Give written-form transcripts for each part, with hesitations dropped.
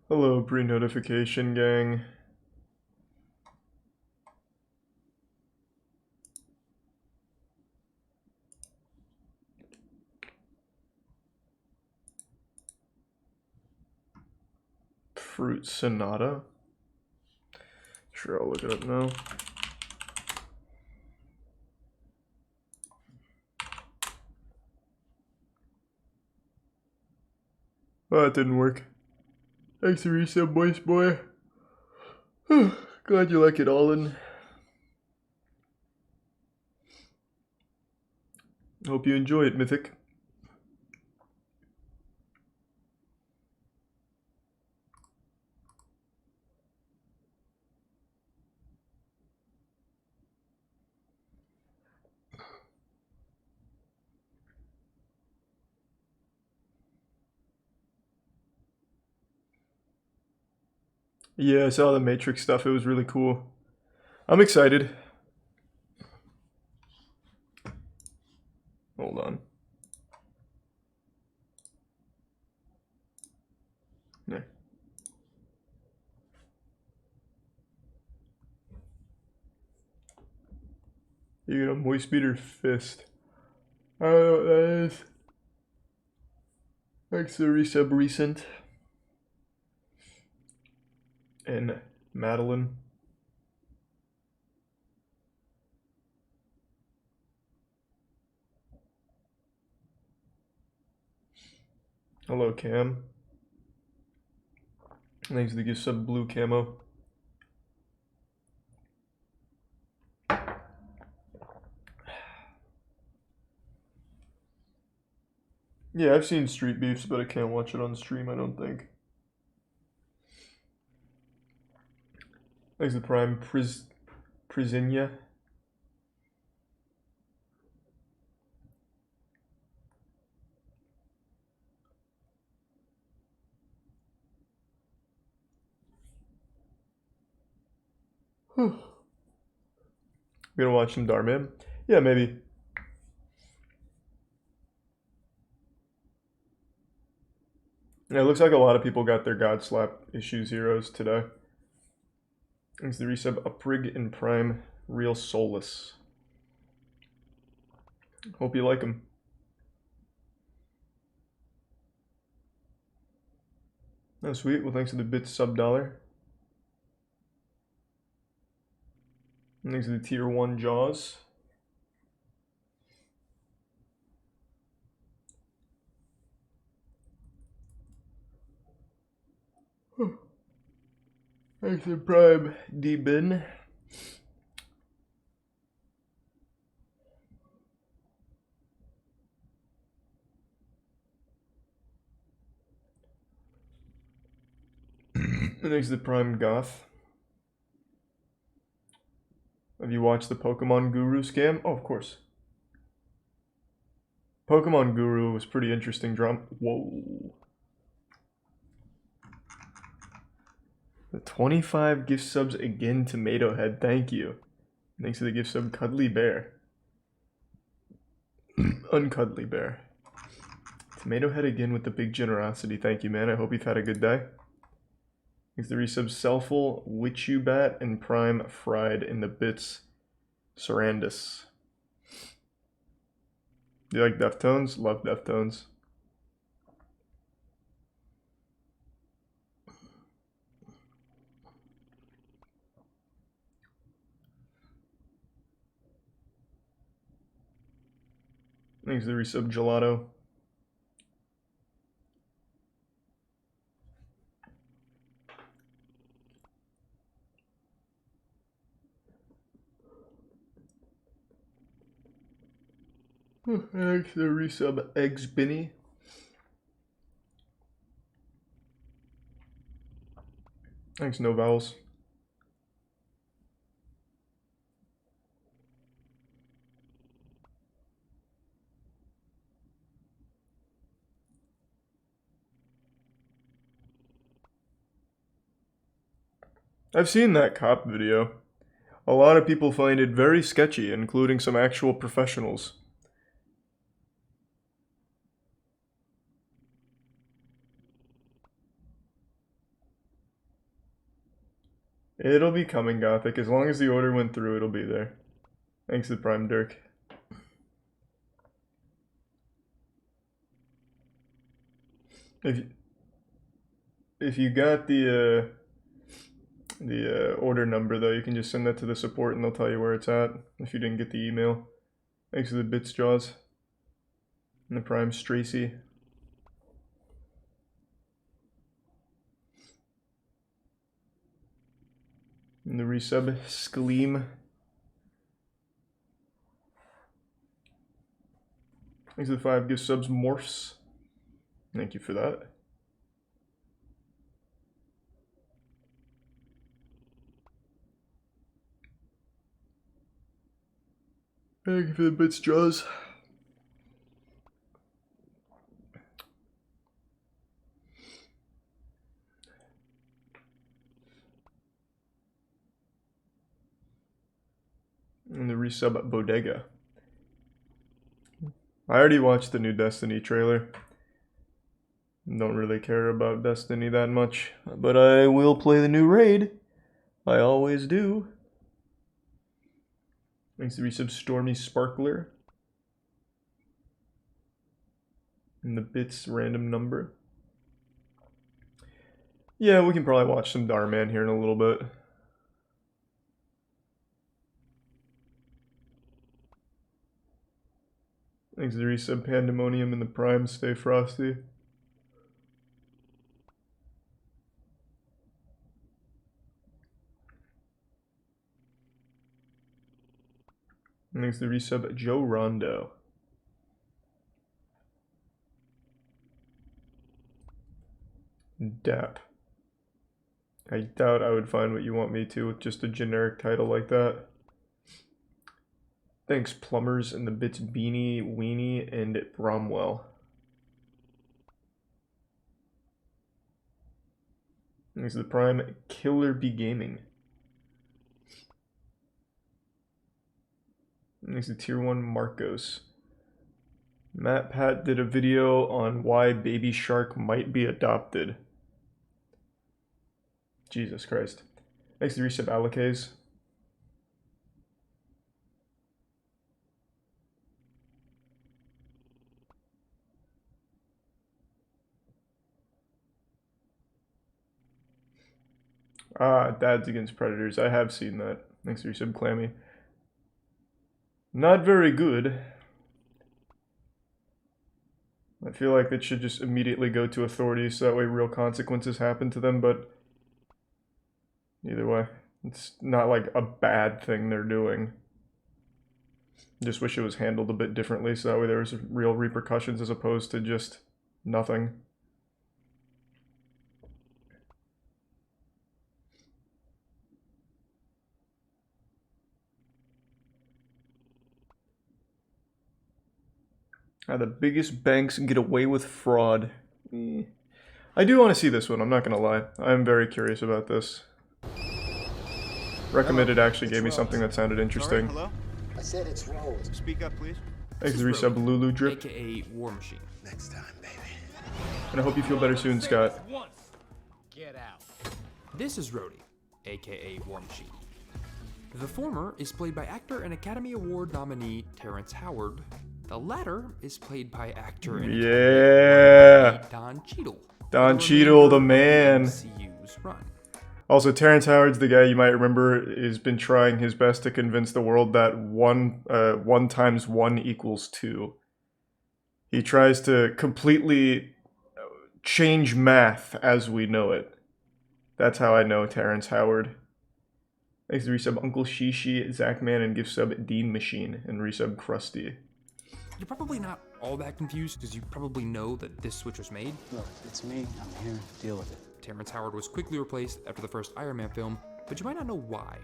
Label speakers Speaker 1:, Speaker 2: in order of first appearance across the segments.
Speaker 1: Hello, pre-notification gang. Fruit Sonata. Sure, I'll look it up now. Oh, it didn't work. Thanks for resub, moist boy. Glad you like it, Olin. Hope you enjoy it, Mythic. Yeah, I saw the Matrix stuff. It was really cool. I'm excited. Hold on. Yeah. You got a moist beater fist. I don't know what that is. Thanks for the resub recent. And Madeline. Hello, Cam. Thanks for the gift sub, blue camo. Yeah, I've seen Street Beefs, but I can't watch it on stream, I don't think. Thanks the Prime Prisinia. Gonna watch some Darman? Yeah, maybe. Yeah, it looks like a lot of people got their God Slap Issues Heroes today. Thanks the resub Uprig and Prime Real Soulless. Hope you like them. Oh, sweet. Well, thanks for the bit sub dollar. And thanks for the tier 1 Jaws. Thanks for Prime D-Bin. And thanks to Prime Goth. Have you watched the Pokemon Guru scam? Oh, of course. Pokemon Guru was pretty interesting drama. Whoa. The 25 gift subs again, Tomato Head. Thank you. Thanks for the gift sub, Cuddly Bear. Uncuddly Bear. Tomato Head again with the big generosity. Thank you, man. I hope you've had a good day. Thanks to the resub, Selful, Witchubat, and Prime Fried in the bits. Sarandis. Do you like Deftones? Love Deftones. Thanks to the resub, Gelato. Thanks to the resub, Eggs Binny. Thanks, no vowels. I've seen that cop video. A lot of people find it very sketchy, including some actual professionals. It'll be coming, Gothic. As long as the order went through, it'll be there. Thanks to Prime Dirk. If you got the order number, though, you can just send that to the support and they'll tell you where it's at if you didn't get the email. Thanks to the Bits Jaws. And the Prime Stracy. And the resub Skleem. Thanks to the 5 gift subs Morphs. Thank you for that. Thank you for the Bits Jaws. And the resub Bodega. I already watched the new Destiny trailer. Don't really care about Destiny that much, but I will play the new raid. I always do. Thanks to resub Stormy Sparkler. And the Bits random number. Yeah, we can probably watch some Darman here in a little bit. Thanks to resub Pandemonium and the Prime Stay Frosty. And thanks to resub Joe Rondo. Dap. I doubt I would find what you want me to with just a generic title like that. Thanks, Plumbers and the Bits Beanie, Weenie, and Bromwell. Thanks to the Prime Killer Bee Gaming. Thanks to Tier 1 Marcos. Matt Pat did a video on why Baby Shark might be adopted. Jesus Christ. Thanks to resub Alakes. Dads Against Predators. I have seen that. Thanks for your sub, Clammy. Not very good. I feel like that should just immediately go to authorities so that way real consequences happen to them, but either way, it's not like a bad thing they're doing. Just wish it was handled a bit differently so that way there was real repercussions as opposed to just nothing. How the biggest banks get away with fraud. I do want to see this one, I'm not going to lie. I'm very curious about this. Recommended actually gave me something that sounded interesting.
Speaker 2: Hello? I said it's Rose. Speak up, please.
Speaker 1: Thanks for the resub, Lulu Drip.
Speaker 3: AKA War Machine.
Speaker 2: Next time, baby.
Speaker 1: And I hope you feel better soon, Scott.
Speaker 3: Get out. This is Rhodey, AKA War Machine. The former is played by actor and Academy Award nominee Terrence Howard. The latter is played by actor and Don Cheadle.
Speaker 1: Don Cheadle, the man.
Speaker 3: MCU's run.
Speaker 1: Also, Terrence Howard's the guy you might remember has been trying his best to convince the world that 1 times 1 equals 2. He tries to completely change math as we know it. That's how I know Terrence Howard. Thanks to resub Uncle Shishi, Zachman, and gift sub Dean Machine, and resub Krusty.
Speaker 3: You're probably not all that confused because you probably know that this switch was made.
Speaker 4: Look, it's me. I'm here to deal with it.
Speaker 3: Terrence Howard was quickly replaced after the first Iron Man film, but you might not know why.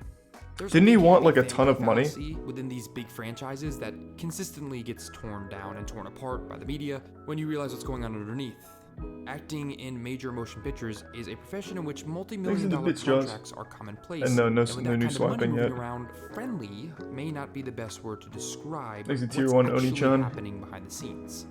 Speaker 1: Didn't he want like a ton of money?
Speaker 3: Within these big franchises that consistently gets torn down and torn apart by the media when you realize what's going on underneath. Acting in major motion pictures is a profession in which multi-million-dollar contracts are commonplace.
Speaker 1: And no new
Speaker 3: slapping
Speaker 1: slapping yet.
Speaker 3: Around friendly may not be the best word to describe
Speaker 1: Thanks to
Speaker 3: what's
Speaker 1: Tier 1
Speaker 3: actually
Speaker 1: Oni-chan.
Speaker 3: happening behind the scenes.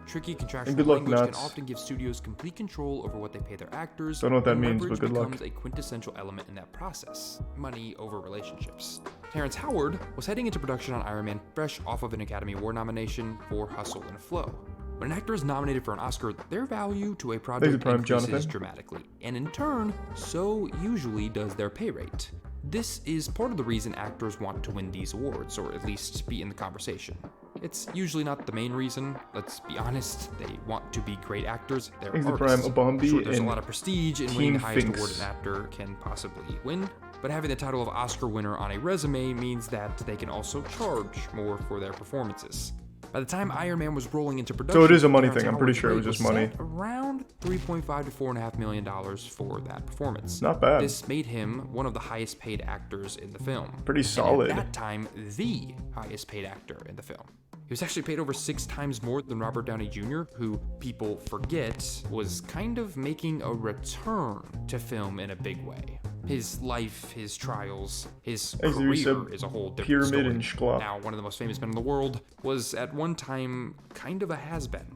Speaker 3: Tricky contractual
Speaker 1: good luck,
Speaker 3: language can
Speaker 1: nuts.
Speaker 3: often give studios complete control over what they pay their actors.
Speaker 1: Don't know what that
Speaker 3: and
Speaker 1: means, but
Speaker 3: leverage
Speaker 1: good luck.
Speaker 3: becomes a quintessential element in that process. Money over relationships. Terrence Howard was heading into production on Iron Man fresh off of an Academy Award nomination for Hustle and Flow. When an actor is nominated for an Oscar, their value to a project
Speaker 1: Prime,
Speaker 3: increases
Speaker 1: Jonathan.
Speaker 3: dramatically, and in turn, so usually does their pay rate. This is part of the reason actors want to win these awards, or at least be in the conversation. It's usually not the main reason, let's be honest. They want to be great actors, they're
Speaker 1: Thanks to
Speaker 3: artists.
Speaker 1: Prime, Obambi,
Speaker 3: Sure, there's a
Speaker 1: and
Speaker 3: lot of prestige in
Speaker 1: Team
Speaker 3: winning the highest
Speaker 1: Finks.
Speaker 3: award an actor can possibly win, but having the title of Oscar winner on a resume means that they can also charge more for their performances. By the time Iron Man was rolling into production,
Speaker 1: So it is a money
Speaker 3: Terrence
Speaker 1: thing. I'm pretty
Speaker 3: Howard's
Speaker 1: sure it was
Speaker 3: rate
Speaker 1: just money.
Speaker 3: set around $3.5 to $4.5 million for that performance.
Speaker 1: Not bad.
Speaker 3: This made him one of the highest paid actors in the film.
Speaker 1: Pretty
Speaker 3: And
Speaker 1: solid.
Speaker 3: at that time, the highest paid actor in the film. He was actually paid over 6 times more than Robert Downey Jr., who people forget was kind of making a return to film in a big way. His life, his trials, his
Speaker 1: Thanks to
Speaker 3: career
Speaker 1: Resub,
Speaker 3: is a whole different
Speaker 1: Pyramid
Speaker 3: story.
Speaker 1: and Shklop.
Speaker 3: Now, one of the most famous men in the world was at one time kind of a has-been.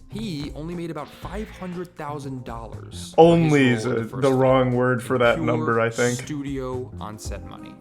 Speaker 3: He only made about $500,000.
Speaker 1: Only is the wrong word for that
Speaker 3: Pure
Speaker 1: number, I think.
Speaker 3: Studio on-set money.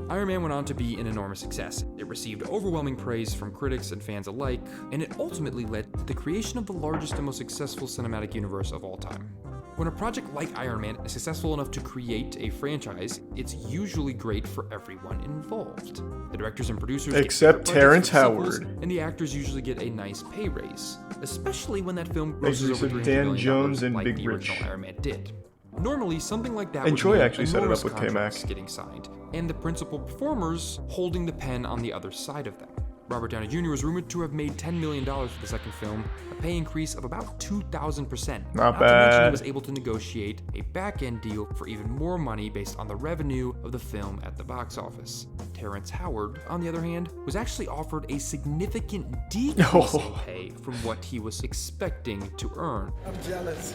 Speaker 3: Iron Man went on to be an enormous success. It received overwhelming praise from critics and fans alike, and it ultimately led to the creation of the largest and most successful cinematic universe of all time. When a project like Iron Man is successful enough to create a franchise, it's usually great for everyone involved. The directors and producers
Speaker 1: Except
Speaker 3: get bigger budgets
Speaker 1: Terrence
Speaker 3: for the sequels,
Speaker 1: Howard.
Speaker 3: and the actors usually get a nice pay raise, especially when that film
Speaker 1: Thanks
Speaker 3: grosses
Speaker 1: to
Speaker 3: over $300
Speaker 1: Dan
Speaker 3: million
Speaker 1: Jones and
Speaker 3: like
Speaker 1: Big
Speaker 3: the original
Speaker 1: Rich.
Speaker 3: Iron Man did. Normally, something like that
Speaker 1: And
Speaker 3: would
Speaker 1: Troy
Speaker 3: mean
Speaker 1: actually set it
Speaker 3: enormous
Speaker 1: up with
Speaker 3: contracts
Speaker 1: K-Mac.
Speaker 3: getting signed, and the principal performers holding the pen on the other side of them. Robert Downey Jr. was rumored to have made $10 million for the second film, a pay increase of about 2,000%.
Speaker 1: Not
Speaker 3: to mention he
Speaker 1: bad.
Speaker 3: was able to negotiate a back-end deal for even more money based on the revenue of the film at the box office. Terrence Howard, on the other hand, was actually offered a significant decrease in pay from what he was expecting to earn.
Speaker 2: I'm jealous.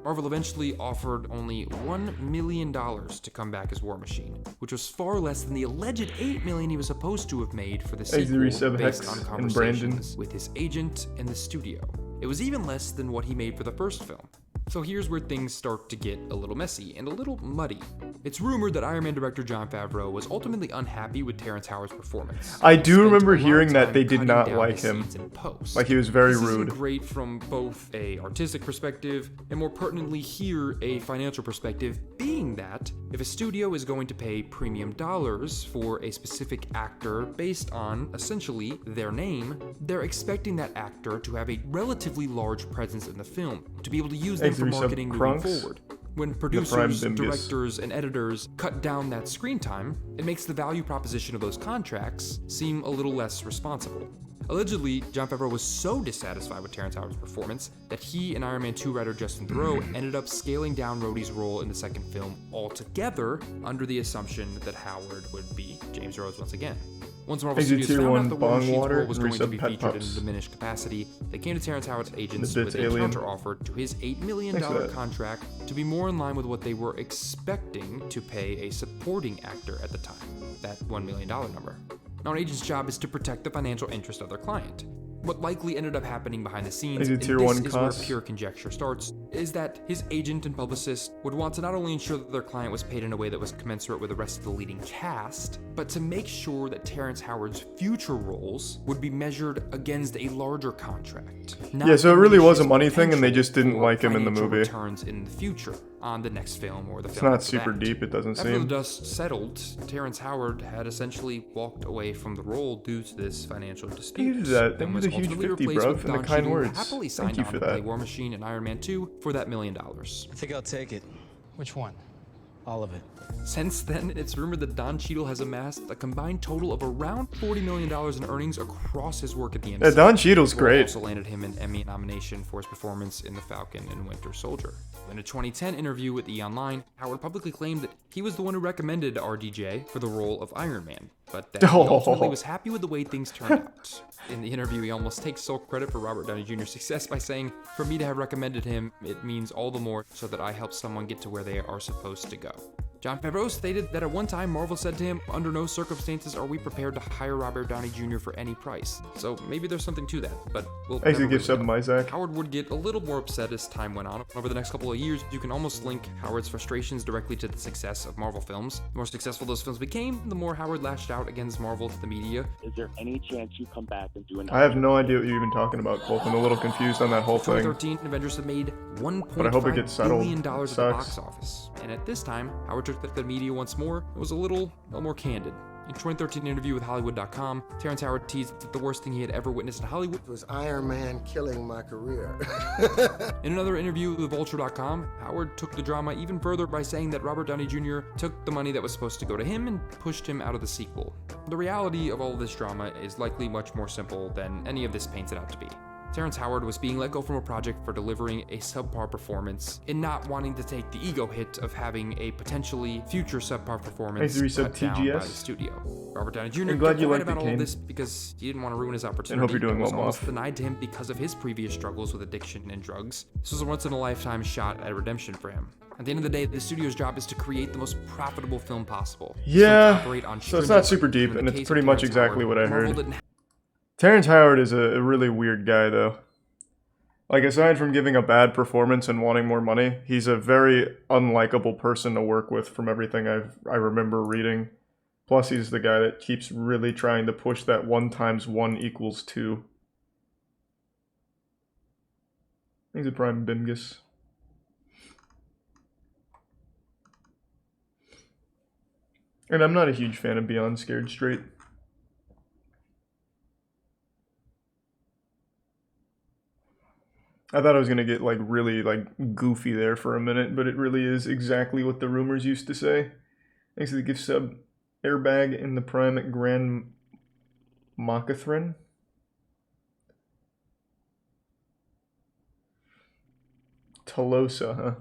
Speaker 3: Marvel eventually offered only $1 million to come back as War Machine, which was far less than the alleged $8 million he was supposed to have made for the
Speaker 1: Thanks to
Speaker 3: sequel
Speaker 1: Resub,
Speaker 3: based
Speaker 1: Hex,
Speaker 3: on
Speaker 1: and Brandon.
Speaker 3: conversations with his agent and the studio. It was even less than what he made for the first film. So here's where things start to get a little messy and a little muddy. It's rumored that Iron Man director Jon Favreau was ultimately unhappy with Terrence Howard's performance.
Speaker 1: I
Speaker 3: He
Speaker 1: do
Speaker 3: spent
Speaker 1: remember
Speaker 3: a lot of
Speaker 1: hearing that
Speaker 3: time
Speaker 1: they did
Speaker 3: cutting
Speaker 1: not
Speaker 3: down
Speaker 1: like
Speaker 3: his
Speaker 1: him.
Speaker 3: scenes in post.
Speaker 1: Like, he was very
Speaker 3: This
Speaker 1: rude.
Speaker 3: isn't great from both a artistic perspective and more pertinently here a financial perspective, being that if a studio is going to pay premium dollars for a specific actor based on essentially their name, they're expecting that actor to have a relatively large presence in the film to be able to use them
Speaker 1: Thanks
Speaker 3: for
Speaker 1: to Resub,
Speaker 3: marketing moving
Speaker 1: Krunks.
Speaker 3: forward. When
Speaker 1: Prime
Speaker 3: producers,
Speaker 1: Bimbus.
Speaker 3: directors, and editors cut down that screen time, it makes the value proposition of those contracts seem a little less responsible. Allegedly, Jon Favreau was so dissatisfied with Terrence Howard's performance that he and Iron Man 2 writer Justin Theroux ended up scaling down Rhodey's role in the second film altogether under the assumption that Howard would be James Rhodes once again. Once Marvel
Speaker 1: Exit
Speaker 3: Studios
Speaker 1: Tier
Speaker 3: found
Speaker 1: 1
Speaker 3: out the War
Speaker 1: Bong
Speaker 3: Machine's
Speaker 1: Water
Speaker 3: role was
Speaker 1: and
Speaker 3: going to
Speaker 1: Resub
Speaker 3: be
Speaker 1: Pet
Speaker 3: featured
Speaker 1: Pups.
Speaker 3: in diminished capacity, they came to Terrence Howard's agents
Speaker 1: The Bits
Speaker 3: with a
Speaker 1: Alien.
Speaker 3: counteroffer to his $8 million
Speaker 1: Thanks for that.
Speaker 3: contract to be more in line with what they were expecting to pay a supporting actor at the time, that $1 million number. Now, an agent's job is to protect the financial interest of their client. What likely ended up happening behind the scenes,
Speaker 1: Exit
Speaker 3: and
Speaker 1: Tier
Speaker 3: this
Speaker 1: 1
Speaker 3: is where
Speaker 1: costs.
Speaker 3: pure conjecture starts, is that his agent and publicist would want to not only ensure that their client was paid in a way that was commensurate with the rest of the leading cast, but to make sure that Terrence Howard's future roles would be measured against a larger contract.
Speaker 1: Yeah, so it really was a
Speaker 3: his
Speaker 1: money thing, and they
Speaker 3: potential
Speaker 1: just didn't
Speaker 3: for
Speaker 1: like him in the
Speaker 3: financial
Speaker 1: movie.
Speaker 3: Returns in the future on the next film or the
Speaker 1: It's
Speaker 3: film
Speaker 1: not
Speaker 3: after
Speaker 1: super
Speaker 3: that.
Speaker 1: deep, it doesn't
Speaker 3: After the
Speaker 1: seem.
Speaker 3: dust settled, Terrence Howard had essentially walked away from the role due to this financial dispute.
Speaker 1: Thank you for that.
Speaker 3: and
Speaker 1: Thank you
Speaker 3: was
Speaker 1: for the huge
Speaker 3: ultimately
Speaker 1: 50,
Speaker 3: replaced
Speaker 1: bro,
Speaker 3: with
Speaker 1: for the
Speaker 3: Don
Speaker 1: kind
Speaker 3: Cheadle, who
Speaker 1: words.
Speaker 3: happily
Speaker 1: Thank
Speaker 3: signed
Speaker 1: you
Speaker 3: on
Speaker 1: for
Speaker 3: to play
Speaker 1: that.
Speaker 3: War Machine and Iron Man 2 for that $1 million.
Speaker 4: I think I'll take it. Which one? All of it.
Speaker 3: Since then, it's rumored that Don Cheadle has amassed a combined total of around $40 million in earnings across his work at the MCU.
Speaker 1: Yeah, Don Cheadle's
Speaker 3: The role
Speaker 1: great.
Speaker 3: also landed him an Emmy nomination for his performance in The Falcon and Winter Soldier. In a 2010 interview with E! Online, Howard publicly claimed that he was the one who recommended RDJ for the role of Iron Man, but that he ultimately was happy with the way things turned out. In the interview, he almost takes sole credit for Robert Downey Jr.'s success by saying, "For me to have recommended him, it means all the more so that I help someone get to where they are supposed to go." Jon Favreau stated that at one time Marvel said to him, "Under no circumstances are we prepared to hire Robert Downey Jr. for any price." So maybe there's something to that, but we'll
Speaker 1: I used to
Speaker 3: never
Speaker 1: give
Speaker 3: really know.
Speaker 1: Isaac.
Speaker 3: Howard would get a little more upset as time went on. Over the next couple of years, you can almost link Howard's frustrations directly to the success of Marvel films. The more successful those films became, the more Howard lashed out against Marvel to the media.
Speaker 5: Is there any chance you come back and do an?
Speaker 1: I have no idea what you're even talking about, Colt. I'm a little confused on that whole thing.
Speaker 3: 2013, Avengers have made
Speaker 1: But I hope it
Speaker 3: $1.5
Speaker 1: gets settled.
Speaker 3: billion at the
Speaker 1: Sucks.
Speaker 3: box office. And at this time, Howard took to the media once more and was a little more candid. In a 2013 interview with Hollywood.com, Terrence Howard teased that the worst thing he had ever witnessed in Hollywood
Speaker 2: was Iron Man killing my career.
Speaker 3: In another interview with Vulture.com, Howard took the drama even further by saying that Robert Downey Jr. took the money that was supposed to go to him and pushed him out of the sequel. The reality of all of this drama is likely much more simple than any of this paints it out to be. Terrence Howard was being let go from a project for delivering a subpar performance and not wanting to take the ego hit of having a potentially future subpar performance cut down by the studio. Robert Downey Jr.
Speaker 1: I'm glad
Speaker 3: kept
Speaker 1: you
Speaker 3: quiet
Speaker 1: liked it,
Speaker 3: about all
Speaker 1: Kane.
Speaker 3: this because he didn't want to ruin his opportunity.
Speaker 1: And hope you're doing
Speaker 3: It was
Speaker 1: well,
Speaker 3: almost
Speaker 1: Moff.
Speaker 3: denied to him because of his previous struggles with addiction and drugs. This was a once-in-a-lifetime shot at redemption for him. At the end of the day, the studio's job is to create the most profitable film possible.
Speaker 1: Yeah,
Speaker 3: operate on
Speaker 1: so it's not
Speaker 3: stringent
Speaker 1: super
Speaker 3: budgets.
Speaker 1: deep,
Speaker 3: In
Speaker 1: and
Speaker 3: the
Speaker 1: it's
Speaker 3: case
Speaker 1: pretty
Speaker 3: of
Speaker 1: much
Speaker 3: Terrence
Speaker 1: exactly
Speaker 3: Howard,
Speaker 1: what I
Speaker 3: Marvel
Speaker 1: heard.
Speaker 3: didn't
Speaker 1: Terrence Howard is a really weird guy, though. Like, aside from giving a bad performance and wanting more money, he's a very unlikable person to work with from everything I remember reading. Plus, he's the guy that keeps really trying to push that 1 × 1 = 2. He's a prime Bimgus. And I'm not a huge fan of Beyond Scared Straight. I thought I was gonna get like really like goofy there for a minute, but it really is exactly what the rumors used to say. Thanks to the gift sub, Airbag in the Prime Grand Mocathrin. Tolosa, huh?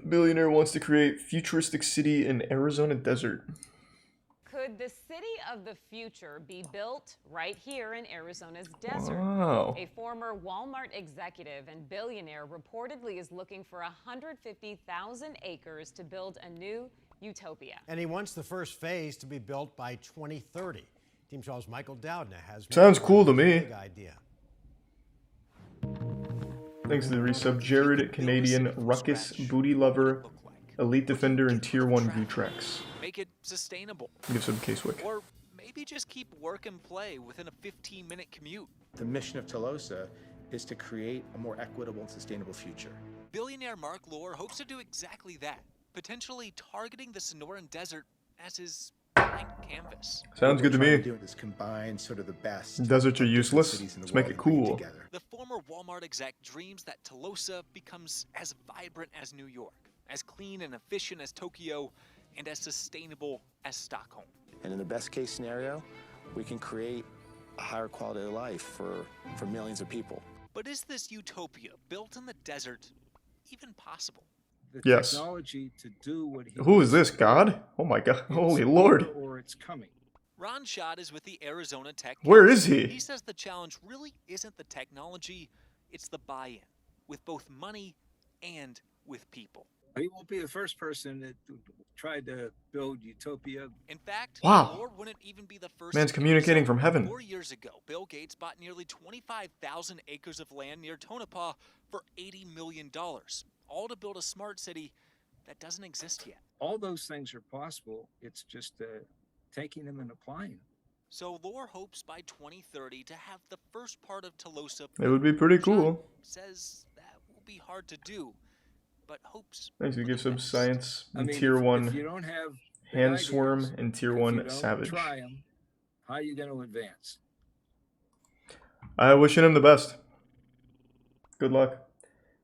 Speaker 1: Billionaire wants to create futuristic city in Arizona desert.
Speaker 6: Could the city of the future be built right here in Arizona's desert?
Speaker 1: Wow.
Speaker 6: A former Walmart executive and billionaire reportedly is looking for 150,000 acres to build a new utopia.
Speaker 7: And he wants the first phase to be built by 2030. Team 12's Michael Doudna has
Speaker 1: Sounds cool to me.
Speaker 7: Big idea.
Speaker 1: Thanks to the resub, Jared, Canadian, Ruckus, Booty Lover, Elite Defender, and Tier 1 View Tracks.
Speaker 8: Make it sustainable.
Speaker 1: Give some Casewick.
Speaker 8: Or maybe just keep work and play within a 15-minute commute.
Speaker 9: The mission of Tolosa is to create a more equitable and sustainable future.
Speaker 8: Billionaire Mark Lohr hopes to do exactly that, potentially targeting the Sonoran Desert as his blank canvas.
Speaker 1: Sounds good to
Speaker 9: What we're
Speaker 1: me.
Speaker 9: trying to do is combine sort of the best.
Speaker 1: Deserts are
Speaker 9: of different
Speaker 1: useless.
Speaker 9: cities in the
Speaker 1: Let's make
Speaker 9: world
Speaker 1: it
Speaker 9: and bring
Speaker 1: cool.
Speaker 9: together.
Speaker 8: The former Walmart exec dreams that Tolosa becomes as vibrant as New York, as clean and efficient as Tokyo, and as sustainable as Stockholm.
Speaker 2: And in the best case scenario, we can create a higher quality of life for millions of people.
Speaker 8: But is this utopia built in the desert even possible?
Speaker 10: The
Speaker 1: Yes.
Speaker 10: technology to do what he
Speaker 1: Who is this, God? Oh my God. Holy
Speaker 10: It's
Speaker 1: Lord.
Speaker 10: here or it's coming.
Speaker 8: Ron Schott is with the Arizona Tech
Speaker 1: Where
Speaker 8: Council.
Speaker 1: is he?
Speaker 8: He says the challenge really isn't the technology, it's the buy-in, with both money and with people.
Speaker 10: He won't be the first person that tried to build utopia.
Speaker 8: In fact,
Speaker 1: Wow.
Speaker 8: Lohr wouldn't even be the first.
Speaker 1: Man's
Speaker 8: to do
Speaker 1: communicating
Speaker 8: so.
Speaker 1: from heaven.
Speaker 8: 4 years ago, Bill Gates bought nearly 25,000 acres of land near Tonopah for $80 million, all to build a smart city that doesn't exist yet.
Speaker 10: All those things are possible. It's just taking them and applying them.
Speaker 8: So Lohr hopes by 2030 to have the first part of Tolosa.
Speaker 1: It would be pretty
Speaker 8: Schott
Speaker 1: cool.
Speaker 8: says that will be hard to do, but hopes.
Speaker 1: Thanks to
Speaker 8: for
Speaker 1: give
Speaker 8: the
Speaker 1: some
Speaker 8: best.
Speaker 1: science.
Speaker 10: I mean,
Speaker 1: Tier
Speaker 10: if
Speaker 1: 1
Speaker 10: you don't have big
Speaker 1: Hand
Speaker 10: ideas,
Speaker 1: Swarm and Tier
Speaker 10: if
Speaker 1: 1
Speaker 10: you don't
Speaker 1: Savage.
Speaker 10: try 'em, how are you going to advance?
Speaker 1: I wishing him the best. Good luck.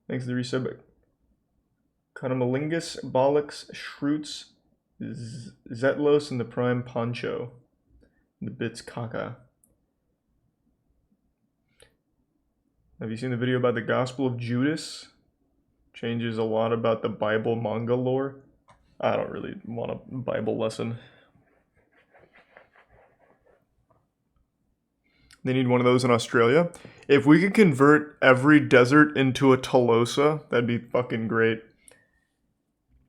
Speaker 1: Thanks to the resub. Conomalingus, Bollocks, Shroots, Zetlos, and the Prime Poncho. The Bits Caca. Have you seen the video about the Gospel of Judas? Changes a lot about the Bible manga lore. I don't really want a Bible lesson. They need one of those in Australia. If we could convert every desert into a Tolosa, that'd be fucking great.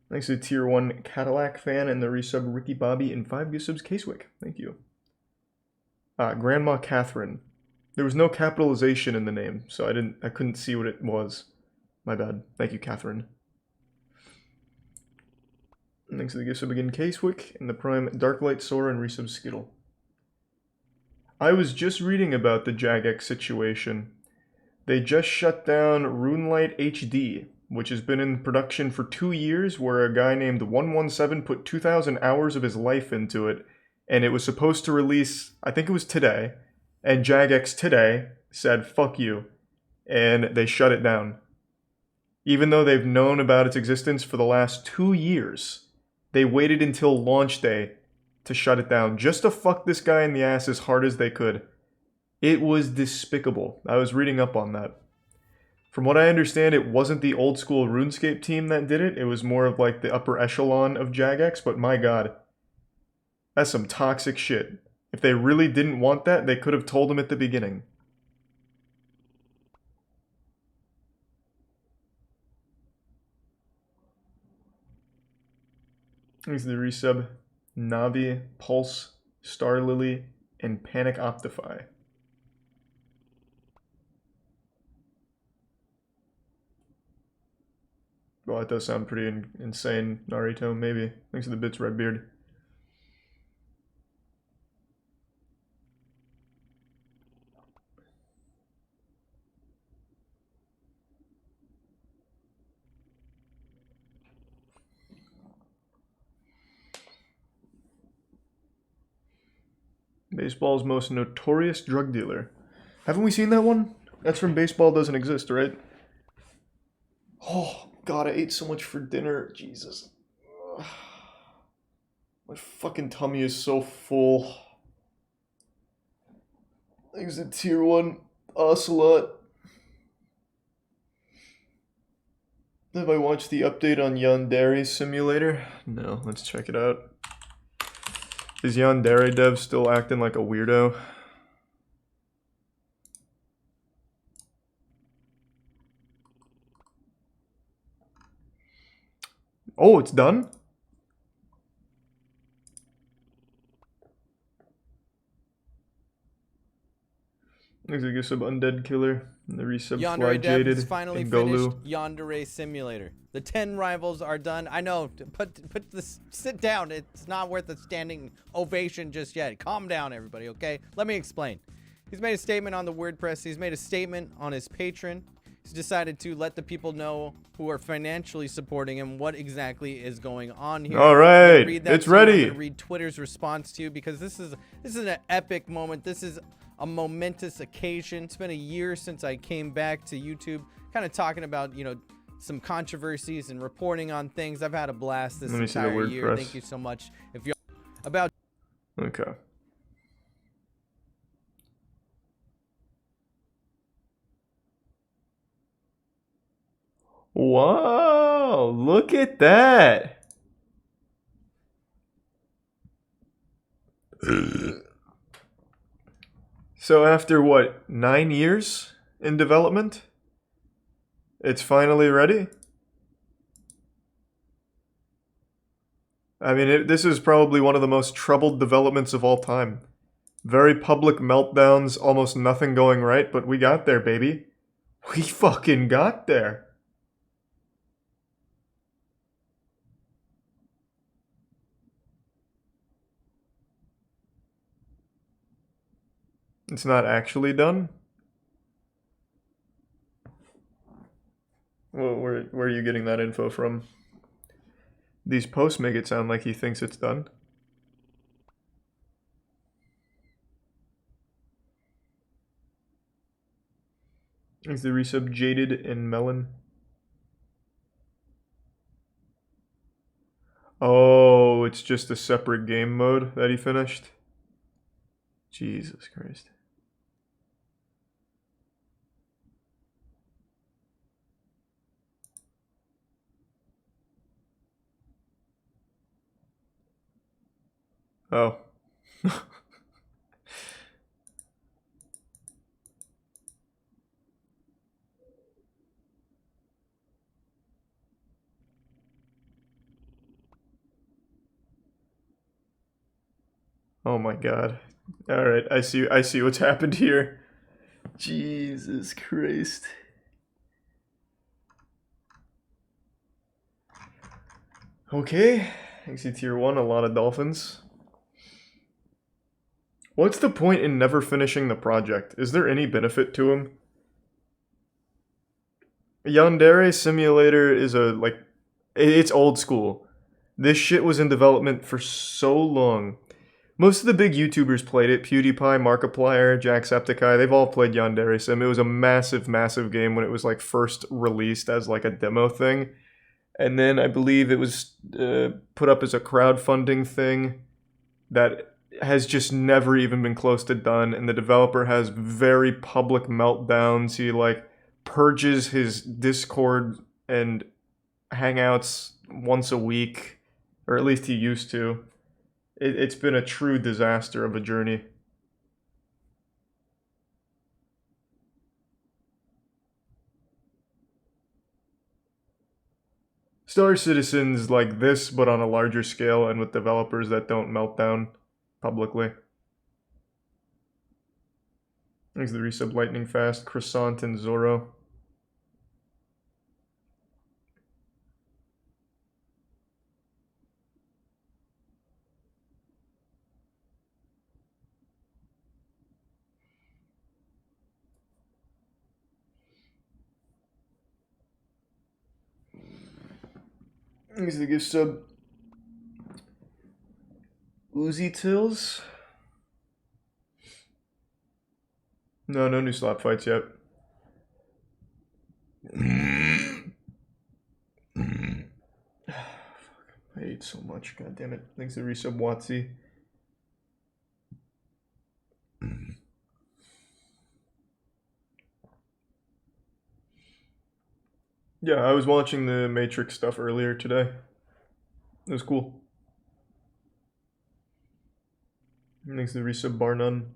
Speaker 1: Thanks to Tier 1 Cadillac fan and the resub Ricky Bobby and 5 gift subs Casewick. Thank you. Grandma Catherine. There was no capitalization in the name, so I couldn't see what it was. My bad. Thank you, Catherine. And thanks to the gift sub again, Casewick and the Prime Darklight Sora and resub Skittle. I was just reading about the Jagex situation. They just shut down RuneLight HD, which has been in production for 2 years, where a guy named 117 put 2,000 hours of his life into it, and it was supposed to release, I think it was today, and Jagex today said, fuck you, and they shut it down. Even though they've known about its existence for the last 2 years, they waited until launch day to shut it down, just to fuck this guy in the ass as hard as they could. It was despicable. I was reading up on that. From what I understand, it wasn't the old school RuneScape team that did it. It was more of like the upper echelon of Jagex, but my god. That's some toxic shit. If they really didn't want that, they could have told him at the beginning. Here's the resub. Navi, Pulse, Star Lily, and Panic Optify. Well, that does sound pretty insane, Naruto, maybe. Thanks for the bits, Redbeard. Baseball's most notorious drug dealer. Haven't we seen that one? That's from Baseball Doesn't Exist, right? Oh, God, I ate so much for dinner. Jesus. Ugh. My fucking tummy is so full. Thanks to Tier 1 Ocelot. Have I watched the update on Yandere Simulator? No, let's check it out. Is Yandere Dev still acting like a weirdo? Oh, it's done? There's a sub Undead Killer and the resub Fly
Speaker 11: Yandere Dev has
Speaker 1: Jaded
Speaker 11: finally
Speaker 1: and
Speaker 11: finished
Speaker 1: Golu.
Speaker 11: Yandere Simulator. The 10 rivals are done. I know, put this, sit down. It's not worth a standing ovation just yet. Calm down, everybody, okay? Let me explain. He's made a statement on the WordPress. He's made a statement on his Patreon. He's decided to let the people know who are financially supporting him what exactly is going on here.
Speaker 1: All right, it's ready.
Speaker 11: I'm gonna read Twitter's response to you because this is an epic moment. This is a momentous occasion. It's been a year since I came back to YouTube, kind of talking about, you know, some controversies and reporting on things. I've had a blast this entire year. Thank you so much. If you're about
Speaker 1: okay. Wow, look at that. So after what, 9 years in development? It's finally ready? I mean, this is probably one of the most troubled developments of all time. Very public meltdowns, almost nothing going right, but we got there, baby. We fucking got there. It's not actually done? Well, where are you getting that info from? These posts make it sound like he thinks it's done. Is the resub Jaded and Melon? Oh, it's just a separate game mode that he finished? Jesus Christ. Oh. Oh my god. Alright, I see what's happened here. Jesus Christ. Okay, I see tier 1, a lot of dolphins. What's the point in never finishing the project? Is there any benefit to him? Yandere Simulator is it's old school. This shit was in development for so long. Most of the big YouTubers played it. PewDiePie, Markiplier, Jacksepticeye, they've all played Yandere Sim. It was a massive, massive game when it was like first released as like a demo thing. And then I believe it was put up as a crowdfunding thing that has just never even been close to done. And the developer has very public meltdowns. He like purges his Discord and Hangouts once a week, or at least he used to. It's been a true disaster of a journey. Star Citizen's like this, but on a larger scale and with developers that don't melt down publicly. Thanks to the resub Lightning Fast, Croissant, and Zorro. Thanks to the gift sub. Uzi Tills? No new slot fights yet. I ate so much, god damn it. Thanks to resub Watsy. Yeah, I was watching the Matrix stuff earlier today. It was cool. Thanks to the resub Bar None.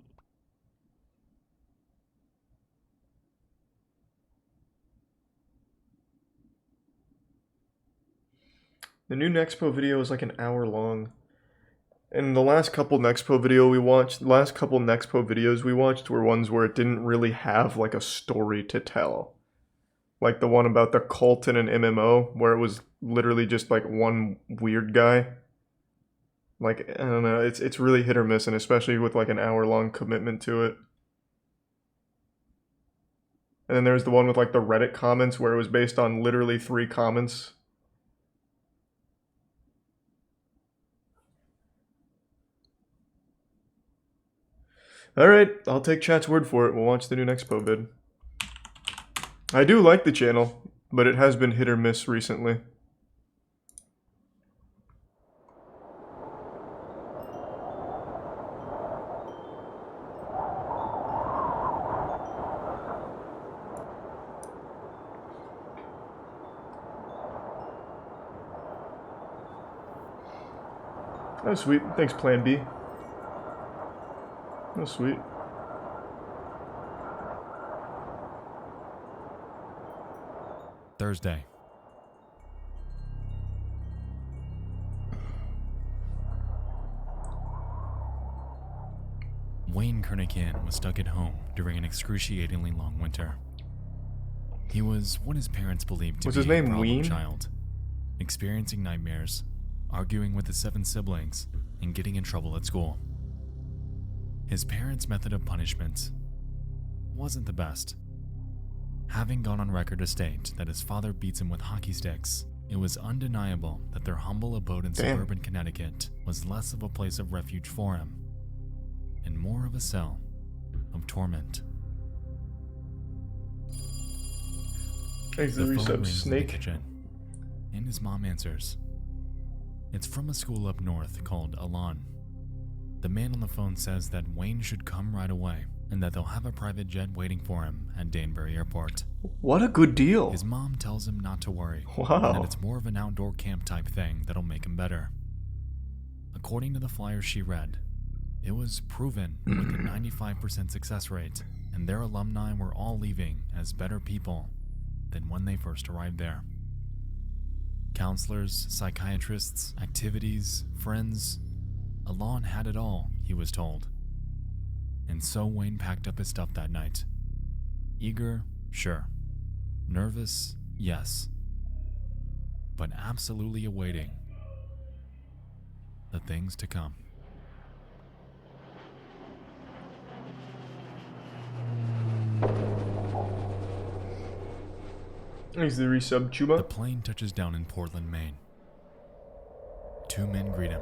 Speaker 1: The new Nexpo video is like an hour long. And the last couple Nexpo videos we watched were ones where it didn't really have like a story to tell. Like the one about the cult in an MMO, where it was literally just like one weird guy. Like, I don't know, it's really hit or miss, and especially with like an hour-long commitment to it. And then there's the one with like the Reddit comments, where it was based on literally 3 comments. Alright, I'll take chat's word for it. We'll watch the new Nexpo vid. I do like the channel, but it has been hit or miss recently. Oh, sweet. Thanks, Plan B. Oh, sweet.
Speaker 12: Thursday. Wayne Kernican was stuck at home during an excruciatingly long winter. He was what his parents believed to be a problem child, experiencing nightmares, arguing with his 7 siblings, and getting in trouble at school. His parents' method of punishment wasn't the best. Having gone on record to state that his father beats him with hockey sticks, it was undeniable that their humble abode in suburban Connecticut was less of a place of refuge for him, and more of a cell of torment.
Speaker 1: The phone rings in the
Speaker 12: kitchen, and his mom answers. It's from a school up north called Alon. The man on the phone says that Wayne should come right away, and that they'll have a private jet waiting for him at Danbury Airport.
Speaker 1: What a good deal.
Speaker 12: His mom tells him not to worry,
Speaker 1: wow,
Speaker 12: and that it's more of an outdoor camp type thing that'll make him better. According to the flyer she read, it was proven with a 95% success rate, and their alumni were all leaving as better people than when they first arrived there. Counselors, psychiatrists, activities, friends, Alon had it all he was told. And so Wayne packed up his stuff that night. Eager, sure. Nervous, yes. But absolutely awaiting the things to come.
Speaker 1: Is the resub Chuba?
Speaker 12: The plane touches down in Portland, Maine. 2 men greet him.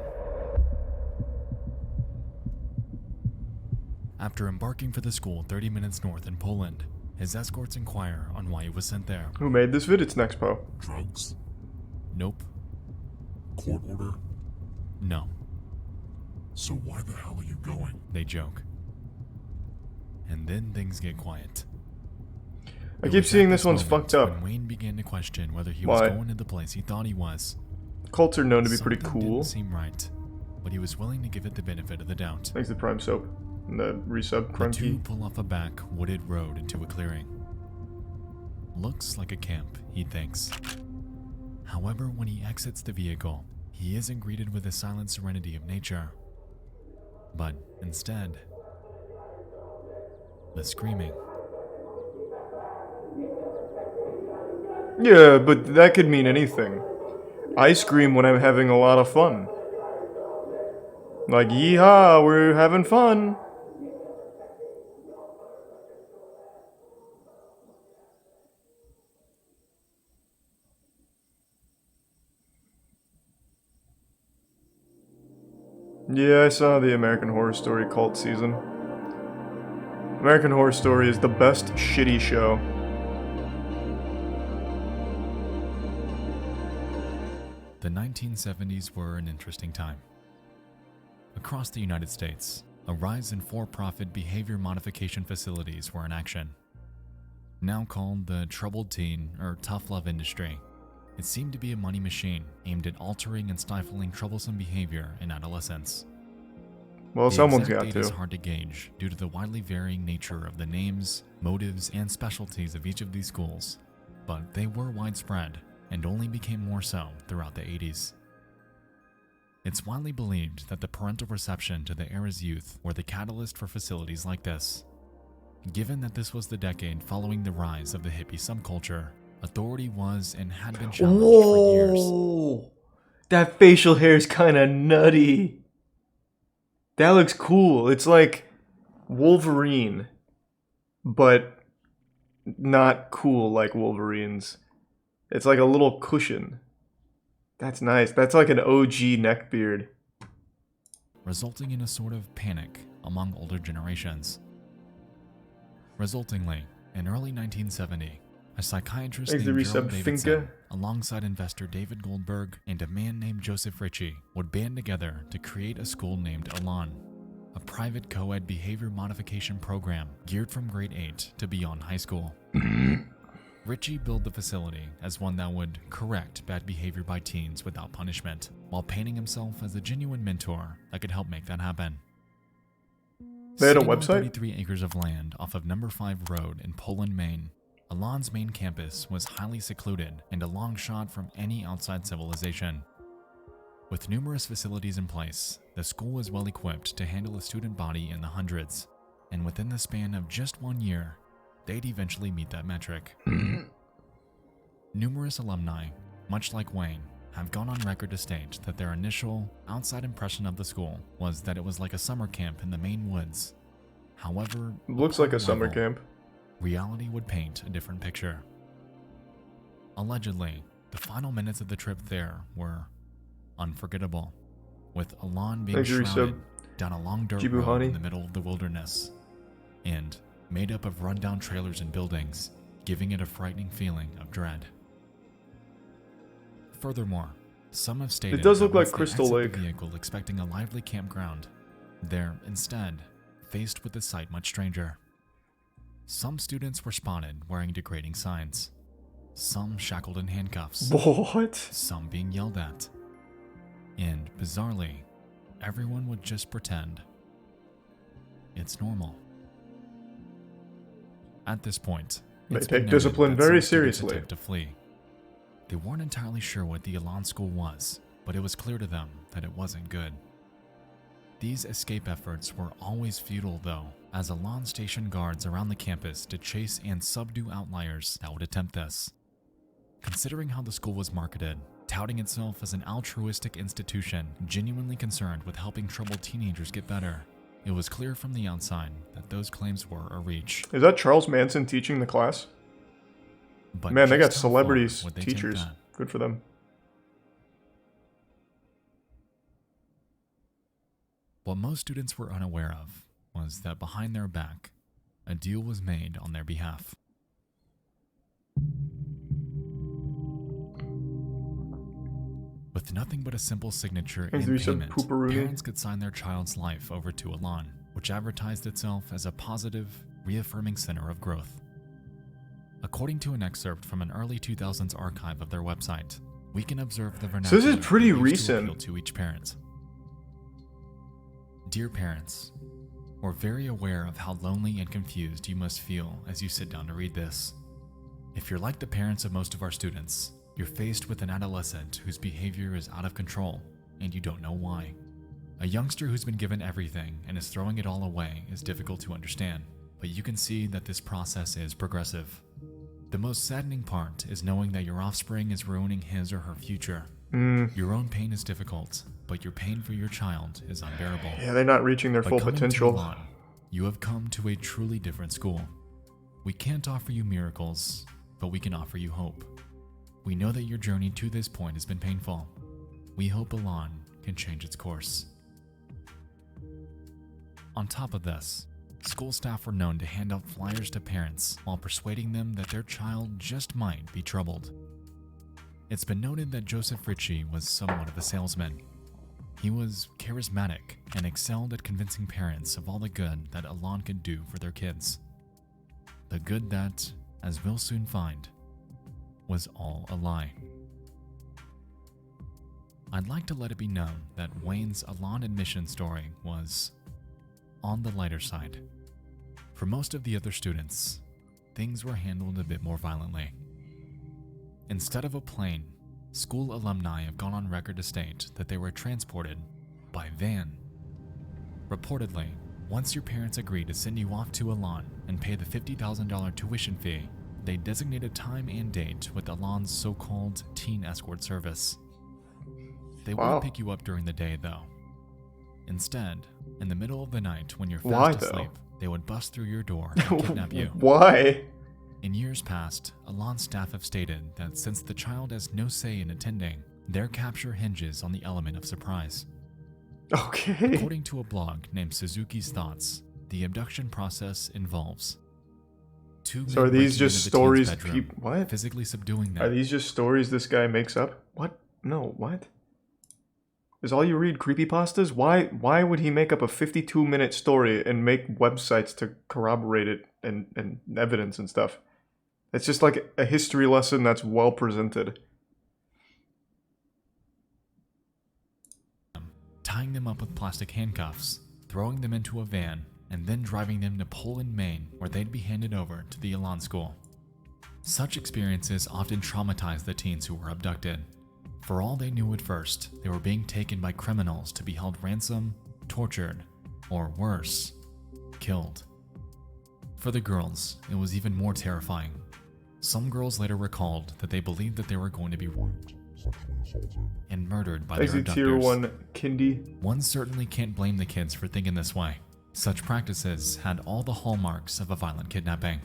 Speaker 12: After embarking for the school 30 minutes north in Poland, his escorts inquire on why he was sent there.
Speaker 1: Who made this vid? It's Nexpo.
Speaker 13: Drugs?
Speaker 12: Nope.
Speaker 13: Court order?
Speaker 12: No.
Speaker 13: So why the hell are you going?
Speaker 12: They joke. And then things get quiet.
Speaker 1: I keep seeing this one's fucked up.
Speaker 12: When Wayne began to question whether he
Speaker 1: Why?
Speaker 12: was going to the place he thought he was.
Speaker 1: Cults are known to be pretty
Speaker 12: Something
Speaker 1: cool.
Speaker 12: didn't seem right, but he was willing to give it the benefit of the doubt.
Speaker 1: Thanks to Prime Soap. And the resub
Speaker 12: The
Speaker 1: Crunky.
Speaker 12: two pull off a back wooded road into a clearing. Looks like a camp, he thinks. However, when he exits the vehicle, he isn't greeted with the silent serenity of nature, but instead, the screaming.
Speaker 1: Yeah, but that could mean anything. I scream when I'm having a lot of fun. Like, yeehaw, we're having fun. Yeah, I saw the American Horror Story cult season. American Horror Story is the best shitty show.
Speaker 12: The 1970s were an interesting time. Across the United States, a rise in for-profit behavior modification facilities were in action. Now called the troubled teen or tough love industry, it seemed to be a money machine aimed at altering and stifling troublesome behavior in adolescents.
Speaker 1: Well,
Speaker 12: The
Speaker 1: someone's
Speaker 12: exact
Speaker 1: got
Speaker 12: date is
Speaker 1: to.
Speaker 12: hard to gauge due to the widely varying nature of the names, motives, and specialties of each of these schools, but they were widespread and only became more so throughout the 80s. It's widely believed that the parental reception to the era's youth were the catalyst for facilities like this. Given that this was the decade following the rise of the hippie subculture, authority was and had been challenged for years.
Speaker 1: Whoa! That facial hair is kind of nutty. That looks cool. It's like Wolverine, but not cool like Wolverine's. It's like a little cushion. That's nice. That's like an OG neckbeard.
Speaker 12: Resulting in a sort of panic among older generations. Resultingly, in early 1970, a psychiatrist
Speaker 1: Thanks to
Speaker 12: named
Speaker 1: resub
Speaker 12: Gerald Davidson,
Speaker 1: Finca.
Speaker 12: alongside investor David Goldberg and a man named Joseph Ritchie, would band together to create a school named Elan, a private co-ed behavior modification program geared from grade 8 to beyond high school. Ritchie billed the facility as one that would correct bad behavior by teens without punishment, while painting himself as a genuine mentor that could help make that happen.
Speaker 1: They had a
Speaker 12: Sitting on
Speaker 1: website?
Speaker 12: 33 acres of land off of Number 5 Road in Poland, Maine, Elan's main campus was highly secluded and a long shot from any outside civilization. With numerous facilities in place, the school was well equipped to handle a student body in the hundreds, and within the span of just 1 year, they'd eventually meet that metric. Numerous alumni, much like Wayne, have gone on record to state that their initial, outside impression of the school was that it was like a summer camp in the Maine woods. However,
Speaker 1: Looks like a
Speaker 12: upon
Speaker 1: summer
Speaker 12: arrival,
Speaker 1: camp.
Speaker 12: reality would paint a different picture. Allegedly, the final minutes of the trip there were unforgettable, with Elan being
Speaker 1: Thank you,
Speaker 12: shrouded
Speaker 1: resub.
Speaker 12: down a long dirt
Speaker 1: Jibu
Speaker 12: road
Speaker 1: Hani.
Speaker 12: in the middle of the wilderness, and made up of rundown trailers and buildings, giving it a frightening feeling of dread. Furthermore, some have stated
Speaker 1: It does
Speaker 12: that
Speaker 1: look like
Speaker 12: once they
Speaker 1: Crystal
Speaker 12: exit
Speaker 1: Lake.
Speaker 12: the vehicle expecting a lively campground, they're instead faced with a sight much stranger. Some students were spotted wearing degrading signs, some shackled in handcuffs,
Speaker 1: What?
Speaker 12: some being yelled at, and bizarrely, everyone would just pretend it's normal. At this point,
Speaker 1: They
Speaker 12: it's been
Speaker 1: take
Speaker 12: noted
Speaker 1: discipline
Speaker 12: that
Speaker 1: very
Speaker 12: some students
Speaker 1: seriously.
Speaker 12: attempt to flee. They weren't entirely sure what the Elan school was, but it was clear to them that it wasn't good. These escape efforts were always futile though, as Elan stationed guards around the campus to chase and subdue outliers that would attempt this. Considering how the school was marketed, touting itself as an altruistic institution genuinely concerned with helping troubled teenagers get better, it was clear from the outside that those claims were a reach.
Speaker 1: Is that Charles Manson teaching the class?
Speaker 12: But
Speaker 1: man, they got
Speaker 12: just how far
Speaker 1: celebrities,
Speaker 12: would they take
Speaker 1: teachers.
Speaker 12: that?
Speaker 1: Good for them.
Speaker 12: What most students were unaware of was that behind their back, a deal was made on their behalf. With nothing but a simple signature and payment, parents could sign their child's life over to Elan, which advertised itself as a positive, reaffirming center of growth. According to an excerpt from an early 2000s archive of their website, we can observe the vernacular.
Speaker 1: So this is pretty recent.
Speaker 12: To each parent. Dear parents, we're very aware of how lonely and confused you must feel as you sit down to read this. If you're like the parents of most of our students, you're faced with an adolescent whose behavior is out of control and you don't know why. A youngster who's been given everything and is throwing it all away is difficult to understand, but you can see that this process is progressive. The most saddening part is knowing that your offspring is ruining his or her future. Your own pain is difficult, but your pain for your child is unbearable.
Speaker 1: Yeah, they're not reaching their full potential.
Speaker 12: Elan, you have come to a truly different school. We can't offer you miracles, but we can offer you hope. We know that your journey to this point has been painful. We hope Elan can change its course. On top of this, school staff were known to hand out flyers to parents while persuading them that their child just might be troubled. It's been noted that Joseph Ritchie was somewhat of a salesman. He was charismatic and excelled at convincing parents of all the good that Elan could do for their kids. The good that, as we'll soon find, was all a lie. I'd like to let it be known that Wayne's Elan admission story was on the lighter side. For most of the other students, things were handled a bit more violently. Instead of a plane, school alumni have gone on record to state that they were transported by van. Reportedly, once your parents agreed to send you off to Elan and pay the $50,000 tuition fee, they designated a time and date with Elan's so-called teen escort service. They wouldn't pick you up during the day, though. Instead, in the middle of the night when you're fast asleep, they would bust through your door and kidnap you.
Speaker 1: Why?
Speaker 12: In years past, Elan staff have stated that since the child has no say in attending, their capture hinges on the element of surprise.
Speaker 1: Okay.
Speaker 12: According to a blog named Suzuki's Thoughts, the abduction process involves
Speaker 1: So are these just stories
Speaker 12: what? Physically subduing them.
Speaker 1: Are these just stories this guy makes up? What? No, what? Is all you read creepypastas? Why would he make up a 52-minute story and make websites to corroborate it and evidence and stuff? It's just like a history lesson that's well presented.
Speaker 12: Tying them up with plastic handcuffs, throwing them into a van, and then driving them to Poland, Maine, where they'd be handed over to the Elan school. Such experiences often traumatized the teens who were abducted. For all they knew at first, they were being taken by criminals to be held ransom, tortured, or worse, killed. For the girls, it was even more terrifying. Some girls later recalled that they believed that they were going to be raped and murdered by their abductors.
Speaker 1: Tier 1 kindy.
Speaker 12: One certainly can't blame the kids for thinking this way. Such practices had all the hallmarks of a violent kidnapping.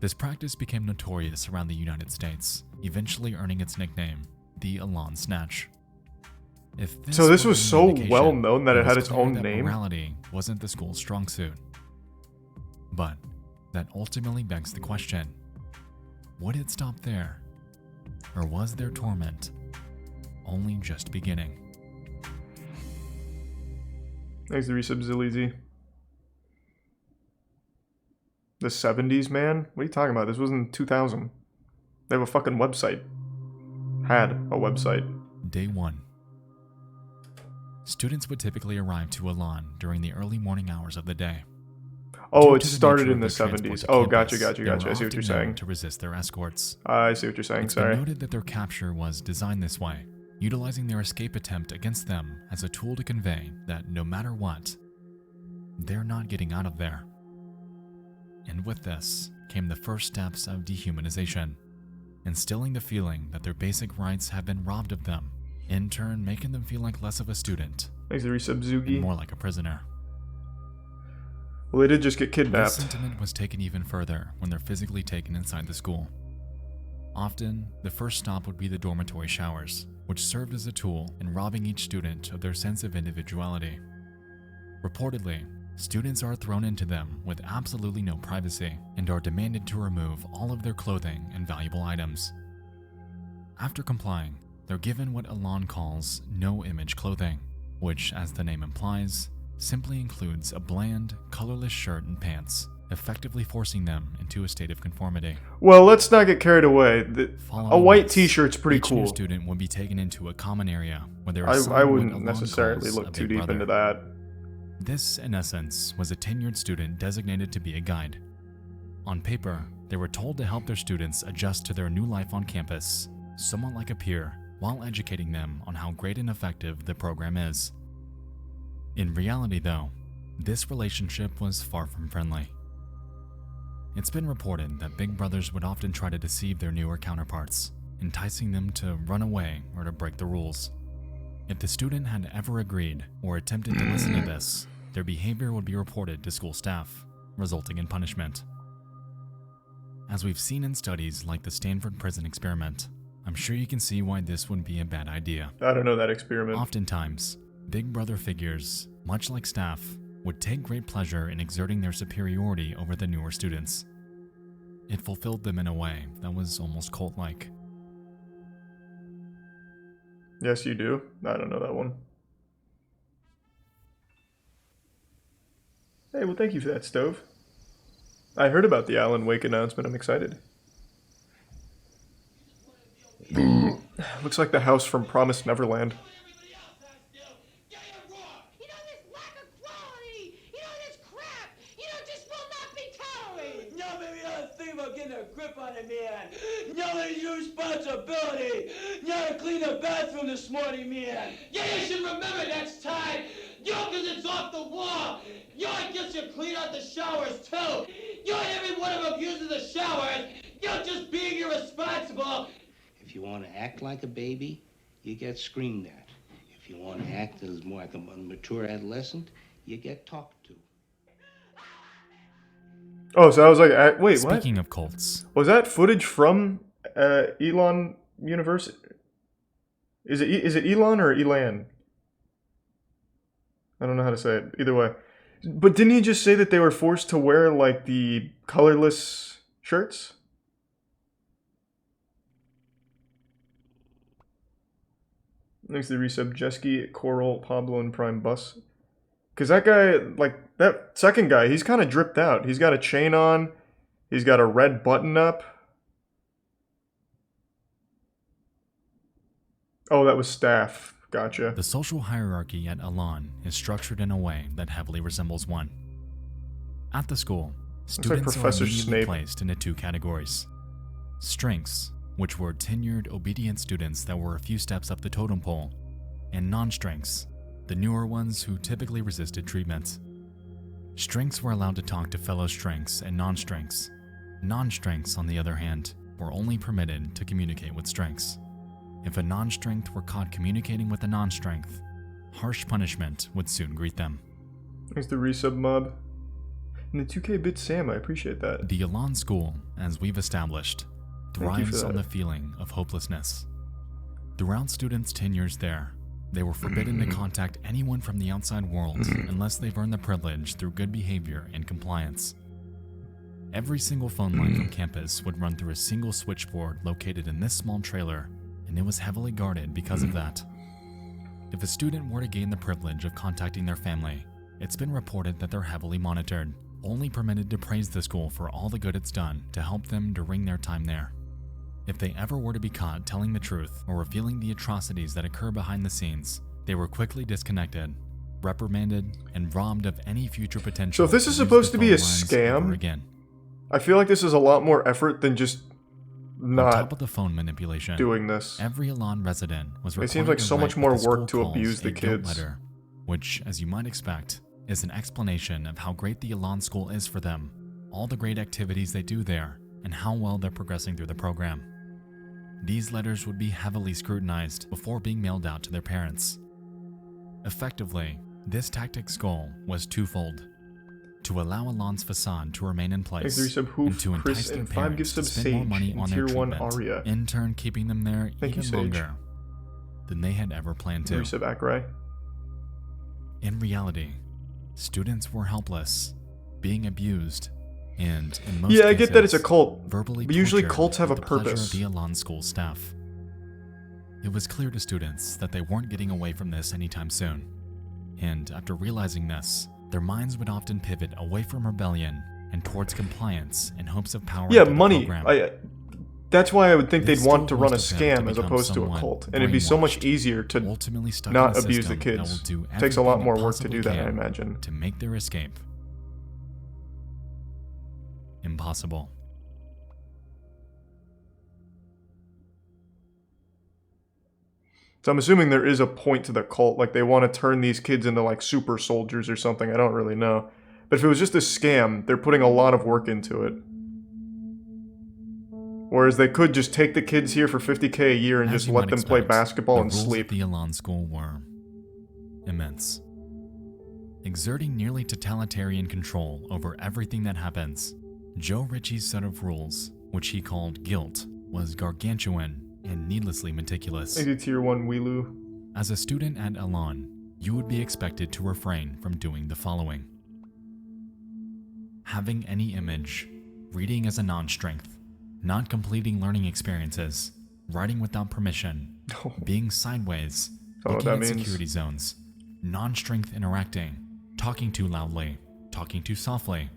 Speaker 12: This practice became notorious around the United States, eventually earning its nickname, the Elan Snatch.
Speaker 1: So this was so well known that it had its own name?
Speaker 12: Morality wasn't the school's strong suit. But that ultimately begs the question, would it stop there? Or was their torment only just beginning?
Speaker 1: Thanks to resub Zillizy. The 70s, man? What are you talking about? This wasn't 2000. They have a fucking website. Had a website.
Speaker 12: Day 1. Students would typically arrive to Elan during the early morning hours of the day.
Speaker 1: Oh, it started in the 70s. Oh, gotcha. I see what you're saying.
Speaker 12: To resist their escorts.
Speaker 1: I see what you're saying,
Speaker 12: It's
Speaker 1: sorry.
Speaker 12: been noted that their capture was designed this way, utilizing their escape attempt against them as a tool to convey that no matter what, they're not getting out of there. And with this came the first steps of dehumanization, instilling the feeling that their basic rights have been robbed of them, in turn making them feel like less of a student, and more like a prisoner.
Speaker 1: Well, they did just get kidnapped.
Speaker 12: This sentiment was taken even further when they're physically taken inside the school. Often, the first stop would be the dormitory showers, which served as a tool in robbing each student of their sense of individuality. Reportedly, students are thrown into them with absolutely no privacy and are demanded to remove all of their clothing and valuable items. After complying, they're given what Alon calls no-image clothing, which, as the name implies, simply includes a bland, colorless shirt and pants, effectively forcing them into a state of conformity.
Speaker 1: Well, let's not get carried away. A white t-shirt's pretty cool.
Speaker 12: Each new student would be taken into a common area where they're
Speaker 1: I wouldn't necessarily look too deep into that.
Speaker 12: This, in essence, was a tenured student designated to be a guide. On paper, they were told to help their students adjust to their new life on campus, somewhat like a peer, while educating them on how great and effective the program is. In reality, though, this relationship was far from friendly. It's been reported that big brothers would often try to deceive their newer counterparts, enticing them to run away or to break the rules. If the student had ever agreed or attempted to listen to this, their behavior would be reported to school staff, resulting in punishment. As we've seen in studies like the Stanford prison experiment, I'm sure you can see why this would be a bad idea.
Speaker 1: I don't know that experiment.
Speaker 12: Oftentimes, big brother figures, much like staff, would take great pleasure in exerting their superiority over the newer students. It fulfilled them in a way that was almost cult-like.
Speaker 1: Yes, you do. I don't know that one. Hey, well, thank you for that, Stove. I heard about the Alan Wake announcement. I'm excited. Looks like the house from Promised Neverland.
Speaker 14: Nobody's your responsibility. You had to clean the bathroom this morning, man. Yeah, you should remember next time. Because it's off the wall. I guess you clean out the showers, too. And every one of them uses the showers. Just being irresponsible.
Speaker 15: If you want to act like a baby, you get screamed at. If you want to act as more like a mature adolescent, you get talked to.
Speaker 1: Oh, so I was like, wait, what?
Speaker 12: Speaking of cults.
Speaker 1: Was that footage from Elon University? Is it Elon or Elan? I don't know how to say it. Either way. But didn't he just say that they were forced to wear, like, the colorless shirts? Thanks to the resub, Jeski, Coral, Pablo, and Prime Bus. Because that guy, like, that second guy, he's kind of dripped out. He's got a chain on. He's got a red button up. Oh, that was staff. Gotcha.
Speaker 12: The social hierarchy at Elon is structured in a way that heavily resembles one. At the school, students are immediately placed into two categories. Strengths, which were tenured, obedient students that were a few steps up the totem pole, and non-strengths, the newer ones who typically resisted treatment. Strengths were allowed to talk to fellow strengths and non-strengths. Non-strengths, on the other hand, were only permitted to communicate with strengths. If a non-strength were caught communicating with a non-strength, harsh punishment would soon greet them.
Speaker 1: Thanks to resub mob. And the 2K bit Sam, I appreciate that.
Speaker 12: The Elon School, as we've established, thrives on the feeling of hopelessness. Throughout students' tenures there, they were forbidden to contact anyone from the outside world unless they've earned the privilege through good behavior and compliance. Every single phone line from campus would run through a single switchboard located in this small trailer, and it was heavily guarded because of that. If a student were to gain the privilege of contacting their family, it's been reported that they're heavily monitored, only permitted to praise the school for all the good it's done to help them during their time there. If they ever were to be caught telling the truth or revealing the atrocities that occur behind the scenes, they were quickly disconnected, reprimanded, and robbed of any future potential.
Speaker 1: So if this is supposed to be a scam, I feel like this is a lot more effort than just not
Speaker 12: on top of the phone manipulation,
Speaker 1: doing this.
Speaker 12: Every Elan resident was required
Speaker 1: It seems like
Speaker 12: to
Speaker 1: so
Speaker 12: write
Speaker 1: much
Speaker 12: what
Speaker 1: more
Speaker 12: the school
Speaker 1: work to
Speaker 12: calls
Speaker 1: abuse the
Speaker 12: a guilt
Speaker 1: kids.
Speaker 12: letter, which, as you might expect, is an explanation of how great the Elan school is for them, all the great activities they do there, and how well they're progressing through the program. These letters would be heavily scrutinized before being mailed out to their parents. Effectively, this tactic's goal was twofold: to allow Elan's facade to remain in place, and to entice their parents to spend more money on their treatment, in turn keeping them there even longer than they had ever planned to. In reality, students were helpless, being abused, and in most cases,
Speaker 1: I get that it's a cult,
Speaker 12: verbally
Speaker 1: but usually
Speaker 12: tortured
Speaker 1: cults have
Speaker 12: with
Speaker 1: a
Speaker 12: the pleasure
Speaker 1: purpose.
Speaker 12: of the Elan school staff. It was clear to students that they weren't getting away from this anytime soon, and after realizing this, their minds would often pivot away from rebellion and towards compliance in hopes of power.
Speaker 1: Yeah,
Speaker 12: through the
Speaker 1: money.
Speaker 12: program.
Speaker 1: That's why I would think
Speaker 12: This
Speaker 1: they'd want to
Speaker 12: still
Speaker 1: run a
Speaker 12: was to them to
Speaker 1: scam as
Speaker 12: become
Speaker 1: opposed to a
Speaker 12: somewhat
Speaker 1: cult, and it'd be so much
Speaker 12: brainwashed,
Speaker 1: easier to
Speaker 12: ultimately stuck
Speaker 1: not
Speaker 12: in a
Speaker 1: abuse the
Speaker 12: system that will
Speaker 1: kids.
Speaker 12: do
Speaker 1: It takes a lot
Speaker 12: everything
Speaker 1: more
Speaker 12: it
Speaker 1: work to do
Speaker 12: possibly
Speaker 1: that, I
Speaker 12: can
Speaker 1: imagine.
Speaker 12: to make their escape impossible.
Speaker 1: So I'm assuming there is a point to the cult, like they want to turn these kids into like super soldiers or something. I don't really know. But if it was just a scam, they're putting a lot of work into it. Whereas they could just take the kids here for $50K a year and
Speaker 12: As
Speaker 1: just
Speaker 12: you
Speaker 1: let
Speaker 12: might
Speaker 1: them play
Speaker 12: expect,
Speaker 1: basketball
Speaker 12: the
Speaker 1: and
Speaker 12: rules
Speaker 1: sleep.
Speaker 12: at the Elan school were immense, exerting nearly totalitarian control over everything that happens. Joe Ritchie's set of rules, which he called guilt, was gargantuan and needlessly meticulous.
Speaker 1: Maybe Tier 1 Wheelu.
Speaker 12: As a student at Elan, you would be expected to refrain from doing the following: having any image, reading as a non-strength, not completing learning experiences, writing without permission, being sideways, looking at security zones, non-strength interacting, talking too loudly, talking too softly,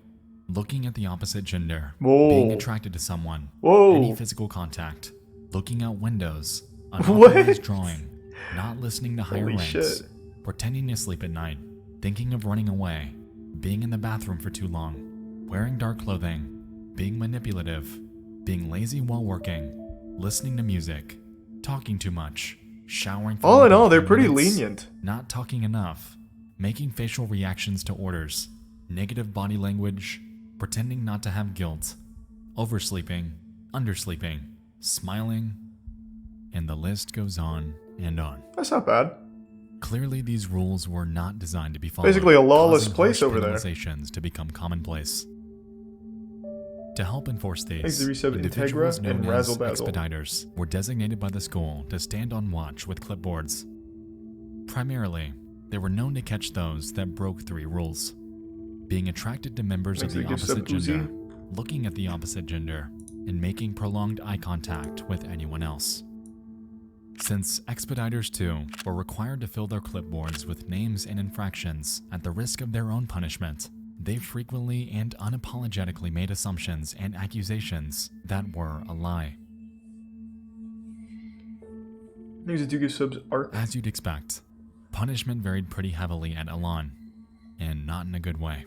Speaker 12: looking at the opposite gender, being attracted to someone, any physical contact, looking out windows, unauthorized drawing, not listening to higher ranks, pretending to sleep at night, thinking of running away, being in the bathroom for too long, wearing dark clothing, being manipulative, being lazy while working, listening to music, talking too much, showering for
Speaker 1: All in all,
Speaker 12: more
Speaker 1: they're
Speaker 12: than
Speaker 1: pretty
Speaker 12: minutes,
Speaker 1: lenient.
Speaker 12: not talking enough, making facial reactions to orders, negative body language, pretending not to have guilt, oversleeping, undersleeping, smiling, and the list goes on and on.
Speaker 1: That's not bad.
Speaker 12: Clearly, these rules were not designed to be followed.
Speaker 1: Basically a lawless
Speaker 12: causing
Speaker 1: place
Speaker 12: harsh
Speaker 1: over there.
Speaker 12: penalizations to become commonplace. To help enforce these,
Speaker 1: Thanks to resub
Speaker 12: individuals
Speaker 1: Integra
Speaker 12: known
Speaker 1: and
Speaker 12: as
Speaker 1: Razzle Dazzle.
Speaker 12: expediters were designated by the school to stand on watch with clipboards. Primarily, they were known to catch those that broke 3 rules: being attracted to members of
Speaker 1: Thanks
Speaker 12: the
Speaker 1: to Gift
Speaker 12: opposite
Speaker 1: Sub
Speaker 12: gender, looking at the opposite gender, and making prolonged eye contact with anyone else. Since expediters too were required to fill their clipboards with names and infractions at the risk of their own punishment, they frequently and unapologetically made assumptions and accusations that were a lie.
Speaker 1: There's a do give subs arc.
Speaker 12: As you'd expect, punishment varied pretty heavily at Elan, and not in a good way.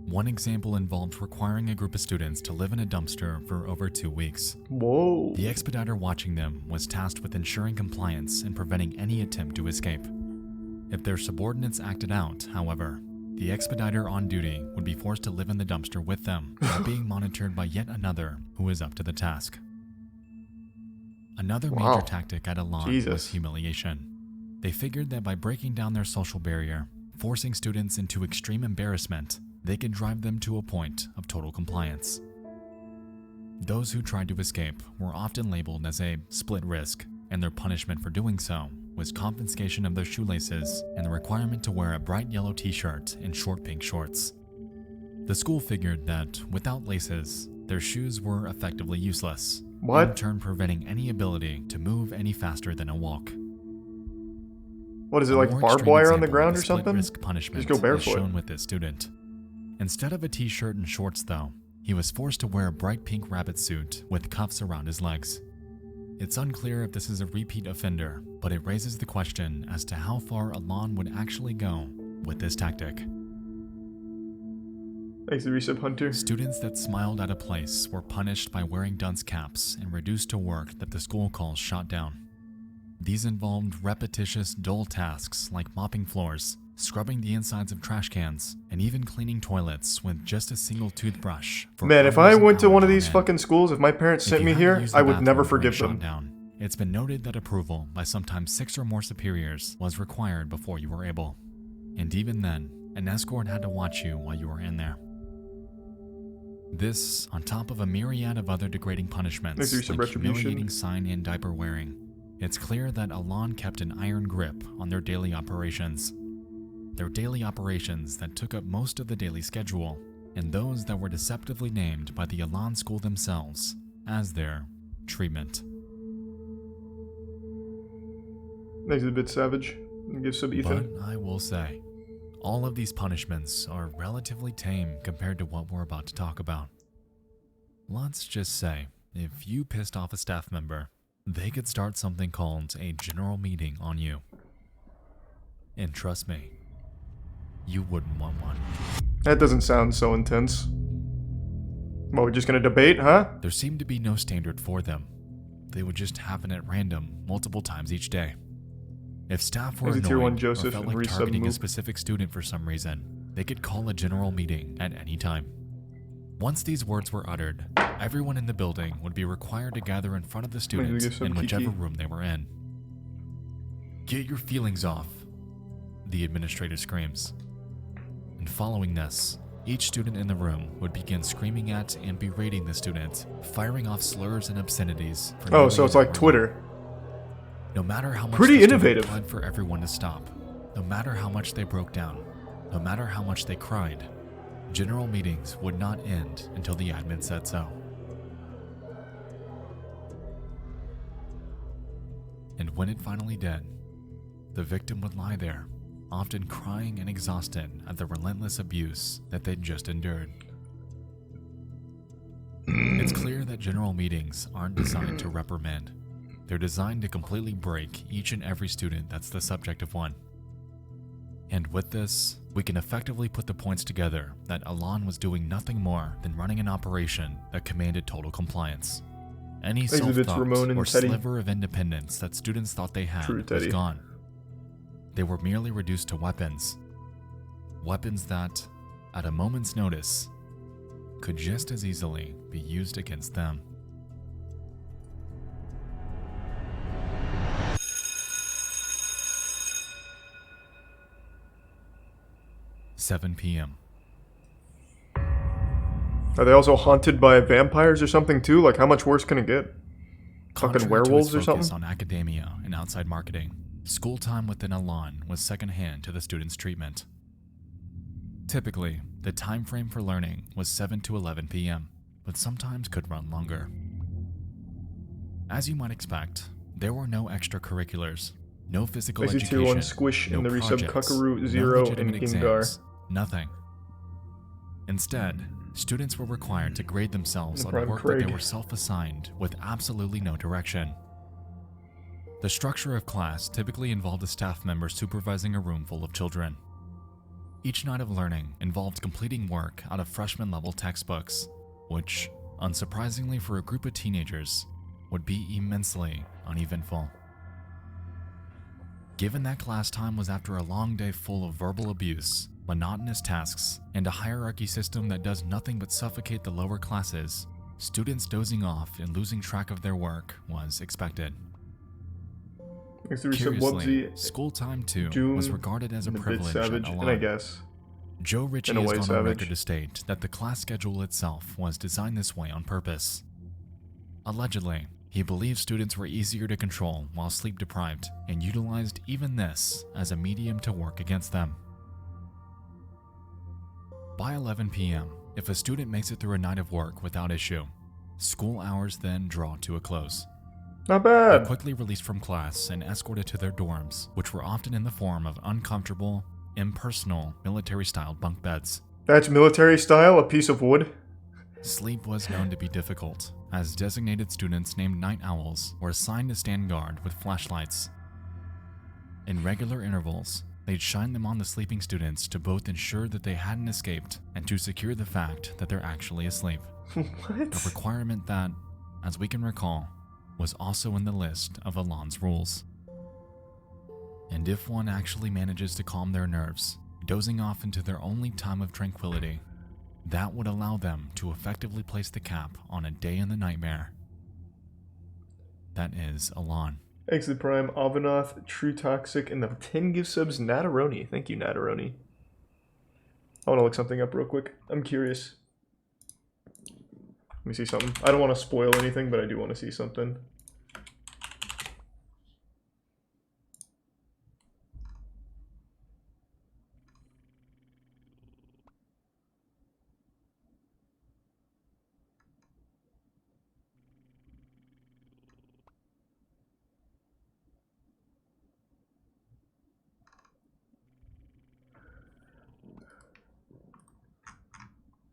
Speaker 12: One example involved requiring a group of students to live in a dumpster for over 2 weeks.
Speaker 1: Whoa.
Speaker 12: The expediter watching them was tasked with ensuring compliance and preventing any attempt to escape. If their subordinates acted out, however, the expediter on duty would be forced to live in the dumpster with them while being monitored by yet another who was up to the task. Another major tactic at Elan was humiliation. They figured that by breaking down their social barrier, forcing students into extreme embarrassment, they could drive them to a point of total compliance. Those who tried to escape were often labeled as a split risk, and their punishment for doing so was confiscation of their shoelaces and the requirement to wear a bright yellow t-shirt and short pink shorts. The school figured that without laces, their shoes were effectively useless, in turn preventing any ability to move any faster than a walk.
Speaker 1: What is it,
Speaker 12: A
Speaker 1: like
Speaker 12: more
Speaker 1: barbed
Speaker 12: extreme
Speaker 1: wire on the
Speaker 12: example
Speaker 1: ground
Speaker 12: of
Speaker 1: or
Speaker 12: split
Speaker 1: something?
Speaker 12: risk punishment
Speaker 1: Just go barefoot.
Speaker 12: is shown with this student. Instead of a t-shirt and shorts though, he was forced to wear a bright pink rabbit suit with cuffs around his legs. It's unclear if this is a repeat offender, but it raises the question as to how far Elan would actually go with this tactic.
Speaker 1: Thanks to Resub Hunter.
Speaker 12: Students that smiled at a place were punished by wearing dunce caps and reduced to work that the school calls shot down. These involved repetitious, dull tasks like mopping floors, scrubbing the insides of trash cans, and even cleaning toilets with just a single toothbrush.
Speaker 1: Man, if I went to one of these fucking schools, if my parents sent me here, I would never forgive them.
Speaker 12: It's been noted that approval by sometimes 6 or more superiors was required before you were able. And even then, an escort had to watch you while you were in there. This, on top of a myriad of other degrading punishments, like humiliating sign and diaper wearing. It's clear that Elan kept an iron grip on their daily operations. Their daily operations that took up most of the daily schedule, and those that were deceptively named by the Elan school themselves as their treatment.
Speaker 1: Makes it a bit savage. Give some Ethan.
Speaker 12: But I will say, all of these punishments are relatively tame compared to what we're about to talk about. Let's just say, if you pissed off a staff member, they could start something called a general meeting on you. And trust me, you wouldn't want one.
Speaker 1: That doesn't sound so intense. Well, we're just gonna debate, huh?
Speaker 12: There seemed to be no standard for them. They would just happen at random, multiple times each day. If staff were annoyed or felt like targeting a specific student for some reason, they could call a general meeting at any time. Once these words were uttered, everyone in the building would be required to gather in front of the student in whichever room they were in. Get your feelings off, the administrator screams. And following this, each student in the room would begin screaming at and berating the student, firing off slurs and obscenities.
Speaker 1: Oh, so it's like Twitter.
Speaker 12: No matter how much
Speaker 1: pretty innovative
Speaker 12: planned for everyone to stop, no matter how much they broke down, no matter how much they cried, general meetings would not end until the admin said so. And when it finally did, the victim would lie there, often crying and exhausted at the relentless abuse that they'd just endured. It's clear that general meetings aren't designed to reprimand. They're designed to completely break each and every student that's the subject of one. And with this, we can effectively put the points together that Elan was doing nothing more than running an operation that commanded total compliance. Any self-thought or sliver of independence that students thought they had was gone. They were merely reduced to weapons. Weapons that, at a moment's notice, could just as easily be used against them. $7 p.m.
Speaker 1: Are they also haunted by vampires or something too? Like, how much worse can it get? Fucking werewolves or something?
Speaker 12: On academia and outside marketing, school time within Elan was secondhand to the students' treatment. Typically, the time frame for learning was 7 to 11 p.m., but sometimes could run longer. As you might expect, there were no extracurriculars, no physical education,
Speaker 1: on Squish
Speaker 12: no
Speaker 1: in the resub
Speaker 12: projects,
Speaker 1: Kuckaroo, Zero,
Speaker 12: no
Speaker 1: and
Speaker 12: exams,
Speaker 1: Gengar.
Speaker 12: Nothing. Instead, students were required to grade themselves on work
Speaker 1: Craig.
Speaker 12: that they were self-assigned with absolutely no direction. The structure of class typically involved a staff member supervising a room full of children. Each night of learning involved completing work out of freshman-level textbooks, which, unsurprisingly for a group of teenagers, would be immensely uneventful. Given that class time was after a long day full of verbal abuse, monotonous tasks, and a hierarchy system that does nothing but suffocate the lower classes, students dozing off and losing track of their work was expected. Curiously, school time too was regarded as a privilege at Elan.
Speaker 1: I guess
Speaker 12: Joe Ritchie has gone on record to state that the class schedule itself was designed this way on purpose. Allegedly, he believes students were easier to control while sleep deprived and utilized even this as a medium to work against them. By 11 p.m., if a student makes it through a night of work without issue, school hours then draw to a close.
Speaker 1: Not bad.
Speaker 12: They're quickly released from class and escorted to their dorms, which were often in the form of uncomfortable, impersonal, military-style bunk beds.
Speaker 1: That's military style? A piece of wood?
Speaker 12: Sleep was known to be difficult, as designated students named night owls were assigned to stand guard with flashlights. In regular intervals, They'd shine them on the sleeping students to both ensure that they hadn't escaped and to secure the fact that they're actually asleep.
Speaker 1: What?
Speaker 12: A requirement that, as we can recall, was also in the list of Elan's rules. And if one actually manages to calm their nerves, dozing off into their only time of tranquility, that would allow them to effectively place the cap on a day in the nightmare. That is Elan.
Speaker 1: Thanks to the Prime, Avanoth, True Toxic, and the 10 gift subs, Nataroni. Thank you, Nataroni. I want to look something up real quick. I'm curious. Let me see something. I don't want to spoil anything, but I do want to see something.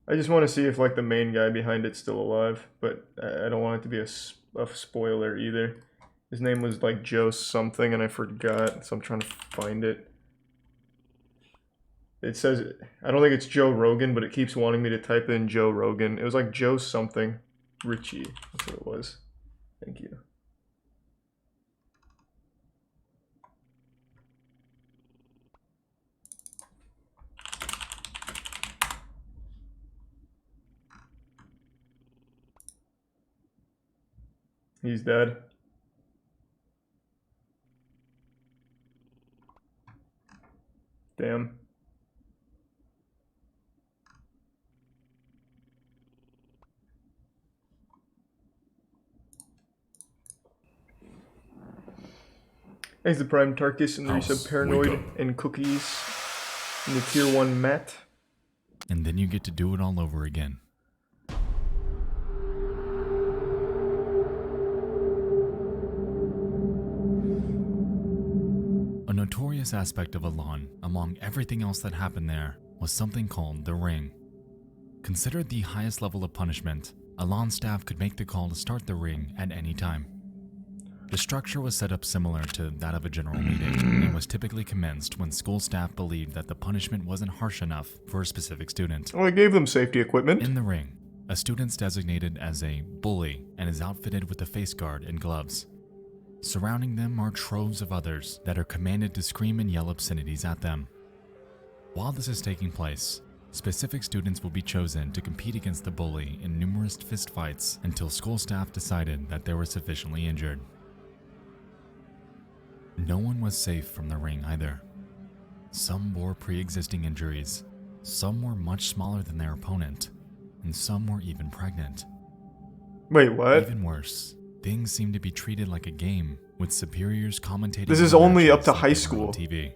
Speaker 1: I just want to see if like the main guy behind it's still alive, but I don't want it to be a spoiler either. His name was like Joe something and I forgot, so I'm trying to find it. It says, I don't think it's Joe Rogan, but it keeps wanting me to type in Joe Rogan. It was like Joe something. Richie, that's what it was. Thank you. He's dead. Damn. Thanks to Prime Tarkus and the resub Paranoid and Cookies and the tier 1 Matt.
Speaker 12: And then you get to do it all over again. A notorious aspect of Elan, among everything else that happened there, was something called the Ring. Considered the highest level of punishment, Elan staff could make the call to start the Ring at any time. The structure was set up similar to that of a general meeting, and was typically commenced when school staff believed that the punishment wasn't harsh enough for a specific student.
Speaker 1: Well, I gave them safety equipment.
Speaker 12: In the Ring, a student's designated as a bully and is outfitted with a face guard and gloves. Surrounding them are troves of others that are commanded to scream and yell obscenities at them. While this is taking place, specific students will be chosen to compete against the bully in numerous fistfights until school staff decided that they were sufficiently injured. No one was safe from the Ring either. Some bore pre-existing injuries, some were much smaller than their opponent, and some were even pregnant.
Speaker 1: Wait, what?
Speaker 12: Even worse, things seem to be treated like a game, with superiors commentating.
Speaker 1: This is only up to high school.
Speaker 12: TV.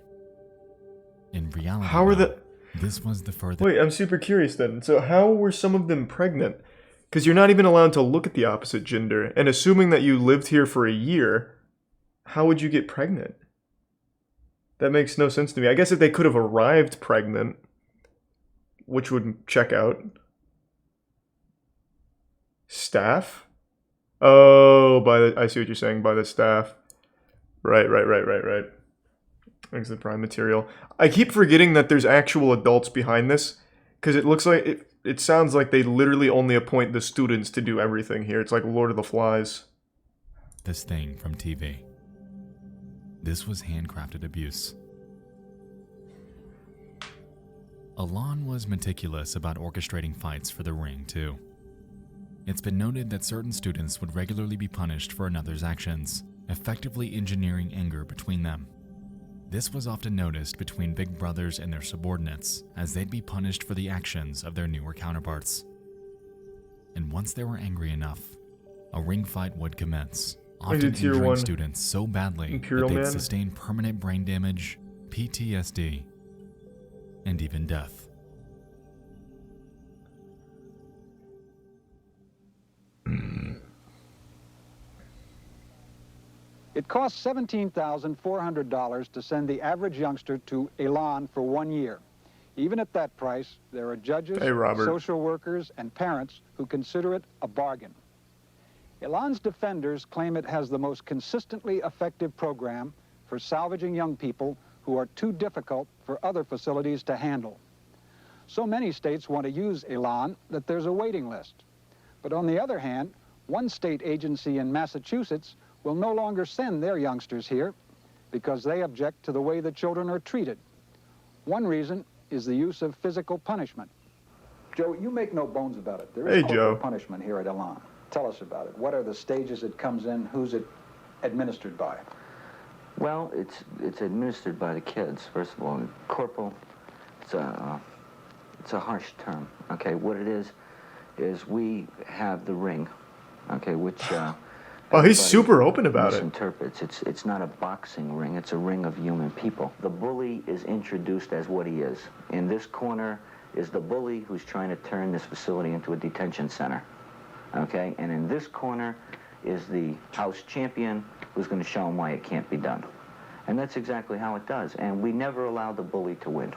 Speaker 12: In reality,
Speaker 1: how are the?
Speaker 12: This was the furthest.
Speaker 1: Wait, I'm super curious then. So how were some of them pregnant? Because you're not even allowed to look at the opposite gender, and assuming that you lived here for a year, how would you get pregnant? That makes no sense to me. I guess if they could have arrived pregnant, which would check out. Staff? Oh, I see what you're saying, by the staff. Right. Thanks to the Prime material. I keep forgetting that there's actual adults behind this, because it looks like, it sounds like they literally only appoint the students to do everything here. It's like Lord of the Flies.
Speaker 12: This thing from TV. This was handcrafted abuse. Elan was meticulous about orchestrating fights for the Ring, too. It's been noted that certain students would regularly be punished for another's actions, effectively engineering anger between them. This was often noticed between big brothers and their subordinates, as they'd be punished for the actions of their newer counterparts. And once they were angry enough, a ring fight would commence, often injuring students so badly that they'd sustain permanent brain damage, PTSD, and even death.
Speaker 16: It costs $17,400 to send the average youngster to Elan for 1 year. Even at that price, there are judges, social workers, and parents who consider it a bargain. Elan's defenders claim it has the most consistently effective program for salvaging young people who are too difficult for other facilities to handle. So many states want to use Elan that there's a waiting list. But on the other hand, one state agency in Massachusetts will no longer send their youngsters here because they object to the way the children are treated. One reason is the use of physical punishment. Joe, you make no bones about it. There is corporal punishment here at Elan. Tell us about it. What are the stages it comes in? Who's it administered by?
Speaker 17: Well, it's administered by the kids, first of all. Corporal, it's a harsh term. Okay, what it is we have the ring, okay, which
Speaker 1: oh, he's super open about it.
Speaker 17: Misinterprets. It's not a boxing ring, it's a ring of human people. The bully is introduced as what he is. In this corner is the bully who's trying to turn this facility into a detention center, okay? And in this corner is the house champion who's going to show him why it can't be done. And that's exactly how it does. And we never allow the bully to win.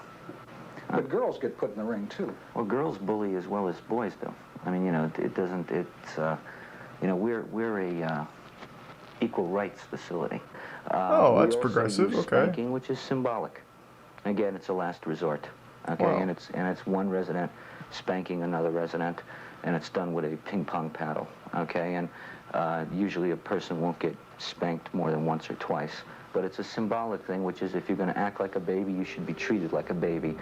Speaker 16: But girls get put in the ring, too.
Speaker 17: Well, girls bully as well as boys do. I mean, you know, it doesn't, it's, you know, we're a equal rights facility.
Speaker 1: Oh, that's progressive, okay.
Speaker 17: Spanking, which is symbolic. Again, it's a last resort, okay? Wow. And it's one resident spanking another resident, and it's done with a ping pong paddle, okay? And usually a person won't get spanked more than once or twice, but it's a symbolic thing, which is if you're going to act like a baby, you should be treated like a baby.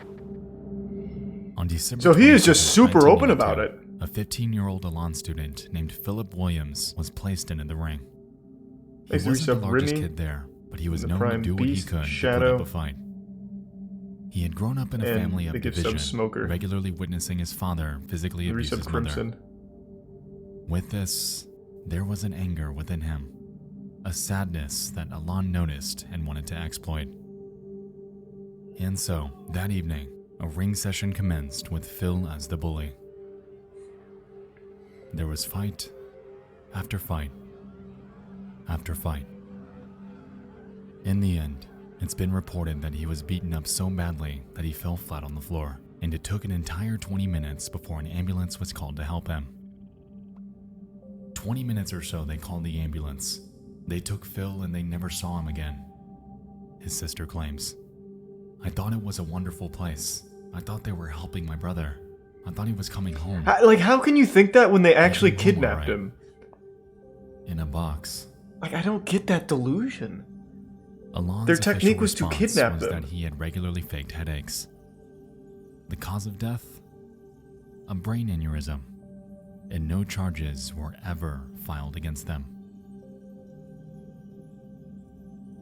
Speaker 12: On December
Speaker 1: so he is just super open about it.
Speaker 12: A 15-year-old Elan student named Philip Williams was placed into the ring. He wasn't the largest kid there, but he was known to do what he could to put up a fight. He had grown up in a family of division, regularly witnessing his father physically abuse his mother. With this, there was an anger within him, a sadness that Elan noticed and wanted to exploit. And so, that evening, a ring session commenced with Phil as the bully. There was fight after fight after fight. In the end, it's been reported that he was beaten up so badly that he fell flat on the floor, and it took an entire 20 minutes before an ambulance was called to help him. 20 minutes or so they called the ambulance. They took Phil and they never saw him again. His sister claims, "I thought it was a wonderful place. I thought they were helping my brother. I thought he was coming home."
Speaker 1: How can you think that when they actually kidnapped him?
Speaker 12: In a box.
Speaker 1: I don't get that delusion.
Speaker 12: Elan's
Speaker 1: Their technique was to kidnap them.
Speaker 12: That he had regularly faked headaches. The cause of death? A brain aneurysm. And no charges were ever filed against them.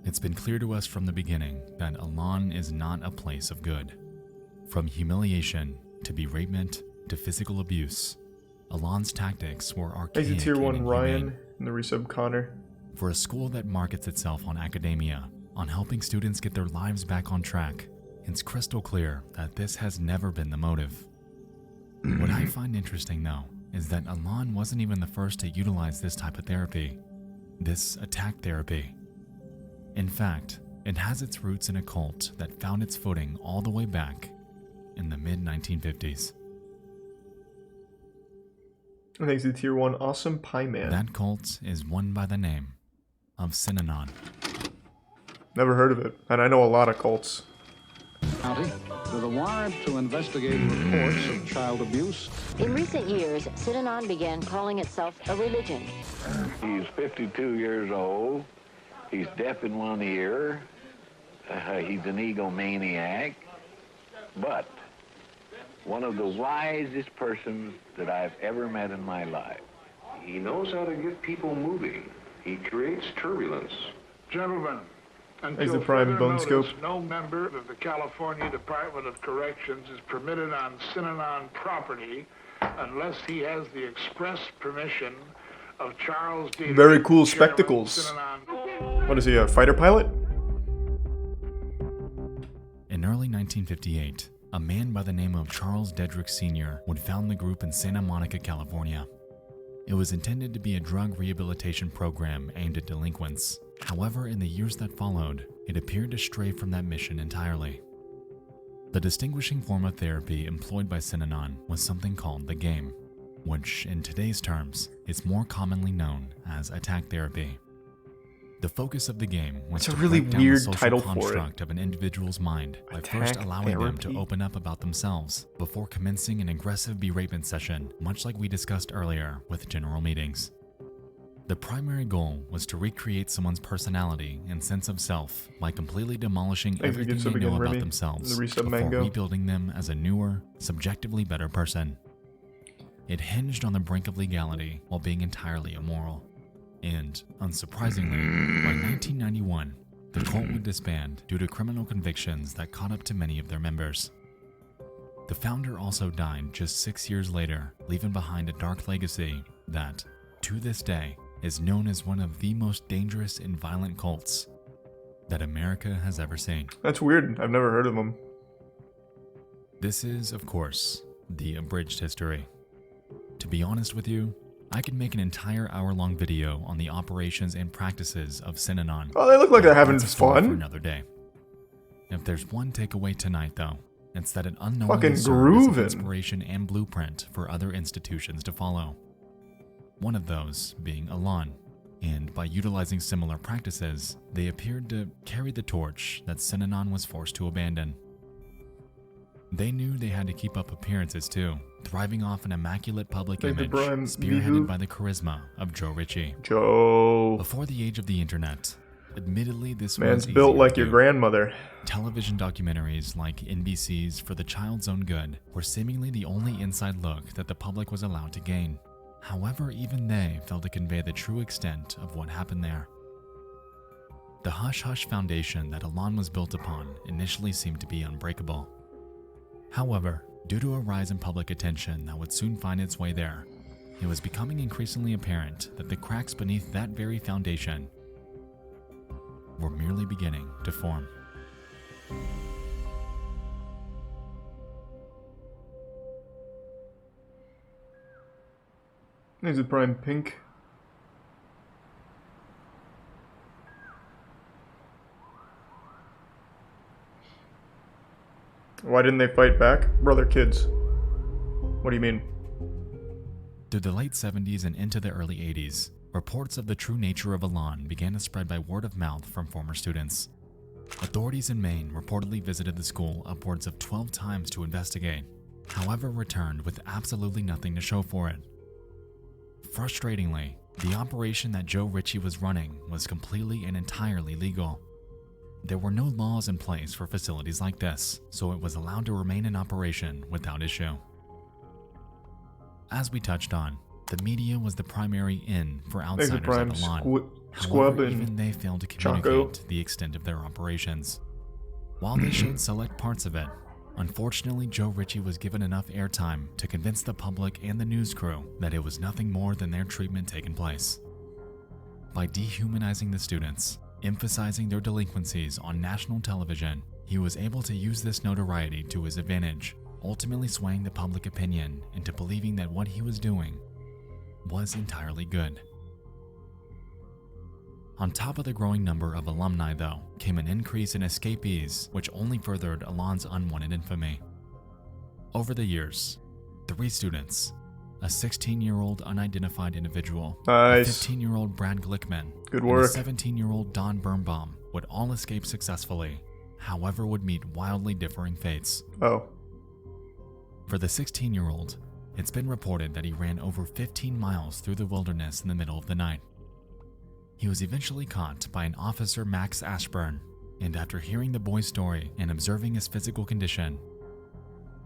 Speaker 12: It's been clear to us from the beginning that Elan is not a place of good. From humiliation to beratement to physical abuse, Elan's tactics were archaic
Speaker 1: and Tier 1
Speaker 12: inhumane.
Speaker 1: Ryan and the resub Connor.
Speaker 12: For a school that markets itself on academia, on helping students get their lives back on track, it's crystal clear that this has never been the motive. What I find interesting, though, is that Elan wasn't even the first to utilize this type of therapy, this attack therapy. In fact, it has its roots in a cult that found its footing all the way back in the mid-1950s.
Speaker 1: Thanks to Tier 1 Awesome Pie Man.
Speaker 12: That cult is one by the name of Synanon.
Speaker 1: Never heard of it, and I know a lot of cults.
Speaker 16: County with a warrant to investigate reports of child abuse.
Speaker 18: In recent years, Synanon began calling itself a religion.
Speaker 19: He's 52 years old. He's deaf in one ear. He's an egomaniac. But one of the wisest persons that I've ever met in my life.
Speaker 20: He knows how to get people moving. He creates turbulence.
Speaker 21: Gentlemen,
Speaker 1: Is the
Speaker 21: until
Speaker 1: Prime
Speaker 21: further
Speaker 1: Bone
Speaker 21: notice,
Speaker 1: Scope?
Speaker 21: no member of the California Department of Corrections is permitted on Synanon property unless he has the express permission of Charles D.
Speaker 1: Very cool spectacles. What is he, a fighter pilot?
Speaker 12: In early 1958, a man by the name of Charles Dedrick Sr. would found the group in Santa Monica, California. It was intended to be a drug rehabilitation program aimed at delinquents. However, in the years that followed, it appeared to stray from that mission entirely. The distinguishing form of therapy employed by Synanon was something called the game, which, in today's terms, is more commonly known as attack therapy. The focus of the game was
Speaker 1: It's a
Speaker 12: to
Speaker 1: really
Speaker 12: break down the
Speaker 1: weird
Speaker 12: social
Speaker 1: title for it.
Speaker 12: construct of an individual's mind by first
Speaker 1: Attack
Speaker 12: allowing them to
Speaker 1: therapy?
Speaker 12: open up about themselves before commencing an aggressive beratement session, much like we discussed earlier with general meetings. The primary goal was to recreate someone's personality and sense of self by completely demolishing
Speaker 1: Thanks for
Speaker 12: everything
Speaker 1: gifts
Speaker 12: they know
Speaker 1: again,
Speaker 12: about
Speaker 1: Remy.
Speaker 12: themselves
Speaker 1: The resub
Speaker 12: before
Speaker 1: mango.
Speaker 12: rebuilding them as a newer, subjectively better person. It hinged on the brink of legality while being entirely immoral. And, unsurprisingly, by 1991, the cult would disband due to criminal convictions that caught up to many of their members. The founder also died just 6 years later, leaving behind a dark legacy that, to this day, is known as one of the most dangerous and violent cults that America has ever seen.
Speaker 1: That's weird. I've never heard of them.
Speaker 12: This is, of course, the abridged history. To be honest with you, I could make an entire hour-long video on the operations and practices of Synanon.
Speaker 1: Oh, they look like they're having
Speaker 12: That's a story
Speaker 1: fun.
Speaker 12: for another day. If there's one takeaway tonight, though, it's that it
Speaker 1: Fucking
Speaker 12: unknowingly served as an
Speaker 1: groovin'.
Speaker 12: inspiration and blueprint for other institutions to follow. One of those being Elan, and by utilizing similar practices, they appeared to carry the torch that Synanon was forced to abandon. They knew they had to keep up appearances too, thriving off an immaculate public
Speaker 1: Thank the
Speaker 12: image
Speaker 1: Brian
Speaker 12: spearheaded
Speaker 1: Mihu.
Speaker 12: by the charisma of Joe Ritchie.
Speaker 1: Joe.
Speaker 12: Before the age of the internet, admittedly this
Speaker 1: Man's
Speaker 12: was
Speaker 1: built
Speaker 12: easier
Speaker 1: like
Speaker 12: to
Speaker 1: your
Speaker 12: do.
Speaker 1: grandmother.
Speaker 12: Television documentaries like NBC's For the Child's Own Good were seemingly the only inside look that the public was allowed to gain. However, even they failed to convey the true extent of what happened there. The hush-hush foundation that Elan was built upon initially seemed to be unbreakable. However, due to a rise in public attention that would soon find its way there, it was becoming increasingly apparent that the cracks beneath that very foundation were merely beginning to form.
Speaker 1: There's a prime pink. Why didn't they fight back? Brother kids. What do you mean?
Speaker 12: Through the late 70s and into the early 80s, reports of the true nature of Elan began to spread by word of mouth from former students. Authorities in Maine reportedly visited the school upwards of 12 times to investigate, however returned with absolutely nothing to show for it. Frustratingly, the operation that Joe Ritchie was running was completely and entirely legal. There were no laws in place for facilities like this, so it was allowed to remain in operation without issue. As we touched on, the media was the primary in for outsiders
Speaker 1: Prime
Speaker 12: at Elan.
Speaker 1: Squub
Speaker 12: However,
Speaker 1: and
Speaker 12: even they failed to
Speaker 1: Choco.
Speaker 12: communicate the extent of their operations. While they showed select parts of it, unfortunately Joe Ritchie was given enough airtime to convince the public and the news crew that it was nothing more than their treatment taking place. By dehumanizing the students, emphasizing their delinquencies on national television, he was able to use this notoriety to his advantage, ultimately swaying the public opinion into believing that what he was doing was entirely good. On top of the growing number of alumni, though, came an increase in escapees, which only furthered Elan's unwanted infamy. Over the years, 3 students, a 16-year-old unidentified individual,
Speaker 1: Nice.
Speaker 12: a 15-year-old Brad Glickman,
Speaker 1: Good
Speaker 12: and
Speaker 1: work.
Speaker 12: a 17-year-old Don Birnbaum would all escape successfully, however would meet wildly differing fates.
Speaker 1: Oh.
Speaker 12: For the 16-year-old, it's been reported that he ran over 15 miles through the wilderness in the middle of the night. He was eventually caught by an officer, Max Ashburn, and after hearing the boy's story and observing his physical condition,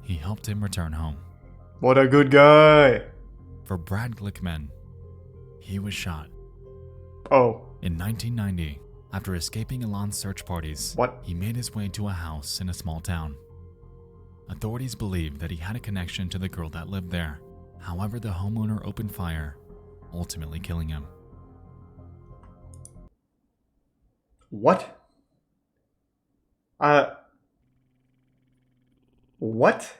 Speaker 12: he helped him return home.
Speaker 1: What a good guy.
Speaker 12: For Brad Glickman, he was shot.
Speaker 1: Oh.
Speaker 12: In 1990, after escaping Elan's search parties, he made his way to a house in a small town. Authorities believed that he had a connection to the girl that lived there. However, the homeowner opened fire, ultimately killing him.
Speaker 1: What? What?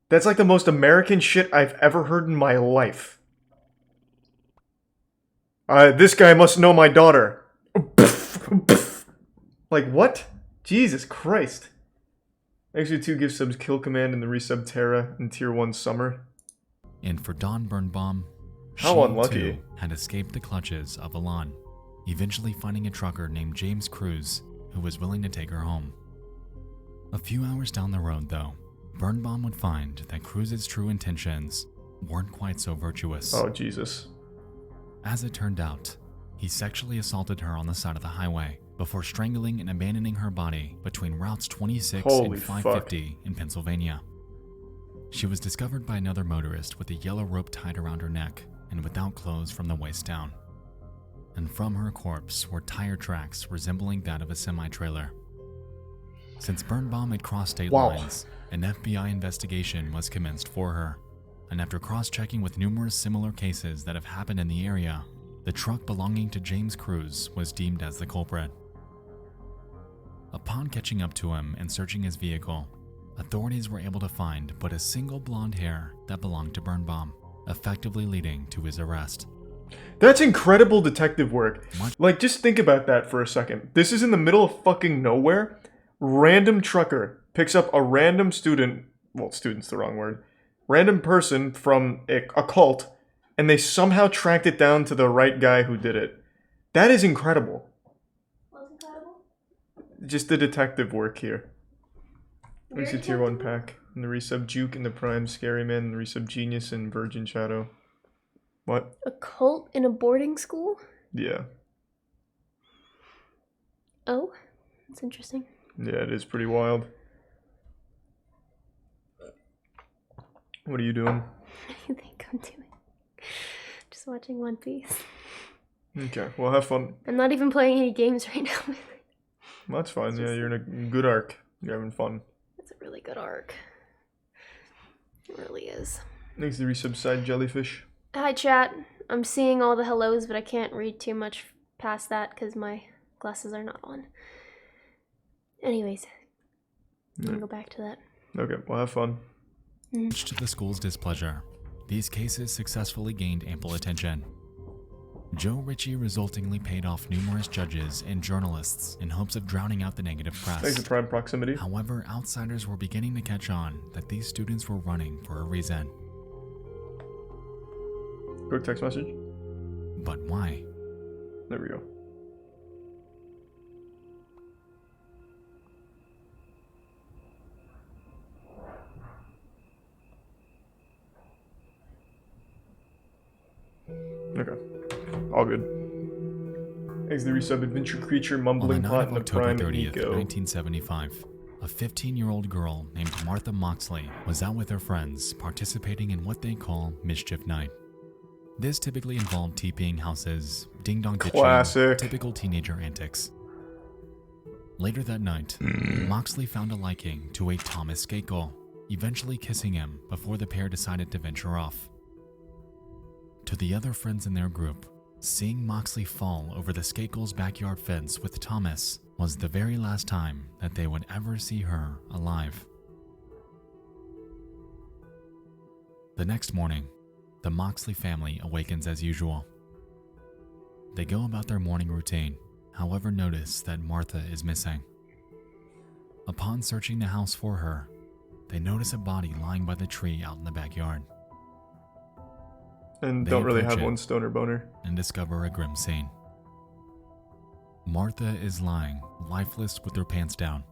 Speaker 1: That's like the most American shit I've ever heard in my life. This guy must know my daughter. Like, what? Jesus Christ. Extra 2 gift subs Kill Command and the resub Terra in Tier 1 Summer.
Speaker 12: And for Don Birnbaum,
Speaker 1: How
Speaker 12: she
Speaker 1: unlucky.
Speaker 12: too had escaped the clutches of Elan. eventually finding a trucker named James Cruz who was willing to take her home. A few hours down the road, though, Birnbaum would find that Cruz's true intentions weren't quite so virtuous.
Speaker 1: Oh, Jesus.
Speaker 12: As it turned out, he sexually assaulted her on the side of the highway before strangling and abandoning her body between routes 26 and 550 in Pennsylvania. She was discovered by another motorist with a yellow rope tied around her neck and without clothes from the waist down. And from her corpse were tire tracks resembling that of a semi-trailer. Since Birnbaum had crossed state lines, an FBI investigation was commenced for her, and after cross-checking with numerous similar cases that have happened in the area, the truck belonging to James Cruz was deemed as the culprit. Upon catching up to him and searching his vehicle, authorities were able to find but a single blonde hair that belonged to Birnbaum, effectively leading to his arrest.
Speaker 1: That's incredible detective work. Like, just think about that for a second. This is in the middle of fucking nowhere. Random trucker picks up a random student, well, student's the wrong word, random person from a cult, and they somehow tracked it down to the right guy who did it. That is incredible.
Speaker 4: What's incredible?
Speaker 1: Just the detective work here. There's a tier 1 pack. And the resub Juke and the Prime Scary Man, and the resub Genius and Virgin Shadow. What?
Speaker 4: A cult in a boarding school?
Speaker 1: Yeah.
Speaker 4: Oh, that's interesting.
Speaker 1: Yeah, it is pretty wild. What are you doing?
Speaker 4: What do you think I'm doing? Just watching One Piece.
Speaker 1: Okay, well, have fun.
Speaker 4: I'm not even playing any games right now.
Speaker 1: Well, that's fine. Yeah, you're in a good arc. You're having fun.
Speaker 4: It's a really good arc. It really is.
Speaker 1: Thanks to the resub Side Jellyfish.
Speaker 4: Hi, chat. I'm seeing all the hellos, but I can't read too much past that because my glasses are not on. Anyways, I'm gonna go back to that.
Speaker 1: Okay, well, have fun.
Speaker 12: Much to the school's displeasure, these cases successfully gained ample attention. Joe Ritchie resultingly paid off numerous judges and journalists in hopes of drowning out the negative press.
Speaker 1: Thanks to Prime Proximity.
Speaker 12: However, outsiders were beginning to catch on that these students were running for a reason.
Speaker 1: Quick text message.
Speaker 12: But why?
Speaker 1: There we go. Okay. All good. Thanks to the resub Adventure Creature Mumbling Pot and the Prime
Speaker 12: 30th,
Speaker 1: Eco.
Speaker 12: 1975, a 15-year-old girl named Martha Moxley was out with her friends participating in what they call Mischief Night. This typically involved TPing houses, ding-dong ditching, typical teenager antics. Later that night, Moxley found a liking to a Thomas Skakel, eventually kissing him before the pair decided to venture off. To the other friends in their group, seeing Moxley fall over the Skakel's backyard fence with Thomas was the very last time that they would ever see her alive. The next morning, the Moxley family awakens as usual. They go about their morning routine, however notice that Martha is missing. Upon searching the house for her, they notice a body lying by the tree out in the backyard.
Speaker 1: And don't really have one stoner boner.
Speaker 12: And discover a grim scene. Martha is lying, lifeless with her pants down.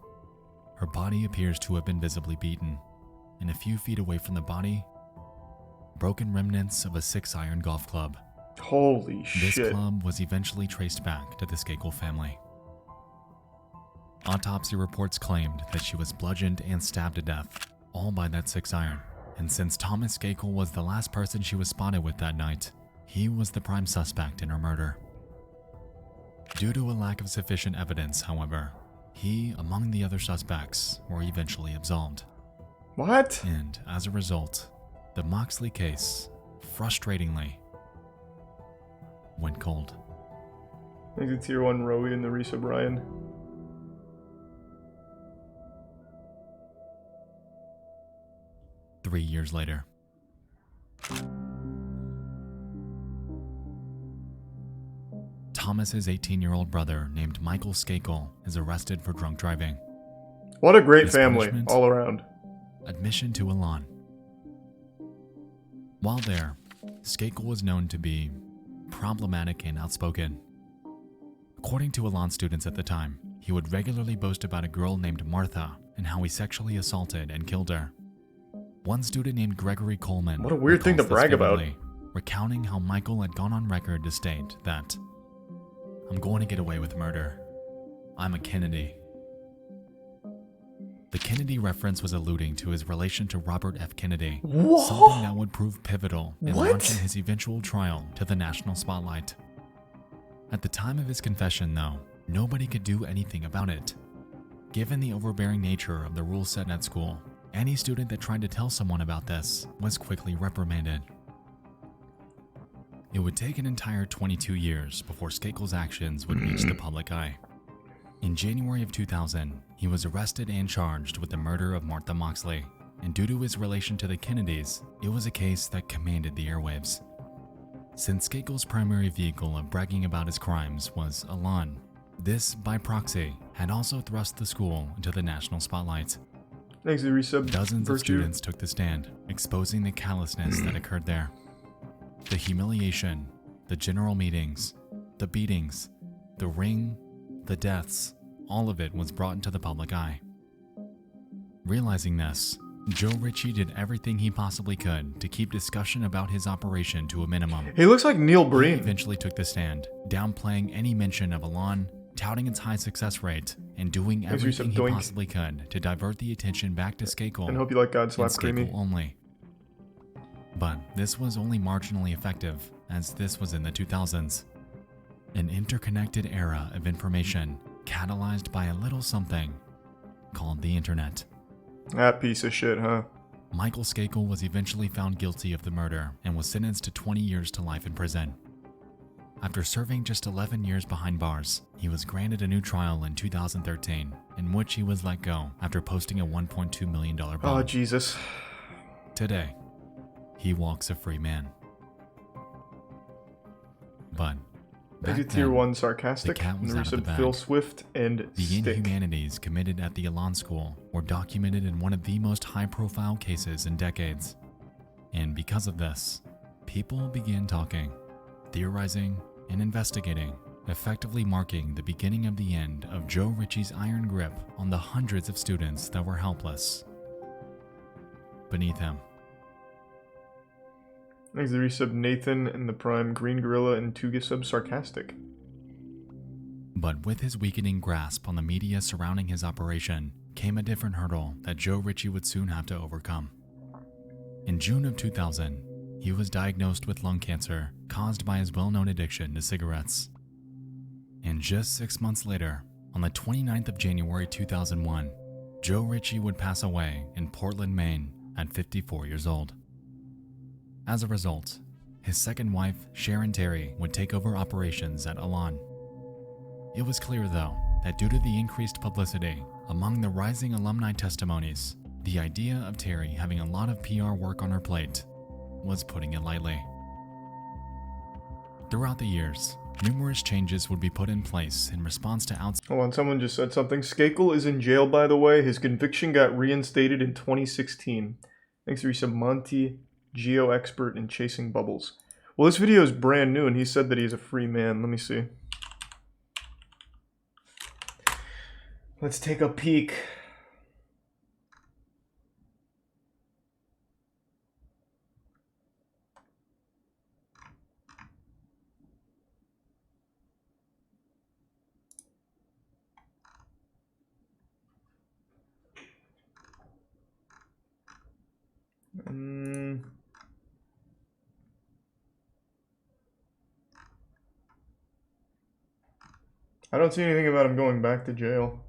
Speaker 12: Her body appears to have been visibly beaten, and a few feet away from the body, broken remnants of a 6-iron golf club.
Speaker 1: Holy shit.
Speaker 12: This club was eventually traced back to the Skakel family. Autopsy reports claimed that she was bludgeoned and stabbed to death, all by that 6-iron. And since Thomas Skakel was the last person she was spotted with that night, he was the prime suspect in her murder. Due to a lack of sufficient evidence, however, he, among the other suspects, were eventually absolved.
Speaker 1: What?
Speaker 12: And as a result, the Moxley case, frustratingly, went cold.
Speaker 1: Thanks to Tier 1 Rowie and the resub Ryan.
Speaker 12: Three years later. Thomas's 18-year-old brother named Michael Skakel is arrested for drunk driving.
Speaker 1: What a great family, all around.
Speaker 12: Admission to a lawn. While there, Skakel was known to be problematic and outspoken. According to Elan students at the time, he would regularly boast about a girl named Martha and how he sexually assaulted and killed her. One student named Gregory Coleman,
Speaker 1: what a weird thing to brag about,
Speaker 12: recounting how Michael had gone on record to state that, "I'm going to get away with murder. I'm a Kennedy." The Kennedy reference was alluding to his relation to Robert F. Kennedy, something that would prove pivotal in launching his eventual trial to the national spotlight. At the time of his confession, though, nobody could do anything about it. Given the overbearing nature of the rules set at school, any student that tried to tell someone about this was quickly reprimanded. It would take an entire 22 years before Skakel's actions would reach the public eye. In January of 2000, he was arrested and charged with the murder of Martha Moxley, and due to his relation to the Kennedys, it was a case that commanded the airwaves. Since Skakel's primary vehicle of bragging about his crimes was Elan, this, by proxy, had also thrust the school into the national spotlight.
Speaker 1: Thanks, the resub.
Speaker 12: Dozens of students took the stand, exposing the callousness that occurred there. The humiliation, the general meetings, the beatings, the ring, the deaths, all of it was brought into the public eye. Realizing this, Joe Ritchie did everything he possibly could to keep discussion about his operation to a minimum.
Speaker 1: He looks like Neil Breen.
Speaker 12: He eventually took the stand, downplaying any mention of Elan, touting its high success rate, and doing everything he possibly could to divert the attention back to Skakel.
Speaker 1: And hope you like God Slap Creamy.
Speaker 12: Only. But this was only marginally effective, as this was in the 2000s. An interconnected era of information catalyzed by a little something called the internet.
Speaker 1: That piece of shit, huh?
Speaker 12: Michael Skakel was eventually found guilty of the murder and was sentenced to 20 years to life in prison. After serving just 11 years behind bars, he was granted a new trial in 2013, in which he was let go after posting a $1.2 million bond.
Speaker 1: Oh, Jesus.
Speaker 12: Today, he walks a free man. But
Speaker 1: back then, Tier 1 sarcastic,
Speaker 12: the cat was out of the bag.
Speaker 1: Phil Swift and
Speaker 12: the
Speaker 1: Stick.
Speaker 12: Inhumanities committed at the Elan School were documented in one of the most high-profile cases in decades. And because of this, people began talking, theorizing, and investigating, effectively marking the beginning of the end of Joe Ritchie's iron grip on the hundreds of students that were helpless beneath him.
Speaker 1: Thanks to the resub Nathan and the Prime Green Gorilla and Tuga sub Sarcastic.
Speaker 12: But with his weakening grasp on the media surrounding his operation came a different hurdle that Joe Ritchie would soon have to overcome. In June of 2000, he was diagnosed with lung cancer caused by his well-known addiction to cigarettes. And just 6 months later, on the 29th of January 2001, Joe Ritchie would pass away in Portland, Maine at 54 years old. As a result, his second wife, Sharon Terry, would take over operations at Elan. It was clear, though, that due to the increased publicity among the rising alumni testimonies, the idea of Terry having a lot of PR work on her plate was putting it lightly. Throughout the years, numerous changes would be put in place in response to
Speaker 1: Hold on, someone just said something. Skakel is in jail, by the way. His conviction got reinstated in 2016. Thanks to some Monty, Geo expert in chasing bubbles. Well, this video is brand new, and he said that he's a free man. Let me see. Let's take a peek. I don't see anything about him going back to jail.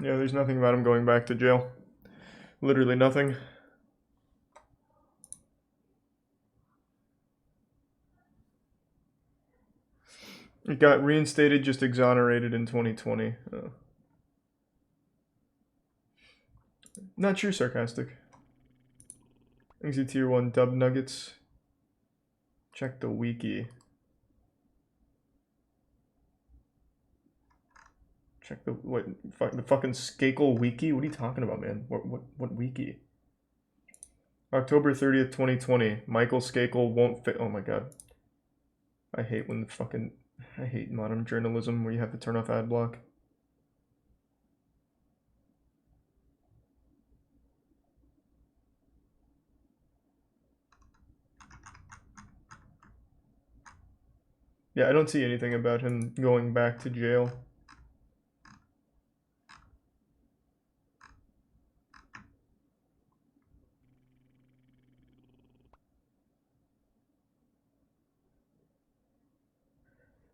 Speaker 1: Yeah, there's nothing about him going back to jail. Literally nothing. It got reinstated, just exonerated in 2020. Not true, sarcastic. Thanks to Tier 1 Dub Nuggets. Check the wiki. Check the the fucking Skakel wiki? What are you talking about, man? What wiki? October 30th, 2020. Michael Skakel won't fit. Oh my god. I hate when I hate modern journalism where you have to turn off ad block. Yeah, I don't see anything about him going back to jail.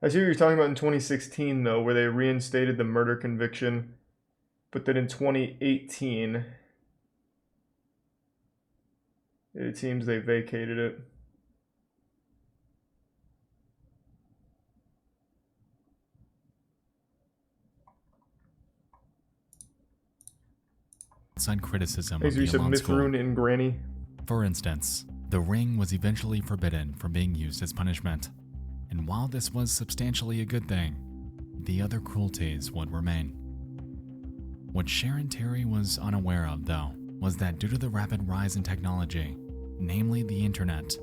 Speaker 1: I see what you're talking about in 2016, though, where they reinstated the murder conviction, but then in 2018, it seems they vacated it.
Speaker 12: Outside criticism of the Elan school.
Speaker 1: And Granny.
Speaker 12: For instance, the ring was eventually forbidden from being used as punishment. And while this was substantially a good thing, the other cruelties would remain. What Sharon Terry was unaware of, though, was that due to the rapid rise in technology, namely the internet,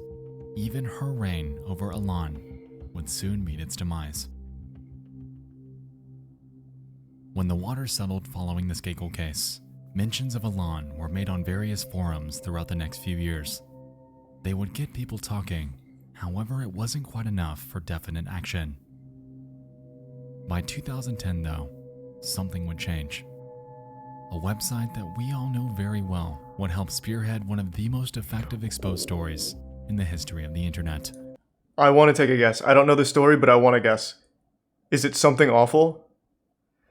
Speaker 12: even her reign over Elan would soon meet its demise. When the water settled following the Skakel case, mentions of Elan were made on various forums throughout the next few years. They would get people talking. However, it wasn't quite enough for definite action. By 2010, though, something would change. A website that we all know very well would help spearhead one of the most effective exposed stories in the history of the internet.
Speaker 1: I want to take a guess. I don't know the story, but I want to guess. Is it Something Awful?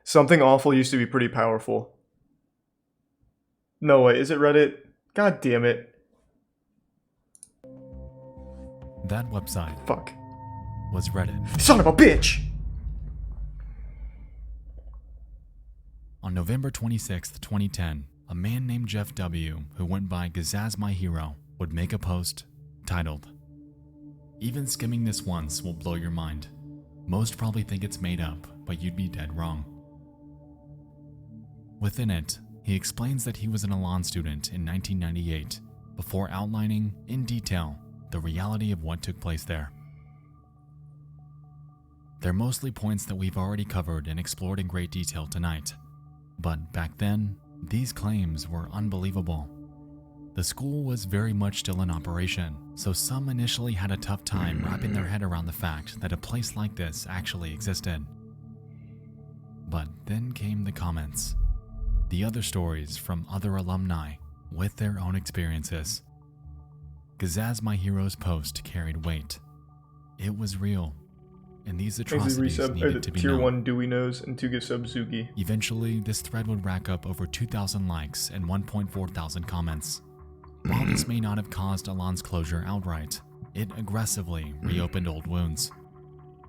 Speaker 1: Something Awful used to be pretty powerful. No way, is it Reddit? God damn it.
Speaker 12: That website was Reddit.
Speaker 1: Son of a bitch!
Speaker 12: On November 26th, 2010, a man named Jeff W., who went by Gazaz My Hero, would make a post titled, "Even skimming this once will blow your mind. Most probably think it's made up, but you'd be dead wrong." Within it, he explains that he was an Elan student in 1998, before outlining in detail the reality of what took place there. They're mostly points that we've already covered and explored in great detail tonight. But back then, these claims were unbelievable. The school was very much still in operation, so some initially had a tough time wrapping their head around the fact that a place like this actually existed. But then came the comments. The other stories from other alumni with their own experiences. Gazaz My Hero's post carried weight. It was real, and these atrocities needed to be
Speaker 1: Tier
Speaker 12: known.
Speaker 1: 1 Dewey Nose and 2 gift sub Zuki.
Speaker 12: Eventually, this thread would rack up over 2,000 likes and 1.4 thousand comments. While this may not have caused Elan's closure outright, it aggressively reopened old wounds.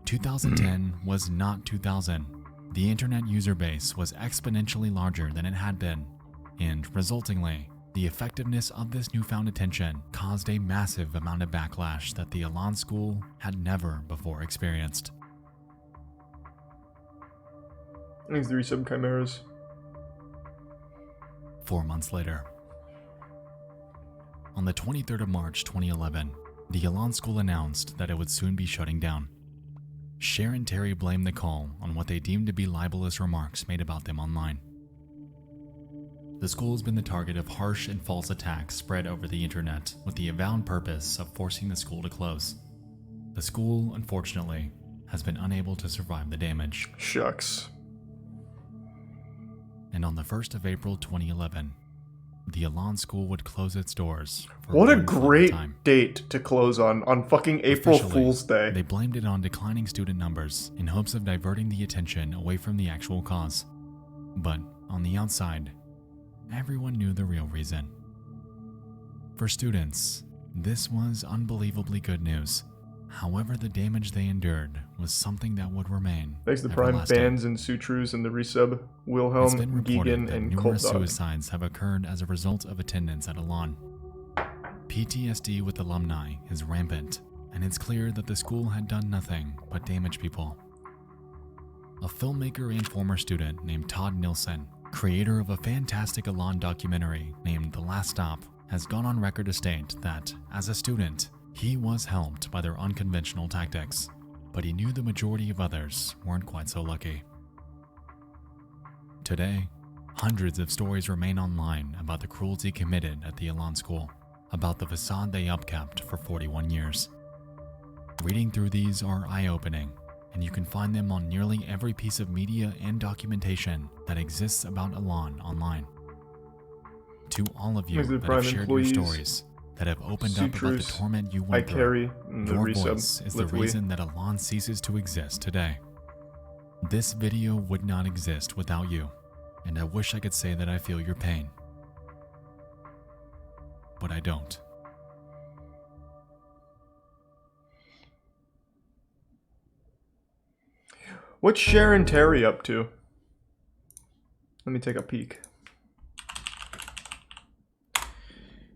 Speaker 12: 2010 was not 2000. The internet user base was exponentially larger than it had been, and resultingly, the effectiveness of this newfound attention caused a massive amount of backlash that the Elan school had never before experienced.
Speaker 1: Thanks, 3 sub chimeras.
Speaker 12: 4 months later. On the 23rd of March 2011, the Elan school announced that it would soon be shutting down. Sharon Terry blamed the call on what they deemed to be libelous remarks made about them online. The school has been the target of harsh and false attacks spread over the internet with the avowed purpose of forcing the school to close. The school, unfortunately, has been unable to survive the damage.
Speaker 1: Shucks.
Speaker 12: And on the 1st of April 2011, the Elan school would close its doors.
Speaker 1: What a great date to close on fucking April
Speaker 12: Officially,
Speaker 1: Fool's Day.
Speaker 12: They blamed it on declining student numbers in hopes of diverting the attention away from the actual cause. But on the outside, everyone knew the real reason. For students, this was unbelievably good news. However, the damage they endured was something that would remain
Speaker 1: Thanks to the Prime Bands and Sutrus and the resub, Wilhelm,
Speaker 12: It's been reported
Speaker 1: Geegan,
Speaker 12: that
Speaker 1: and
Speaker 12: numerous
Speaker 1: Cold Dog.
Speaker 12: suicides have occurred as a result of attendance at Elan. PTSD with alumni is rampant, and it's clear that the school had done nothing but damage people. A filmmaker and former student named Todd Nilsson, creator of a fantastic Elan documentary named The Last Stop, has gone on record to state that, as a student, he was helped by their unconventional tactics, but he knew the majority of others weren't quite so lucky. Today, hundreds of stories remain online about the cruelty committed at the Elan school, about the facade they upkept for 41 years. Reading through these are eye-opening, and you can find them on nearly every piece of media and documentation that exists about Elan online. To all of you that have shared your stories, that have opened up about the torment you went through, your voice is the reason that Elan ceases to exist today. This video would not exist without you, and I wish I could say that I feel your pain. But I don't.
Speaker 1: What's Sharon Terry up to? Let me take a peek.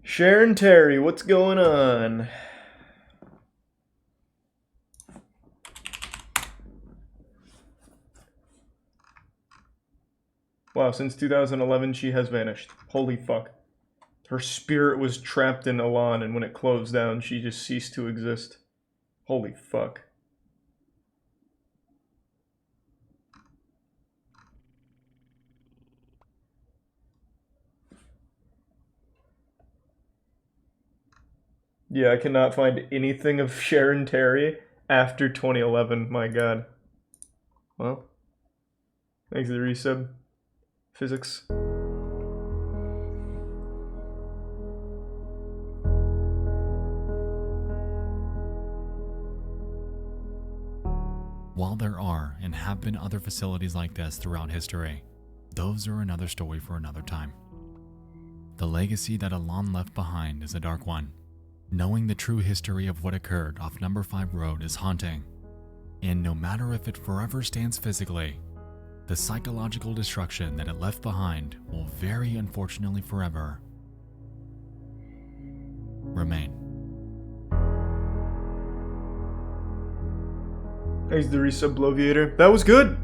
Speaker 1: Sharon Terry, what's going on? Wow, since 2011 she has vanished. Holy fuck. Her spirit was trapped in Elan, and when it closed down, she just ceased to exist. Holy fuck. Yeah, I cannot find anything of Sharon Terry after 2011. My god. Well, thanks for the resub. Physics.
Speaker 12: While there are and have been other facilities like this throughout history, those are another story for another time. The legacy that Elan left behind is a dark one. Knowing the true history of what occurred off Number 5 Road is haunting. And no matter if it forever stands physically, the psychological destruction that it left behind will very unfortunately forever remain.
Speaker 1: Thanks the resub Bloviator. That was good.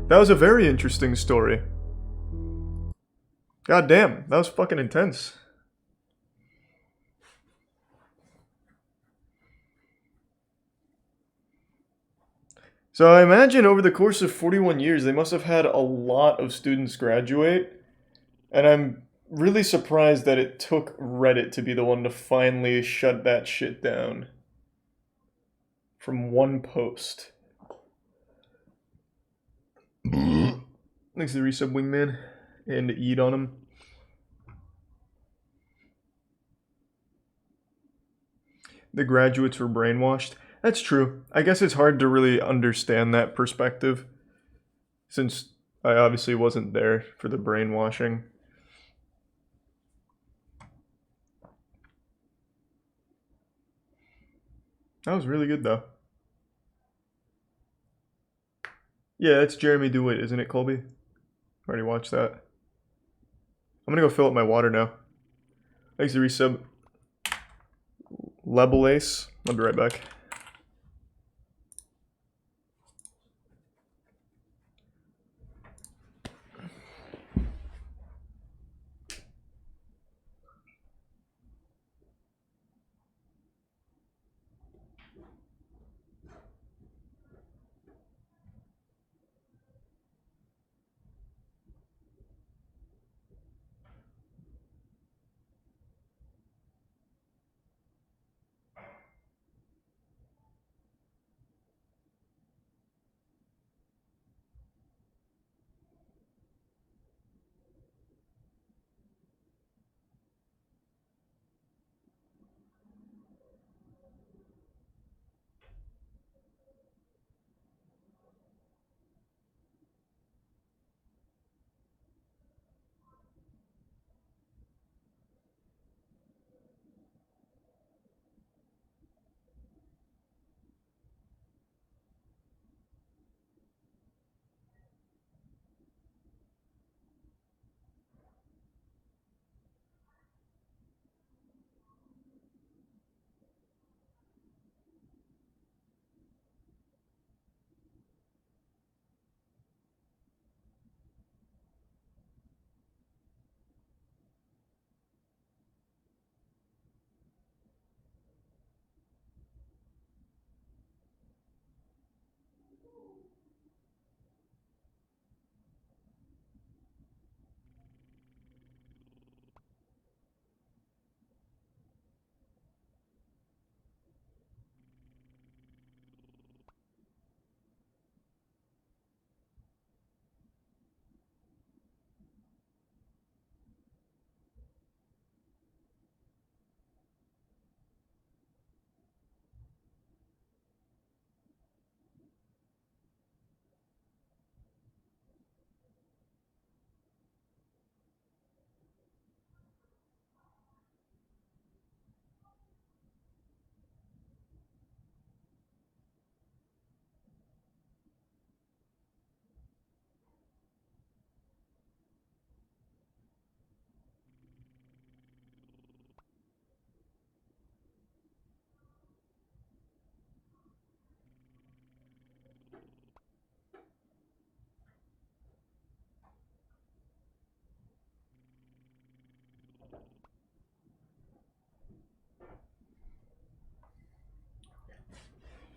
Speaker 1: That was a very interesting story. God damn, that was fucking intense. So I imagine over the course of 41 years, they must have had a lot of students graduate. And I'm really surprised that it took Reddit to be the one to finally shut that shit down. From one post. Thanks to the resub Wingman. And eat on him. The graduates were brainwashed. That's true. I guess it's hard to really understand that perspective, since I obviously wasn't there for the brainwashing. That was really good, though. Yeah, that's Jeremy DeWitt, isn't it, Colby? Already watched that. I'm gonna go fill up my water now. Thanks to resub. Level Ace. I'll be right back.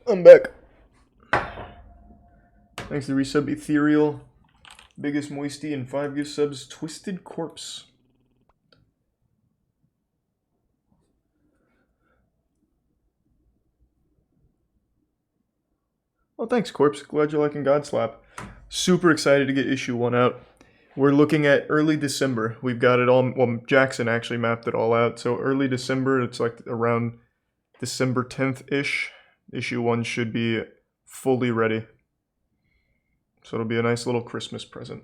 Speaker 1: I'm back. Thanks to resub Ethereal. Biggest Moisty and 5 gift subs. Twisted Corpse. Oh, thanks, Corpse. Glad you're liking Godslap. Super excited to get issue 1 out. We're looking at early December. We've got it all. Well, Jackson actually mapped it all out. So early December, it's like around December 10th-ish. Issue 1 should be fully ready. So it'll be a nice little Christmas present.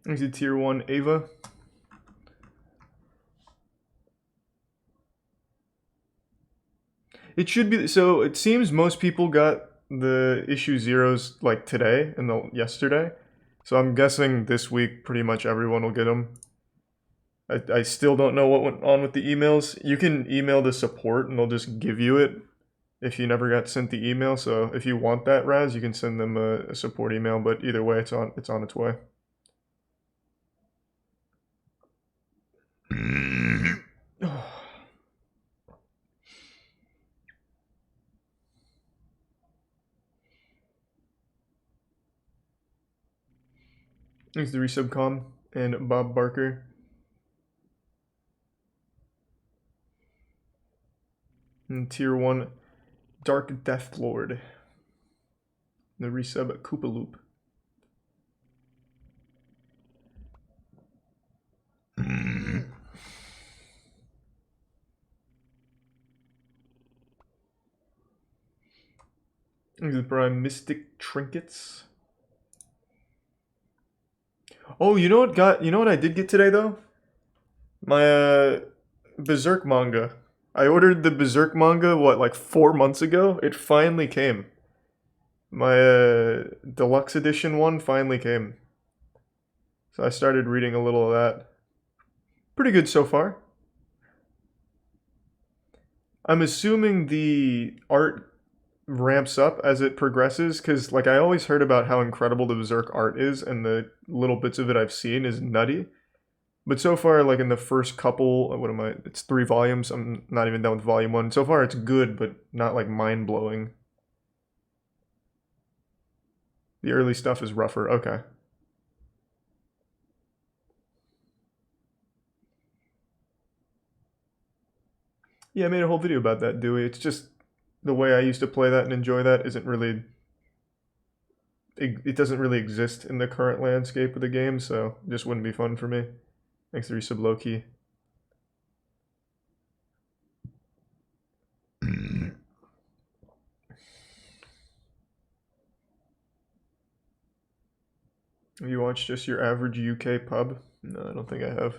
Speaker 1: Is it tier 1 Ava? It should be. So it seems most people got the issue 0s like today and yesterday. So I'm guessing this week pretty much everyone will get them. I still don't know what went on with the emails. You can email the support and they'll just give you it if you never got sent the email. So if you want that, Raz, you can send them a support email. But either way, it's on its way. Thanks to Resubcom and Bob Barker. And tier 1 Dark Death Lord. The resub Koopa Loop. The Prime Mystic Trinkets. Oh, you know what I did get today though? My Berserk manga. I ordered the Berserk manga like 4 months ago. It finally came. My deluxe edition one finally came. So I started reading a little of that. Pretty good so far. I'm assuming the art ramps up as it progresses, because like I always heard about how incredible the Berserk art is, and the little bits of it I've seen is nutty. But so far, like in the first couple, it's 3 volumes, I'm not even done with volume 1. So far it's good, but not like mind-blowing. The early stuff is rougher, okay. Yeah, I made a whole video about that, Dewey. It's just the way I used to play that and enjoy that isn't really... It doesn't really exist in the current landscape of the game, so it just wouldn't be fun for me. Thanks to resub Loki. Have you watched just your average UK pub? No, I don't think I have.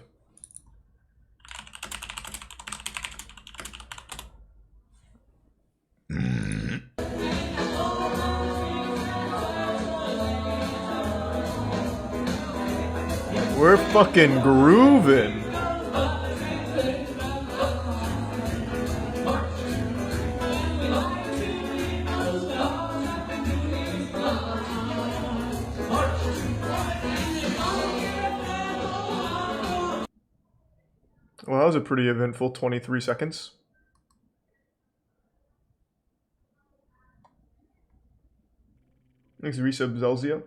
Speaker 1: We're fucking grooving. Well, that was a pretty eventful 23 seconds. Thanks, resub Zelzia.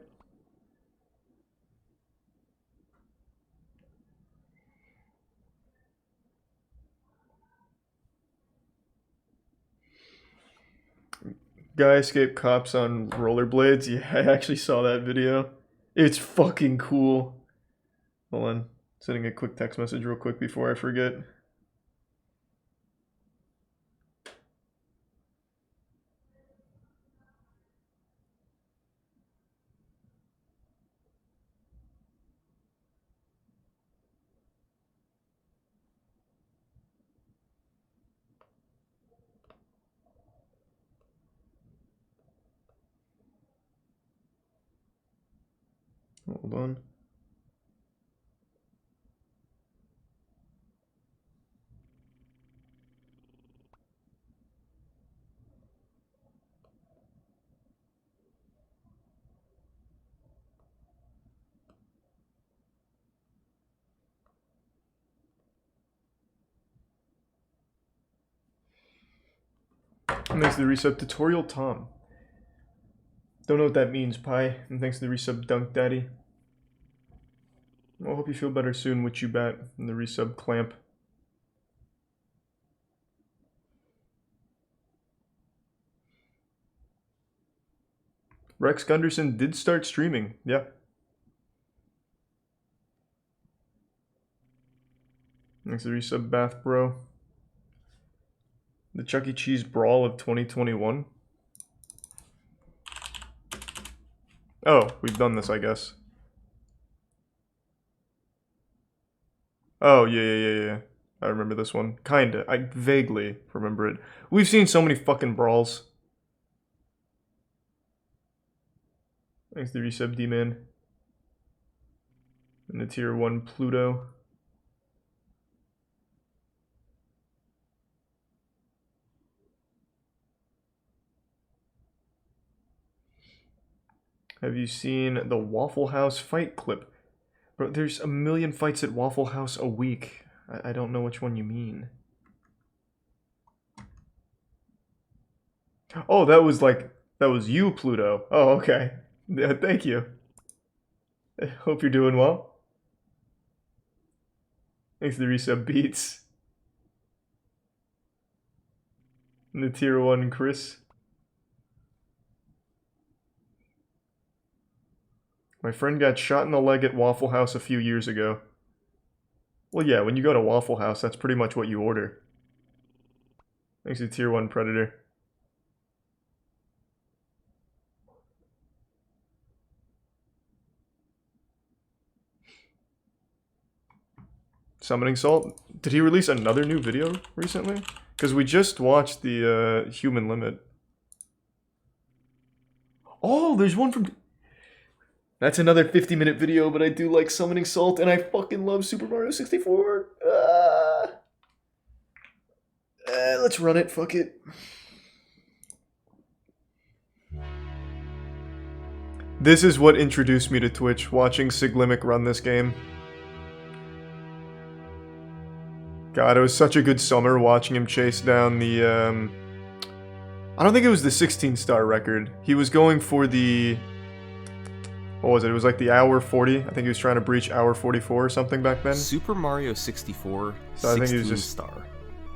Speaker 1: Guy escaped cops on rollerblades. Yeah, I actually saw that video. It's fucking cool. Hold on. Sending a quick text message real quick before I forget. Hold on. And thanks to the resub, Tutorial Tom. Don't know what that means, Pi. And thanks to the resub, Dunk Daddy. I hope you feel better soon, Which You Bet. And the resub, Clamp. Rex Gunderson did start streaming. Yeah. Thanks to the resub, Bath Bro. The Chuck E. Cheese Brawl of 2021. Oh, we've done this, I guess. Oh, yeah. I remember this one. Kinda. I vaguely remember it. We've seen so many fucking brawls. Thanks to the resub, D-Man. And the tier 1 Pluto. Have you seen the Waffle House fight clip? Bro, there's a million fights at Waffle House a week. I don't know which one you mean. Oh, that was you, Pluto. Oh, okay. Yeah, thank you. I hope you're doing well. Thanks to the resub, Beats. And the tier 1, Chris. My friend got shot in the leg at Waffle House a few years ago. Well, yeah, when you go to Waffle House, that's pretty much what you order. Thanks to tier 1, Predator. Summoning Salt. Did he release another new video recently? Because we just watched the Human Limit. Oh, there's one from... That's another 50-minute video, but I do like Summoning Salt, and I fucking love Super Mario 64. Let's run it, fuck it. This is what introduced me to Twitch, watching Siglimic run this game. God, it was such a good summer watching him chase down the, I don't think it was the 16-star record. He was going for the... What was it? It was like the hour 40. I think he was trying to breach hour 44 or something back then.
Speaker 5: Super Mario 64,
Speaker 1: so I think he was just...
Speaker 5: star.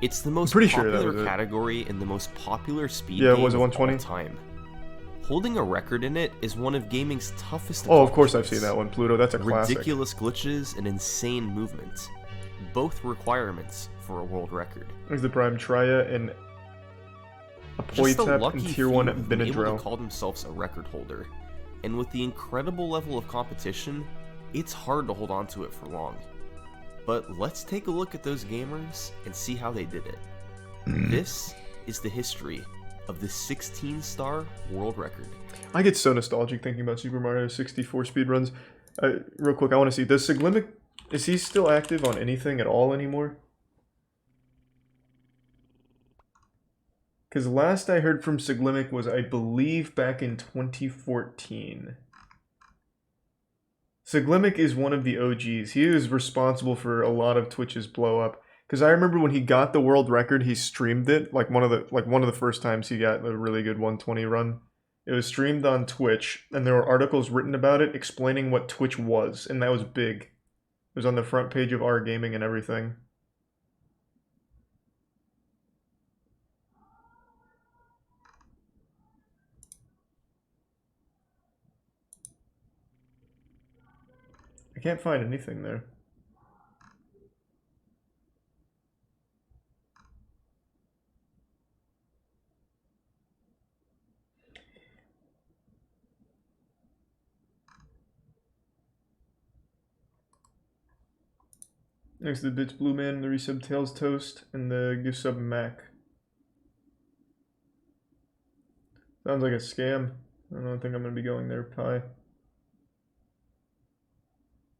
Speaker 5: It's the most
Speaker 1: pretty
Speaker 5: popular
Speaker 1: sure that was
Speaker 5: category and the most popular speed
Speaker 1: game
Speaker 5: was
Speaker 1: of 120?
Speaker 5: all time. Holding a record in it is one of gaming's toughest
Speaker 1: Oh, of course I've seen that one, Pluto. That's a classic.
Speaker 5: Ridiculous glitches and insane movement. Both requirements for a world record.
Speaker 1: There's the Prime Trya and Apoytep and Tier 1
Speaker 5: able to
Speaker 1: Benadryl.
Speaker 5: call themselves a record holder. And with the incredible level of competition, it's hard to hold on to it for long. But let's take a look at those gamers and see how they did it. This is the history of the 16-star world record.
Speaker 1: I get so nostalgic thinking about Super Mario 64 speedruns. Real quick, I want to see, does Siglimic, is he still active on anything at all anymore? Because last I heard from Siglimic was, I believe, back in 2014. Siglimic is one of the OGs. He is responsible for a lot of Twitch's blow up. Because I remember when he got the world record, he streamed it. Like one of the first times he got a really good 120 run. It was streamed on Twitch, and there were articles written about it explaining what Twitch was, and that was big. It was on the front page of R Gaming and everything. I can't find anything there. Next to the Bits Blue Man, the resub Tails Toast, and the gift sub Mac. Sounds like a scam. I don't think I'm gonna be going there, Pi.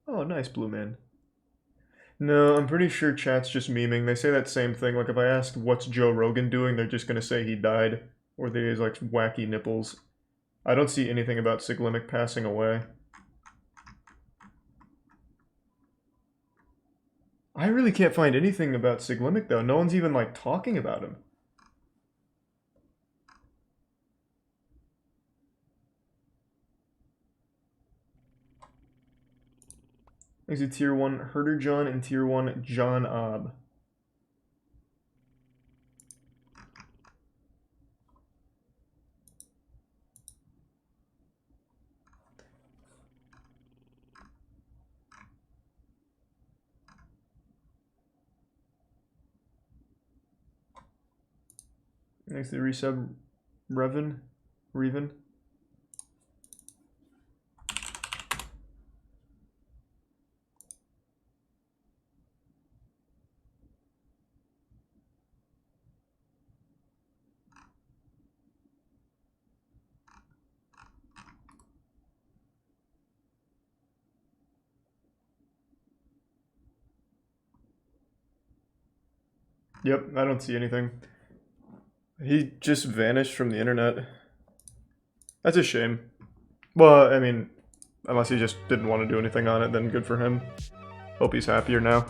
Speaker 1: Oh, nice, Blue Man. No, I'm pretty sure chat's just memeing. They say that same thing. Like, if I asked what's Joe Rogan doing, they're just gonna say he died. Or that he has, like, wacky nipples. I don't see anything about Siglimic passing away. I really can't find anything about Siglimic, though. No one's even, like, talking about him. Exit Tier 1 Herder John and Tier 1 John Ob. Next, the resub Revan. Yep, I don't see anything. He just vanished from the internet. That's a shame. Well, I mean, unless he just didn't want to do anything on it, then good for him. Hope he's happier now.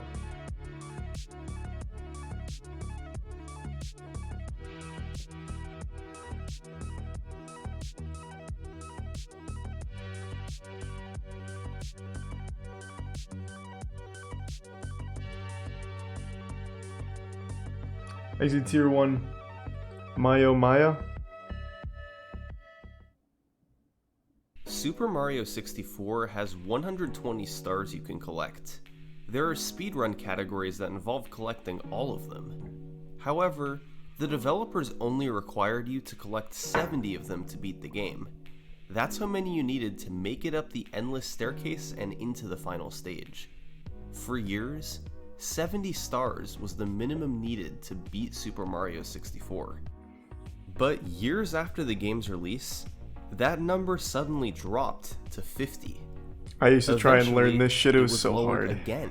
Speaker 1: Exit Tier 1 Maya.
Speaker 5: Super Mario 64 has 120 stars you can collect. There are speedrun categories that involve collecting all of them. However, the developers only required you to collect 70 of them to beat the game. That's how many you needed to make it up the endless staircase and into the final stage. For years, 70 stars was the minimum needed to beat Super Mario 64. But years after the game's release, that number suddenly dropped to 50.
Speaker 1: I used to try and learn this shit, it was so hard.
Speaker 5: Again,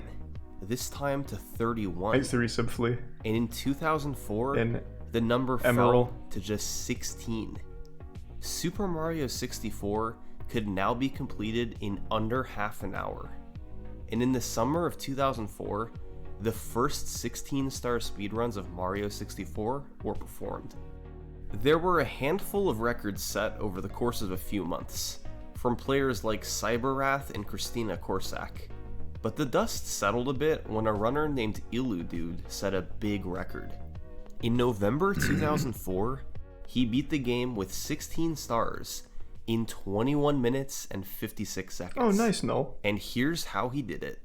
Speaker 5: this time to 31.
Speaker 1: I used to resub Flea.
Speaker 5: And in 2004, the number fell to just 16. Super Mario 64 could now be completed in under half an hour. And in the summer of 2004, the first 16-star speedruns of Mario 64 were performed. There were a handful of records set over the course of a few months, from players like Cyberwrath and Christina Korsak. But the dust settled a bit when a runner named Illudude set a big record. In November 2004, he beat the game with 16 stars in 21 minutes and 56 seconds.
Speaker 1: Oh, nice, no.
Speaker 5: And here's how he did it.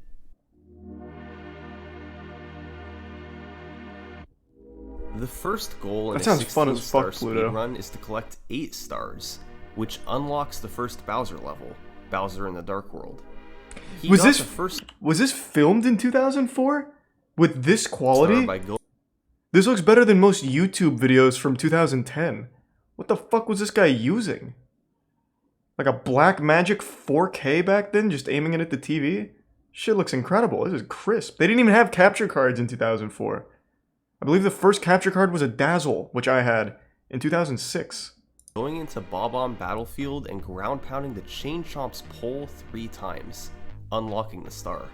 Speaker 5: The first goal in a 16-star speedrun is to collect 8 stars, which unlocks the first Bowser level, Bowser in the Dark World.
Speaker 1: Was this filmed in 2004? With this quality? This looks better than most YouTube videos from 2010. What the fuck was this guy using? Like a Blackmagic 4K back then, just aiming it at the TV? Shit looks incredible. This is crisp. They didn't even have capture cards in 2004. I believe the first capture card was a Dazzle, which I had in 2006.
Speaker 5: Going into Bob-omb Battlefield and ground pounding the Chain Chomp's pole 3 times, unlocking the star.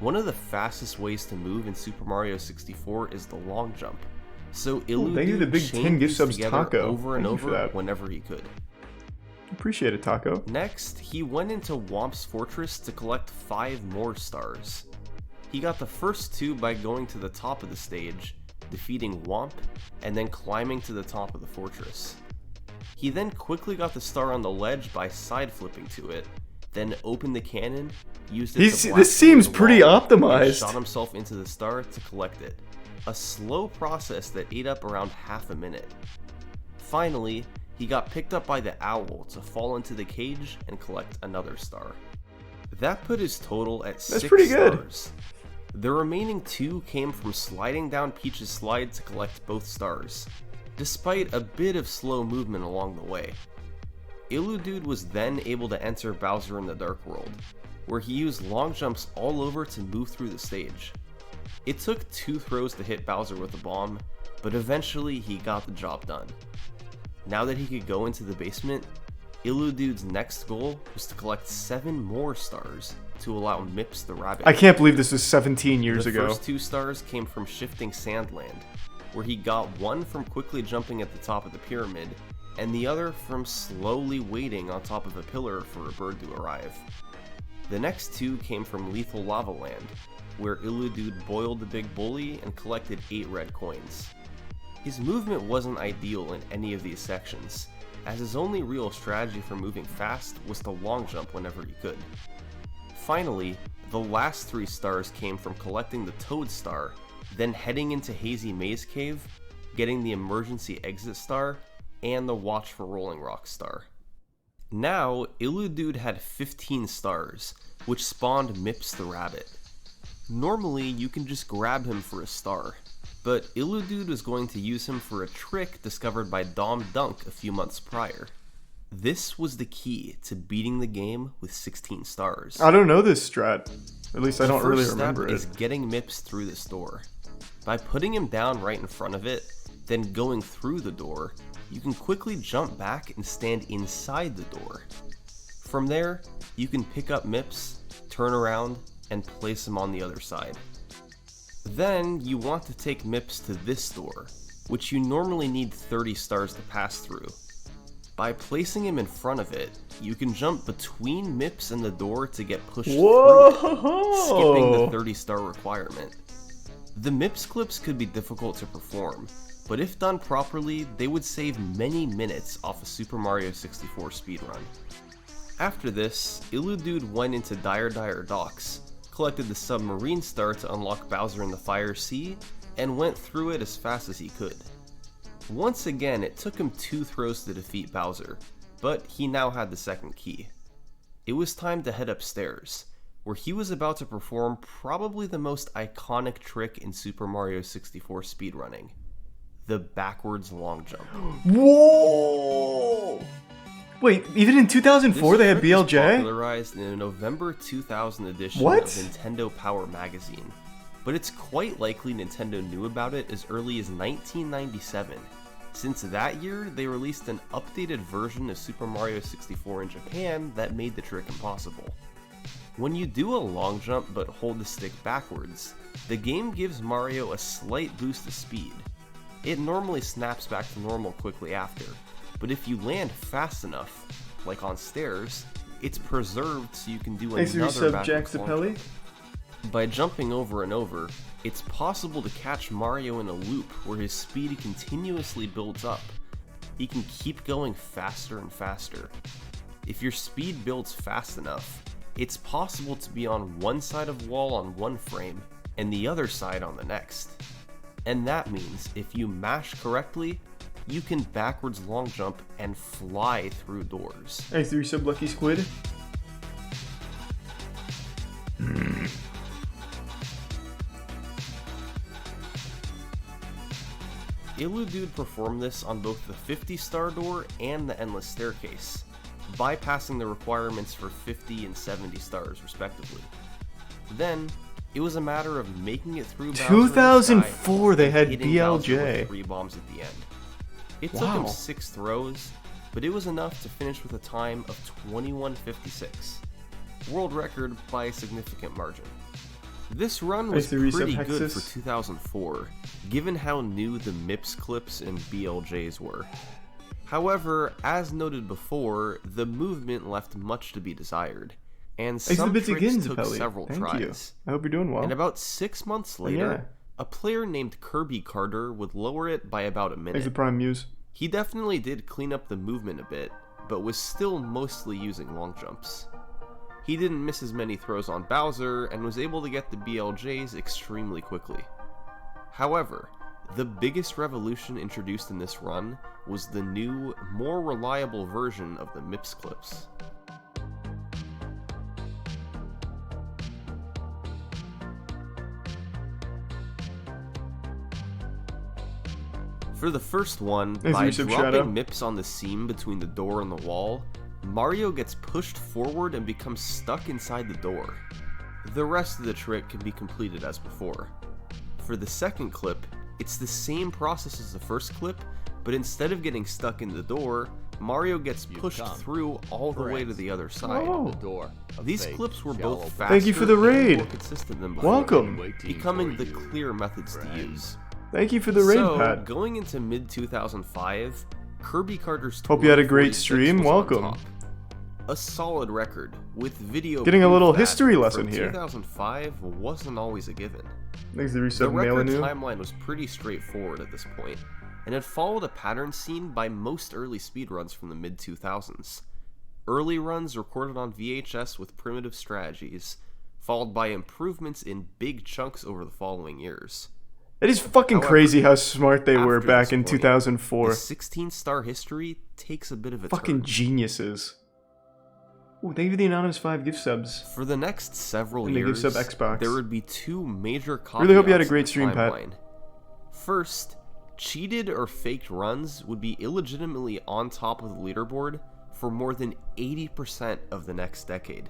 Speaker 5: One of the fastest ways to move in Super Mario 64 is the long jump, so Illudude chained these together over and over whenever he could.
Speaker 1: Appreciate it, Taco.
Speaker 5: Next, he went into Whomp's Fortress to collect 5 more stars. He got the first 2 by going to the top of the stage, defeating Whomp, and then climbing to the top of the fortress. He then quickly got the star on the ledge by side flipping to it, then opened the cannon, used it to blast
Speaker 1: this seems pretty optimized.
Speaker 5: and shot himself into the star to collect it. A slow process that ate up around half a minute. Finally, he got picked up by the owl to fall into the cage and collect another star. That put his total at 6
Speaker 1: pretty good.
Speaker 5: stars. The remaining 2 came from sliding down Peach's slide to collect both stars, despite a bit of slow movement along the way. Illudude was then able to enter Bowser in the Dark World, where he used long jumps all over to move through the stage. It took 2 throws to hit Bowser with a bomb, but eventually he got the job done. Now that he could go into the basement, Illudude's next goal was to collect 7 more stars to allow Mips the rabbit.
Speaker 1: I can't believe this was 17 years ago.
Speaker 5: The first 2 stars came from shifting Sandland, where he got one from quickly jumping at the top of the pyramid, and the other from slowly waiting on top of a pillar for a bird to arrive. The next 2 came from Lethal Lava Land, where Illudude boiled the big bully and collected 8 red coins. His movement wasn't ideal in any of these sections, as his only real strategy for moving fast was to long jump whenever he could. Finally, the last 3 stars came from collecting the Toad Star, then heading into Hazy Maze Cave, getting the Emergency Exit Star, and the Watch for Rolling Rock Star. Now, Illudude had 15 stars, which spawned Mips the Rabbit. Normally, you can just grab him for a star, but Illudude was going to use him for a trick discovered by Dom Dunk a few months prior. This was the key to beating the game with 16 stars.
Speaker 1: I don't know this strat. At least I don't really remember it.
Speaker 5: The first step is getting Mips through this door. By putting him down right in front of it, then going through the door, you can quickly jump back and stand inside the door. From there, you can pick up Mips, turn around, and place him on the other side. Then, you want to take Mips to this door, which you normally need 30 stars to pass through. By placing him in front of it, you can jump between Mips and the door to get pushed through it, skipping the 30 star requirement. The Mips clips could be difficult to perform, but if done properly, they would save many minutes off a Super Mario 64 speedrun. After this, Illudude went into Dire Dire Docks, collected the submarine star to unlock Bowser in the Fire Sea, and went through it as fast as he could. Once again, it took him 2 throws to defeat Bowser, but he now had the second key. It was time to head upstairs, where he was about to perform probably the most iconic trick in Super Mario 64 speedrunning: the backwards long jump.
Speaker 1: Whoa! Wait, even in 2004 they had BLJ?
Speaker 5: This was popularized in a November 2000 edition of Nintendo Power magazine, but it's quite likely Nintendo knew about it as early as 1997, since that year they released an updated version of Super Mario 64 in Japan that made the trick impossible. When you do a long jump but hold the stick backwards, the game gives Mario a slight boost of speed. It normally snaps back to normal quickly after, but if you land fast enough, like on stairs, it's preserved so you can do another backwards long jump. By jumping over and over, it's possible to catch Mario in a loop where his speed continuously builds up. He can keep going faster and faster. If your speed builds fast enough, it's possible to be on one side of wall on one frame and the other side on the next. And that means if you mash correctly, you can backwards long jump and fly through doors.
Speaker 1: Hey, 3 sub Lucky Squid.
Speaker 5: Illudude performed this on both the 50-star door and the Endless Staircase, bypassing the requirements for 50 and 70 stars respectively. Then, it was a matter of making it through Bowser
Speaker 1: 2004 they had
Speaker 5: hitting Bowser
Speaker 1: BLJ.
Speaker 5: with 3 bombs at the end. It took him 6 throws, but it was enough to finish with a time of 21:56, world record by a significant margin. This run was pretty good for 2004, given how new the Mips clips and BLJs were. However, as noted before, the movement left much to be desired, and some tricks took several tries.
Speaker 1: I hope you're doing well.
Speaker 5: And about 6 months later, a player named Kirby Carter would lower it by about a minute.
Speaker 1: Thanks to Prime Muse.
Speaker 5: He definitely did clean up the movement a bit, but was still mostly using long jumps. He didn't miss as many throws on Bowser, and was able to get the BLJs extremely quickly. However, the biggest revolution introduced in this run was the new, more reliable version of the Mips clips. For the first one, by dropping Mips on the seam between the door and the wall, Mario gets pushed forward and becomes stuck inside the door. The rest of the trick can be completed as before. For the second clip, it's the same process as the first clip, but instead of getting stuck in the door, Mario gets pushed through all the way to the other side. These clips were both faster
Speaker 1: Thank you for the raid.
Speaker 5: and more consistent than before,
Speaker 1: Welcome.
Speaker 5: becoming the clear methods to use.
Speaker 1: Thank you for the raid, Pat.
Speaker 5: Going into mid-2005, Kirby Carter's
Speaker 1: Hope you had a great
Speaker 5: 46
Speaker 1: stream.
Speaker 5: was on
Speaker 1: Welcome.
Speaker 5: top. A solid record, with video
Speaker 1: Getting a
Speaker 5: proof
Speaker 1: little
Speaker 5: that
Speaker 1: history lesson
Speaker 5: for
Speaker 1: here.
Speaker 5: 2005 wasn't always a given.
Speaker 1: Thanks to the
Speaker 5: The
Speaker 1: resub
Speaker 5: record
Speaker 1: Mailinu.
Speaker 5: timeline was pretty straightforward at this point, and had followed a pattern seen by most early speedruns from the mid-2000s. Early runs recorded on VHS with primitive strategies, followed by improvements in big chunks over the following years.
Speaker 1: It is fucking crazy how smart they were
Speaker 5: After
Speaker 1: back
Speaker 5: this
Speaker 1: in
Speaker 5: point,
Speaker 1: 2004.
Speaker 5: The 16-star history takes a bit of a
Speaker 1: Fucking
Speaker 5: turn.
Speaker 1: geniuses. Ooh, thank you for the anonymous 5 gift subs.
Speaker 5: For the next several
Speaker 1: And the
Speaker 5: years,
Speaker 1: gift sub Xbox.
Speaker 5: there would be two major
Speaker 1: Really hope you had a
Speaker 5: caveats
Speaker 1: great
Speaker 5: to the
Speaker 1: stream, Pat.
Speaker 5: timeline. First, cheated or faked runs would be illegitimately on top of the leaderboard for more than 80% of the next decade.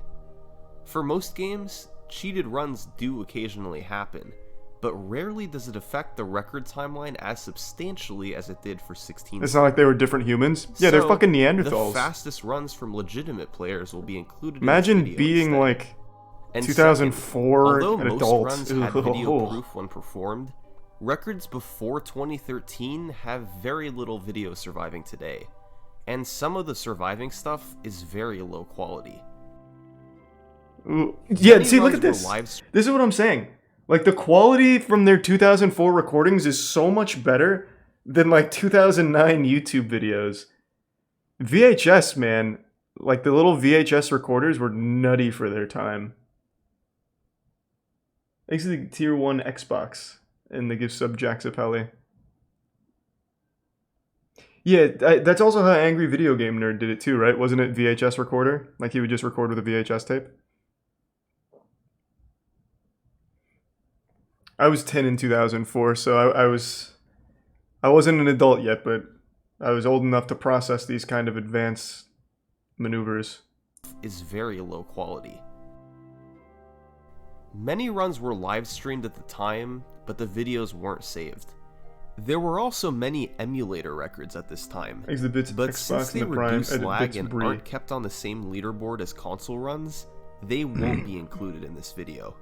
Speaker 5: For most games, cheated runs do occasionally happen, but rarely does it affect the record timeline as substantially as it did for 16.
Speaker 1: It's not like they were different humans. Yeah, they're
Speaker 5: So,
Speaker 1: fucking Neanderthals.
Speaker 5: The fastest runs from legitimate players will be included
Speaker 1: Imagine
Speaker 5: in this video
Speaker 1: being
Speaker 5: instead.
Speaker 1: like
Speaker 5: And
Speaker 1: 2004
Speaker 5: second, although
Speaker 1: an
Speaker 5: most
Speaker 1: adult.
Speaker 5: runs had video proof when performed, records before 2013 have very little video surviving today, and some of the surviving stuff is very low quality.
Speaker 1: Ooh. Yeah,
Speaker 5: Many
Speaker 1: see, look
Speaker 5: runs
Speaker 1: at
Speaker 5: were
Speaker 1: this.
Speaker 5: live
Speaker 1: This is what I'm saying. Like, the quality from their 2004 recordings is so much better than, like, 2009 YouTube videos. VHS, man. Like, the little VHS recorders were nutty for their time. Thanks to the Tier 1 Xbox and the gift sub Jacksapelli. Yeah, that's also how Angry Video Game Nerd did it too, right? Wasn't it VHS recorder? Like, he would just record with a VHS tape? I was 10 in 2004, so I wasn't an adult yet, but I was old enough to process these kind of advanced maneuvers.
Speaker 5: Is very low quality. Many runs were live streamed at the time, but the videos weren't saved. There were also many emulator records at this time, but since they reduce lag and aren't kept on the same leaderboard as console runs, they won't be included in this video.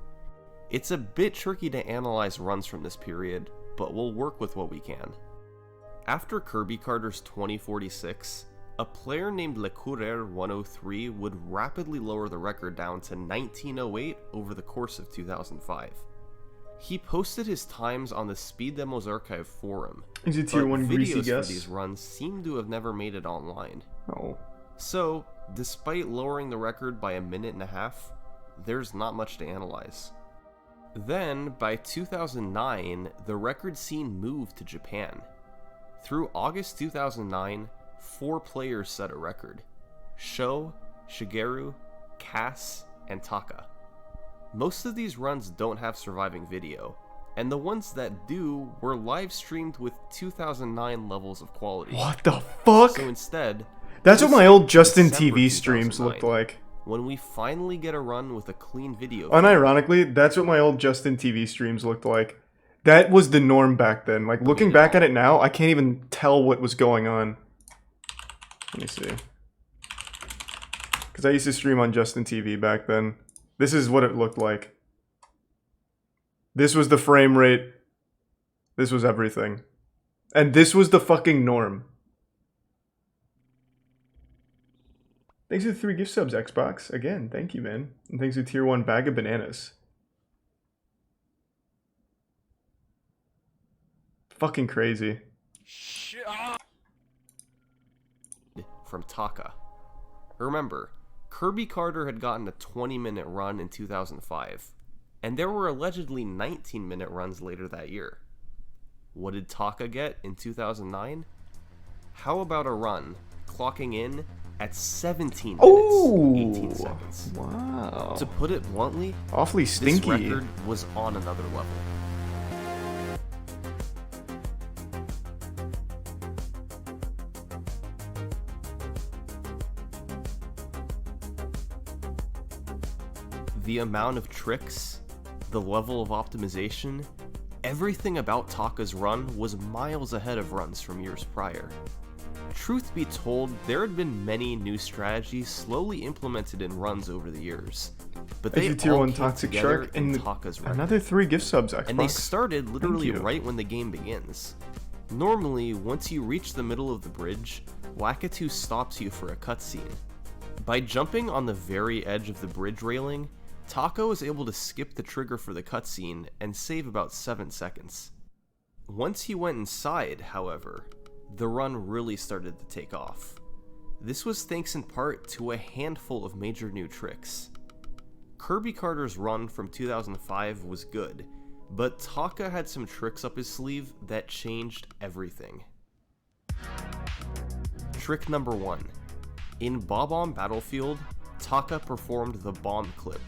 Speaker 5: It's a bit tricky to analyze runs from this period, but we'll work with what we can. After Kirby Carter's 2046, a player named LeCoureur103 would rapidly lower the record down to 1908 over the course of 2005. He posted his times on the Speed Demos Archive forum,
Speaker 1: Is it Tier 1 greasy
Speaker 5: videos
Speaker 1: guess?
Speaker 5: for these runs seem to have never made it online.
Speaker 1: Oh.
Speaker 5: So, despite lowering the record by a minute and a half, there's not much to analyze. Then, by 2009, the record scene moved to Japan. Through August 2009, 4 players set a record: Sho, Shigeru, Cass, and Taka. Most of these runs don't have surviving video, and the ones that do were live streamed with 2009 levels of quality.
Speaker 1: What the fuck?
Speaker 5: So instead,
Speaker 1: That's what my old Justin
Speaker 5: December
Speaker 1: TV streams
Speaker 5: 2009,
Speaker 1: looked like.
Speaker 5: When we finally get a run with a clean video.
Speaker 1: Unironically, that's what my old Justin TV streams looked like. That was the norm back then. Like, looking back at it now, I can't even tell what was going on. Let me see. Because I used to stream on Justin TV back then. This is what it looked like. This was the frame rate. This was everything. And this was the fucking norm. Thanks for the 3 gift subs, Xbox. Again, thank you, man. And thanks for Tier 1 bag of bananas. Fucking crazy.
Speaker 5: From Taka. Remember, Kirby Carter had gotten a 20-minute run in 2005, and there were allegedly 19-minute runs later that year. What did Taka get in 2009? How about a run clocking in at 17 minutes, 18 seconds.
Speaker 1: Wow.
Speaker 5: To put it bluntly,
Speaker 1: awfully stinky.
Speaker 5: This record was on another level. The amount of tricks, the level of optimization, everything about Taka's run was miles ahead of runs from years prior. Truth be told, there had been many new strategies slowly implemented in runs over the years, but they
Speaker 1: tier
Speaker 5: all
Speaker 1: 1
Speaker 5: came
Speaker 1: Toxic
Speaker 5: together
Speaker 1: Shark
Speaker 5: in
Speaker 1: and
Speaker 5: Taka's run.
Speaker 1: another 3 gift subs, Xbox.
Speaker 5: And they started literally
Speaker 1: Thank you.
Speaker 5: right when the game begins. Normally, once you reach the middle of the bridge, Lakitu stops you for a cutscene. By jumping on the very edge of the bridge railing, Taka was able to skip the trigger for the cutscene and save about 7 seconds. Once he went inside, however, the run really started to take off. This was thanks in part to a handful of major new tricks. Kirby Carter's run from 2005 was good, but Taka had some tricks up his sleeve that changed everything. Trick number 1. In Bob-omb Battlefield, Taka performed the bomb clip.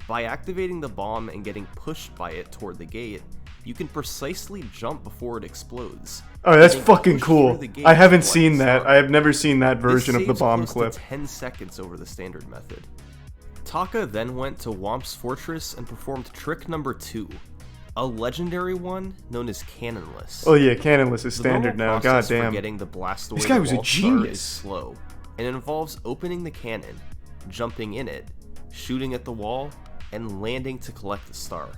Speaker 5: By activating the bomb and getting pushed by it toward the gate, you can precisely jump before it explodes.
Speaker 1: Oh, that's fucking cool. I haven't seen that. I have never seen that version of the bomb clip.
Speaker 5: 10 seconds over the standard method. Taka then went to Womp's Fortress and performed trick number 2, a legendary one known as Cannonless.
Speaker 1: Oh yeah, Cannonless is standard now. God damn.
Speaker 5: Getting the blast away
Speaker 1: this guy
Speaker 5: the
Speaker 1: was a
Speaker 5: wall star
Speaker 1: genius.
Speaker 5: is slow, and it involves opening the cannon, jumping in it, shooting at the wall, and landing to collect the star.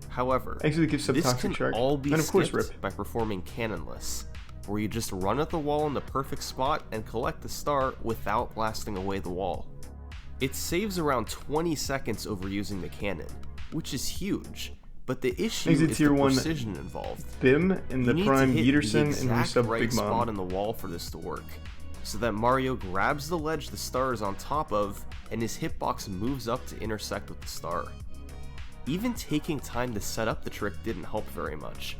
Speaker 5: However,
Speaker 1: Actually, gives
Speaker 5: this
Speaker 1: Toxic
Speaker 5: can
Speaker 1: Shark.
Speaker 5: all be
Speaker 1: And of course,
Speaker 5: skipped
Speaker 1: Rip.
Speaker 5: by performing Cannonless, where you just run at the wall in the perfect spot and collect the star without blasting away the wall. It saves around 20 seconds over using the cannon, which is huge, but the issue is the
Speaker 1: tier 1
Speaker 5: precision involved.
Speaker 1: Bim and the
Speaker 5: You need
Speaker 1: Prime
Speaker 5: to hit
Speaker 1: Yeaterson
Speaker 5: the
Speaker 1: and
Speaker 5: exact
Speaker 1: resub
Speaker 5: right
Speaker 1: Big Mom.
Speaker 5: spot in the wall for this to work, so that Mario grabs the ledge the star is on top of, and his hitbox moves up to intersect with the star. Even taking time to set up the trick didn't help very much.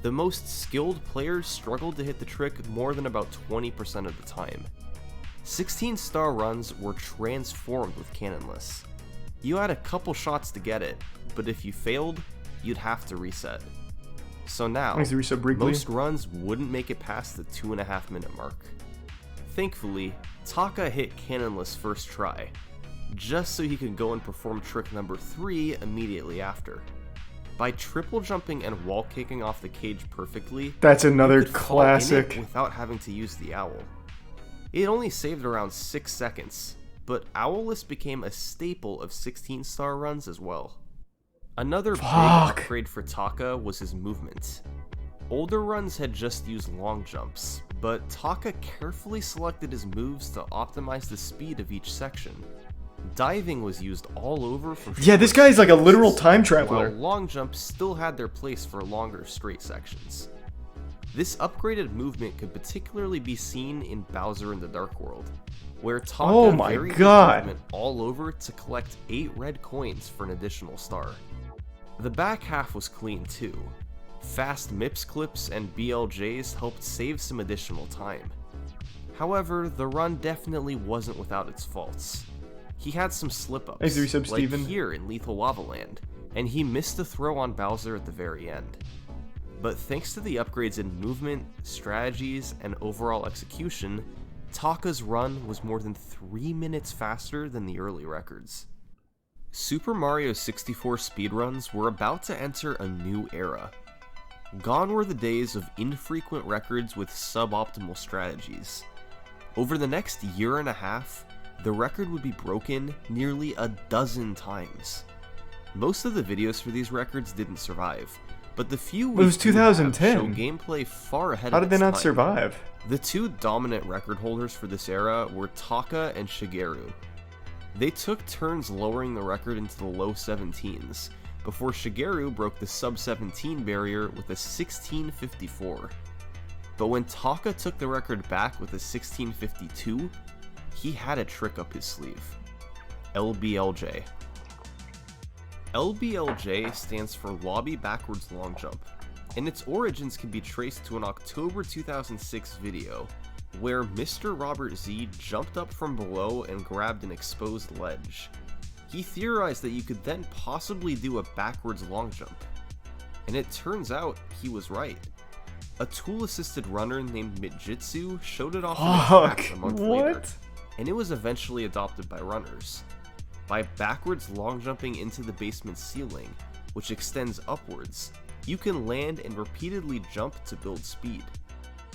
Speaker 5: The most skilled players struggled to hit the trick more than about 20% of the time. 16-star runs were transformed with Cannonless. You had a couple shots to get it, but if you failed, you'd have to reset. So now,
Speaker 1: Thanks to resub Wrigley.
Speaker 5: most runs wouldn't make it past the 2.5 minute mark. Thankfully, Taka hit Cannonless first try, just so he could go and perform trick number 3 immediately after. By triple jumping and wall kicking off the cage perfectly,
Speaker 1: That's another
Speaker 5: you could fall in it
Speaker 1: classic.
Speaker 5: without having to use the owl. It only saved around 6 seconds, but Owlless became a staple of 16-star runs as well. Another big upgrade for Taka was his movement. Older runs had just used long jumps, but Taka carefully selected his moves to optimize the speed of each section. Diving was used all over for
Speaker 1: Yeah, this guy's like a literal time traveler.
Speaker 5: while long jumps still had their place for longer straight sections. This upgraded movement could particularly be seen in Bowser in the Dark World, where Taka
Speaker 1: Oh my
Speaker 5: varied his
Speaker 1: God.
Speaker 5: movement all over to collect 8 red coins for an additional star. The back half was clean too. Fast MIPS clips and BLJs helped save some additional time. However, the run definitely wasn't without its faults. He had some slip-ups,
Speaker 1: Thanks to resub
Speaker 5: like
Speaker 1: Steven.
Speaker 5: here in Lethal Lava Land, and he missed the throw on Bowser at the very end. But thanks to the upgrades in movement, strategies, and overall execution, Taka's run was more than 3 minutes faster than the early records. Super Mario 64 speedruns were about to enter a new era. Gone were the days of infrequent records with suboptimal strategies. Over the next year and a half, the record would be broken nearly a dozen times. Most of the videos for these records didn't survive, but the few we
Speaker 1: It was
Speaker 5: do have
Speaker 1: 2010.
Speaker 5: show gameplay far ahead
Speaker 1: How
Speaker 5: of
Speaker 1: did they
Speaker 5: its
Speaker 1: not
Speaker 5: time.
Speaker 1: survive?
Speaker 5: The two dominant record holders for this era were Taka and Shigeru. They took turns lowering the record into the low 17s, before Shigeru broke the sub-17 barrier with a 1654. But when Taka took the record back with a 1652, he had a trick up his sleeve. LBLJ. LBLJ stands for Lobby Backwards Long Jump, and its origins can be traced to an October 2006 video, where Mr. Robert Z jumped up from below and grabbed an exposed ledge. He theorized that you could then possibly do a backwards long jump, and it turns out he was right. A tool-assisted runner named Mijitsu showed it off in attack a month later, and it was eventually adopted by runners. By backwards long jumping into the basement ceiling, which extends upwards, you can land and repeatedly jump to build speed.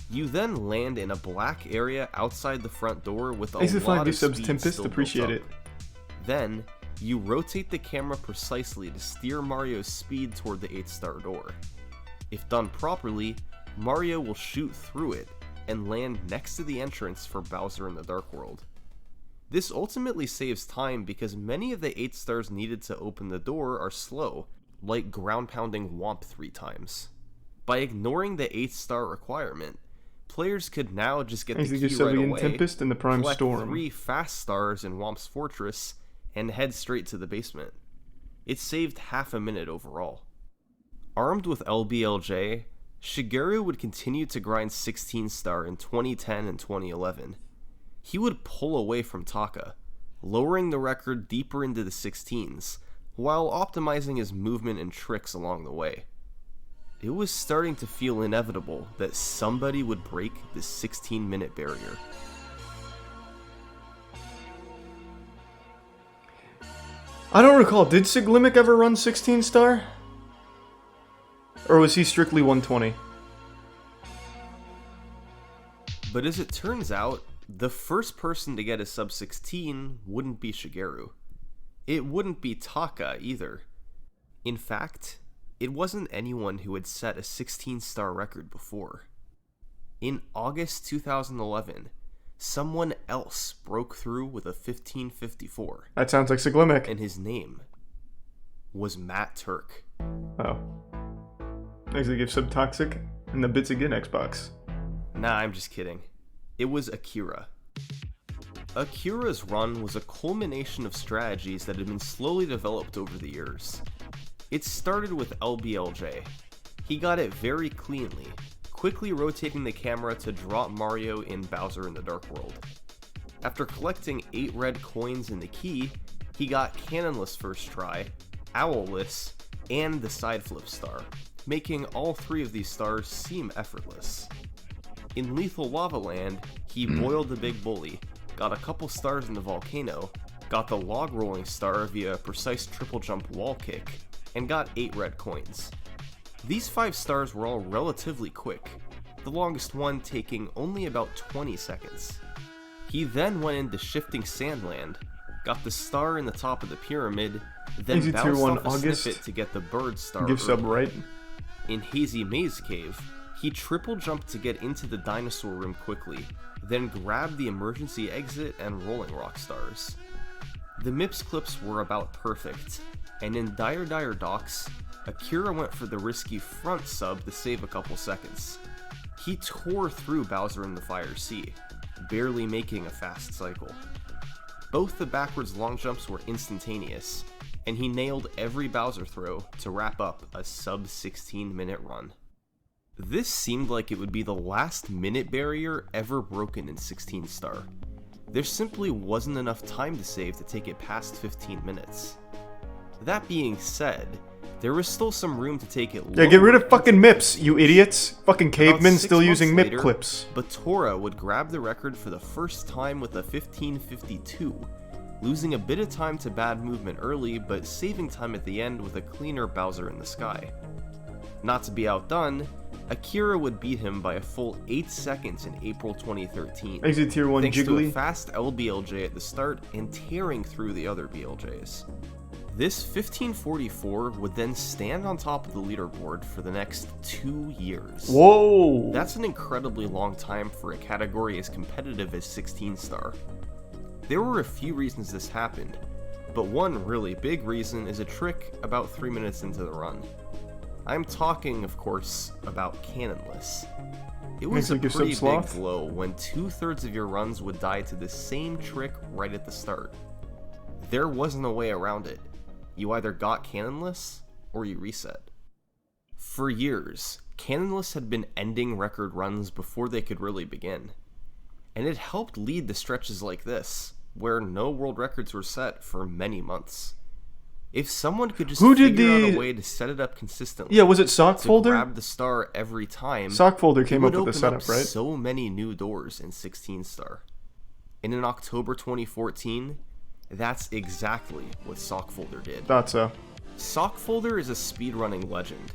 Speaker 5: You then land in a black area outside the front door with a lot of speed
Speaker 1: Tempest,
Speaker 5: still
Speaker 1: appreciate
Speaker 5: built
Speaker 1: it.
Speaker 5: up. Then, you rotate the camera precisely to steer Mario's speed toward the 8-star door. If done properly, Mario will shoot through it and land next to the entrance for Bowser in the Dark World. This ultimately saves time because many of the 8 stars needed to open the door are slow, like ground-pounding Whomp 3 times. By ignoring the 8-star requirement, players could now just get the key right away,
Speaker 1: Tempest and the Prime
Speaker 5: collect
Speaker 1: Storm.
Speaker 5: 3 fast stars in Whomp's Fortress, and head straight to the basement. It saved half a minute overall. Armed with LBLJ, Shigeru would continue to grind 16-star in 2010 and 2011. He would pull away from Taka, lowering the record deeper into the 16s, while optimizing his movement and tricks along the way. It was starting to feel inevitable that somebody would break the 16-minute barrier.
Speaker 1: I don't recall, did Siglimic ever run 16-star? Or was he strictly 120?
Speaker 5: But as it turns out, the first person to get a sub 16 wouldn't be Shigeru. It wouldn't be Taka either. In fact, it wasn't anyone who had set a 16-star record before. In August 2011, someone else broke through with a 1554.
Speaker 1: That sounds like Siglimic.
Speaker 5: And his name was Matt Turk.
Speaker 1: Oh. Actually give Subtoxic and the bits again, Xbox.
Speaker 5: Nah, I'm just kidding. It was Akira. Akira's run was a culmination of strategies that had been slowly developed over the years. It started with LBLJ. He got it very cleanly, quickly rotating the camera to drop Mario in Bowser in the Dark World. After collecting 8 red coins in the key, he got Cannonless first try, Owlless, and the side flip star, making all 3 of these stars seem effortless. In Lethal Lava Land, he boiled the Big Bully, got a couple stars in the volcano, got the log rolling star via a precise triple jump wall kick, and got 8 red coins. These 5 stars were all relatively quick, the longest one taking only about 20 seconds. He then went into Shifting Sandland, got the star in the top of the pyramid, then bounced off a snippet to get the bird star.
Speaker 1: Give sub right.
Speaker 5: In Hazy Maze Cave, he triple jumped to get into the dinosaur room quickly, then grabbed the emergency exit and Rolling Rock stars. The MIPS clips were about perfect, and in Dire Dire Docks, Akira went for the risky front sub to save a couple seconds. He tore through Bowser in the Fire Sea, barely making a fast cycle. Both the backwards long jumps were instantaneous, and he nailed every Bowser throw to wrap up a sub 16-minute run. This seemed like it would be the last minute barrier ever broken in 16-star. There simply wasn't enough time to save to take it past 15 minutes. That being said, there was still some room to take it lower.
Speaker 1: Yeah, get rid of fucking MIPS, you idiots! Fucking cavemen still using MIP clips.
Speaker 5: Batora would grab the record for the first time with a 1552, losing a bit of time to bad movement early, but saving time at the end with a cleaner Bowser in the sky. Not to be outdone, Akira would beat him by a full 8 seconds in April 2013,
Speaker 1: Exit Tier 1
Speaker 5: thanks to
Speaker 1: Jiggly.
Speaker 5: a fast LBLJ at the start and tearing through the other BLJs. This 1544 would then stand on top of the leaderboard for the next 2 years.
Speaker 1: Whoa!
Speaker 5: That's an incredibly long time for a category as competitive as 16-star. There were a few reasons this happened, but one really big reason is a trick about 3 minutes into the run. I'm talking, of course, about Cannonless. It was a pretty big blow when 2/3 of your runs would die to the same trick right at the start. There wasn't a way around it. You either got Cannonless, or you reset. For years, Cannonless had been ending record runs before they could really begin. And it helped lead to stretches like this, where no world records were set for many months. If someone could just figure out a way to set it up consistently,
Speaker 1: yeah, was it Sockfolder?
Speaker 5: To grab the star every time,
Speaker 1: Sockfolder came up with the setup, right?
Speaker 5: So many new doors in 16-star. And in October 2014, That's exactly what Sockfolder did.
Speaker 1: Thought so.
Speaker 5: Sockfolder is a speedrunning legend.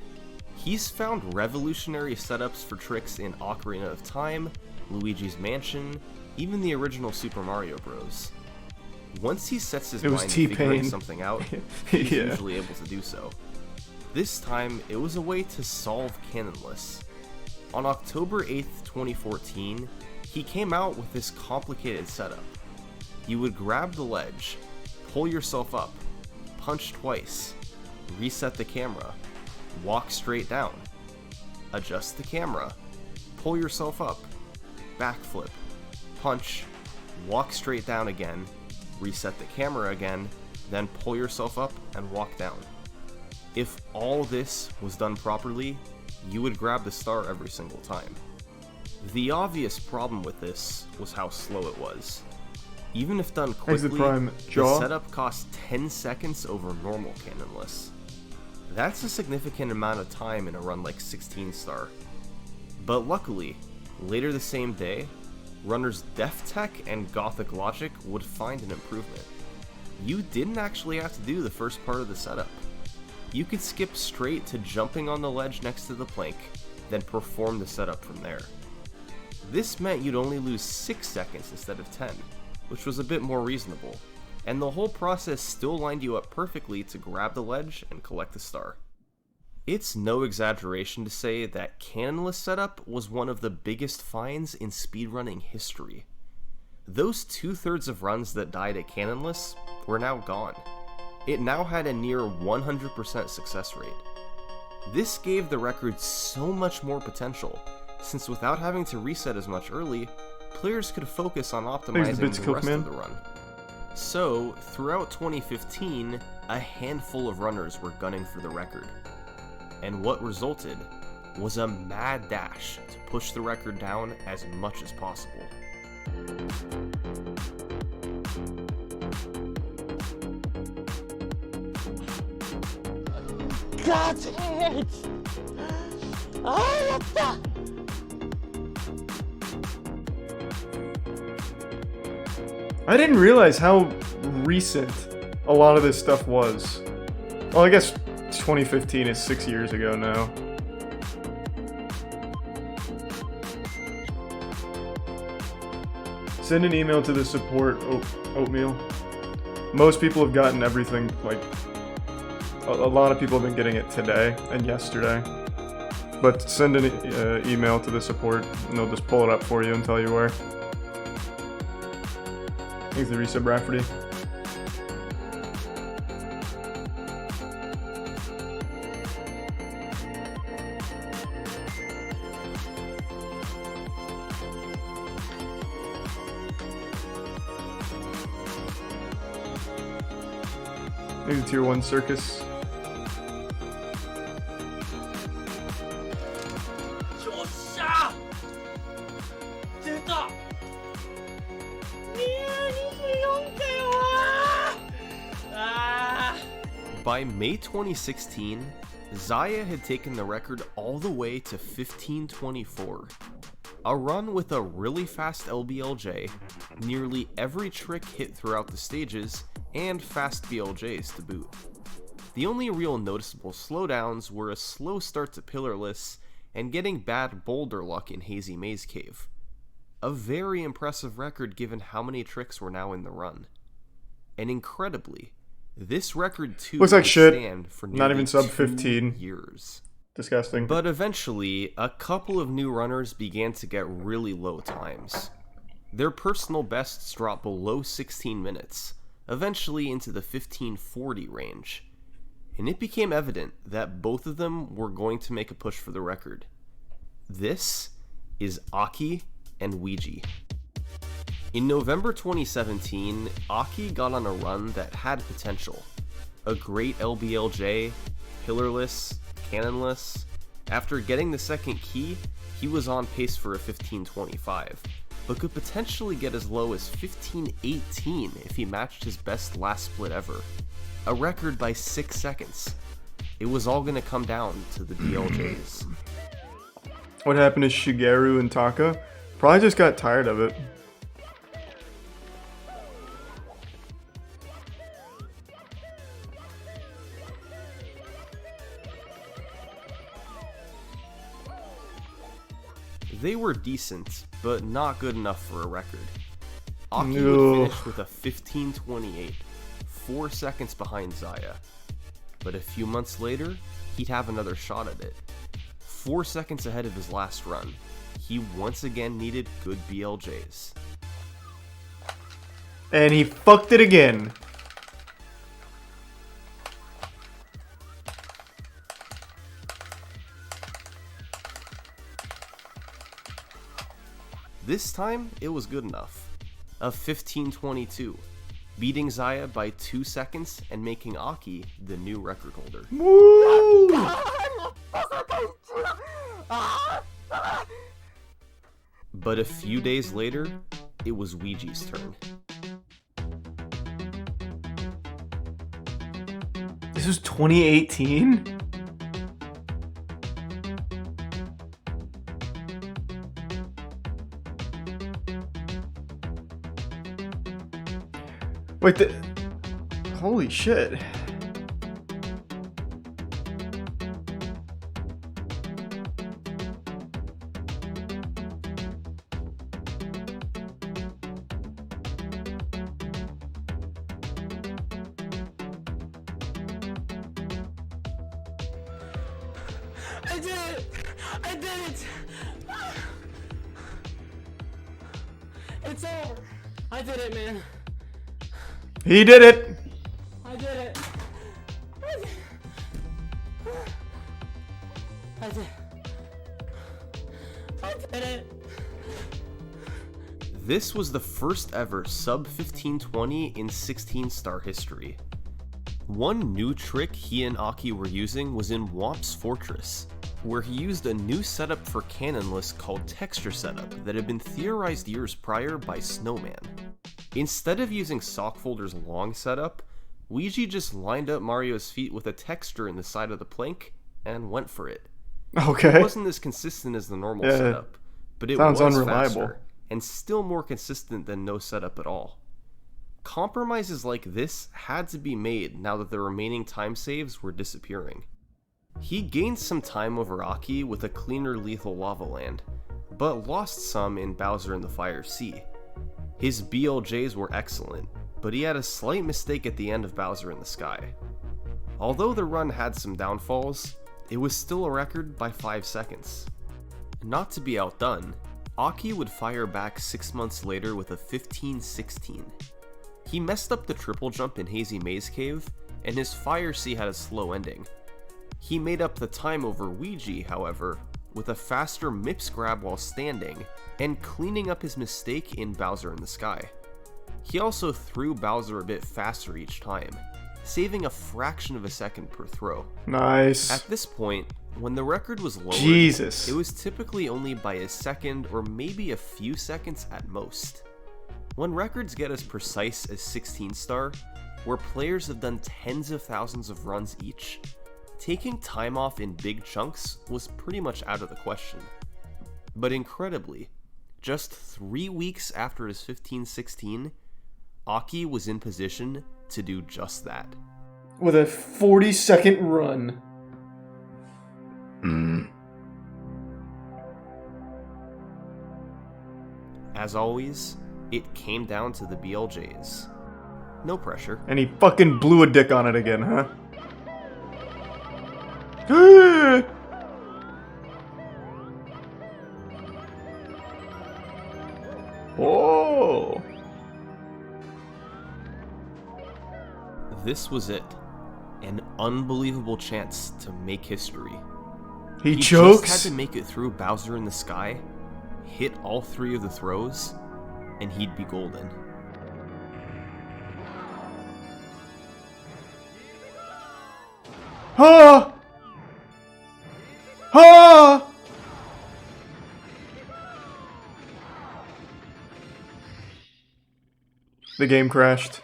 Speaker 5: He's found revolutionary setups for tricks in Ocarina of Time, Luigi's Mansion, even the original Super Mario Bros. Once he sets his mind to figuring something out, he's usually able to do so. This time, it was a way to solve Canonless. On October 8th, 2014, he came out with this complicated setup. You would grab the ledge, pull yourself up, punch twice, reset the camera, walk straight down, adjust the camera, pull yourself up, backflip, punch, walk straight down again, reset the camera again, then pull yourself up and walk down. If all this was done properly, you would grab the star every single time. The obvious problem with this was how slow it was. Even if done quickly, the setup cost 10 seconds over normal Canonless. That's a significant amount of time in a run like 16 star. But luckily, later the same day, runners DefTech and Gothic Logic would find an improvement. You didn't actually have to do the first part of the setup. You could skip straight to jumping on the ledge next to the plank, then perform the setup from there. This meant you'd only lose 6 seconds instead of 10, which was a bit more reasonable, and the whole process still lined you up perfectly to grab the ledge and collect the star. It's no exaggeration to say that Canonless setup was one of the biggest finds in speedrunning history. Those 2/3 of runs that died at Canonless were now gone. It now had a near 100% success rate. This gave the record so much more potential, since without having to reset as much early, players could focus on optimizing the rest of the run. So, throughout 2015, a handful of runners were gunning for the record. And what resulted was a mad dash to push the record down as much as possible.
Speaker 14: Got it!
Speaker 1: I didn't realize how recent a lot of this stuff was. Well, I guess 2015 is 6 years ago now. Send an email to the support oatmeal. Most people have gotten everything, like, a lot of people have been getting it today and yesterday. But send an email to the support and they'll just pull it up for you and tell you where. Thanks to Resub Rafferty. Maybe Tier 1 Circus.
Speaker 5: By May 2016, Zaya had taken the record all the way to 1524. A run with a really fast LBLJ, nearly every trick hit throughout the stages, and fast BLJs to boot. The only real noticeable slowdowns were a slow start to Pillarless and getting bad boulder luck in Hazy Maze Cave. A very impressive record given how many tricks were now in the run. And incredibly, this record too
Speaker 1: looks like shit.
Speaker 5: Stand for
Speaker 1: Not even sub 15
Speaker 5: years.
Speaker 1: Disgusting.
Speaker 5: But eventually, a couple of new runners began to get really low times. Their personal bests dropped below 16 minutes, eventually into the 1540 range. And it became evident that both of them were going to make a push for the record. This is Aki and Ouija. In November 2017, Aki got on a run that had potential. A great LBLJ, Pillarless, Canonless. After getting the second key, he was on pace for a 1525, but could potentially get as low as 1518 if he matched his best last split ever. A record by 6 seconds. It was all gonna come down to the BLJs.
Speaker 1: What happened to Shigeru and Taka? Probably just got tired of it.
Speaker 5: They were decent, but not good enough for a record. Aki would finish with a 15:28, 4 seconds behind Zaya. But a few months later, he'd have another shot at it. 4 seconds ahead of his last run, he once again needed good BLJs.
Speaker 1: And he fucked it again.
Speaker 5: This time, it was good enough. A 15:22, beating Zaya by 2 seconds and making Aki the new record holder.
Speaker 1: Woo!
Speaker 5: But a few days later, it was Ouija's turn.
Speaker 1: This was 2018? Wait, holy shit.
Speaker 14: I did it! I did it! It's over. I did it, man.
Speaker 1: He did it!
Speaker 14: I did it. I did it.
Speaker 5: This was the first ever sub 1520 in 16-star history. One new trick he and Aki were using was in Womp's Fortress, where he used a new setup for cannonless called Texture Setup that had been theorized years prior by Snowman. Instead of using Sockfolder's long setup, Ouija just lined up Mario's feet with a texture in the side of the plank and went for it.
Speaker 1: Okay.
Speaker 5: It wasn't as consistent as the normal setup, but it was faster and still more consistent than no setup at all. Compromises like this had to be made now that the remaining time saves were disappearing. He gained some time over Aki with a cleaner Lethal Lava Land, but lost some in Bowser in the Fire Sea. His BLJs were excellent, but he had a slight mistake at the end of Bowser in the Sky. Although the run had some downfalls, it was still a record by 5 seconds. Not to be outdone, Aki would fire back 6 months later with a 15:16. He messed up the triple jump in Hazy Maze Cave, and his Fire Sea had a slow ending. He made up the time over Ouija, however, with a faster Mips grab while standing, and cleaning up his mistake in Bowser in the Sky. He also threw Bowser a bit faster each time, saving a fraction of a second per throw.
Speaker 1: Nice.
Speaker 5: At this point, when the record was lowered,
Speaker 1: Jesus.
Speaker 5: It was typically only by a second or maybe a few seconds at most. When records get as precise as 16-star, where players have done tens of thousands of runs each, taking time off in big chunks was pretty much out of the question. But incredibly, just 3 weeks after his 15:16, Aki was in position to do just that.
Speaker 1: With a 40-second run.
Speaker 5: As always, it came down to the BLJs. No pressure.
Speaker 1: And he fucking blew a dick on it again, huh? Oh!
Speaker 5: This was it. An unbelievable chance to make history.
Speaker 1: He chokes?
Speaker 5: Just had to make it through Bowser in the Sky, hit all 3 of the throws, and he'd be golden.
Speaker 1: Ah! Ah! The game crashed.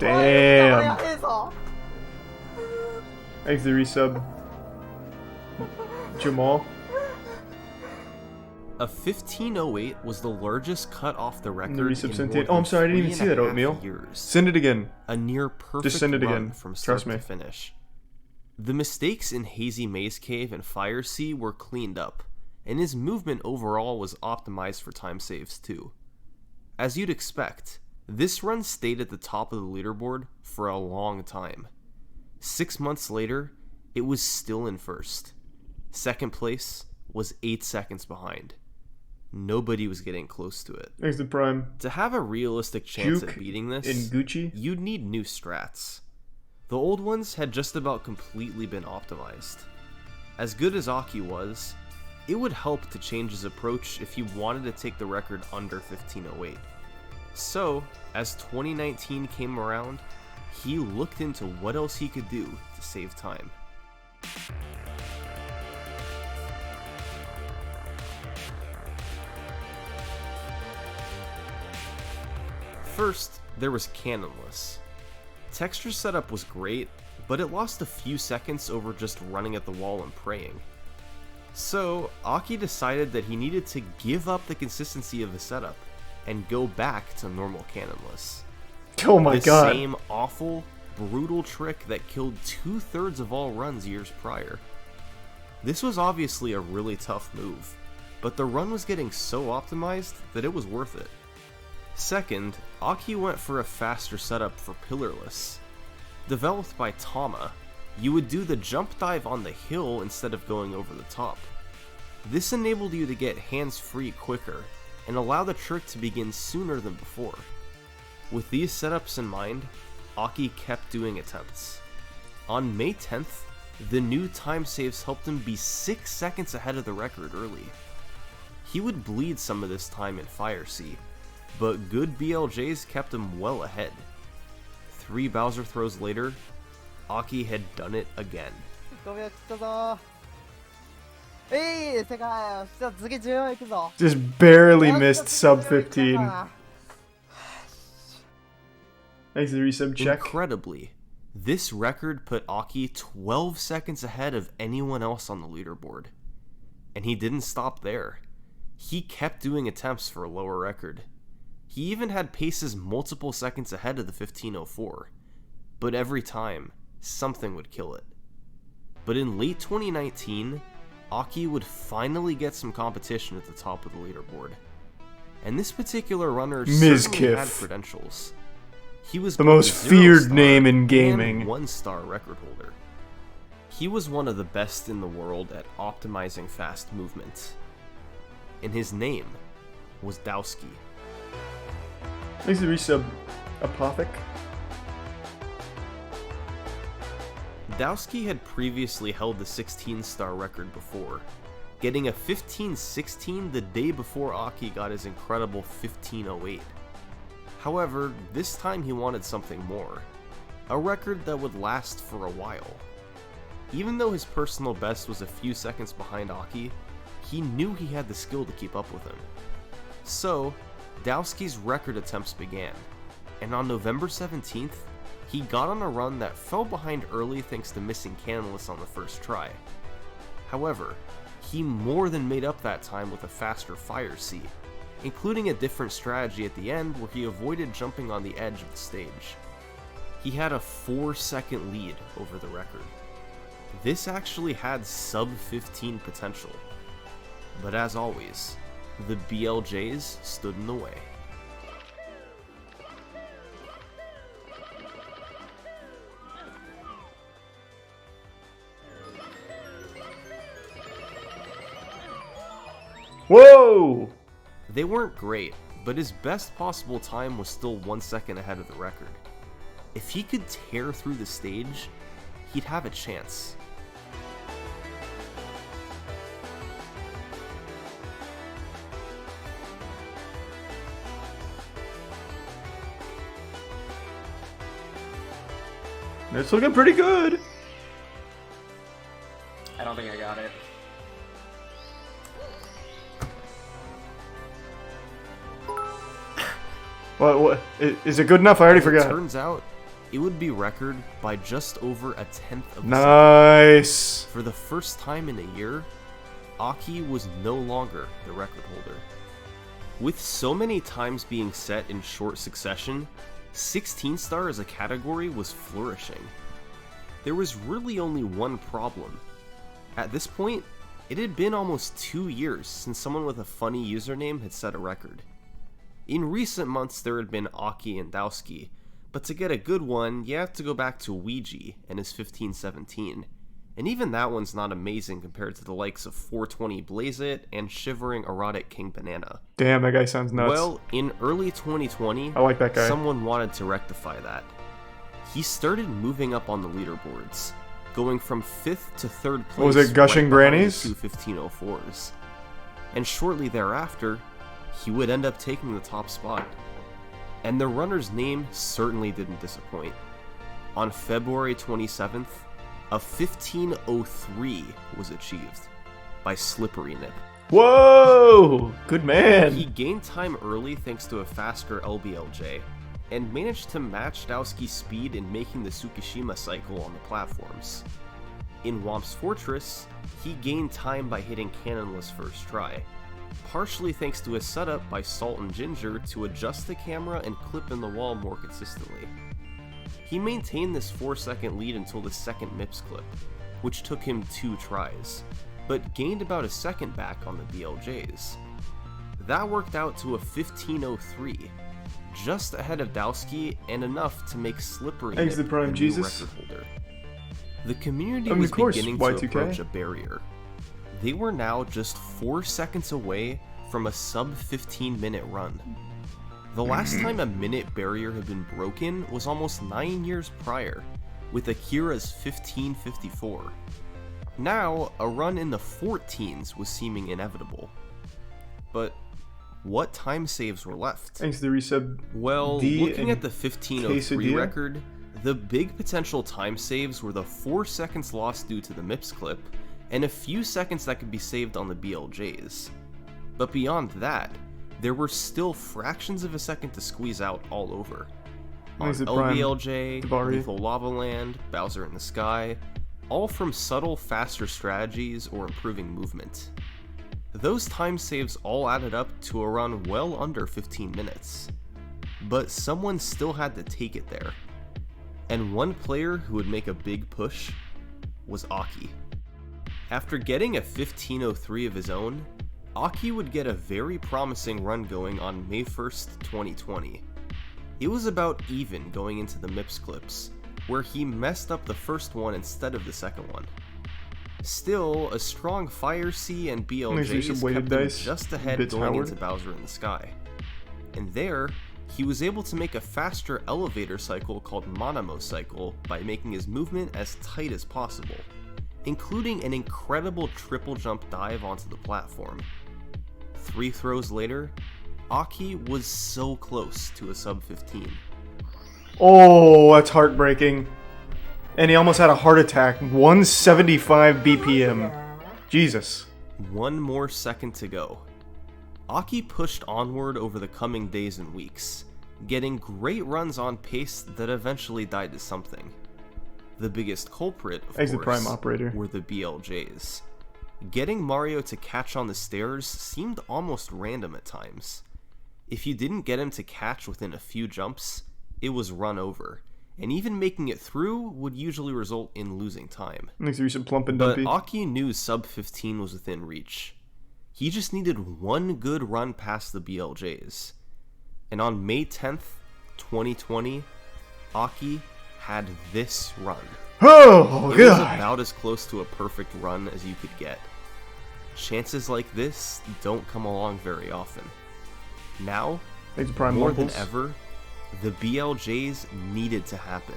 Speaker 1: Damn. Thanks the resub. Jamal.
Speaker 5: A 15:08 was the largest cut off the record.
Speaker 1: Oh, I'm sorry, I didn't even see that, Oatmeal. Send it again.
Speaker 5: A near perfect
Speaker 1: Just send it
Speaker 5: run
Speaker 1: again.
Speaker 5: from start
Speaker 1: Trust me.
Speaker 5: to finish. The mistakes in Hazy Maze Cave and Fire Sea were cleaned up, and his movement overall was optimized for time saves too. As you'd expect, this run stayed at the top of the leaderboard for a long time. 6 months later, it was still in first. Second place was 8 seconds behind. Nobody was getting close to it.
Speaker 1: Thanks to Prime.
Speaker 5: To have a realistic chance
Speaker 1: Juke
Speaker 5: at beating this,
Speaker 1: in Gucci?
Speaker 5: you'd need new strats. The old ones had just about completely been optimized. As good as Aki was, it would help to change his approach if he wanted to take the record under 15:08. So, as 2019 came around, he looked into what else he could do to save time. First, there was Cannonless. Texture setup was great, but it lost a few seconds over just running at the wall and praying. So, Aki decided that he needed to give up the consistency of the setup and go back to normal Cannonless.
Speaker 1: Oh my god.
Speaker 5: The same awful, brutal trick that killed 2/3 of all runs years prior. This was obviously a really tough move, but the run was getting so optimized that it was worth it. Second, Aki went for a faster setup for Pillarless. Developed by Tama, you would do the jump dive on the hill instead of going over the top. This enabled you to get hands-free quicker, and allow the trick to begin sooner than before. With these setups in mind, Aki kept doing attempts. On May 10th, the new time saves helped him be 6 seconds ahead of the record early. He would bleed some of this time in Fire Sea, but good BLJs kept him well ahead. 3 Bowser throws later, Aki had done it again.
Speaker 1: Just barely missed sub 15. Thanks to the resub check.
Speaker 5: Incredibly, this record put Aki 12 seconds ahead of anyone else on the leaderboard. And he didn't stop there. He kept doing attempts for a lower record. He even had paces multiple seconds ahead of the 15:04, but every time, something would kill it. But in late 2019, Aki would finally get some competition at the top of the leaderboard. And this particular runner certainly had credentials. He was
Speaker 1: the most feared name in gaming.
Speaker 5: And 1-star record holder. He was one of the best in the world at optimizing fast movement. And his name was Dowski.
Speaker 1: Thanks to the resub Apothic.
Speaker 5: Dowski had previously held the 16-star record before, getting a 15:16 the day before Aki got his incredible 15:08. However, this time he wanted something more, a record that would last for a while. Even though his personal best was a few seconds behind Aki, he knew he had the skill to keep up with him. So, Dowski's record attempts began, and on November 17th, he got on a run that fell behind early thanks to missing Cannonless on the first try. However, he more than made up that time with a faster Fire Sea, including a different strategy at the end where he avoided jumping on the edge of the stage. He had a 4-second lead over the record. This actually had sub-15 potential. But as always, the BLJs stood in the way.
Speaker 1: Whoa!
Speaker 5: They weren't great, but his best possible time was still 1 second ahead of the record. If he could tear through the stage, he'd have a chance.
Speaker 1: It's looking pretty good.
Speaker 3: I don't think I got it.
Speaker 1: What? Is it good enough? I already forgot.
Speaker 5: Turns out, it would be record by just over 1/10 of a second.
Speaker 1: Nice.
Speaker 5: For the first time in a year, Aki was no longer the record holder. With so many times being set in short succession, 16-star as a category was flourishing. There was really only one problem. At this point, it had been almost 2 years since someone with a funny username had set a record. In recent months there had been Aki and Dowski, but to get a good one, you have to go back to Ouija and his 1517, and even that one's not amazing compared to the likes of 420 Blaze It and Shivering Erotic King Banana.
Speaker 1: Damn, that guy sounds nuts.
Speaker 5: Well, in early 2020,
Speaker 1: I like that guy.
Speaker 5: Someone wanted to rectify that. He started moving up on the leaderboards, going from 5th to 3rd place.
Speaker 1: Was it Gushing Grannies?
Speaker 5: The 2 1504s. And shortly thereafter, he would end up taking the top spot. And the runner's name certainly didn't disappoint. On February 27th, a 1503 was achieved by Slippery Nip.
Speaker 1: Whoa! Good man!
Speaker 5: He gained time early thanks to a faster LBLJ, and managed to match Dowski's speed in making the Tsukishima cycle on the platforms. In Womp's Fortress, he gained time by hitting cannonless first try, partially thanks to a setup by Salt and Ginger to adjust the camera and clip in the wall more consistently. He maintained this 4-second lead until the second MIPS clip, which took him 2 tries, but gained about a second back on the BLJs. That worked out to a 1503, just ahead of Dowski and enough to make Slippery Nip the new record holder. The community was beginning to approach a barrier. They were now just 4 seconds away from a sub 15-minute run. The last time a minute barrier had been broken was almost 9 years prior, with Akira's 1554. Now, a run in the 14s was seeming inevitable. But what time saves were left?
Speaker 1: Thanks to the resub.
Speaker 5: Well, looking at the 1503
Speaker 1: quesadilla?
Speaker 5: record, the big potential time saves were the 4 seconds lost due to the MIPS clip, and a few seconds that could be saved on the BLJs. But beyond that, there were still fractions of a second to squeeze out all over. On LBLJ, Lethal Lava Land, Bowser in the Sky, all from subtle, faster strategies or improving movement. Those time saves all added up to a run well under 15 minutes. But someone still had to take it there. And one player who would make a big push was Aki. After getting a 1503 of his own, Aki would get a very promising run going on May 1st, 2020. It was about even going into the MIPS clips, where he messed up the first one instead of the second one. Still, a strong Fire Sea and BLJs kept him just ahead going into Bowser in the Sky. And there, he was able to make a faster elevator cycle called Monamo Cycle by making his movement as tight as possible, including an incredible triple jump dive onto the platform. 3 throws later, Aki was so close to a sub 15.
Speaker 1: Oh, that's heartbreaking. And he almost had a heart attack. 175 BPM. Jesus.
Speaker 5: 1 more second to go. Aki pushed onward over the coming days and weeks, getting great runs on pace that eventually died to something. The biggest culprit, of course,
Speaker 1: Prime Operator.
Speaker 5: were the BLJs. Getting Mario to catch on the stairs seemed almost random at times. If you didn't get him to catch within a few jumps, it was run over, and even making it through would usually result in losing time.
Speaker 1: Makes you some plump and
Speaker 5: but
Speaker 1: dumpy.
Speaker 5: Aki knew sub 15 was within reach. He just needed one good run past the BLJs. And on May 10th, 2020, Aki had this run.
Speaker 1: Oh,
Speaker 5: it was
Speaker 1: God.
Speaker 5: about as close to a perfect run as you could get. Chances like this don't come along very often. Now, more than ever, the BLJs needed to happen.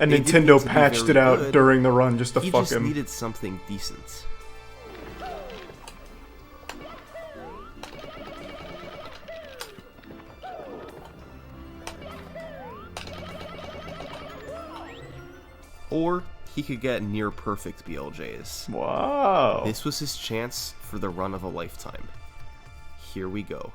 Speaker 1: And Nintendo patched it out during the run just to fuck him.
Speaker 5: He just needed something decent. Or he could get near perfect BLJs.
Speaker 1: Wow.
Speaker 5: This was his chance for the run of a lifetime. Here we go.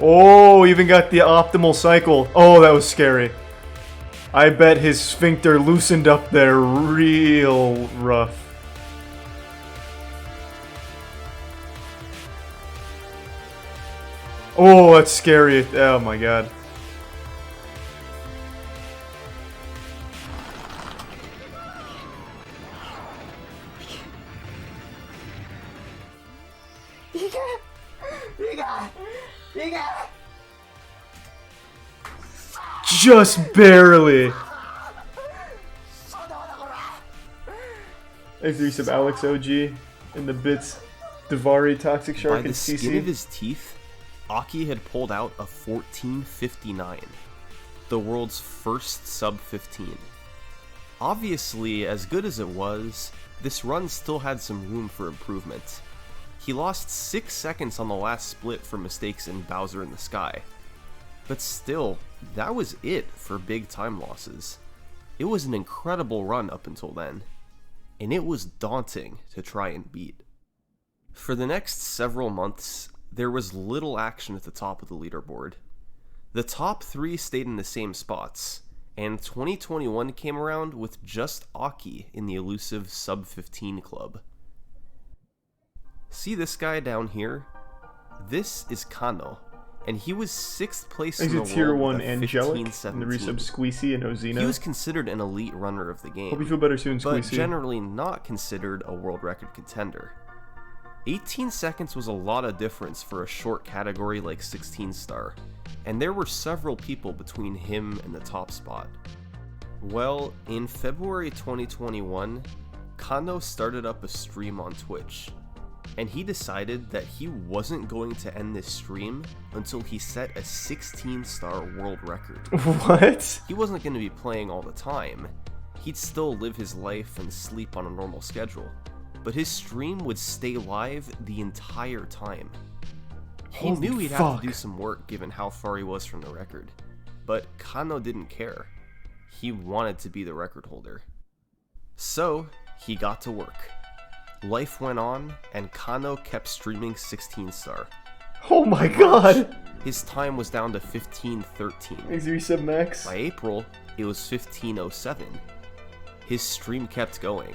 Speaker 1: Oh, even got the optimal cycle. Oh, that was scary. I bet his sphincter loosened up there real rough. Oh, that's scary. Oh my god. Just barely. Thanks to resub Alex OG in the bits. Davari, Toxic Shark,
Speaker 5: and CC. By the skin of his teeth, Aki had pulled out a 14:59, the world's first sub-15. Obviously, as good as it was, this run still had some room for improvement. He lost 6 seconds on the last split for mistakes in Bowser in the Sky. But still, that was it for big time losses. It was an incredible run up until then, and it was daunting to try and beat. For the next several months, there was little action at the top of the leaderboard. The top 3 stayed in the same spots, and 2021 came around with just Aki in the elusive sub-15 club. See this guy down here? This is Kano, and he was 6th place in the
Speaker 1: tier
Speaker 5: world
Speaker 1: 1
Speaker 5: with a
Speaker 1: Angelic
Speaker 5: 15-17.
Speaker 1: and the resub Squeezy and Ozina.
Speaker 5: He was considered an elite runner of the game,
Speaker 1: Hope you feel better soon,
Speaker 5: but
Speaker 1: Squeezy.
Speaker 5: generally not considered a world record contender. 18 seconds was a lot of difference for a short category like 16 star, and there were several people between him and the top spot. Well, in February 2021, Kano started up a stream on Twitch, and he decided that he wasn't going to end this stream until he set a 16-star world record.
Speaker 1: What?
Speaker 5: He wasn't going to be playing all the time. He'd still live his life and sleep on a normal schedule, but his stream would stay live the entire time. He knew he'd have to do some work given how far he was from the record, but Kano didn't care. He wanted to be the record holder. So, he got to work. Life went on, and Kano kept streaming 16-star.
Speaker 1: Oh my god!
Speaker 5: His time was down to 15:13.
Speaker 1: Thanks to resub Max.
Speaker 5: By April, it was 15:07. His stream kept going.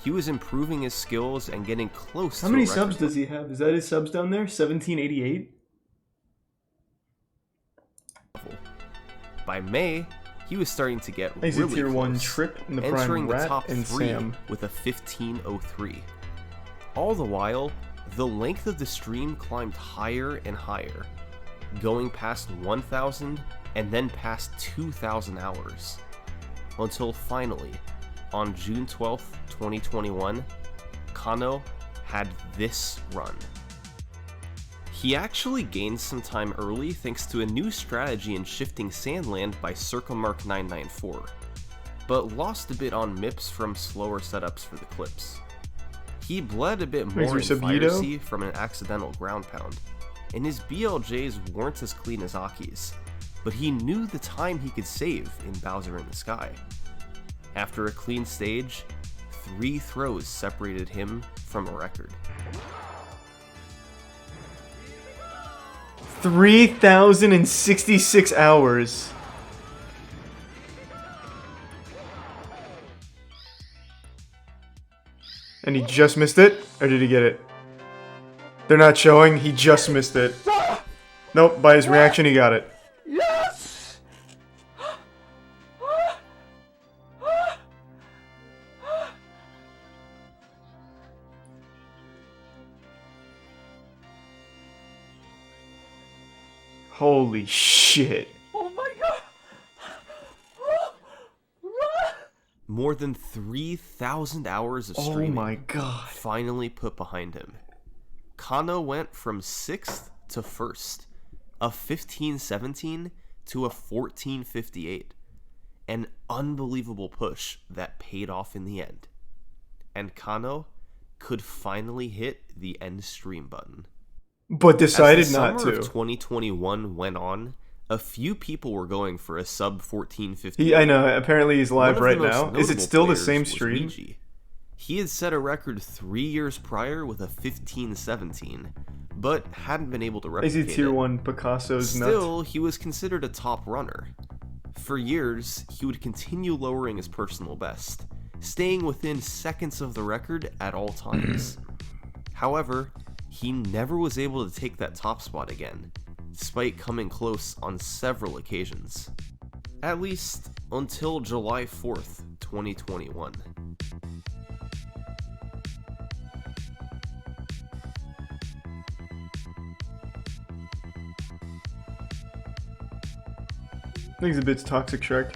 Speaker 5: He was improving his skills and getting close to
Speaker 1: How many
Speaker 5: a record.
Speaker 1: subs does he have? Is that his subs down there? 1788?
Speaker 5: By May, he was starting to get
Speaker 1: Thanks
Speaker 5: really
Speaker 1: to tier
Speaker 5: close,
Speaker 1: 1 Trip in the Prime
Speaker 5: entering the
Speaker 1: Rat
Speaker 5: top
Speaker 1: and
Speaker 5: 3
Speaker 1: Sam.
Speaker 5: with a 15:03. All the while, the length of the stream climbed higher and higher, going past 1,000 and then past 2,000 hours. Until finally, on June 12th, 2021, Kano had this run. He actually gained some time early thanks to a new strategy in shifting Sandland by CircleMark994, but lost a bit on MIPS from slower setups for the clips. He bled a bit more in Fire Sea from an accidental ground pound, and his BLJs weren't as clean as Aki's, but he knew the time he could save in Bowser in the Sky. After a clean stage, 3 throws separated him from a record.
Speaker 1: 3,066 hours. And he just missed it? Or did he get it? They're not showing, he just missed it. Nope, by his reaction he got it.
Speaker 14: Yes!
Speaker 1: Holy shit.
Speaker 14: Oh my god!
Speaker 5: More than 3,000 hours of streaming
Speaker 1: my god.
Speaker 5: finally put behind him. Kano went from 6th to 1st, a 15:17 to a 14:58. An unbelievable push that paid off in the end. And Kano could finally hit the end stream button.
Speaker 1: But decided
Speaker 5: As the
Speaker 1: not
Speaker 5: summer
Speaker 1: to.
Speaker 5: of 2021 went on, a few people were going for a sub 14:50.
Speaker 1: I know, apparently he's live
Speaker 5: One of
Speaker 1: right
Speaker 5: the most
Speaker 1: now. Is it
Speaker 5: notable
Speaker 1: still the
Speaker 5: players
Speaker 1: same
Speaker 5: was
Speaker 1: stream?
Speaker 5: Luigi. He had set a record 3 years prior with a 15:17, but hadn't been able to
Speaker 1: Is he
Speaker 5: replicate
Speaker 1: tier
Speaker 5: it.
Speaker 1: 1 Picasso's nut?
Speaker 5: Still, he was considered a top runner. For years, he would continue lowering his personal best, staying within seconds of the record at all times. However, he never was able to take that top spot again, despite coming close on several occasions. At least until July 4th, 2021.
Speaker 1: I think he's a bit toxic, Shrek.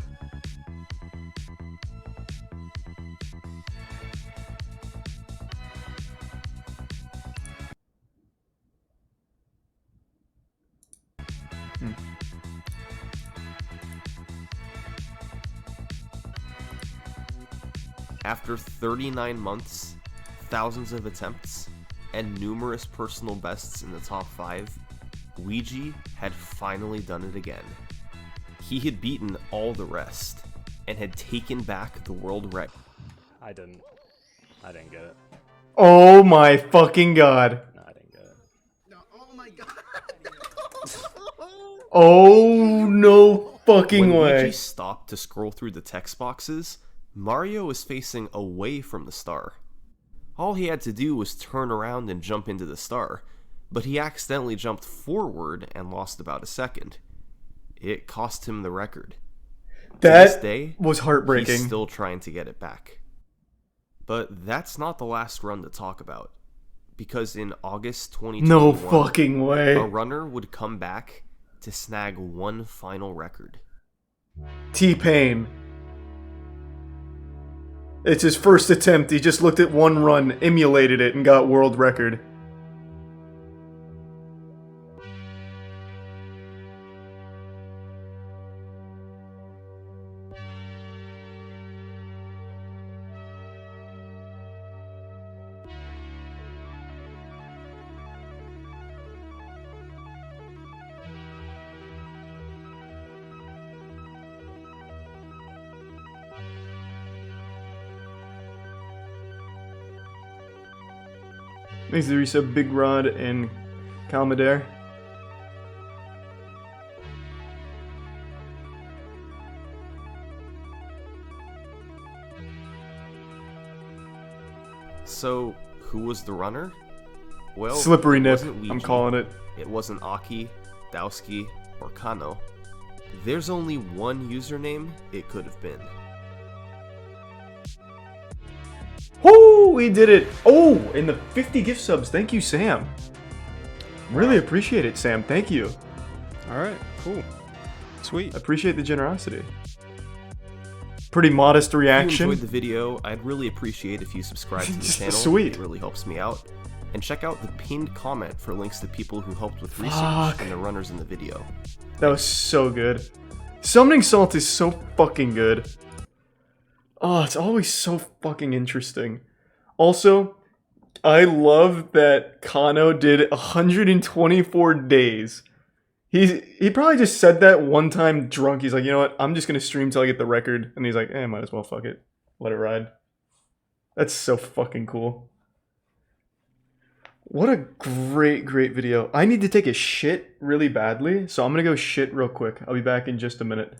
Speaker 5: After 39 months, thousands of attempts, and numerous personal bests in the top 5, Ouija had finally done it again. He had beaten all the rest, and had taken back the world record.
Speaker 3: I didn't get it.
Speaker 1: Oh my fucking god.
Speaker 3: No, I didn't get it.
Speaker 22: Oh my god.
Speaker 1: Oh no fucking
Speaker 5: when
Speaker 1: way.
Speaker 5: Ouija stopped to scroll through the text boxes, Mario was facing away from the star. All he had to do was turn around and jump into the star, but he accidentally jumped forward and lost about a second. It cost him the record.
Speaker 1: That
Speaker 5: to this day,
Speaker 1: was heartbreaking.
Speaker 5: He's still trying to get it back. But that's not the last run to talk about, because in August 2021,
Speaker 1: no fucking way.
Speaker 5: a runner would come back to snag one final record.
Speaker 1: T-Pain. It's his first attempt. He just looked at one run, emulated it, and got world record. Thanks to resub Big Rod and Calmadare.
Speaker 5: So, who was the runner? Well,
Speaker 1: Slippery
Speaker 5: it
Speaker 1: Nip,
Speaker 5: wasn't
Speaker 1: I'm
Speaker 5: Ouija,
Speaker 1: calling it.
Speaker 5: It wasn't Aki, Dowski, or Kano. There's only one username it could have been.
Speaker 1: Woo! We did it! Oh! And the 50 gift subs. Thank you, Sam. Really appreciate it, Sam. Thank you.
Speaker 3: Alright, cool. Sweet.
Speaker 1: Appreciate the generosity. Pretty modest reaction.
Speaker 5: If you enjoyed the video, I'd really appreciate if you subscribe to the channel.
Speaker 1: Sweet.
Speaker 5: It really helps me out. And check out the pinned comment for links to people who helped with research and the runners in the video.
Speaker 1: That was so good. Summoning Salt is so fucking good. Oh, it's always so fucking interesting. Also, I love that Kano did 124 days. He probably just said that one time drunk. He's like, you know what? I'm just going to stream till I get the record. And he's like, might as well, fuck it. Let it ride. That's so fucking cool. What a great, great video. I need to take a shit really badly, so I'm going to go shit real quick. I'll be back in just a minute.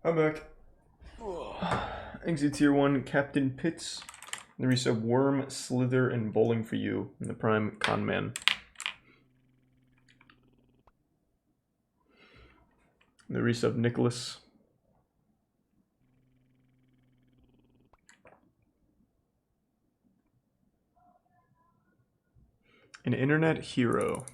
Speaker 1: I'm back. Exit Tier 1, Captain Pitts. The resub Worm, Slither, and Bowling for You. And the Prime Conman. The resub Nicholas. An Internet Hero.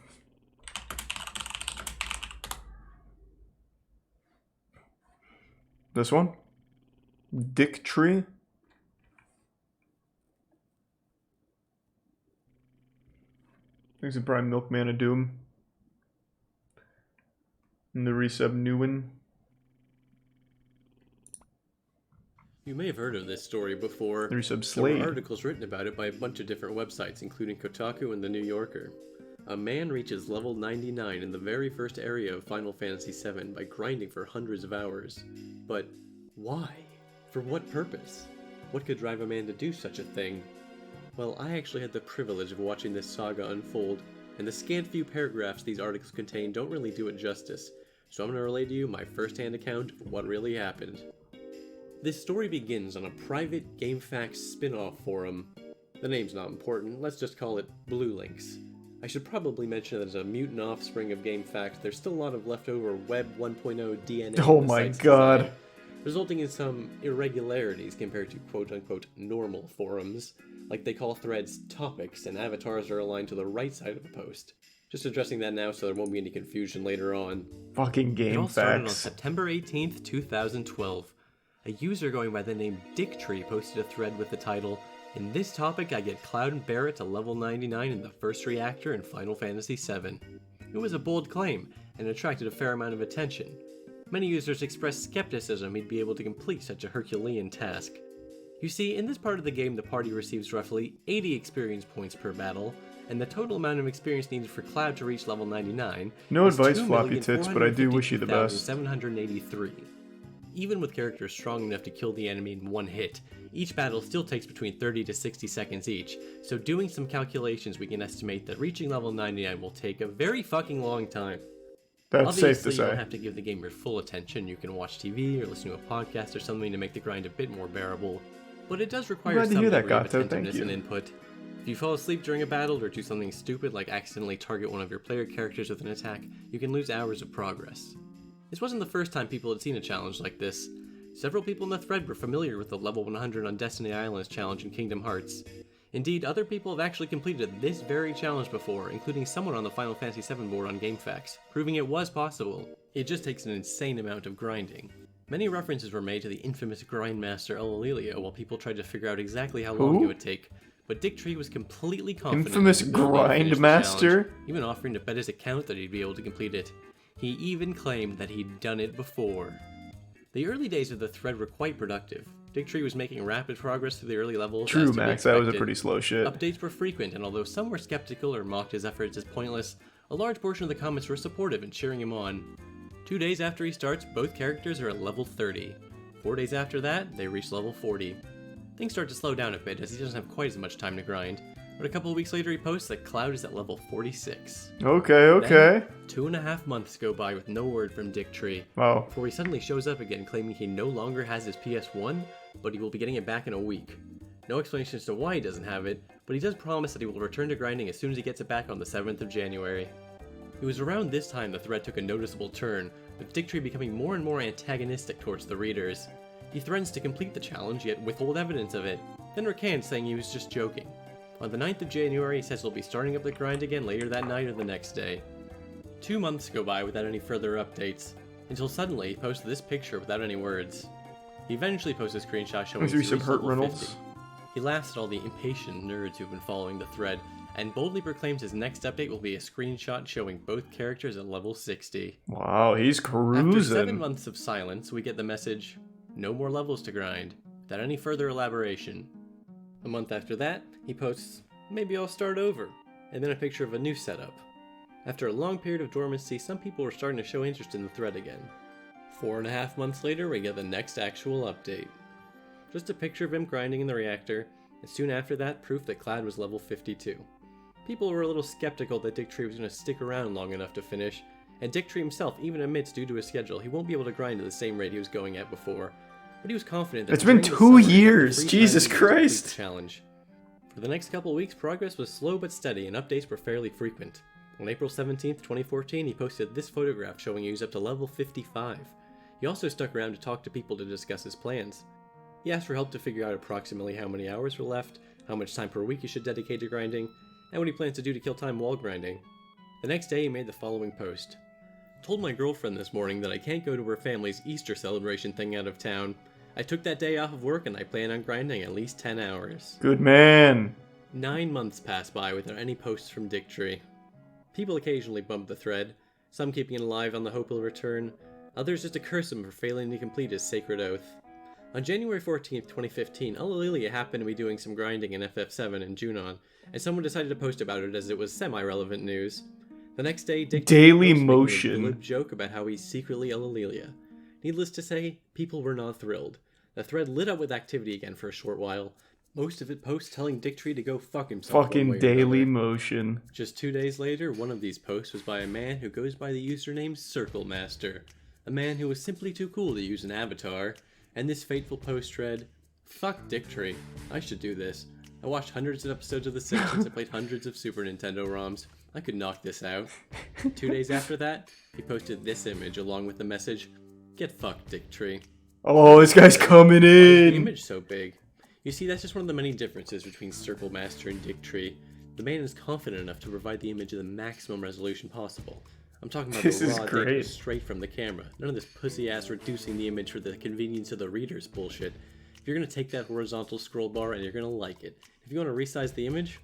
Speaker 1: This one? Dick Tree. There's a Prime Milkman of Doom. And the resub Newen.
Speaker 6: You may have heard of this story before.
Speaker 1: The resub
Speaker 6: There were
Speaker 1: Slade.
Speaker 6: articles written about it by a bunch of different websites, including Kotaku and The New Yorker. A man reaches level 99 in the very first area of Final Fantasy VII by grinding for hundreds of hours. But why? For what purpose? What could drive a man to do such a thing? Well, I actually had the privilege of watching this saga unfold, and the scant few paragraphs these articles contain don't really do it justice, so I'm going to relay to you my first-hand account of what really happened. This story begins on a private GameFAQs spin-off forum. The name's not important, let's just call it Blue Links. I should probably mention that as a mutant offspring of GameFAQs, there's still a lot of leftover Web 1.0 DNA.
Speaker 1: Oh my god.
Speaker 6: Design, resulting in some irregularities compared to quote-unquote normal forums. Like they call threads topics, and avatars are aligned to the right side of the post. Just addressing that now so there won't be any confusion later on.
Speaker 1: Fucking
Speaker 6: It all started on
Speaker 1: GameFAQs.
Speaker 6: September 18th, 2012. A user going by the name Dicktree posted a thread with the title, "In this topic I get Cloud and Barrett to level 99 in the first reactor in Final Fantasy VII. It was a bold claim, and attracted a fair amount of attention. Many users expressed skepticism he'd be able to complete such a Herculean task. You see, in this part of the game the party receives roughly 80 experience points per battle, and the total amount of experience needed for Cloud to reach level 99
Speaker 1: No
Speaker 6: is
Speaker 1: advice, Floppy Tits, but I do wish you the best.
Speaker 6: 2,783. Even with characters strong enough to kill the enemy in one hit, each battle still takes between 30 to 60 seconds each, so doing some calculations we can estimate that reaching level 99 will take a very fucking long time.
Speaker 1: That's
Speaker 6: Obviously,
Speaker 1: safe to
Speaker 6: you
Speaker 1: say.
Speaker 6: don't have to give the game your full attention. You can watch TV or listen to a podcast or something to make the grind a bit more bearable, but it does require
Speaker 1: glad to
Speaker 6: some
Speaker 1: hear that,
Speaker 6: degree of
Speaker 1: Gato. Thank
Speaker 6: attentiveness
Speaker 1: you.
Speaker 6: and input. If you fall asleep during a battle or do something stupid like accidentally target one of your player characters with an attack, you can lose hours of progress. This wasn't the first time people had seen a challenge like this. Several people in the thread were familiar with the level 100 on Destiny Islands challenge in Kingdom Hearts. Indeed, other people have actually completed this very challenge before, including someone on the Final Fantasy VII board on GameFAQs, proving it was possible. It just takes an insane amount of grinding. Many references were made to the infamous Grindmaster Elalilio while people tried to figure out exactly how long
Speaker 1: Who?
Speaker 6: it would take, but Dicktree was completely confident
Speaker 1: Infamous
Speaker 6: that he would finish the
Speaker 1: Grindmaster?
Speaker 6: challenge, even offering to bet his account that he'd be able to complete it. He even claimed that he'd done it before. The early days of the thread were quite productive. Dicktree was making rapid progress through the early levels.
Speaker 1: True,
Speaker 6: as to be
Speaker 1: Max, that was a
Speaker 6: expected.
Speaker 1: pretty slow shit.
Speaker 6: Updates were frequent, and although some were skeptical or mocked his efforts as pointless, a large portion of the comments were supportive and cheering him on. 2 days after he starts, both characters are at level 30. 4 days after that, they reach level 40. Things start to slow down a bit as he doesn't have quite as much time to grind, but a couple of weeks later he posts that Cloud is at level 46.
Speaker 1: Okay.
Speaker 6: Then, 2.5 months go by with no word from Dicktree.
Speaker 1: Wow.
Speaker 6: Before he suddenly shows up again claiming he no longer has his PS1, but he will be getting it back in a week. No explanation as to why he doesn't have it, but he does promise that he will return to grinding as soon as he gets it back on the 7th of January. It was around this time the thread took a noticeable turn, with Dicktree becoming more and more antagonistic towards the readers. He threatens to complete the challenge, yet withhold evidence of it, then recants saying he was just joking. On the 9th of January, he says he'll be starting up the grind again later that night or the next day. 2 months go by without any further updates, until suddenly he posts this picture without any words. He eventually posts a screenshot showing
Speaker 1: Was there
Speaker 6: he's
Speaker 1: some
Speaker 6: reached
Speaker 1: Hurt
Speaker 6: level
Speaker 1: Reynolds?
Speaker 6: 50. He laughs at all the impatient nerds who've been following the thread, and boldly proclaims his next update will be a screenshot showing both characters at level 60.
Speaker 1: Wow, he's
Speaker 6: After
Speaker 1: cruising.
Speaker 6: 7 months of silence, we get the message, "No more levels to grind," without any further elaboration. A month after that, he posts, "Maybe I'll start over," and then a picture of a new setup. After a long period of dormancy, some people were starting to show interest in the thread again. 4.5 months later, we get the next actual update. Just a picture of him grinding in the reactor, and soon after that, proof that Cloud was level 52. People were a little skeptical that Dicktree was going to stick around long enough to finish, And Dick Tree himself even admits due to his schedule he won't be able to grind at the same rate he was going at before. But he was confident that
Speaker 1: it's been 2 years! Jesus Christ!
Speaker 6: Challenge. For the next couple of weeks, progress was slow but steady and updates were fairly frequent. On April 17th, 2014, he posted this photograph showing he was up to level 55. He also stuck around to talk to people to discuss his plans. He asked for help to figure out approximately how many hours were left, how much time per week he should dedicate to grinding, and what he plans to do to kill time while grinding. The next day, he made the following post. Told my girlfriend this morning that I can't go to her family's Easter celebration thing out of town. I took that day off of work and I plan on grinding at least 10 hours.
Speaker 1: Good man.
Speaker 6: 9 months passed by without any posts from Dick Tree. People occasionally bumped the thread, some keeping it alive on the hope he'll return, others just to curse him for failing to complete his sacred oath. On January 14th, 2015, Allelelia happened to be doing some grinding in FF7 in Junon, and someone decided to post about it as it was semi-relevant news. The next day, Dick
Speaker 1: Daily
Speaker 6: posted
Speaker 1: Motion
Speaker 6: a glib joke about how he's secretly Allelelia. Needless to say, people were not thrilled. The thread lit up with activity again for a short while. Most of it posts telling Dick Tree to go fuck himself.
Speaker 1: Fucking Daily Motion.
Speaker 6: Just 2 days later, one of these posts was by a man who goes by the username Circle Master. A man who was simply too cool to use an avatar. And this fateful post read, "Fuck Dick Tree. I should do this. I watched hundreds of episodes of The Simpsons and played hundreds of Super Nintendo ROMs. I could knock this out." 2 days after that, he posted this image along with the message, "Get fucked, Dick Tree."
Speaker 1: Oh, this guy's coming in.
Speaker 6: Why is the image so big? You see, that's just one of the many differences between Circle Master and Dick Tree. The man is confident enough to provide the image of the maximum resolution possible. I'm talking about
Speaker 1: This
Speaker 6: the
Speaker 1: is
Speaker 6: raw
Speaker 1: great.
Speaker 6: data straight from the camera. None of this pussy-ass reducing the image for the convenience of the readers bullshit. If you're going to take that horizontal scroll bar and you're going to like it. If you want to resize the image,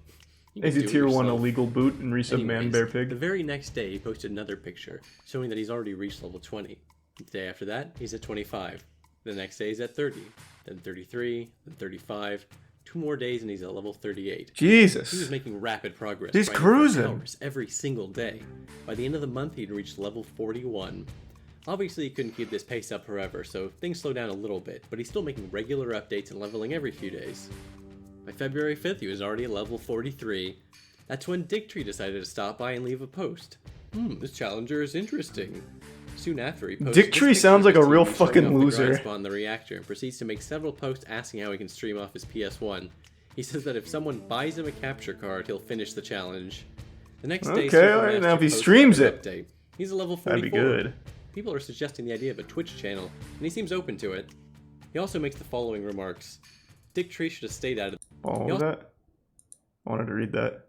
Speaker 6: you can
Speaker 1: Is it
Speaker 6: do
Speaker 1: tier 1
Speaker 6: yourself.
Speaker 1: illegal boot and resub Man Bear Pig?
Speaker 6: The very next day, he posted another picture showing that he's already reached level 20. The day after that, he's at 25. The next day, he's at 30. Then 33. Then 35. 2 more days and he's at level 38.
Speaker 1: Jesus.
Speaker 6: He was making rapid progress.
Speaker 1: He's
Speaker 6: grinding for
Speaker 1: cruising.
Speaker 6: hours every single day. By the end of the month, he'd reached level 41. Obviously, he couldn't keep this pace up forever, so things slowed down a little bit, but he's still making regular updates and leveling every few days. By February 5th, he was already at level 43. That's when Dick Tree decided to stop by and leave a post. This challenger is interesting. Soon after, he posted
Speaker 1: Dick Tree sounds like a real fucking loser.
Speaker 6: On the reactor and proceeds to make several posts asking how he can stream off his PS1. He says that if someone buys him a capture card, he'll finish the challenge. The next day,
Speaker 1: Okay, alright, now if he streams it,
Speaker 6: update. He's a level 44.
Speaker 1: that'd be good.
Speaker 6: People are suggesting the idea of a Twitch channel, and he seems open to it. He also makes the following remarks. Dick Tree should have stayed out of...
Speaker 1: Oh, what was that? I wanted to read that.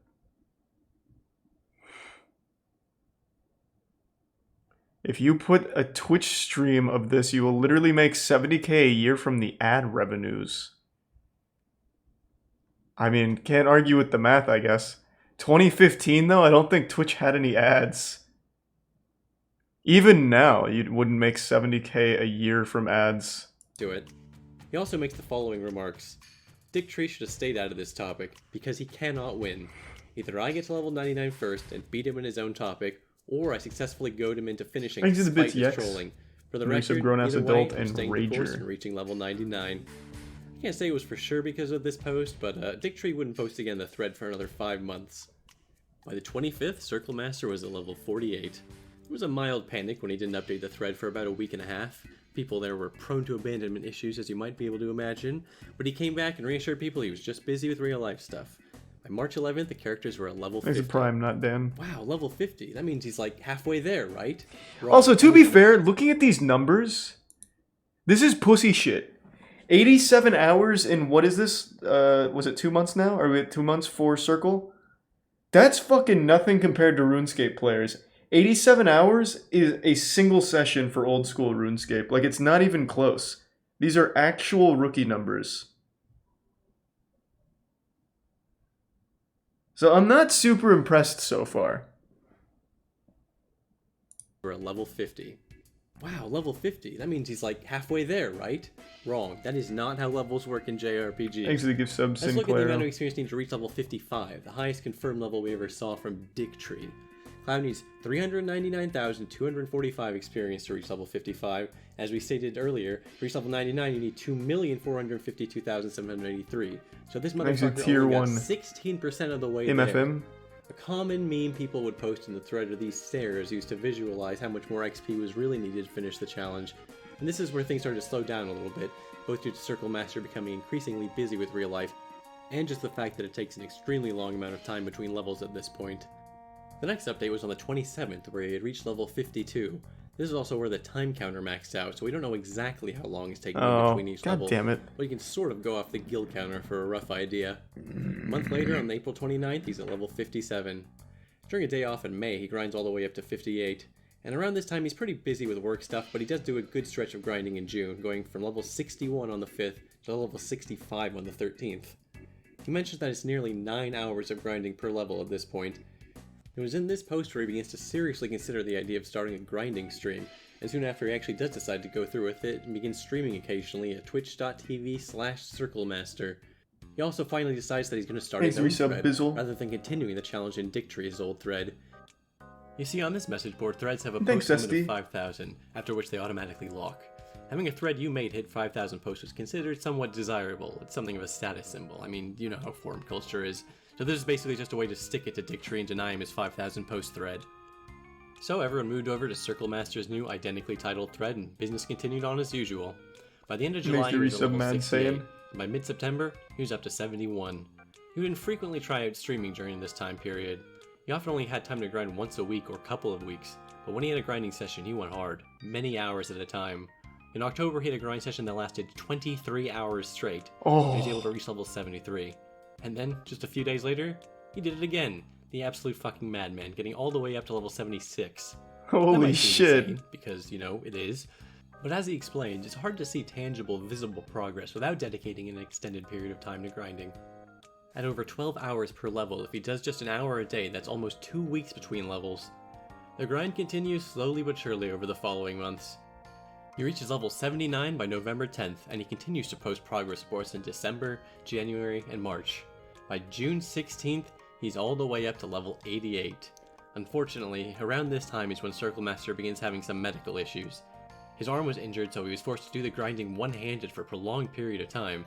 Speaker 1: If you put a Twitch stream of this, you will literally make 70k a year from the ad revenues. I mean, can't argue with the math, I guess. 2015, though, I don't think Twitch had any ads. Even now, you wouldn't make 70k a year from ads.
Speaker 6: Do it. He also makes the following remarks. Dick Tree should have stayed out of this topic, because he cannot win. Either I get to level 99 first and beat him in his own topic, or I successfully goad him into finishing
Speaker 1: Thanks to the
Speaker 6: despite
Speaker 1: bits,
Speaker 6: his
Speaker 1: Yex.
Speaker 6: trolling. For the
Speaker 1: Nice of
Speaker 6: record,
Speaker 1: grown-ass
Speaker 6: either way,
Speaker 1: adult
Speaker 6: I'm
Speaker 1: and
Speaker 6: staying the course
Speaker 1: rager.
Speaker 6: and reaching level 99. I can't say it was for sure because of this post, but Dick Tree wouldn't post again the thread for another 5 months. By the 25th, Circle Master was at level 48. There was a mild panic when he didn't update the thread for about a week and a half. People there were prone to abandonment issues, as you might be able to imagine, but he came back and reassured people he was just busy with real-life stuff. By March 11th, the characters were at level 50.
Speaker 1: There's a Prime, not Dan.
Speaker 6: Wow, level 50. That means he's like halfway there, right?
Speaker 1: Also, to be fair, looking at these numbers, this is pussy shit. 87 hours in, what is this? Was it 2 months now? Are we at 2 months for Circle? That's fucking nothing compared to RuneScape players. 87 hours is a single session for old school RuneScape. Like, it's not even close. These are actual rookie numbers. So I'm not super impressed so far.
Speaker 6: We're at level 50. Wow, level 50. That means he's like halfway there, right? Wrong. That is not how levels work in JRPG.
Speaker 1: Thanks for the gift sub,
Speaker 6: Let's look at the
Speaker 1: Sinclair.
Speaker 6: amount of experience needed to reach level 55, the highest confirmed level we ever saw from Dick Tree. Cloud needs 399,245 experience to reach level 55. As we stated earlier, to reach level 99, you need 2,452,783. So this
Speaker 1: Thanks to
Speaker 6: motherfucker
Speaker 1: tier
Speaker 6: only got
Speaker 1: 1
Speaker 6: 16% of the way
Speaker 1: MFM.
Speaker 6: there. A common meme people would post in the thread are these stairs used to visualize how much more XP was really needed to finish the challenge. And this is where things started to slow down a little bit, both due to Circle Master becoming increasingly busy with real life, and just the fact that it takes an extremely long amount of time between levels at this point. The next update was on the 27th, where he had reached level 52. This is also where the time counter maxed out, so we don't know exactly how long it's taking in between each level.
Speaker 1: Damn it.
Speaker 6: But you can sort of go off the guild counter for a rough idea. A month later, on April 29th, he's at level 57. During a day off in May, he grinds all the way up to 58. And around this time, he's pretty busy with work stuff, but he does do a good stretch of grinding in June, going from level 61 on the 5th to level 65 on the 13th. He mentions that it's nearly 9 hours of grinding per level at this point. It was in this post where he begins to seriously consider the idea of starting a grinding stream, and soon after he actually does decide to go through with it and begins streaming occasionally at twitch.tv/circlemaster. He also finally decides that he's going to start his own thread, rather than continuing the challenge in Dicktree's old thread. You see, on this message board, threads have a post limit of 5,000, after which they automatically lock. Having a thread you made hit 5,000 posts was considered somewhat desirable. It's something of a status symbol. I mean, you know how forum culture is. So this is basically just a way to stick it to Dicktree and deny him his 5,000 post thread. So everyone moved over to Circle Master's new identically titled thread, and business continued on as usual. By the end of July, he was at level 68, and by mid-September, he was up to 71. He would infrequently try out streaming during this time period. He often only had time to grind once a week or couple of weeks, but when he had a grinding session, he went hard, many hours at a time. In October, he had a grind session that lasted 23 hours straight, and he was able to reach level 73. And then, just a few days later, he did it again. The absolute fucking madman, getting all the way up to level 76.
Speaker 1: Holy shit.
Speaker 6: Insane, because, you know, it is. But as he explained, it's hard to see tangible, visible progress without dedicating an extended period of time to grinding. At over 12 hours per level, if he does just an hour a day, that's almost 2 weeks between levels. The grind continues slowly but surely over the following months. He reaches level 79 by November 10th, and he continues to post progress reports in December, January, and March. By June 16th, he's all the way up to level 88. Unfortunately, around this time is when Circle Master begins having some medical issues. His arm was injured, so he was forced to do the grinding one-handed for a prolonged period of time.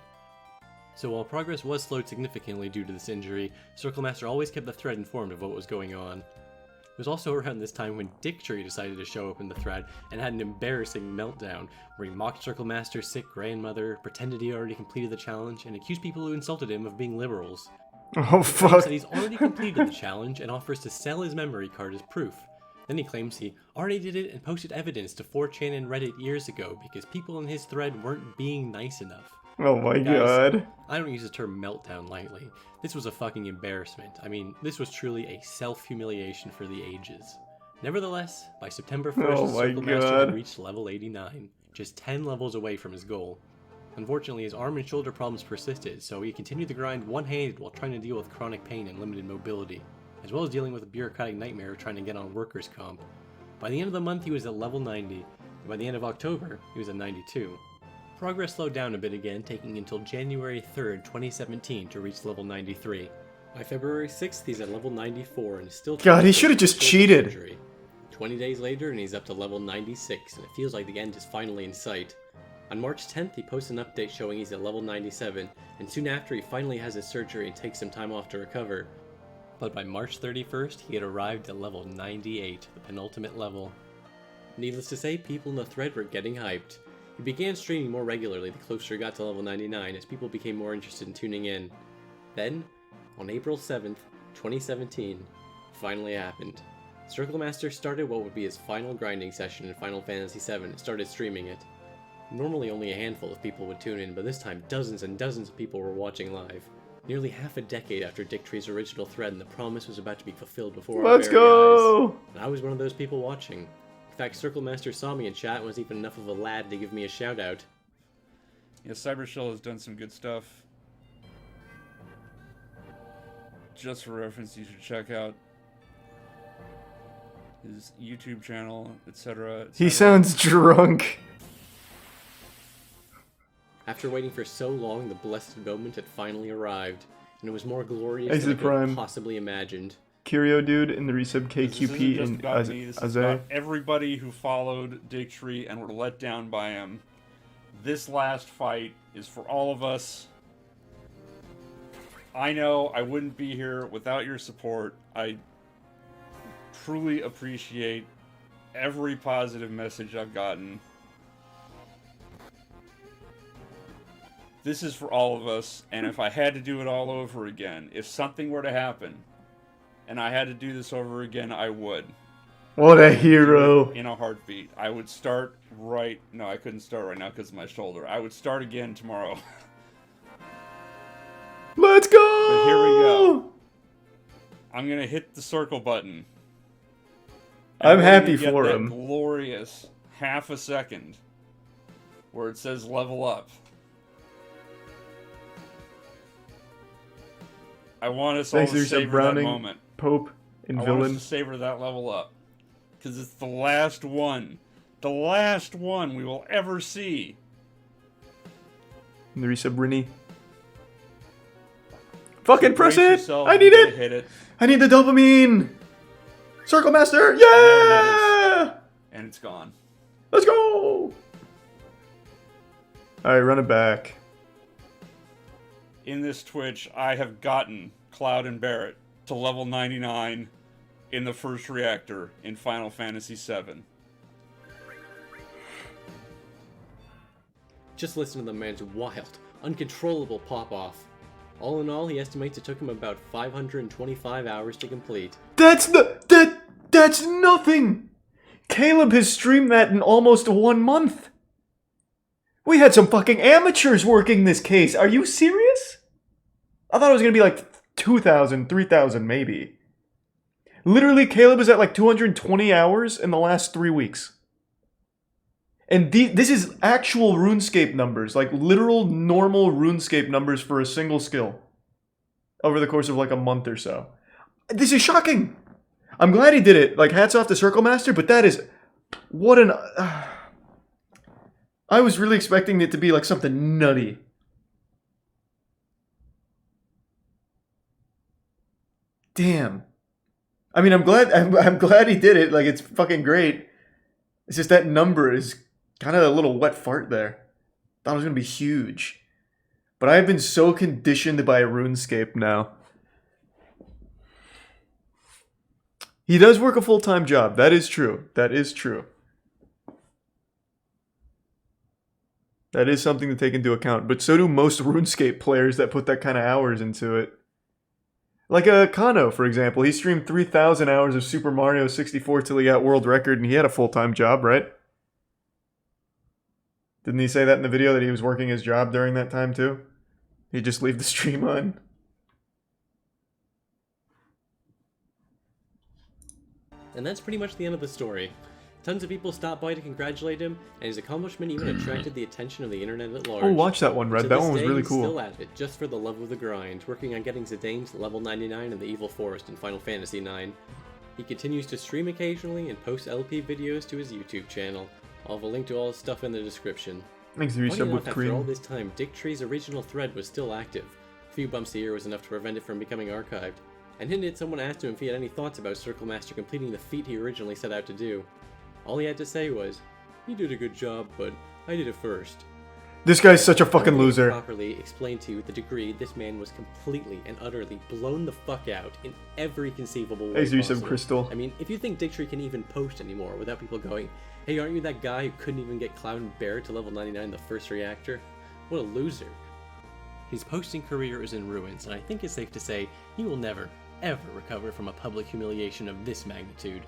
Speaker 6: So while progress was slowed significantly due to this injury, Circle Master always kept the thread informed of what was going on. It was also around this time when Dicktree decided to show up in the thread and had an embarrassing meltdown, where he mocked Circle Master's sick grandmother, pretended he already completed the challenge, and accused people who insulted him of being liberals.
Speaker 1: Oh fuck.
Speaker 6: He said he's already completed the challenge and offers to sell his memory card as proof. Then he claims he already did it and posted evidence to 4chan and Reddit years ago because people in his thread weren't being nice enough.
Speaker 1: Oh my god.
Speaker 6: I don't use the term meltdown lightly. This was a fucking embarrassment. I mean, this was truly a self-humiliation for the ages. Nevertheless, by September 1st, Circle Master had reached level 89, just 10 levels away from his goal. Unfortunately, his arm and shoulder problems persisted, so he continued to grind one-handed while trying to deal with chronic pain and limited mobility, as well as dealing with a bureaucratic nightmare of trying to get on workers' comp. By the end of the month, he was at level 90, and by the end of October, he was at 92. Progress slowed down a bit again, taking until January 3rd, 2017 to reach level 93. By February 6th, he's at level 94 and still...
Speaker 1: God, he should have just cheated!
Speaker 6: Surgery. 20 days later, and he's up to level 96, and it feels like the end is finally in sight. On March 10th, he posts an update showing he's at level 97, and soon after he finally has his surgery and takes some time off to recover. But by March 31st, he had arrived at level 98, the penultimate level. Needless to say, people in the thread were getting hyped. He began streaming more regularly the closer he got to level 99 as people became more interested in tuning in. Then, on April 7th, 2017, it finally happened. Circle Master started what would be his final grinding session in Final Fantasy VII and started streaming it. Normally only a handful of people would tune in, but this time dozens and dozens of people were watching live. Nearly half a decade after Dicktree's original thread, and the promise was about to be fulfilled before our very eyes. And I was one of those people watching. In fact, Circle Master saw me in chat and was even enough of a lad to give me a shout out.
Speaker 7: Yeah, Cybershell has done some good stuff. Just for reference, you should check out his YouTube channel, etc.
Speaker 1: He sounds drunk.
Speaker 6: After waiting for so long, the blessed moment had finally arrived, and it was more glorious than I could have possibly imagined.
Speaker 1: Curio dude in the resub KQP
Speaker 7: and
Speaker 1: Aze.
Speaker 7: This is about everybody who followed Dicktree and were let down by him. This last fight is for all of us. I know I wouldn't be here without your support. I truly appreciate every positive message I've gotten. This is for all of us, and if I had to do it all over again, if something were to happen, and I had to do this over again, I would.
Speaker 1: What a hero.
Speaker 7: In a heartbeat. I would start right... No, I couldn't start right now because of my shoulder. I would start again tomorrow.
Speaker 1: Let's go!
Speaker 7: But here we go. I'm going to hit the circle button.
Speaker 1: I'm happy for
Speaker 7: that
Speaker 1: him.
Speaker 7: Glorious half a second where it says level up. I want us all to savor that moment.
Speaker 1: Pope, and
Speaker 7: I
Speaker 1: Villain.
Speaker 7: want us to savor that level up. Because it's the last one. The last one we will ever see.
Speaker 1: And the resub Rinny. Fucking press
Speaker 7: Brace
Speaker 1: it!
Speaker 7: yourself,
Speaker 1: I need
Speaker 7: you gotta
Speaker 1: it!
Speaker 7: hit it!
Speaker 1: I need the dopamine! Circle Master! Yeah!
Speaker 7: And it's gone.
Speaker 1: Let's go! Alright, run it back.
Speaker 7: In this Twitch, I have gotten Cloud and Barrett to level 99 in the first reactor in Final Fantasy VII.
Speaker 6: Just listen to the man's wild, uncontrollable pop-off. All in all, he estimates it took him about 525 hours to complete.
Speaker 1: That's nothing! Caleb has streamed that in almost 1 month. We had some fucking amateurs working this case. Are you serious? I thought it was gonna be like 2,000, 3,000 maybe. Literally, Caleb is at like 220 hours in the last 3 weeks. And this is actual RuneScape numbers, like literal normal RuneScape numbers for a single skill over the course of like a month or so. This is shocking. I'm glad he did it. Like, hats off to Circle Master, but that is... What an... I was really expecting it to be like something nutty. Damn. I mean, I'm glad he did it. Like, it's fucking great. It's just that number is kind of a little wet fart there. Thought it was gonna be huge. But I've been so conditioned by RuneScape now. He does work a full-time job. That is true. That is true. That is something to take into account. But so do most RuneScape players that put that kind of hours into it. Like Kano, for example. He streamed 3,000 hours of Super Mario 64 till he got world record, and he had a full-time job, right? Didn't he say that in the video that he was working his job during that time too? He'd just leave the stream on.
Speaker 6: And that's pretty much the end of the story. Tons of people stopped by to congratulate him, and his accomplishment even attracted the attention of the internet at large.
Speaker 1: Oh, watch that one, Red.
Speaker 6: To
Speaker 1: That
Speaker 6: this
Speaker 1: one was
Speaker 6: day,
Speaker 1: really
Speaker 6: he's
Speaker 1: cool.
Speaker 6: Still at it, just for the love of the grind, working on getting Zidane to level 99 in the Evil Forest in Final Fantasy IX. He continues to stream occasionally and post LP videos to his YouTube channel. I'll have a link to all his stuff in the description.
Speaker 1: Thanks to
Speaker 6: Funny
Speaker 1: resub with
Speaker 6: enough,
Speaker 1: cream.
Speaker 6: after all this time, Dick Tree's original thread was still active. A few bumps a year was enough to prevent it from becoming archived. And hinted someone asked him if he had any thoughts about Circle Master completing the feat he originally set out to do. All he had to say was, "You did a good job, but I did it first."
Speaker 1: This guy's such a fucking loser.
Speaker 6: Properly explain to you the degree this man was completely and utterly blown the fuck out in every conceivable way
Speaker 1: Hey,
Speaker 6: possible.
Speaker 1: Crystal.
Speaker 6: I mean, if you think Dick Tree can even post anymore without people going, "Hey, aren't you that guy who couldn't even get Cloud and Bear to level 99 in the first reactor? What a loser." His posting career is in ruins, and I think it's safe to say he will never, ever recover from a public humiliation of this magnitude.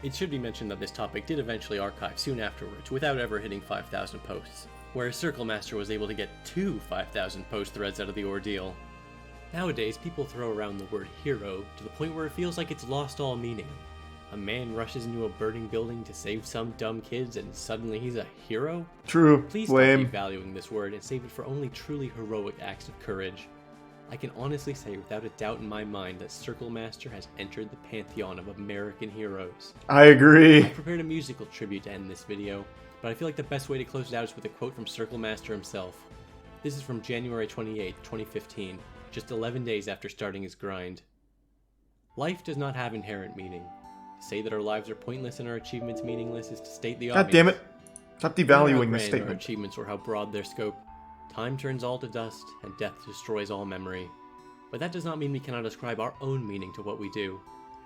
Speaker 6: It should be mentioned that this topic did eventually archive soon afterwards without ever hitting 5,000 posts, whereas Circle Master was able to get 2 5,000 post threads out of the ordeal. Nowadays, people throw around the word hero to the point where it feels like it's lost all meaning. A man rushes into a burning building to save some dumb kids and suddenly he's a hero?
Speaker 1: True.
Speaker 6: Please
Speaker 1: Lame.
Speaker 6: stop devaluing this word and save it for only truly heroic acts of courage. I can honestly say without a doubt in my mind that Circle Master has entered the pantheon of American heroes.
Speaker 1: I agree.
Speaker 6: I prepared a musical tribute to end this video, but I feel like the best way to close it out is with a quote from Circle Master himself. This is from January 28, 2015, just 11 days after starting his grind. "Life does not have inherent meaning. To say that our lives are pointless and our achievements meaningless is to state the obvious.
Speaker 1: God damn it. Stop
Speaker 6: No matter how
Speaker 1: devaluing this
Speaker 6: grand our
Speaker 1: statement.
Speaker 6: achievements or how broad their scope, time turns all to dust and death destroys all memory. But that does not mean we cannot ascribe our own meaning to what we do.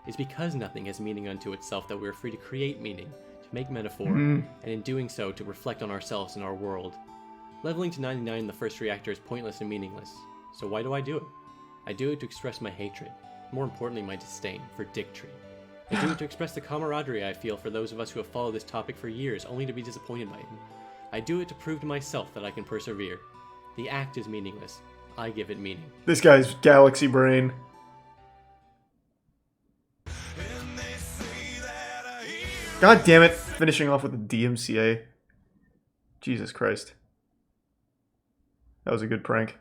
Speaker 6: It's because nothing has meaning unto itself that we are free to create meaning, to make metaphor, and in doing so to reflect on ourselves and our world. Leveling to 99 in the first reactor is pointless and meaningless. So why do I do it? I do it to express my hatred, more importantly my disdain, for Dick Tree. I do it to express the camaraderie I feel for those of us who have followed this topic for years only to be disappointed by him. I do it to prove to myself that I can persevere. The act is meaningless. I give it meaning.
Speaker 1: This guy's galaxy brain. God damn it, finishing off with the DMCA. Jesus Christ. That was a good prank.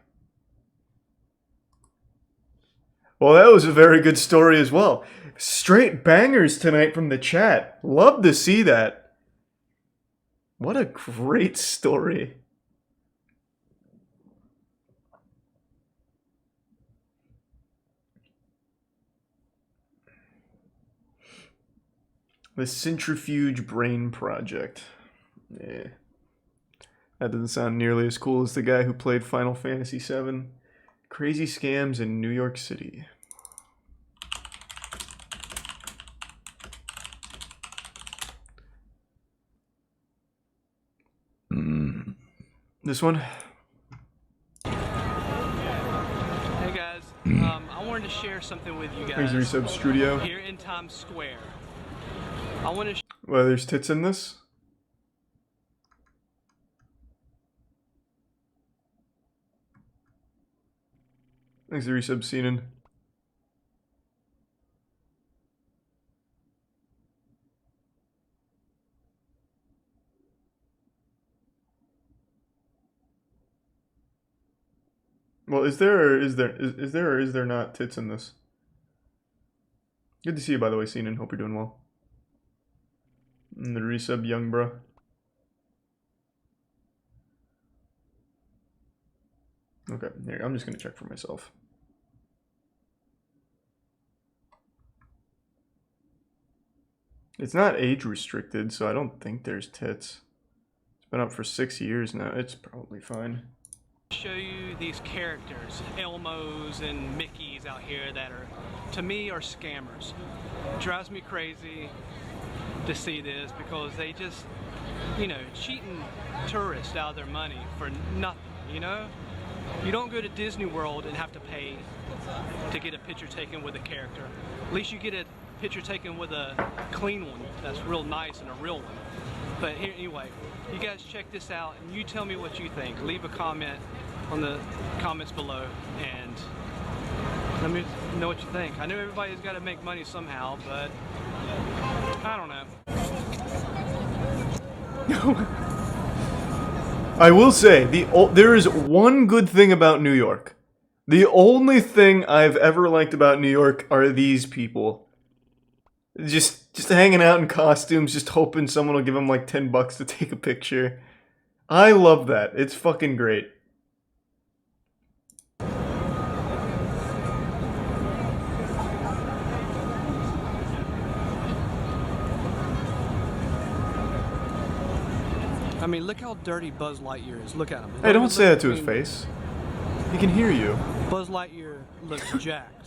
Speaker 1: Well, that was a very good story as well. Straight bangers tonight from the chat. Love to see that. What a great story. The Centrifuge Brain Project. Yeah. That doesn't sound nearly as cool as the guy who played Final Fantasy VII. Crazy scams in New York City. This one?
Speaker 9: Hey guys, I wanted to share something with you guys.
Speaker 1: Thanks for resub, Studio.
Speaker 9: Here in Times Square. I want to.
Speaker 1: Well, there's tits in this? Thanks for resub, Seenan. Well, is there or is there not tits in this? Good to see you, by the way, Seenan. Hope you're doing well. And the resub, young bro. Okay, here, I'm just gonna check for myself. It's not age restricted, so I don't think there's tits. It's been up for 6 years now. It's probably fine.
Speaker 9: Show you these characters, Elmos and Mickeys out here that are, to me, are scammers. It drives me crazy to see this because they just, you know, cheating tourists out of their money for nothing, you know? You don't go to Disney World and have to pay to get a picture taken with a character. At least you get a picture taken with a clean one that's real nice and a real one. But here, anyway, you guys check this out and you tell me what you think. Leave a comment on the comments below and let me know what you think. I know everybody's got to make money somehow, but I don't know.
Speaker 1: I will say, there is one good thing about New York. The only thing I've ever liked about New York are these people. Just hanging out in costumes, just hoping someone will give them like $10 to take a picture. I love that. It's fucking great.
Speaker 9: I mean, look how dirty Buzz Lightyear is. Look at him.
Speaker 1: Hey, don't say that to his face. He can hear you.
Speaker 9: Buzz Lightyear looks jacked.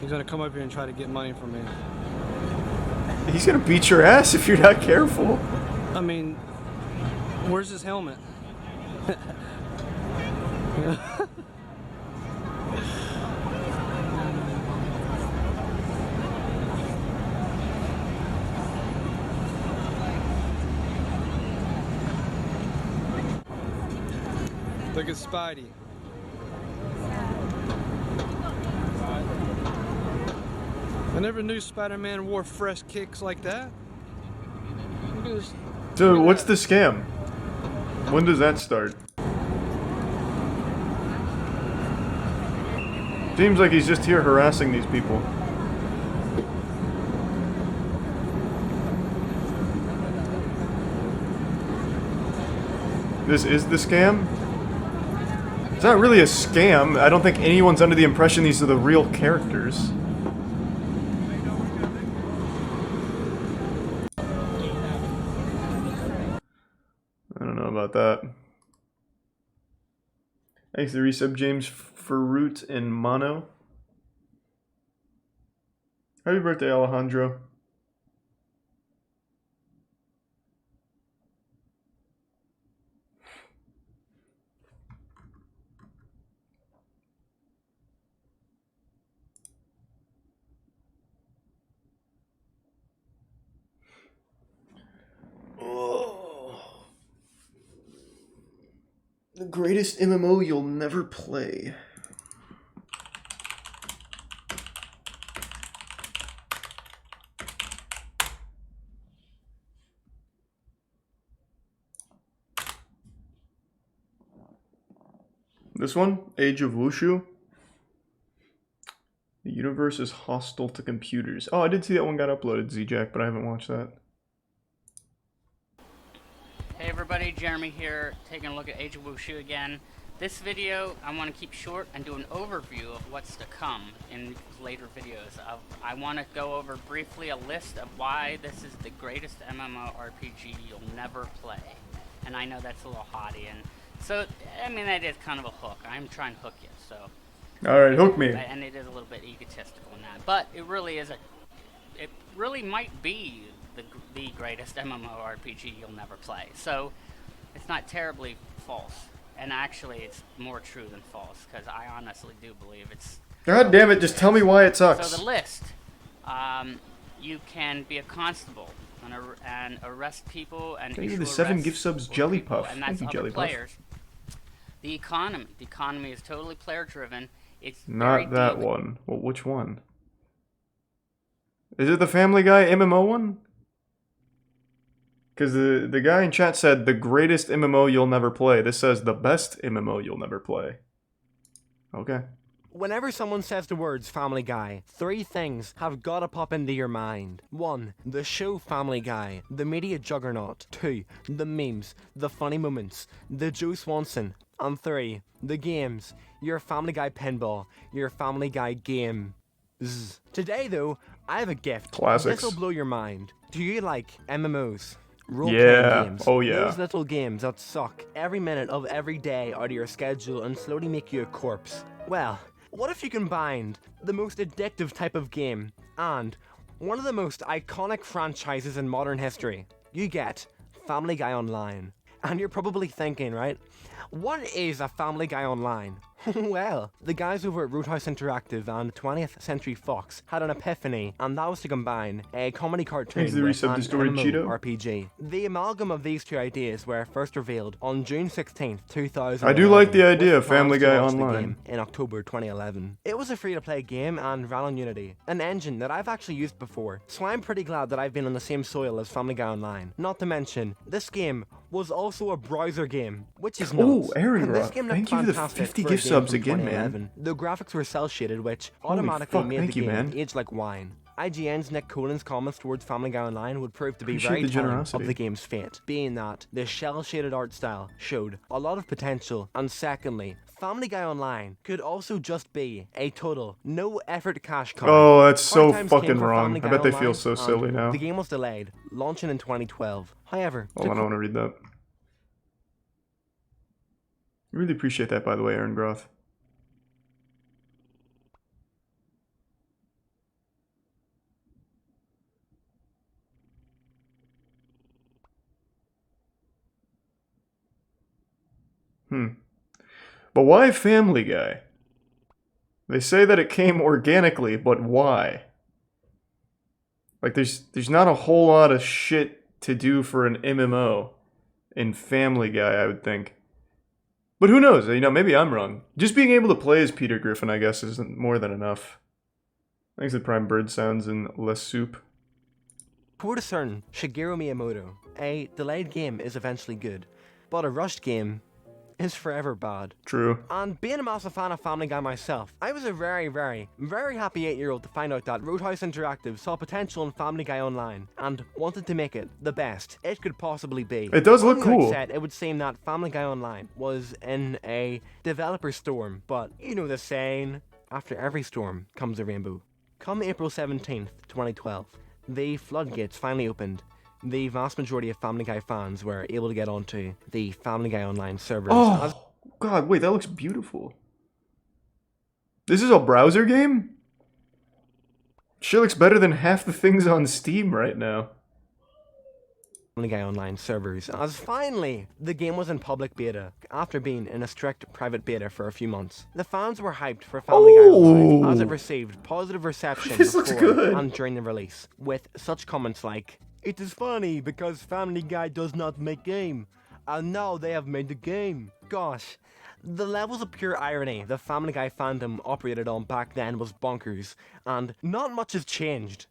Speaker 9: He's gonna come up here and try to get money from me.
Speaker 1: He's gonna beat your ass if you're not careful.
Speaker 9: I mean, where's his helmet? Look at Spidey. I never knew Spider-Man wore fresh kicks like that.
Speaker 1: Dude, what's the scam? When does that start? Seems like he's just here harassing these people. This is the scam? It's not really a scam. I don't think anyone's under the impression these are the real characters. I don't know about that. Thanks to resub James for Root and Mono. Happy birthday, Alejandro. Oh. The greatest MMO you'll never play. This one, Age of Wushu. The universe is hostile to computers. Oh, I did see that one got uploaded, Z-Jack, but I haven't watched that.
Speaker 2: Hey everybody, Jeremy here, taking a look at Age of Wushu again. This video, I want to keep short and do an overview of what's to come in later videos. I want to go over briefly a list of why this is the greatest MMORPG you'll never play. And I know that's a little haughty, and so, I mean, that is kind of a hook. I'm trying to hook you, so.
Speaker 1: Alright, hook me.
Speaker 2: And it is a little bit egotistical in that, but it really is it really might be the greatest MMORPG you'll never play. So, it's not terribly false. And actually, it's more true than false, because I honestly do believe it's...
Speaker 1: God damn it, just tell me why it sucks.
Speaker 2: So the list, you can be a constable and arrest people and
Speaker 1: issue the 7 gift subs, Jelly Puff.
Speaker 2: And that's
Speaker 1: Thank you,
Speaker 2: other
Speaker 1: Jelly
Speaker 2: players.
Speaker 1: Puff.
Speaker 2: The economy is totally player driven. It's
Speaker 1: not that one. Well, which one? Is it the Family Guy MMO one? Because the guy in chat said the greatest MMO you'll never play. This says the best MMO you'll never play. Okay.
Speaker 22: Whenever someone says the words Family Guy, 3 things have gotta pop into your mind. 1. The show Family Guy, the media juggernaut. 2. The memes, the funny moments, the Joe Swanson. And 3. The games, your Family Guy pinball, your Family Guy game. Today though, I have a gift.
Speaker 1: Classics.
Speaker 22: This'll blow your mind. Do you like MMOs? Role-playing games.
Speaker 1: Oh yeah.
Speaker 22: Those little games that suck every minute of every day out of your schedule and slowly make you a corpse. Well, what if you combined the most addictive type of game and one of the most iconic franchises in modern history? You get Family Guy Online. And you're probably thinking, right? What is a Family Guy Online? Well, the guys over at Roadhouse Interactive and 20th Century Fox had an epiphany, and that was to combine a comedy cartoon with an MMORPG. The amalgam of these two ideas were first revealed on June 16th, 2000.
Speaker 1: I do like the idea of Family Guy Online.
Speaker 22: In October 2011. It was a free-to-play game and ran on Unity, an engine that I've actually used before, so I'm pretty glad that I've been on the same soil as Family Guy Online. Not to mention, this game was also a browser game, which is nuts.
Speaker 1: Oh, Aaron Rock, thank you for the 50 gift subs again, man.
Speaker 22: The graphics were cel-shaded, which automatically made the game age like wine. IGN's Nick Colin's comments towards Family Guy Online would prove to be very telling of the game's fate, being that the shell-shaded art style showed a lot of potential, and secondly, Family Guy Online could also just be a total no-effort cash cow.
Speaker 1: Oh, that's so fucking wrong. I bet they feel so silly now.
Speaker 22: The game was delayed, launching in 2012. However,
Speaker 1: hold on, I want to read that. I really appreciate that, by the way, Aaron Groth. But why Family Guy? They say that it came organically, but why? Like, there's not a whole lot of shit to do for an MMO in Family Guy, I would think. But who knows? You know, maybe I'm wrong. Just being able to play as Peter Griffin, I guess, isn't more than enough. Thanks to Prime Bird Sounds and Less Soup.
Speaker 22: For certain, Shigeru Miyamoto, a delayed game is eventually good, but a rushed game is forever bad.
Speaker 1: True.
Speaker 22: And being a massive fan of Family Guy myself, I was a very, very, very happy 8-year-old to find out that Roadhouse Interactive saw potential in Family Guy Online and wanted to make it the best it could possibly be.
Speaker 1: It does look cool.
Speaker 22: It would seem that Family Guy Online was in a developer storm, but you know the saying, after every storm comes a rainbow. Come April 17th, 2012, the floodgates finally opened. The vast majority of Family Guy fans were able to get onto the Family Guy Online servers.
Speaker 1: Oh, God, wait, that looks beautiful. This is a browser game? She looks better than half the things on Steam right now.
Speaker 22: Family Guy Online servers, as finally the game was in public beta after being in a strict private beta for a few months. The fans were hyped for Family Guy Online as it received positive reception before and during the release, with such comments like, "It is funny because Family Guy does not make game, and now they have made the game." Gosh, the levels of pure irony the Family Guy fandom operated on back then was bonkers, and not much has changed.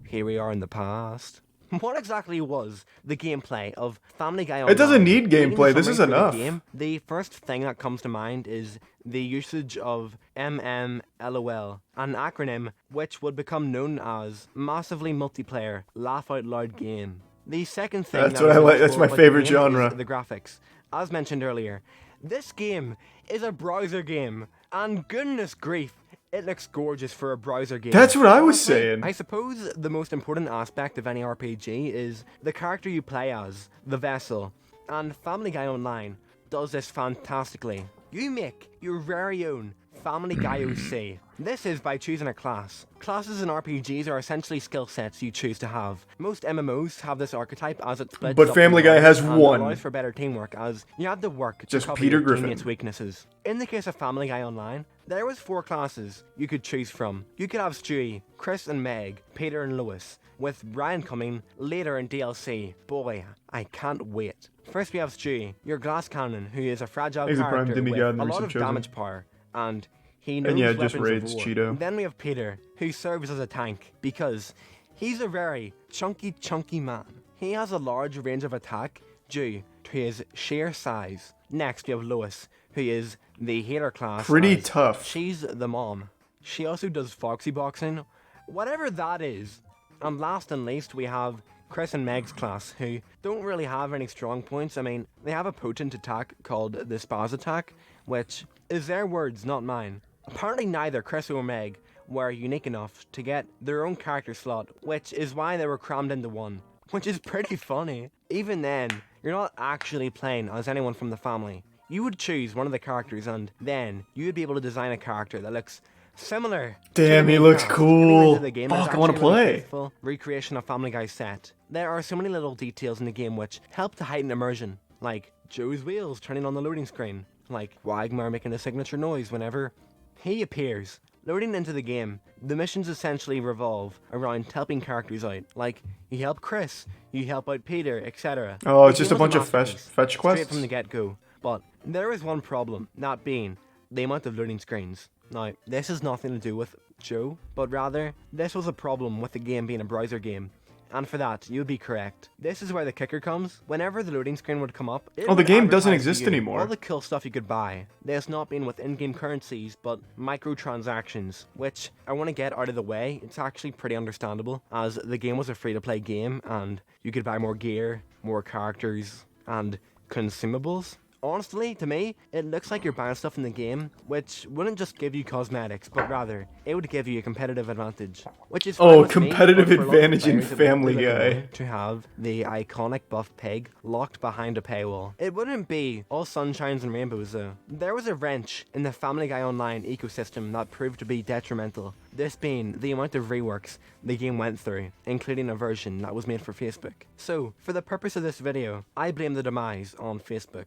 Speaker 22: Here we are in the past. What exactly was the gameplay of Family Guy Online?
Speaker 1: It doesn't need gameplay, this is enough.
Speaker 22: The first thing that comes to mind is the usage of MMLOL, an acronym which would become known as Massively Multiplayer Laugh Out Loud Game. The second thing
Speaker 1: that's what I like. That's my favorite genre.
Speaker 22: Is the graphics. As mentioned earlier, this game is a browser game, and goodness grief, it looks gorgeous for a browser game.
Speaker 1: That's what I was saying.
Speaker 22: I suppose the most important aspect of any RPG is the character you play as, the vessel, and Family Guy Online does this fantastically. You make your very own Family Guy OC. This is by choosing a class. Classes in RPGs are essentially skill sets you choose to have. Most MMOs have this archetype as it splits
Speaker 1: but
Speaker 22: up
Speaker 1: Family Guy has one.
Speaker 22: Allows for better teamwork as you have to work
Speaker 1: just
Speaker 22: to cover
Speaker 1: Peter
Speaker 22: your
Speaker 1: Griffin.
Speaker 22: teammates' weaknesses. In the case of Family Guy Online, there was 4 classes you could choose from. You could have Stewie, Chris and Meg, Peter and Lewis, with Brian coming later in DLC. Boy, I can't wait. First we have Stewie, your glass cannon, who is a fragile character with a lot of damage power, and he knows
Speaker 1: just raids Cheeto.
Speaker 22: Then we have Peter, who serves as a tank, because he's a very chunky man. He has a large range of attack due to his sheer size. Next we have Lewis, who is the healer class.
Speaker 1: Pretty tough.
Speaker 22: She's the mom. She also does foxy boxing, whatever that is. And last and least we have Chris and Meg's class, who don't really have any strong points. I mean, they have a potent attack called the Spaz attack, which is their words, not mine. Apparently neither Chris or Meg were unique enough to get their own character slot, which is why they were crammed into one, which is pretty funny. Even then, you're not actually playing as anyone from the family. You would choose one of the characters and then you would be able to design a character that looks similar.
Speaker 1: Damn, he looks cool. Fuck, I want to play.
Speaker 22: Recreation of Family Guy set. There are so many little details in the game which help to heighten immersion, like Joe's wheels turning on the loading screen, like Wagmar making a signature noise whenever he appears. Loading into the game, the missions essentially revolve around helping characters out, like you help Chris, you help out Peter, etc.
Speaker 1: Oh, it's just a bunch of fetch quests?
Speaker 22: Straight from the get-go. But there is one problem, that being the amount of loading screens. Now, this has nothing to do with Joe, but rather, this was a problem with the game being a browser game. And for that, you'd be correct. This is where the kicker comes. Whenever the loading screen would come up,
Speaker 1: oh, the game doesn't exist anymore.
Speaker 22: All the cool stuff you could buy. There's not been with in-game currencies, but microtransactions, which I want to get out of the way. It's actually pretty understandable, as the game was a free-to-play game, and you could buy more gear, more characters, and consumables. Honestly, to me, it looks like you're buying stuff in the game, which wouldn't just give you cosmetics, but rather, it would give you a competitive advantage. Which is
Speaker 1: oh, competitive advantage in Family Guy.
Speaker 22: To have the iconic buff pig locked behind a paywall. It wouldn't be all sunshines and rainbows though. There was a wrench in the Family Guy Online ecosystem that proved to be detrimental. This being the amount of reworks the game went through, including a version that was made for Facebook. So, for the purpose of this video, I blame the demise on Facebook.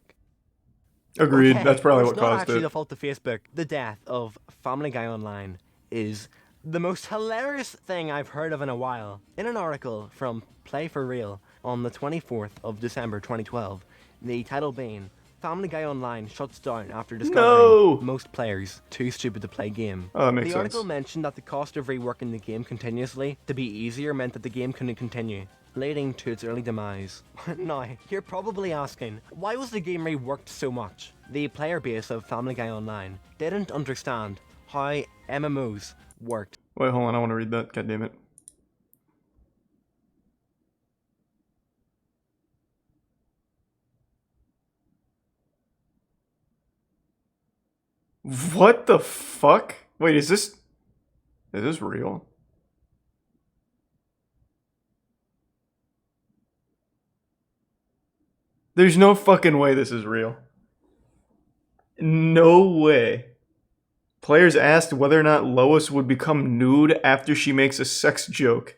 Speaker 1: Agreed,
Speaker 22: okay,
Speaker 1: that's probably what
Speaker 22: caused it. It's not actually the fault of Facebook. The death of Family Guy Online is the most hilarious thing I've heard of in a while. In an article from Play For Real on the 24th of December 2012, the title being, Family Guy Online shuts down after discovering most players too stupid to play game.
Speaker 1: Oh, that makes sense.
Speaker 22: The article mentioned that the cost of reworking the game continuously to be easier meant that the game couldn't continue, leading to its early demise. Now, you're probably asking, why was the game reworked so much? The player base of Family Guy Online didn't understand how MMOs worked.
Speaker 1: Wait, hold on, I want to read that, god damn it. What the fuck? Wait, is this real? There's no fucking way this is real. No way. Players asked whether or not Lois would become nude after she makes a sex joke,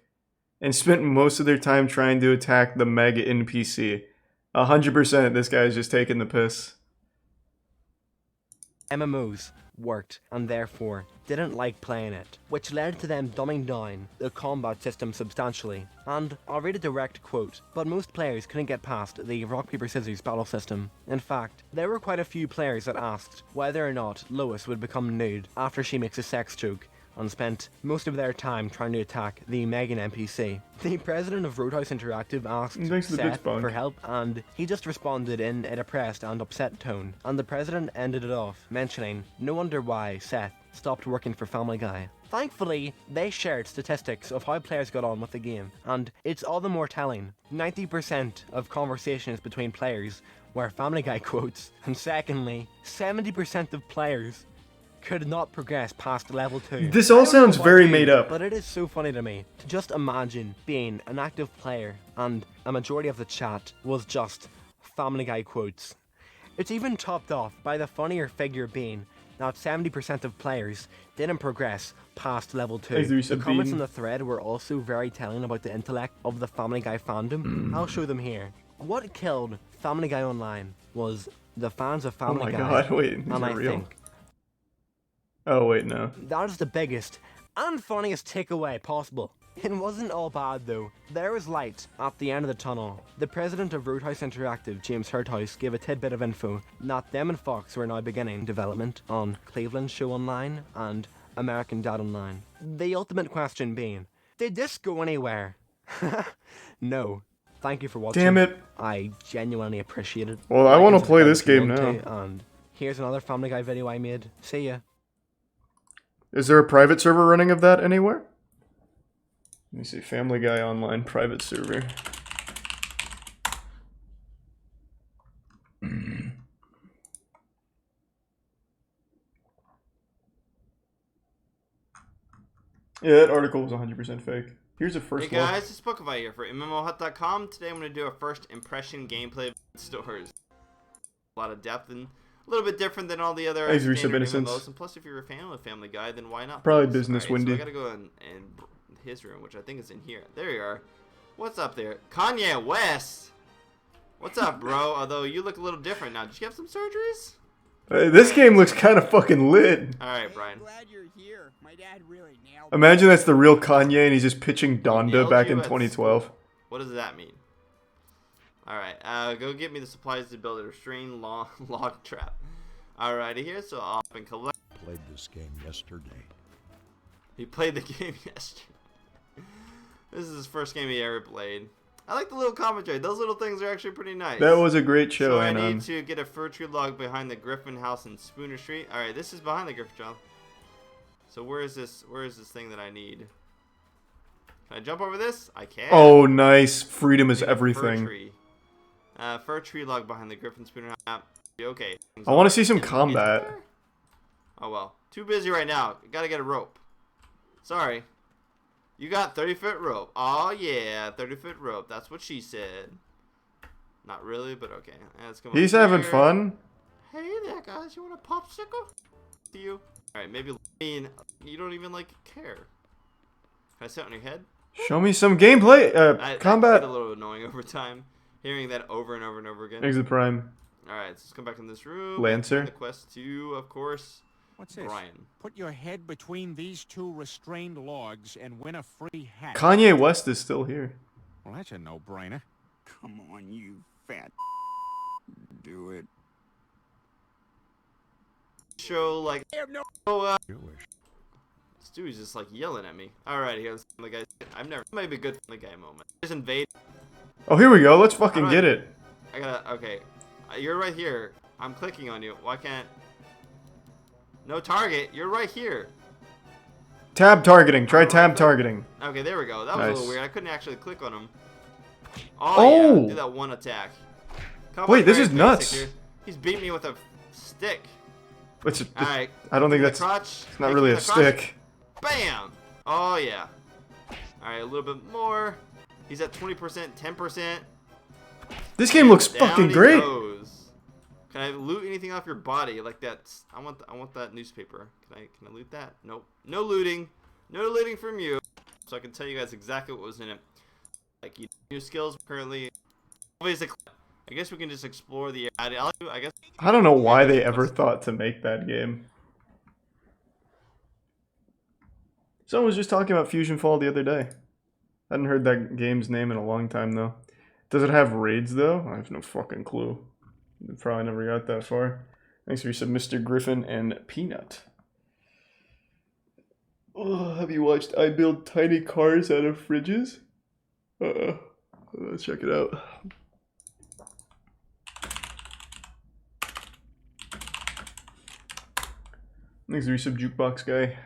Speaker 1: and spent most of their time trying to attack the mega NPC. 100% this guy's just taking the piss.
Speaker 22: MMOs worked and therefore didn't like playing it, which led to them dumbing down the combat system substantially. And I'll read a direct quote, but most players couldn't get past the rock paper scissors battle system. In fact, there were quite a few players that asked whether or not Lois would become nude after she makes a sex joke, and spent most of their time trying to attack the Megan NPC. The president of Roadhouse Interactive asked Seth for help, and he just responded in a depressed and upset tone, and the president ended it off, mentioning no wonder why Seth stopped working for Family Guy. Thankfully, they shared statistics of how players got on with the game, and it's all the more telling. 90% of conversations between players were Family Guy quotes, and secondly, 70% of players could not progress past level 2.
Speaker 1: This all sounds very made up.
Speaker 22: But it is so funny to me to just imagine being an active player and a majority of the chat was just Family Guy quotes. It's even topped off by the funnier figure being that 70% of players didn't progress past level 2. The comments in the thread were also very telling about the intellect of the Family Guy fandom. I'll show them here. What killed Family Guy Online was the fans of Family Guy.
Speaker 1: Oh my god, wait, is
Speaker 22: and
Speaker 1: that
Speaker 22: I
Speaker 1: real?
Speaker 22: think
Speaker 1: oh wait, no.
Speaker 22: that is the biggest and funniest takeaway possible. It wasn't all bad though. There was light at the end of the tunnel. The president of Roadhouse Interactive, James Hurthouse, gave a tidbit of info that them and Fox were now beginning development on Cleveland Show Online and American Dad Online. The ultimate question being, did this go anywhere? No. Thank you for watching.
Speaker 1: Damn it.
Speaker 22: I genuinely appreciate it.
Speaker 1: Well, I want to play this game now.
Speaker 22: And here's another Family Guy video I made. See ya.
Speaker 1: Is there a private server running of that anywhere? Let me see, Family Guy Online private server. Yeah, that article was 100% fake. Here's a first
Speaker 8: Hey guys, it's Spookify here for MMOHut.com. Today I'm going to do a first impression gameplay stores. A lot of depth and a little bit different than all the other standard MMOs. And plus, if you're a fan of Family Guy, then why not?
Speaker 1: Probably business
Speaker 8: right,
Speaker 1: windy.
Speaker 8: So I gotta go in his room, which I think is in here. There you are. What's up there? Kanye West! What's up, bro? Although you look a little different now. Did you have some surgeries?
Speaker 1: This game looks kind of fucking lit.
Speaker 8: Alright, Brian.
Speaker 10: Glad you're here. My dad really nailed
Speaker 1: Imagine that's the real Kanye and he's just pitching Donda back in 2012.
Speaker 8: What does that mean? Alright, go get me the supplies to build a restrained log trap. Alrighty here, so I'll up and collect.
Speaker 23: Played this game yesterday.
Speaker 8: He played the game yesterday. This is his first game he ever played. I like the little commentary. Those little things are actually pretty nice.
Speaker 1: That was a great show,
Speaker 8: So I
Speaker 1: Anon.
Speaker 8: need to get a fir tree log behind the Griffin house in Spooner Street. Alright, this is behind the Griffin house. So where is this thing that I need? Can I jump over this? I can.
Speaker 1: Oh, nice. Freedom is everything.
Speaker 8: Fir tree log behind the Griffin Spooner house. Okay.
Speaker 1: I want to see some combat.
Speaker 8: Oh well. Too busy right now. Gotta get a rope. Sorry. You got 30-foot rope. Oh yeah, 30-foot rope. That's what she said. Not really, but okay. Let's come
Speaker 1: He's
Speaker 8: over
Speaker 1: having
Speaker 8: here.
Speaker 1: fun.
Speaker 8: Hey there, guys. You want a popsicle? To you. All right, maybe. I mean, you don't even like care. Can I sit on your head?
Speaker 1: Show me some gameplay. Combat.
Speaker 8: That get a little annoying over time, hearing that over and over and over again.
Speaker 1: Exit Prime.
Speaker 8: All right, let's come back in this room.
Speaker 1: Lancer.
Speaker 8: The quest 2, of course.
Speaker 10: What's this?
Speaker 8: Brian.
Speaker 10: Put your head between these two restrained logs and win a free hat.
Speaker 1: Kanye West is still here.
Speaker 10: Well, that's a no-brainer. Come on, you fat. Do it.
Speaker 8: Show like.
Speaker 10: I have no.
Speaker 8: Stewie's just like yelling at me. All right, here's the guy. I've never. Maybe a good the guy moment. Just invade.
Speaker 1: Oh, here we go. Let's fucking get it.
Speaker 8: I gotta. Okay, you're right here. I'm clicking on you. Why can't? No target. You're right here.
Speaker 1: Tab targeting. Try tab targeting.
Speaker 8: Okay, there we go. That was
Speaker 1: Nice.
Speaker 8: a little weird. I couldn't actually click on him. Oh, yeah. Do that one attack.
Speaker 1: Wait, this is nuts.
Speaker 8: Here. He's beat me with a stick.
Speaker 1: It's
Speaker 8: All right.
Speaker 1: I don't think
Speaker 8: Kick
Speaker 1: that's.
Speaker 8: the crotch.
Speaker 1: It's not
Speaker 8: Kick
Speaker 1: really
Speaker 8: the
Speaker 1: a
Speaker 8: crotch.
Speaker 1: stick.
Speaker 8: Bam. Oh yeah. All right, a little bit more. He's at 20%, 10%.
Speaker 1: This game looks
Speaker 8: Down
Speaker 1: fucking
Speaker 8: he
Speaker 1: great.
Speaker 8: goes. Can I loot anything off your body? Like that's I want that newspaper. Can I loot that? Nope. No looting. No looting from you. So I can tell you guys exactly what was in it. Like new skills currently. Obviously, I guess we can just explore the. I guess.
Speaker 1: I don't know why they ever thought to make that game. Someone was just talking about Fusion Fall the other day. I hadn't heard that game's name in a long time though. Does it have raids though? I have no fucking clue. Probably never got that far. Thanks for some Mr. Griffin and Peanut. Oh, have you watched I Build Tiny Cars Out of Fridges? Let's check it out. Thanks for some Jukebox Guy.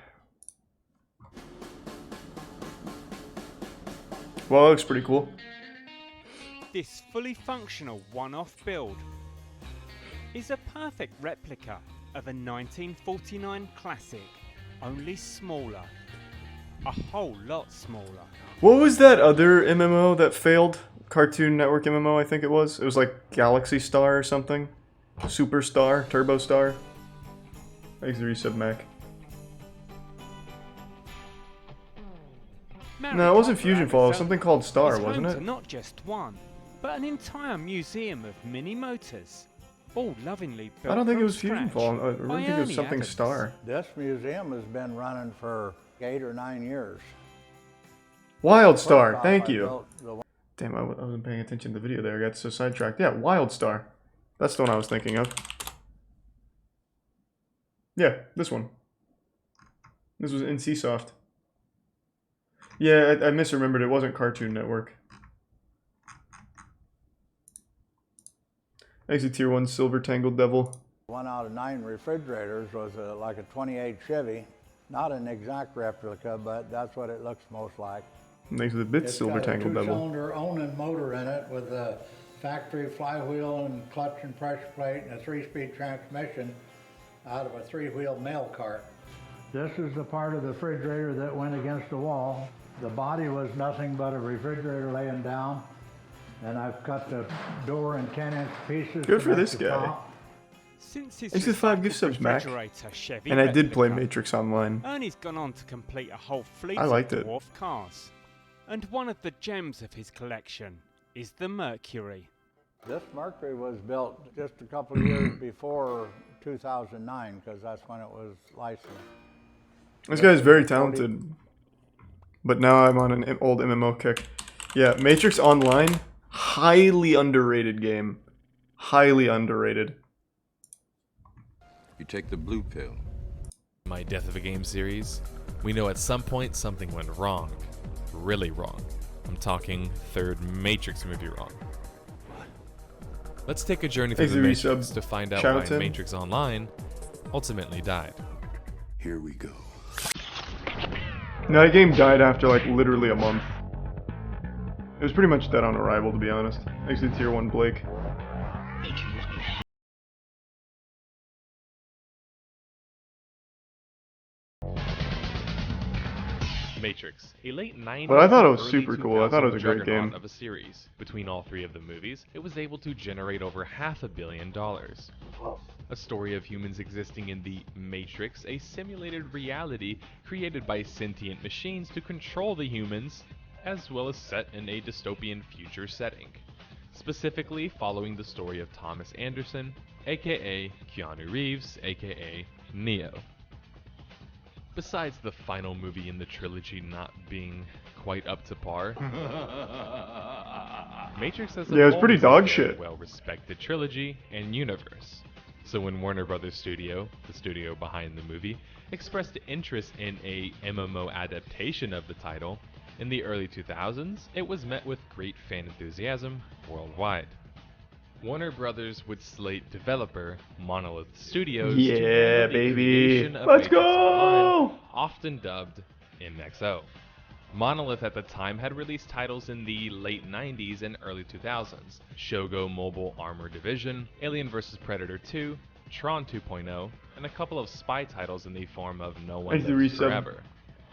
Speaker 1: Well, that looks pretty cool.
Speaker 11: This fully functional one-off build is a perfect replica of a 1949 classic, only smaller. A whole lot smaller.
Speaker 1: What was that other MMO that failed? Cartoon Network MMO, I think it was. It was like Galaxy Star or something. Superstar, Turbo Star. Thanks for resub, Mac. No, it wasn't Fusion Fall. It was something called Star, wasn't it?
Speaker 11: Not just one, but an entire museum of mini motors, all lovingly built.
Speaker 1: I don't think it was Fusion Fall. I really think it was something Star.
Speaker 13: This museum has been running for 8 or 9 years.
Speaker 1: Wildstar, thank you. Damn, I wasn't paying attention to the video there. I got so sidetracked. Yeah, Wildstar. That's the one I was thinking of. Yeah, this one. This was NCSoft. Yeah, I misremembered. It wasn't Cartoon Network. Exit Tier 1 Silver Tangled Devil.
Speaker 13: 1 out of 9 refrigerators was like a 28 Chevy. Not an exact replica, but that's what it looks most like.
Speaker 1: Next to the bit Silver Tangled Devil.
Speaker 13: It's got a 2-cylinder Onan motor in it with a factory flywheel and clutch and pressure plate and a 3-speed transmission out of a 3-wheel mail cart. This is the part of the refrigerator that went against the wall. The body was nothing but a refrigerator laying down. And I've cut the door in 10-inch pieces.
Speaker 1: Good for this guy.
Speaker 11: Since his
Speaker 1: Thanks for 5 gift subs, Mac.
Speaker 11: Chevy
Speaker 1: And I did play
Speaker 11: replica,
Speaker 1: Matrix Online.
Speaker 11: Ernie's gone on to complete a whole fleet
Speaker 1: I liked
Speaker 11: of
Speaker 1: it.
Speaker 11: dwarf cars. And one of the gems of his collection is the Mercury.
Speaker 13: This Mercury was built just a couple of years before 2009, because that's when it was licensed.
Speaker 1: This guy is very talented. But now I'm on an old MMO kick. Yeah, Matrix Online, highly underrated game. Highly underrated.
Speaker 23: You take the blue pill.
Speaker 15: My Death of a Game series, we know at some point something went wrong. Really wrong. I'm talking third Matrix movie wrong. Let's take a journey through the Matrix to find out why Matrix Online ultimately died.
Speaker 23: Here we go.
Speaker 1: No, that game died after like literally a month. It was pretty much dead on arrival, to be honest. Actually, Tier 1 Blake.
Speaker 24: Matrix, a late 90s.
Speaker 1: But I thought it was
Speaker 24: early
Speaker 1: super cool. I thought it was a great
Speaker 24: juggernaut
Speaker 1: game.
Speaker 24: Of a series. Between all 3 of the movies, it was able to generate over $500 million. A story of humans existing in the Matrix, a simulated reality created by sentient machines to control the humans, as well as set in a dystopian future setting. Specifically following the story of Thomas Anderson, aka Keanu Reeves, aka Neo. Besides the final movie in the trilogy not being quite up to par, Matrix as a
Speaker 1: yeah, it's pretty dog shit.
Speaker 24: Well-respected trilogy and universe. So when Warner Brothers Studio, the studio behind the movie, expressed interest in a MMO adaptation of the title, in the early 2000s, it was met with great fan enthusiasm worldwide. Warner Brothers would slate developer Monolith Studios to handle the creation of
Speaker 1: Let's
Speaker 24: Matrix
Speaker 1: go!
Speaker 24: Online, often dubbed MXO. Monolith at the time had released titles in the late 90s and early 2000s, Shogo Mobile Armor Division, Alien vs Predator 2, Tron 2.0, and a couple of spy titles in the form of No One Lives Forever.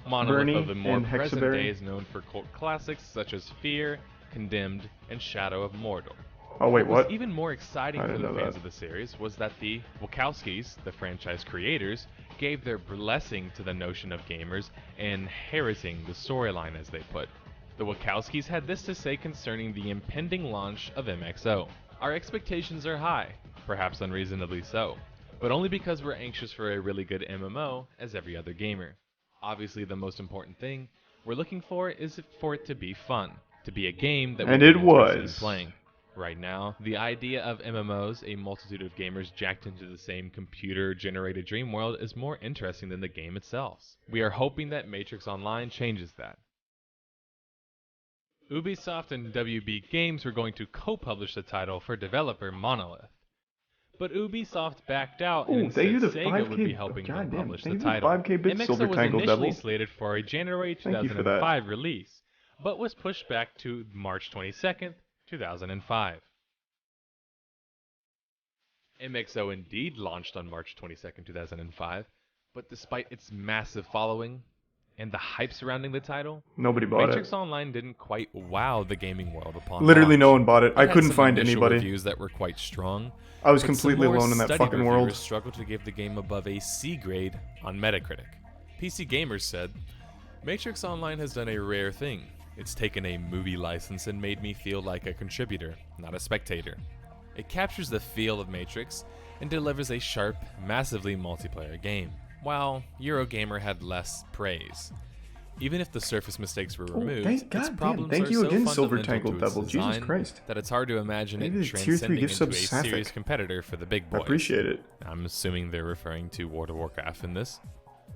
Speaker 24: Monolith of the more present day is known for cult classics such as Fear, Condemned, and Shadow of Mordor.
Speaker 1: Oh wait,
Speaker 24: what?
Speaker 1: what?
Speaker 24: Even more exciting
Speaker 1: I
Speaker 24: for
Speaker 1: didn't
Speaker 24: the
Speaker 1: know
Speaker 24: fans
Speaker 1: that.
Speaker 24: of the series was that the Wachowskis, the franchise creators, gave their blessing to the notion of gamers inheriting the storyline, as they put. The Wachowskis had this to say concerning the impending launch of MXO. Our expectations are high, perhaps unreasonably so, but only because we're anxious for a really good MMO as every other gamer. Obviously, the most important thing we're looking for is for it to be fun, to be a game that
Speaker 1: And
Speaker 24: we'd
Speaker 1: it
Speaker 24: be interested in
Speaker 1: was.
Speaker 24: playing. Right now, the idea of MMOs, a multitude of gamers jacked into the same computer-generated dream world, is more interesting than the game itself. We are hoping that Matrix Online changes that. Ubisoft and WB Games were going to co-publish the title for developer Monolith. But Ubisoft backed out and
Speaker 1: Oh,
Speaker 24: instead
Speaker 1: thank you to
Speaker 24: Sega would be
Speaker 1: 5K.
Speaker 24: helping them
Speaker 1: Goddamn,
Speaker 24: publish the
Speaker 1: thank you to
Speaker 24: title.
Speaker 1: 5K bits, Silver
Speaker 24: MXO was
Speaker 1: Tangled
Speaker 24: initially
Speaker 1: Devil.
Speaker 24: slated for a January
Speaker 1: Thank you for that.
Speaker 24: 2005 release, but was pushed back to March 22nd, 2005. MXO indeed launched on March 22nd, 2005, but despite its massive following and the hype surrounding the title,
Speaker 1: Nobody bought
Speaker 24: Matrix
Speaker 1: it.
Speaker 24: Online didn't quite wow the gaming world upon
Speaker 1: Literally
Speaker 24: launch.
Speaker 1: no one bought it. I
Speaker 24: had
Speaker 1: couldn't
Speaker 24: some
Speaker 1: find
Speaker 24: initial
Speaker 1: anybody.
Speaker 24: reviews that were quite strong.
Speaker 1: I was
Speaker 24: but
Speaker 1: completely
Speaker 24: some more
Speaker 1: alone in that
Speaker 24: studied
Speaker 1: fucking
Speaker 24: reviewers
Speaker 1: world.
Speaker 24: struggled to give the game above a C grade on Metacritic. PC Gamers said, Matrix Online has done a rare thing. It's taken a movie license and made me feel like a contributor, not a spectator. It captures the feel of Matrix and delivers a sharp, massively multiplayer game, while Eurogamer had less praise. Even if the surface mistakes were removed, its problems
Speaker 1: thank
Speaker 24: are
Speaker 1: you
Speaker 24: so
Speaker 1: again, Silver
Speaker 24: fundamental
Speaker 1: Tangled
Speaker 24: to its
Speaker 1: Devil. Jesus
Speaker 24: design
Speaker 1: Christ.
Speaker 24: that it's hard to imagine
Speaker 1: Maybe
Speaker 24: it
Speaker 1: the tier 3
Speaker 24: transcending
Speaker 1: gift
Speaker 24: into a
Speaker 1: sub
Speaker 24: serious
Speaker 1: Sapphic.
Speaker 24: competitor for the big
Speaker 1: I
Speaker 24: boys.
Speaker 1: appreciate it.
Speaker 24: I'm assuming they're referring to World of Warcraft in this.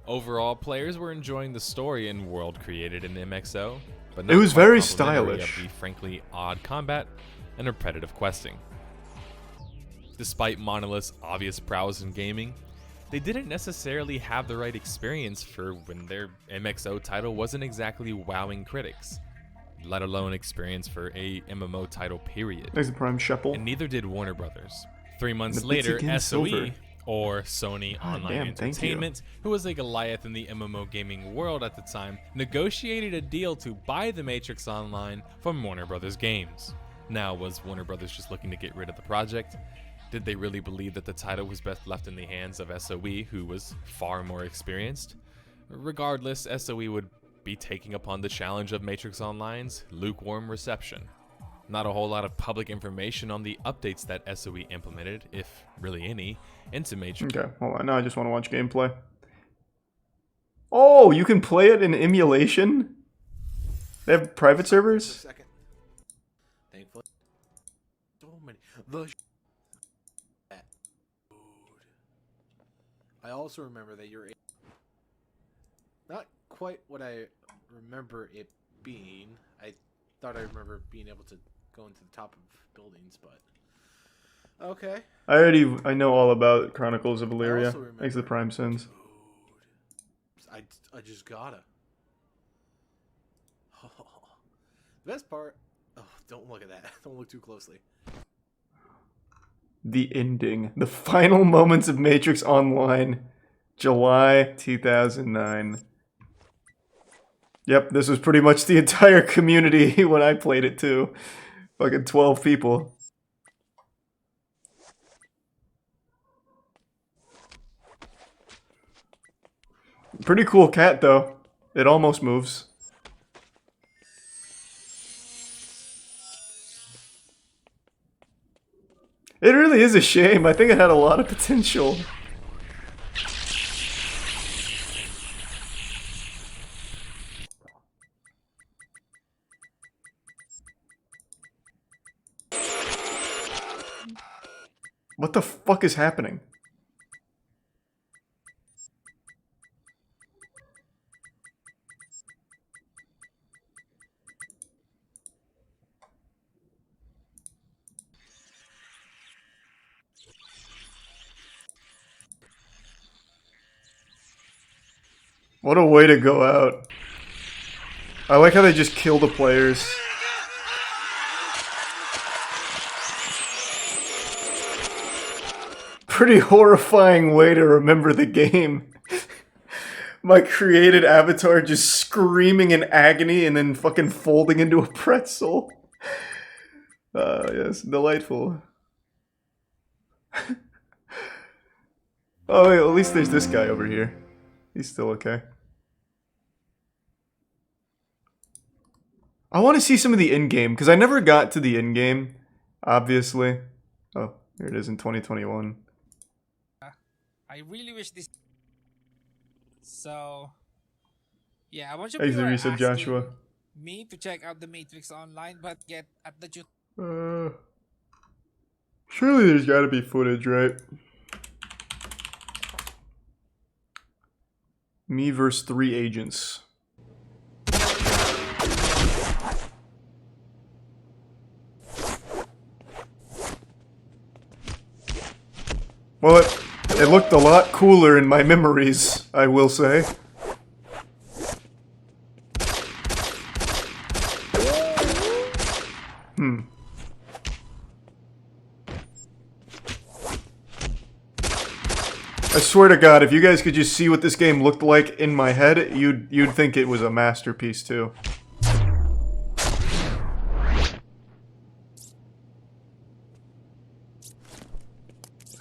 Speaker 24: Overall, players were enjoying the story and world created in MXO, but not
Speaker 1: It was
Speaker 24: quite
Speaker 1: very
Speaker 24: complimentary
Speaker 1: stylish.
Speaker 24: of the frankly odd combat and repetitive questing. Despite Monolith's obvious prowess in gaming, they didn't necessarily have the right experience for when their MXO title wasn't exactly wowing critics, let alone experience for a MMO title period.
Speaker 1: There's the Prime Sheppel.
Speaker 24: And neither did Warner Brothers. 3 months
Speaker 1: The bits
Speaker 24: later,
Speaker 1: again,
Speaker 24: SOE,
Speaker 1: Silver.
Speaker 24: or Sony Online
Speaker 1: damn, thank you.
Speaker 24: Entertainment, who was a Goliath in the MMO gaming world at the time, negotiated a deal to buy the Matrix Online from Warner Brothers Games. Now, was Warner Brothers just looking to get rid of the project? Did they really believe that the title was best left in the hands of SOE, who was far more experienced? Regardless, SOE would be taking upon the challenge of Matrix Online's lukewarm reception. Not a whole lot of public information on the updates that SOE implemented, if really any, into Matrix.
Speaker 1: Okay, hold on. Now I just want to watch gameplay. Oh, you can play it in emulation? They have private servers?
Speaker 16: Thankfully. So many. The I also remember that you're not quite what I remember it being. I thought I remember being able to go into the top of buildings, but okay.
Speaker 1: I know all about Chronicles of
Speaker 16: I
Speaker 1: Illyria.
Speaker 16: also remember-
Speaker 1: Thanks to the Prime Sins.
Speaker 16: I just gotta. The best part. Oh, don't look at that. Don't look too closely.
Speaker 1: The ending. The final moments of Matrix Online. July 2009. Yep, this was pretty much the entire community when I played it too. Fucking 12 people. Pretty cool cat though. It almost moves. It really is a shame. I think it had a lot of potential. What the fuck is happening? What a way to go out. I like how they just kill the players. Pretty horrifying way to remember the game. My created avatar just screaming in agony and then fucking folding into a pretzel. Yes, delightful. Oh wait, at least there's this guy over here. He's still okay. I want to see some of the in-game, because I never got to the in-game, obviously. Oh, here it is in 2021.
Speaker 17: I really wish this... So... Yeah, a bunch of
Speaker 1: Thanks
Speaker 17: people
Speaker 1: for
Speaker 17: are
Speaker 1: the resub,
Speaker 17: asking
Speaker 1: Joshua.
Speaker 17: me to check out the Matrix online, but get at the...
Speaker 1: Surely there's gotta be footage, right? Me versus 3 agents. Well, it looked a lot cooler in my memories, I will say. I swear to God, if you guys could just see what this game looked like in my head, you'd think it was a masterpiece too.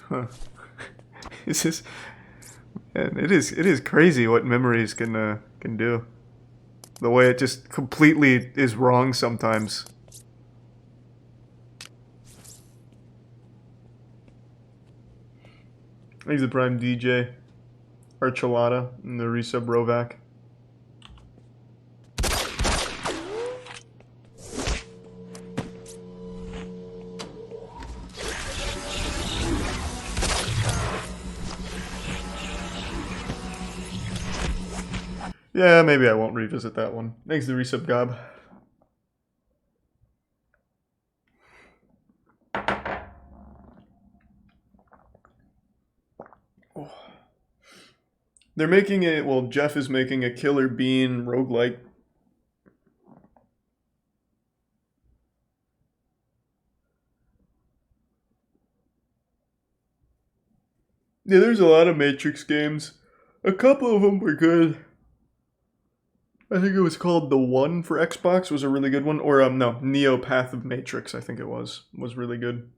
Speaker 1: Huh. This is, man, it is crazy what memories can do. The way it just completely is wrong sometimes. He's the Prime DJ. Archuleta and the resub Rovac. Yeah, maybe I won't revisit that one. Thanks to the resub Gob. They're making it, well, Jeff is making a Killer Bean roguelike. Yeah, there's a lot of Matrix games. A couple of them were good. I think it was called The One for Xbox was a really good one. Or, no, Neo Path of Matrix, I think it was really good.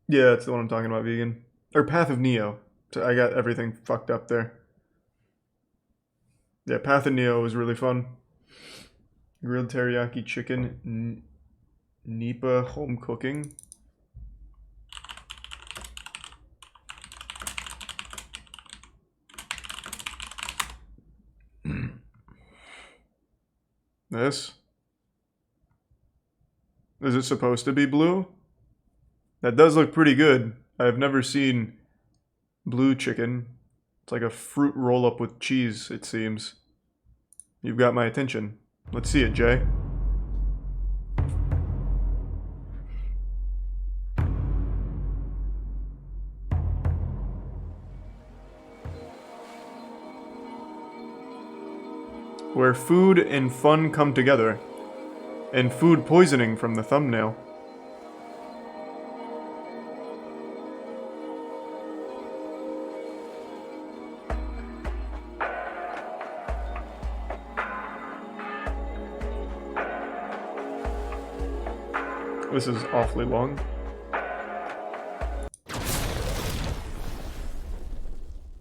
Speaker 1: Yeah, that's the one I'm talking about, vegan. Or Path of Neo. So I got everything fucked up there. Yeah, Path of Neo was really fun. Grilled teriyaki chicken. Nipa home cooking. This? Is it supposed to be blue? That does look pretty good. I've never seen blue chicken. It's like a fruit roll-up with cheese, it seems. You've got my attention. Let's see it, Jay. Where food and fun come together. And food poisoning from the thumbnail. This is awfully long.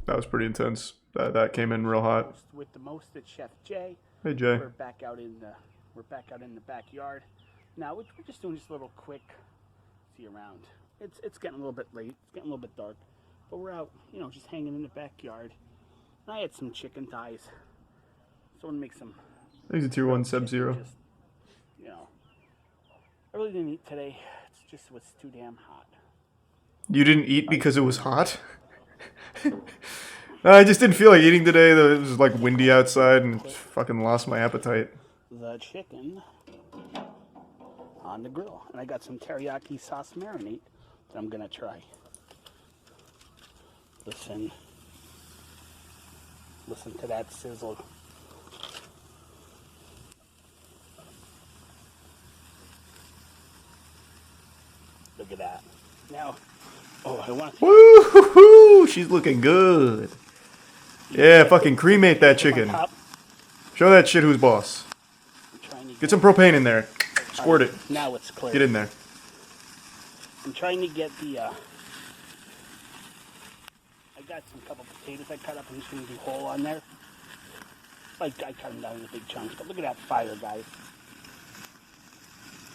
Speaker 1: That was pretty intense. That came in real hot.
Speaker 18: With the most at Chef Jay.
Speaker 1: Hey Jay.
Speaker 18: We're back out in the backyard. Now we're just doing just a little quick see around. It's getting a little bit late. It's getting a little bit dark, but we're out, you know, just hanging in the backyard. I had some chicken thighs, so I'm gonna make some.
Speaker 1: Thanks to Tier 1 Sub-Zero.
Speaker 18: You know, I really didn't eat today. It was too damn hot.
Speaker 1: You didn't eat because it was hot? I just didn't feel like eating today. It was like windy outside and fucking lost my appetite.
Speaker 18: The chicken on the grill, and I got some teriyaki sauce marinade that I'm gonna try. Listen to that sizzle. Look at that. Now, oh, I want to.
Speaker 1: Woo-hoo-hoo! She's looking good. Yeah, fucking cremate that chicken. Show that shit who's boss. Get some propane in there. Squirt it.
Speaker 18: Now it's clear.
Speaker 1: Get in there.
Speaker 18: I'm trying to get the, I got some couple potatoes I cut up. I'm just going to do whole on there. Like, I cut them down into big chunks. But look at that fire, guys.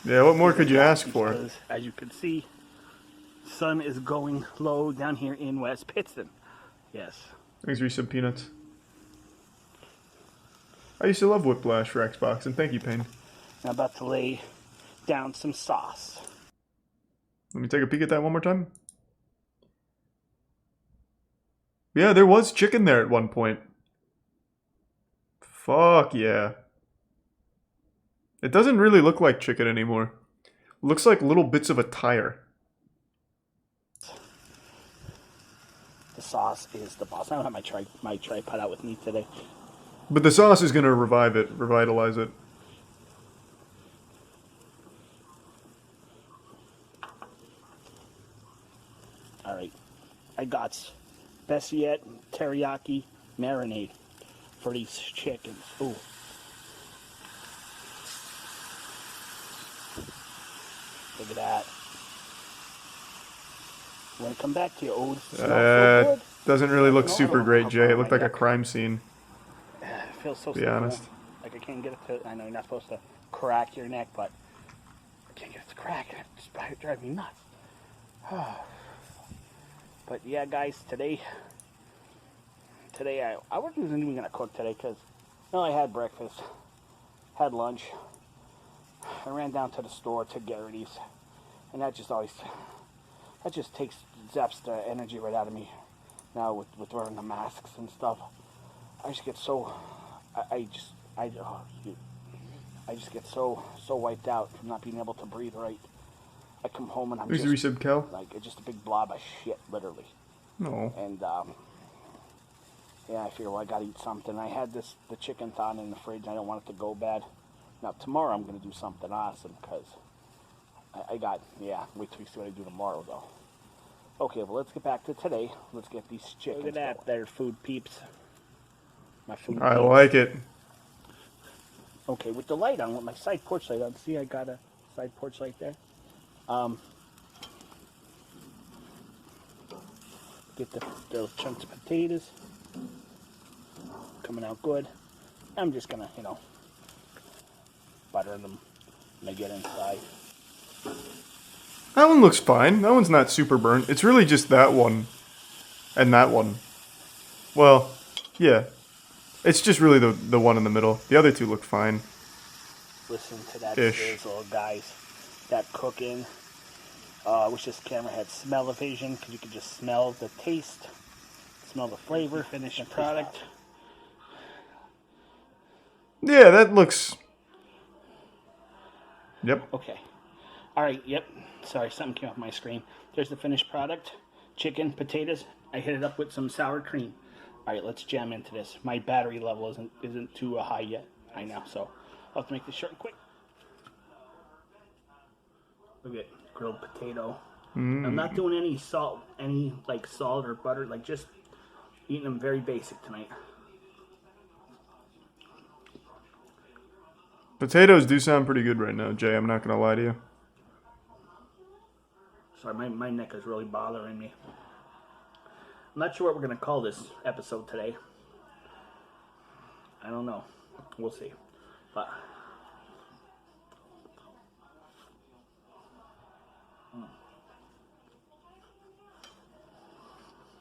Speaker 1: Yeah, what more could you ask for?
Speaker 18: Because, as you can see, sun is going low down here in West Pittston. Yes.
Speaker 1: Thanks for some peanuts. I used to love Whiplash for Xbox, and thank you, Payne.
Speaker 18: I'm about to lay down some sauce.
Speaker 1: Let me take a peek at that one more time. Yeah, there was chicken there at one point. Fuck yeah. It doesn't really look like chicken anymore. It looks like little bits of a tire.
Speaker 18: The sauce is the boss. I don't have my tripod out with me today.
Speaker 1: But the sauce is going to revive it, revitalize it.
Speaker 18: Alright. I got best yet teriyaki marinade for these chickens. Ooh. Look at that. Want to come back to you, old? So
Speaker 1: doesn't really look super great, Jay. It looked like a crime scene.
Speaker 18: It feels so
Speaker 1: to be honest.
Speaker 18: Like I can't get it to. I know you're not supposed to crack your neck, but I can't get it to crack. It drives me nuts. But yeah, guys, today I wasn't even gonna cook today because I had breakfast, had lunch. I ran down to the store to Garrity's, and that just zaps the energy right out of me. Now with wearing the masks and stuff, I just get so I just get so wiped out from not being able to breathe right. I come home and I'm
Speaker 1: Where's the resub, Cal?
Speaker 18: like just a big blob of shit, literally.
Speaker 1: No.
Speaker 18: And yeah, I figure, well, I gotta eat something. I had the chicken thawing in the fridge. I don't want it to go bad. Now tomorrow I'm gonna do something awesome because wait till you see what I do tomorrow though. Okay, well let's get back to today. Let's get these chickens. Look at that, there, food peeps. My food.
Speaker 1: I like it.
Speaker 18: Okay, with the light on, with my side porch light on. See, I got a side porch light there. Get those chunks of potatoes. Coming out good. I'm just gonna, butter them when they get inside.
Speaker 1: That one looks fine. That one's not super burnt. It's really just that one and that one. Well, yeah. It's just really the one in the middle. The other two look fine.
Speaker 18: Listen to that
Speaker 1: Ish.
Speaker 18: sizzle, guys. That cooking. Wish this camera had smell-o-vision because you could just smell the taste, smell the flavor, finish the product.
Speaker 1: Yeah, that looks... Yep.
Speaker 18: Okay. Alright, yep. Sorry, something came off my screen. There's the finished product. Chicken, potatoes. I hit it up with some sour cream. Alright, let's jam into this. My battery level isn't too high yet. I know, so I'll have to make this short and quick. Look at grilled potato. I'm not doing any salt or butter, just eating them very basic tonight.
Speaker 1: Potatoes do sound pretty good right now, Jay. I'm not gonna lie to you.
Speaker 18: Sorry, my neck is really bothering me. I'm not sure what we're gonna call this episode today. I don't know. We'll see. But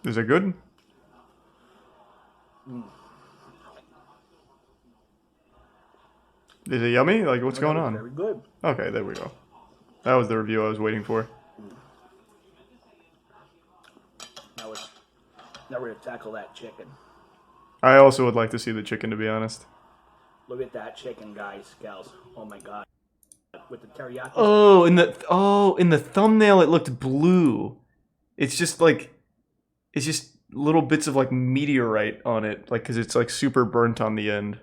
Speaker 1: Is it good? Is it yummy? Like, what's going on?
Speaker 18: Very good.
Speaker 1: Okay, there we go. That was the review I was waiting for.
Speaker 18: Now we're gonna tackle that chicken.
Speaker 1: I also would like to see the chicken, to be honest.
Speaker 18: Look at that chicken, guys, gals. Oh my god. With the teriyaki.
Speaker 1: Oh, in the thumbnail it looked blue. It's just little bits of meteorite on it, because it's super burnt on the end.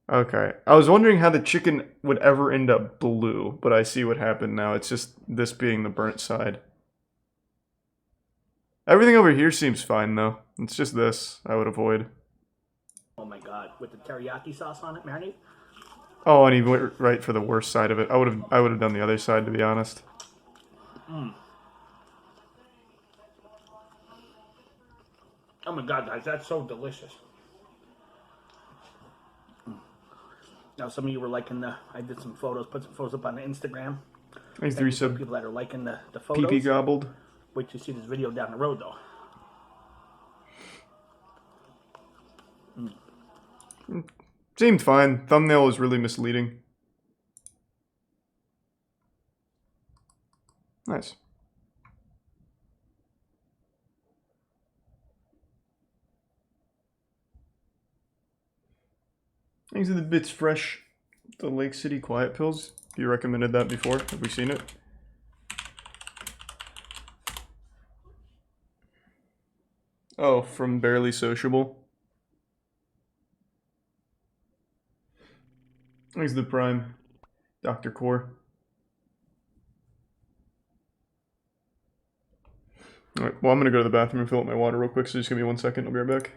Speaker 1: Okay. I was wondering how the chicken would ever end up blue, but I see what happened now. It's just this being the burnt side. Everything over here seems fine, though. It's just this I would avoid.
Speaker 18: Oh my god, with the teriyaki sauce on it, marinade.
Speaker 1: Oh, and he went right for the worst side of it. I would have done the other side, to be honest.
Speaker 18: Mm. Oh my god, guys, that's so delicious. Now, some of you were liking I did some photos, put some photos up on the Instagram.
Speaker 1: Thanks, three sub.
Speaker 18: People that are liking the photos.
Speaker 1: PP gobbled.
Speaker 18: Wait till you see this video down the road, though.
Speaker 1: Seemed fine. Thumbnail is really misleading. Nice. Thanks to the Bits Fresh, the Lake City Quiet Pills. You recommended that before. Have we seen it? Oh, from Barely Sociable. Thanks to the Prime, Dr. Core. Alright, well, I'm gonna go to the bathroom and fill up my water real quick, so just give me 1 second. I'll be right back.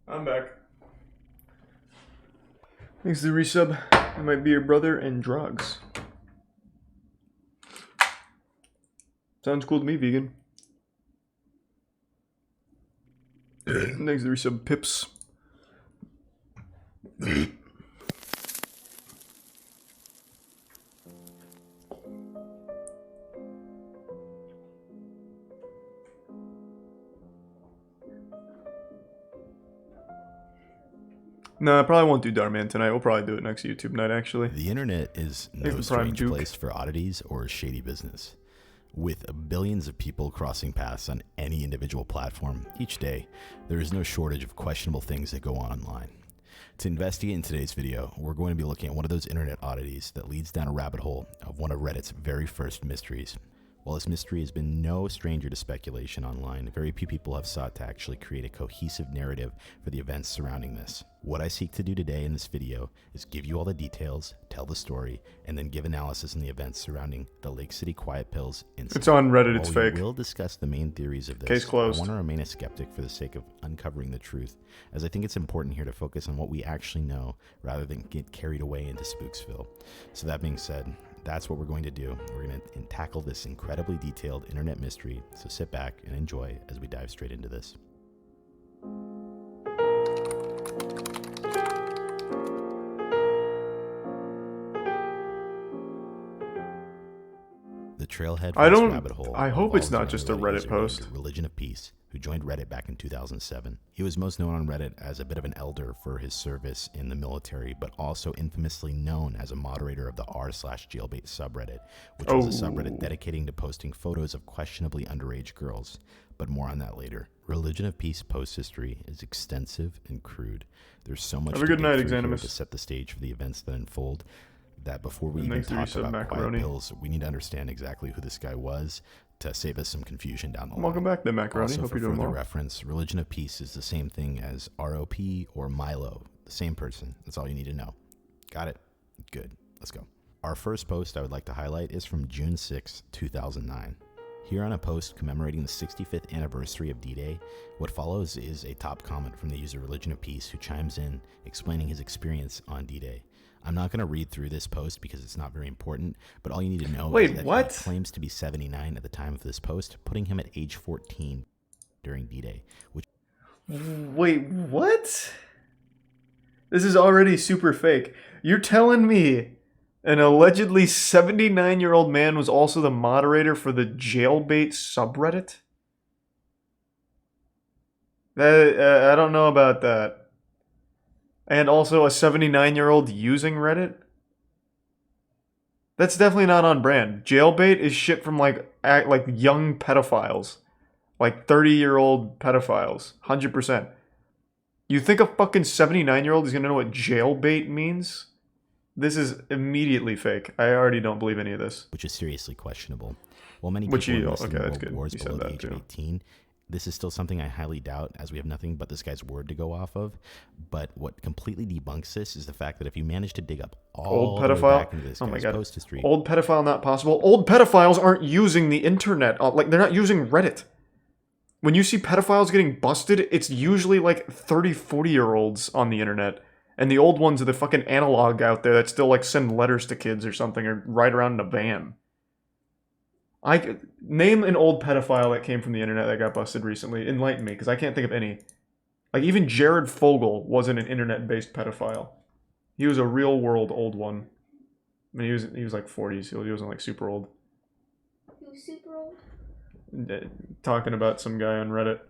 Speaker 1: I'm back. Thanks to the resub. I might be your brother and drugs. Sounds cool to me, vegan. Thanks to the resub, Pips. No, I probably won't do Darman tonight. We'll probably do it next YouTube night, actually.
Speaker 4: The internet is no strange place for oddities or shady business. With billions of people crossing paths on any individual platform each day, there is no shortage of questionable things that go on online. To investigate in today's video, we're going to be looking at one of those internet oddities that leads down a rabbit hole of one of Reddit's very first mysteries. While this mystery has been no stranger to speculation online, very few people have sought to actually create a cohesive narrative for the events surrounding this. What I seek to do today in this video is give you all the details, tell the story, and then give analysis on the events surrounding the Lake City Quiet Pills incident.
Speaker 1: It's on Reddit, it's
Speaker 4: While
Speaker 1: fake.
Speaker 4: We will discuss the main theories of this.
Speaker 1: Case closed.
Speaker 4: I want to remain a skeptic for the sake of uncovering the truth, as I think it's important here to focus on what we actually know rather than get carried away into Spooksville. So that being said, that's what we're going to do. We're going to tackle this incredibly detailed internet mystery, so sit back and enjoy as we dive straight into this. The trailhead for this rabbit hole.
Speaker 1: I hope it's not just a Reddit post.
Speaker 4: Religion of Peace, who joined Reddit back in 2007. He was most known on Reddit as a bit of an elder for his service in the military, but also infamously known as a moderator of the r/jailbait subreddit, which was a subreddit dedicating to posting photos of questionably underage girls. But more on that later. Religion of Peace post history is extensive and crude. There's so much to set the stage for the events that unfold, that before we even talk about Quiet Pills, we need to understand exactly who this guy was to save us some confusion down the line.
Speaker 1: Welcome back, then, Macaroni.
Speaker 4: Also,
Speaker 1: Hope
Speaker 4: for
Speaker 1: you're doing
Speaker 4: further
Speaker 1: well.
Speaker 4: reference, Religion of Peace is the same thing as ROP or Milo. The same person. That's all you need to know. Got it? Good. Let's go. Our first post I would like to highlight is from June 6, 2009. Here on a post commemorating the 65th anniversary of D-Day, what follows is a top comment from the user Religion of Peace, who chimes in explaining his experience on D-Day. I'm not going to read through this post because it's not very important, but all you need to know is that he claims to be 79 at the time of this post, putting him at age 14 during D-Day.
Speaker 1: Wait, what? This is already super fake. You're telling me an allegedly 79-year-old man was also the moderator for the jailbait subreddit? I don't know about that. And also a 79-year-old using Reddit? That's definitely not on brand. Jailbait is shit from like young pedophiles. Like 30-year-old pedophiles. 100%. You think a fucking 79-year-old is going to know what jailbait means? This is immediately fake. I already don't believe any of this.
Speaker 4: Which is seriously questionable. While many people are listening wars below the age of 18, this is still something I highly doubt, as we have nothing but this guy's word to go off of. But what completely debunks this is the fact that if you manage to dig up all the way back into this guy's post history...
Speaker 1: Old pedophile not possible. Old pedophiles aren't using the internet. Like, they're not using Reddit. When you see pedophiles getting busted, it's usually like 30, 40-year-olds on the internet. And the old ones are the fucking analog out there that still like send letters to kids or something, or ride around in a van. Name an old pedophile that came from the internet that got busted recently. Enlighten me, because I can't think of any. Like, even Jared Fogle wasn't an internet-based pedophile. He was a real-world old one. I mean, he was like 40s, so he wasn't like super old.
Speaker 19: He was super old?
Speaker 1: Talking about some guy on Reddit.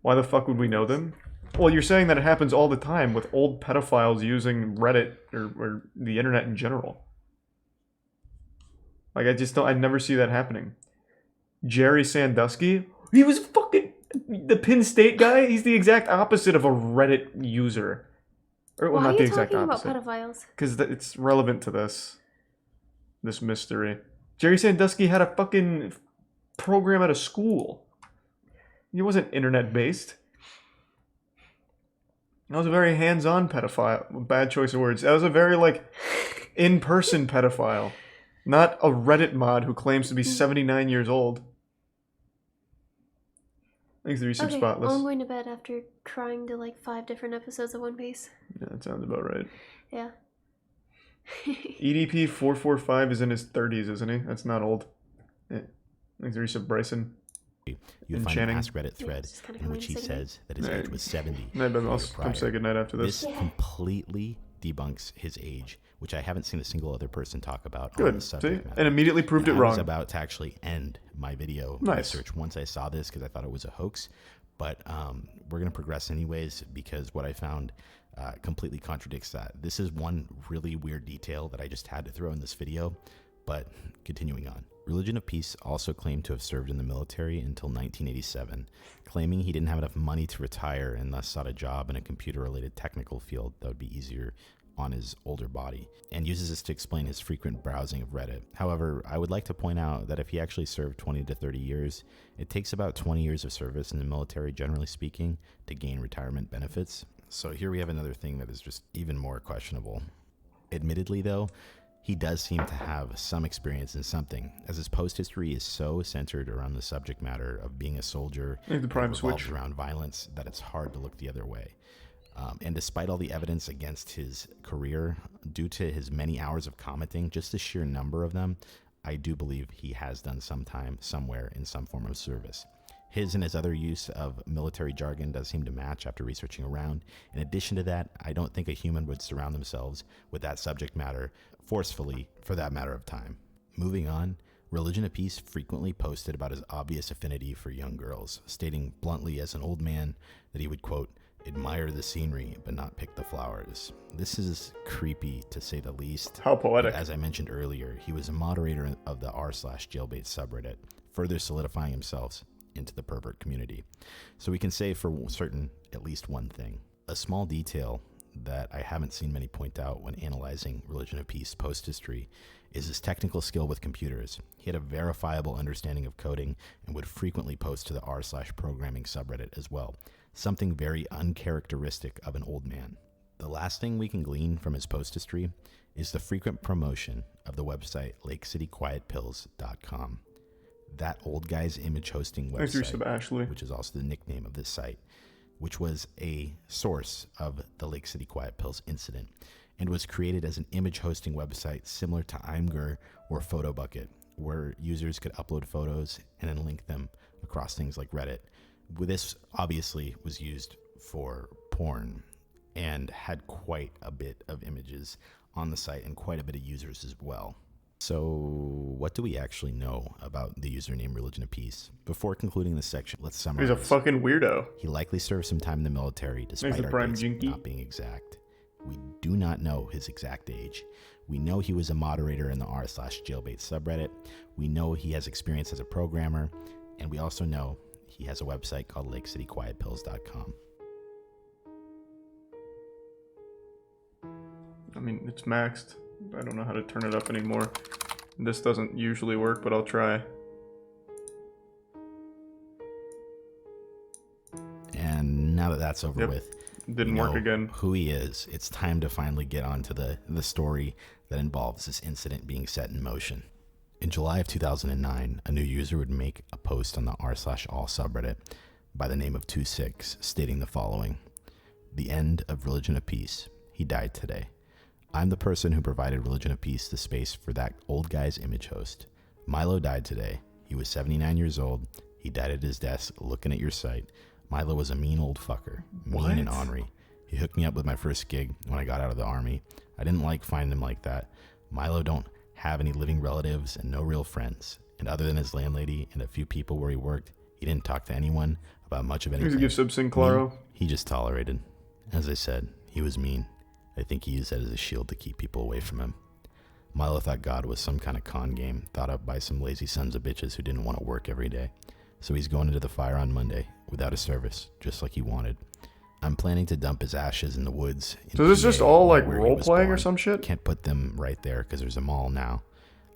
Speaker 1: Why the fuck would we know them? Well, you're saying that it happens all the time with old pedophiles using Reddit or the internet in general. Like, I never see that happening. Jerry Sandusky? He was fucking the Penn State guy? He's the exact opposite of a Reddit user. Or, well,
Speaker 19: why
Speaker 1: not
Speaker 19: are
Speaker 1: the
Speaker 19: you
Speaker 1: exact
Speaker 19: talking
Speaker 1: opposite.
Speaker 19: about pedophiles?
Speaker 1: Because it's relevant to this mystery. Jerry Sandusky had a fucking program at a school. He wasn't internet-based. That was a very hands-on pedophile. Bad choice of words. That was a very, like, in-person pedophile. Not a Reddit mod who claims to be 79 years old. Thanks to Resub Spotless.
Speaker 19: Well, I'm going to bed after crying to like 5 different episodes of One Piece.
Speaker 1: Yeah, that sounds about right.
Speaker 19: Yeah.
Speaker 1: EDP 445 is in his 30s, isn't he? That's not old. Yeah. Thanks to Resub Bryson.
Speaker 4: You'll find an Ask Reddit thread in which he says that his age was 70.
Speaker 1: I'll come say goodnight after this.
Speaker 4: This completely debunks his age, which I haven't seen a single other person talk about.
Speaker 1: Good.
Speaker 4: On the subject matter.
Speaker 1: And immediately proved it wrong.
Speaker 4: I was about to actually end my video research once I saw this because I thought it was a hoax. But we're going to progress anyways because what I found completely contradicts that. This is one really weird detail that I just had to throw in this video, but continuing on. Religion of Peace also claimed to have served in the military until 1987, claiming he didn't have enough money to retire and thus sought a job in a computer-related technical field that would be easier on his older body, and uses this to explain his frequent browsing of Reddit. However, I would like to point out that if he actually served 20 to 30 years, it takes about 20 years of service in the military, generally speaking, to gain retirement benefits. So here we have another thing that is just even more questionable. Admittedly, though, he does seem to have some experience in something, as his post history is so centered around the subject matter of being a soldier
Speaker 1: the prime
Speaker 4: that revolves
Speaker 1: switch
Speaker 4: around violence that it's hard to look the other way. And despite all the evidence against his career, due to his many hours of commenting, just the sheer number of them, I do believe he has done some time somewhere in some form of service. His and his other use of military jargon does seem to match after researching around. In addition to that, I don't think a human would surround themselves with that subject matter forcefully for that matter of time. Moving on, Religion of Peace frequently posted about his obvious affinity for young girls, stating bluntly as an old man that he would, quote, admire the scenery but not pick the flowers. This is creepy to say the least.
Speaker 1: How poetic.
Speaker 4: But as I mentioned earlier, he was a moderator of the r/jailbait subreddit, further solidifying himself into the pervert community. So we can say for certain at least one thing. A small detail that I haven't seen many point out when analyzing Religion of Peace post history is his technical skill with computers. He had a verifiable understanding of coding and would frequently post to the r/programming subreddit as well, something very uncharacteristic of an old man. The last thing we can glean from his post history is the frequent promotion of the website lakecityquietpills.com. That old guy's image hosting website, which is also the nickname of this site, which was a source of the Lake City Quiet Pills incident and was created as an image hosting website similar to Imgur or PhotoBucket, where users could upload photos and then link them across things like Reddit. This obviously was used for porn and had quite a bit of images on the site and quite a bit of users as well. So what do we actually know about the username Religion of Peace? Before concluding this section, let's summarize.
Speaker 1: He's a fucking weirdo.
Speaker 4: He likely served some time in the military despite our dates not being exact. We do not know his exact age. We know he was a moderator in the r/jailbait subreddit. We know he has experience as a programmer. And we also know he has a website called lakecityquietpills.com.
Speaker 1: I mean, it's maxed. I don't know how to turn it up anymore. This doesn't usually work, but I'll try.
Speaker 4: And now that that's over with,
Speaker 1: didn't work again.
Speaker 4: Who he is, it's time to finally get on to the story that involves this incident being set in motion. In July of 2009, a new user would make a post on the r/all subreddit by the name of 26, stating the following: the end of Religion of Peace. He died today. I'm the person who provided Religion of Peace the space for that old guy's image host. Milo died today. He was 79 years old. He died at his desk looking at your site. Milo was a mean old fucker. Mean and ornery. He hooked me up with my first gig when I got out of the army. I didn't like finding him like that. Milo don't have any living relatives and no real friends. And other than his landlady and a few people where he worked, he didn't talk to anyone about much of anything.
Speaker 1: Give Subsin Claro.
Speaker 4: He just tolerated. As I said, he was mean. I think he used that as a shield to keep people away from him. Milo thought God was some kind of con game thought up by some lazy sons of bitches who didn't want to work every day. So he's going into the fire on Monday without a service, just like he wanted. I'm planning to dump his ashes in the woods.
Speaker 1: So this is just all like role-playing or some shit?
Speaker 4: Can't put them right there because there's a mall now.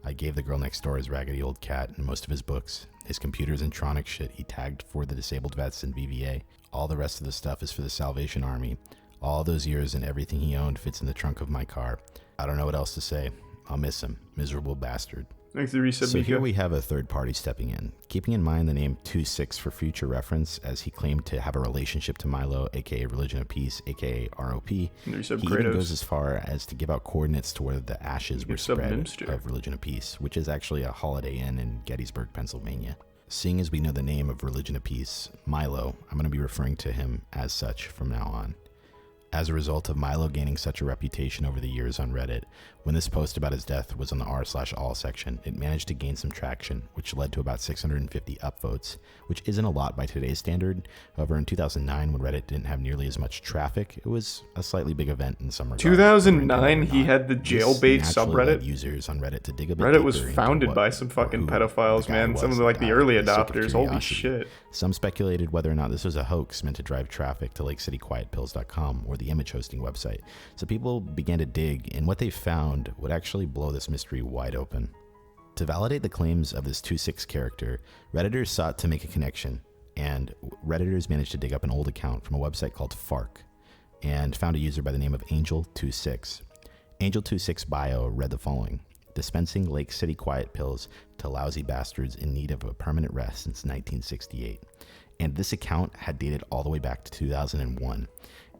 Speaker 4: I gave the girl next door his raggedy old cat and most of his books. His computers and Tronic shit he tagged for the disabled vets and VVA. All the rest of the stuff is for the Salvation Army. All those years and everything he owned fits in the trunk of my car. I don't know what else to say. I'll miss him. Miserable bastard.
Speaker 1: Thanks for the reset,
Speaker 4: So
Speaker 1: Mika.
Speaker 4: here we have a third party stepping in, keeping in mind the name 26 for future reference, as he claimed to have a relationship to Milo, aka Religion of Peace, aka ROP. He even goes as far as to give out coordinates to where the ashes were spread of Religion of Peace, which is actually a Holiday Inn in Gettysburg, Pennsylvania. Seeing as we know the name of Religion of Peace, Milo, I'm going to be referring to him as such from now on. As a result of Milo gaining such a reputation over the years on Reddit, when this post about his death was on the r/all section, it managed to gain some traction, which led to about 650 upvotes, which isn't a lot by today's standard. However, in 2009, when Reddit didn't have nearly as much traffic, it was a slightly big event in some regards.
Speaker 1: 2009, he had the jailbait
Speaker 4: This naturally
Speaker 1: subreddit.
Speaker 4: led users on Reddit to dig a bit
Speaker 1: Reddit was
Speaker 4: deeper into
Speaker 1: founded
Speaker 4: what
Speaker 1: by some fucking
Speaker 4: or who
Speaker 1: pedophiles,
Speaker 4: the guy
Speaker 1: man.
Speaker 4: was
Speaker 1: Some of
Speaker 4: that
Speaker 1: like the
Speaker 4: died
Speaker 1: early
Speaker 4: for the sake of
Speaker 1: adopters. Holy
Speaker 4: curiosity.
Speaker 1: shit.
Speaker 4: Some speculated whether or not this was a hoax meant to drive traffic to LakeCityQuietPills.com or the image hosting website. So people began to dig, and what they found would actually blow this mystery wide open. To validate the claims of this 2/6 character, Redditors sought to make a connection, and Redditors managed to dig up an old account from a website called FARC and found a user by the name of Angel26. Angel26 bio read the following: dispensing Lake City Quiet Pills to lousy bastards in need of a permanent rest since 1968. And this account had dated all the way back to 2001.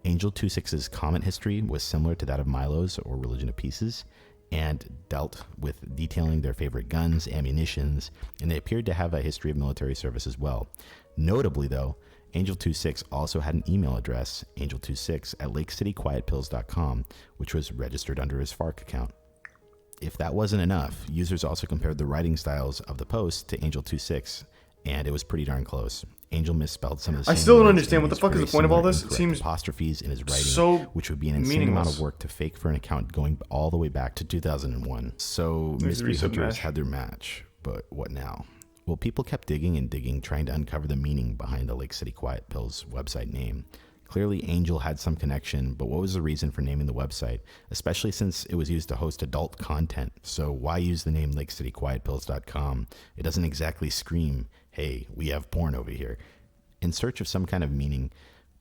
Speaker 4: Angel26's comment history was similar to that of Milo's or Religion of Pieces, and dealt with detailing their favorite guns, ammunitions, and they appeared to have a history of military service as well. Notably though, Angel26 also had an email address, angel26@lakecityquietpills.com, which was registered under his FARC account. If that wasn't enough, users also compared the writing styles of the post to Angel26, and it was pretty darn close. Angel misspelled some of the same
Speaker 1: I still don't
Speaker 4: words
Speaker 1: understand
Speaker 4: and
Speaker 1: what the
Speaker 4: used
Speaker 1: fuck is
Speaker 4: very
Speaker 1: the point of all
Speaker 4: similar
Speaker 1: this. It
Speaker 4: incorrect
Speaker 1: seems
Speaker 4: apostrophes in his writing,
Speaker 1: so
Speaker 4: which would be an insane amount
Speaker 1: meaningless.
Speaker 4: of work to fake for an account going all the way back to 2001. So
Speaker 1: There's the
Speaker 4: mystery
Speaker 1: resub
Speaker 4: hunters
Speaker 1: match.
Speaker 4: had their match, but what now? Well, people kept digging and digging, trying to uncover the meaning behind the Lake City Quiet Pills website name. Clearly, Angel had some connection, but what was the reason for naming the website, especially since it was used to host adult content? So why use the name LakeCityQuietPills.com? It doesn't exactly scream, hey, we have porn over here. In search of some kind of meaning,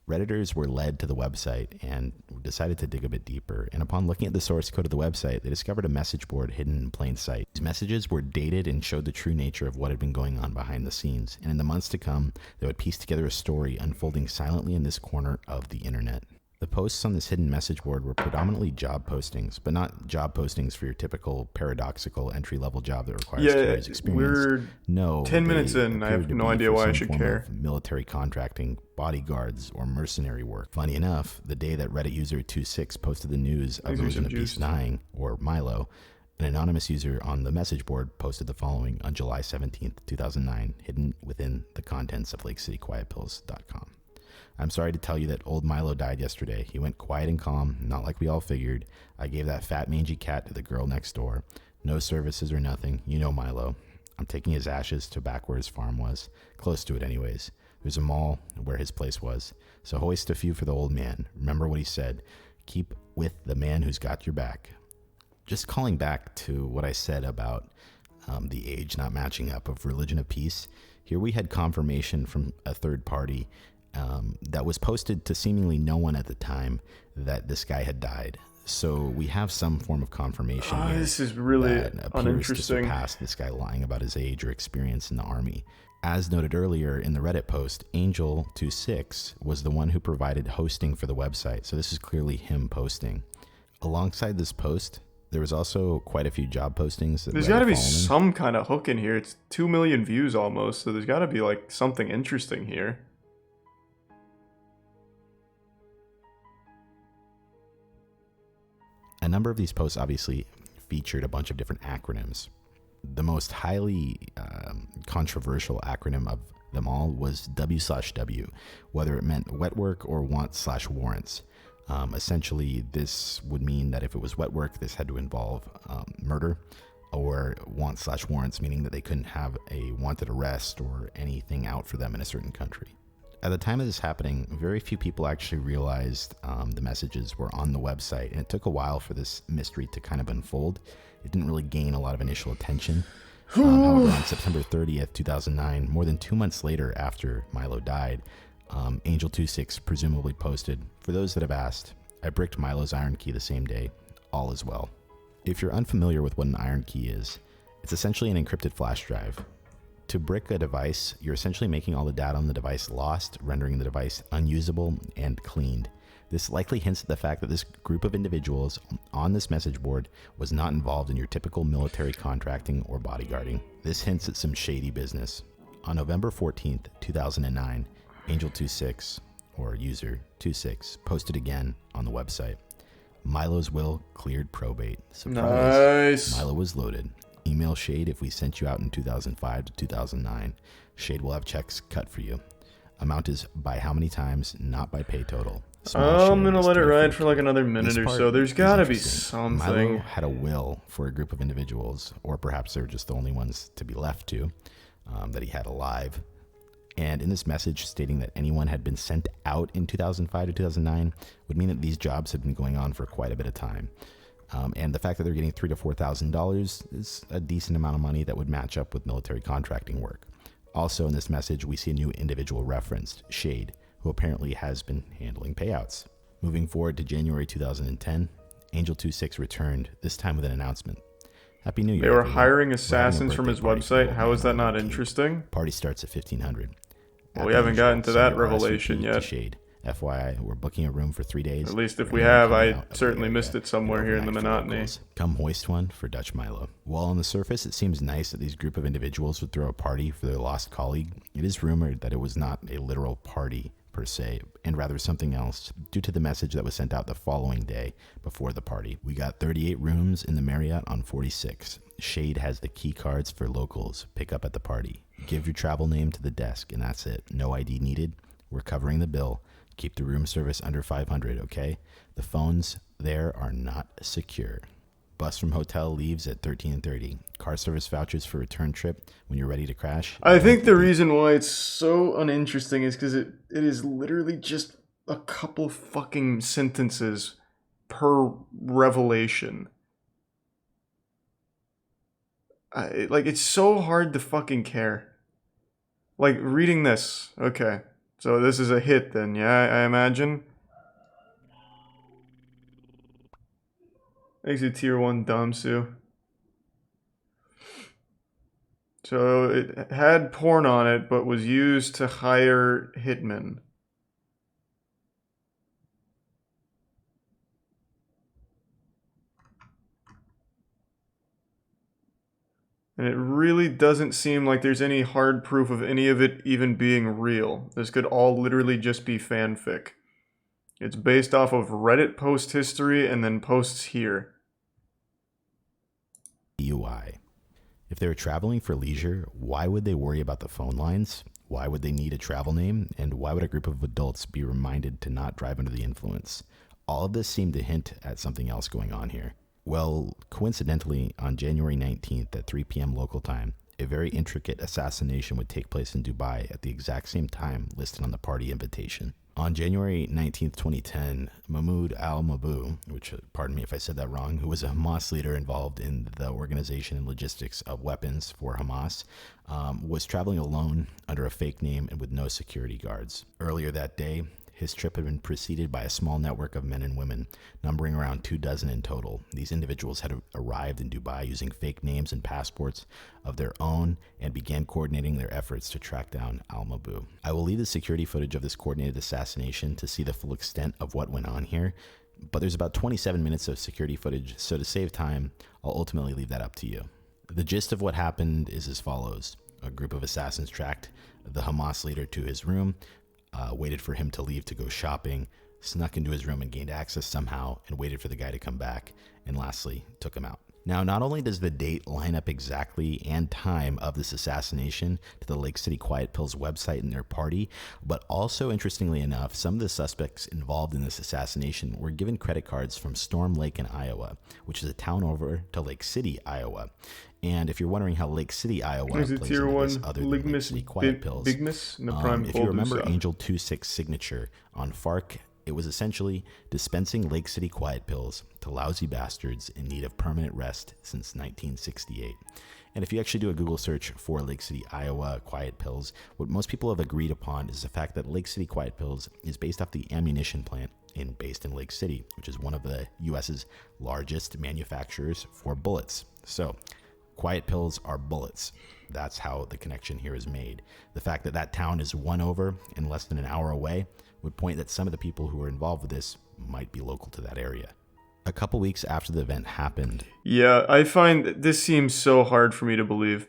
Speaker 4: Redditors were led to the website and decided to dig a bit deeper. And upon looking at the source code of the website, they discovered a message board hidden in plain sight. These messages were dated and showed the true nature of what had been going on behind the scenes. And in the months to come, they would piece together a story unfolding silently in this corner of the internet. The posts on this hidden message board were predominantly job postings, but not job postings for your typical paradoxical entry-level job that requires careers experience.
Speaker 1: We're
Speaker 4: No,
Speaker 1: 10 minutes
Speaker 4: they
Speaker 1: in. I
Speaker 4: appeared
Speaker 1: have
Speaker 4: to
Speaker 1: no
Speaker 4: be
Speaker 1: idea
Speaker 4: for
Speaker 1: why I
Speaker 4: some
Speaker 1: should
Speaker 4: form
Speaker 1: care.
Speaker 4: of military contracting, bodyguards, or mercenary work. Funny enough, the day that Reddit user 26 posted the news of
Speaker 1: These are
Speaker 4: Religion
Speaker 1: some
Speaker 4: of Peace
Speaker 1: juiced.
Speaker 4: dying, or Milo, an anonymous user on the message board posted the following on July 17th, 2009, hidden within the contents of LakeCityQuietPills.com. I'm sorry to tell you that old Milo died yesterday. He went quiet and calm, not like we all figured. I gave that fat mangy cat to the girl next door. No services or nothing. You know Milo. I'm taking his ashes to back where his farm was. Close to it anyways. There's a mall where his place was. So hoist a few for the old man. Remember what he said. Keep with the man who's got your back. Just calling back to what I said about the age not matching up of Religion of Peace. Here we had confirmation from a third party that was posted to seemingly no one at the time that this guy had died. So we have some form of confirmation here
Speaker 1: This is really
Speaker 4: that appears to
Speaker 1: uninteresting.
Speaker 4: surpass this guy lying about his age or experience in the army. As noted earlier in the Reddit post, Angel26 was the one who provided hosting for the website, so this is clearly him posting. Alongside this post, there was also quite a few job postings.
Speaker 1: There's got to be some kind of hook in here. It's 2 million views almost, so there's got to be like something interesting here.
Speaker 4: A number of these posts obviously featured a bunch of different acronyms. The most highly controversial acronym of them all was W/W, whether it meant wet work or want/warrants. Essentially, this would mean that if it was wet work, this had to involve murder, or want/warrants, meaning that they couldn't have a wanted arrest or anything out for them in a certain country. At the time of this happening, very few people actually realized the messages were on the website, and it took a while for this mystery to kind of unfold. It didn't really gain a lot of initial attention. However, on September 30th, 2009, more than 2 months later after Milo died, Angel26 presumably posted, "For those that have asked, I bricked Milo's iron key the same day. All is well." If you're unfamiliar with what an iron key is, it's essentially an encrypted flash drive. To brick a device, you're essentially making all the data on the device lost, rendering the device unusable and cleaned. This likely hints at the fact that this group of individuals on this message board was not involved in your typical military contracting or bodyguarding. This hints at some shady business. On November 14th, 2009, Angel26 or user 26, posted again on the website. Milo's will cleared probate. Surprise.
Speaker 1: Nice.
Speaker 4: Milo was loaded. Email Shade if we sent you out in 2005 to 2009. Shade will have checks cut for you. Amount is by how many times, not by pay total.
Speaker 1: I'm gonna let it ride for like another minute or so. There's gotta be something.
Speaker 4: Milo had a will for a group of individuals, or perhaps they were just the only ones to be left to, that he had alive. And in this message stating that anyone had been sent out in 2005 to 2009 would mean that these jobs had been going on for quite a bit of time. And the fact that they're getting $3,000 to $4,000 is a decent amount of money that would match up with military contracting work. Also in this message, we see a new individual referenced, Shade, who apparently has been handling payouts. Moving forward to January 2010, Angel 26 returned, this time with an announcement. Happy New Year.
Speaker 1: They were
Speaker 4: everyone.
Speaker 1: hiring assassins from his website. How is that not interesting?
Speaker 4: Party starts at 1500.
Speaker 1: Well, we haven't gotten to that revelation yet.
Speaker 4: Shade. FYI, we're booking a room for 3 days.
Speaker 1: At least if we have, I certainly missed it somewhere here in the monotony.
Speaker 4: Come hoist one for Dutch Milo. While on the surface it seems nice that these group of individuals would throw a party for their lost colleague, it is rumored that it was not a literal party per se, and rather something else due to the message that was sent out the following day before the party. We got 38 rooms in the Marriott on 46. Shade has the key cards for locals. Pick up at the party. Give your travel name to the desk, and that's it. No ID needed. We're covering the bill. Keep the room service under 500, okay? The phones there are not secure. Bus from hotel leaves at 13:30. Car service vouchers for return trip when you're ready to crash.
Speaker 1: I think the reason why it's so uninteresting is because it is literally just a couple fucking sentences per revelation. Like, it's so hard to fucking care. Like, reading this. Okay. So this is a hit then, yeah, I imagine? Thanks to Tier 1 Damsu. So it had porn on it, but was used to hire hitmen. And it really doesn't seem like there's any hard proof of any of it even being real. This could all literally just be fanfic. It's based off of Reddit post history and then posts here.
Speaker 4: UI. If they were traveling for leisure, why would they worry about the phone lines? Why would they need a travel name? And why would a group of adults be reminded to not drive under the influence? All of this seemed to hint at something else going on here. Well, coincidentally, on January 19th at 3 p.m. local time, a very intricate assassination would take place in Dubai at the exact same time listed on the party invitation. On January 19th, 2010, Mahmoud al-Mabou, which, pardon me if I said that wrong, who was a Hamas leader involved in the organization and logistics of weapons for Hamas, was traveling alone under a fake name and with no security guards. Earlier that day, his trip had been preceded by a small network of men and women, numbering around 24 in total. These individuals had arrived in Dubai using fake names and passports of their own and began coordinating their efforts to track down al-Mabou. I will leave the security footage of this coordinated assassination to see the full extent of what went on here, but there's about 27 minutes of security footage, so to save time, I'll ultimately leave that up to you. The gist of what happened is as follows. A group of assassins tracked the Hamas leader to his room, waited for him to leave to go shopping, snuck into his room and gained access somehow, and waited for the guy to come back, and lastly, took him out. Now, not only does the date line up exactly and time of this assassination to the Lake City Quiet Pills website and their party, but also, interestingly enough, some of the suspects involved in this assassination were given credit cards from Storm Lake in Iowa, which is a town over to Lake City, Iowa. And if you're wondering how Lake City, Iowa plays into this other than Lake City Quiet Pills, if you remember Angel 26's signature on FARC, it was essentially dispensing Lake City Quiet Pills to lousy bastards in need of permanent rest since 1968. And if you actually do a Google search for Lake City, Iowa Quiet Pills, what most people have agreed upon is the fact that Lake City Quiet Pills is based off the ammunition plant based in Lake City, which is one of the U.S.'s largest manufacturers for bullets. So, Quiet Pills are bullets. That's how the connection here is made. The fact that that town is one over and less than an hour away would point that some of the people who are involved with this might be local to that area. A couple weeks after the event happened.
Speaker 1: Yeah, I find this seems so hard for me to believe.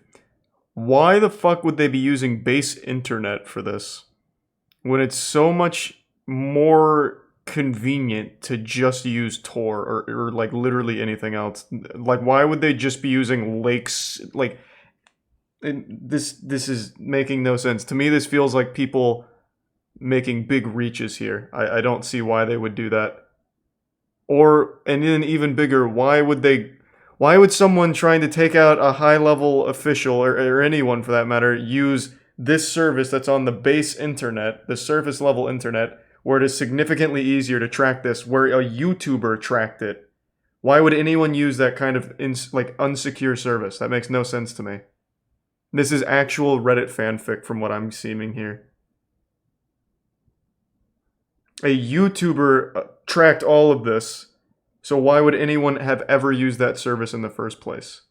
Speaker 1: Why the fuck would they be using base internet for this? When it's so much more convenient to just use Tor or like literally anything else? Like, why would they just be using lakes? Like, this is making no sense to me. This feels like people making big reaches here. I don't see why they would do that. Or, and then even bigger, why would someone trying to take out a high-level official, or anyone for that matter, use this service that's on the base internet, the surface-level internet, where it is significantly easier to track this, where a YouTuber tracked it? Why would anyone use that kind of, like, unsecure service? That makes no sense to me. This is actual Reddit fanfic from what I'm seeing here. A YouTuber tracked all of this, so why would anyone have ever used that service in the first place?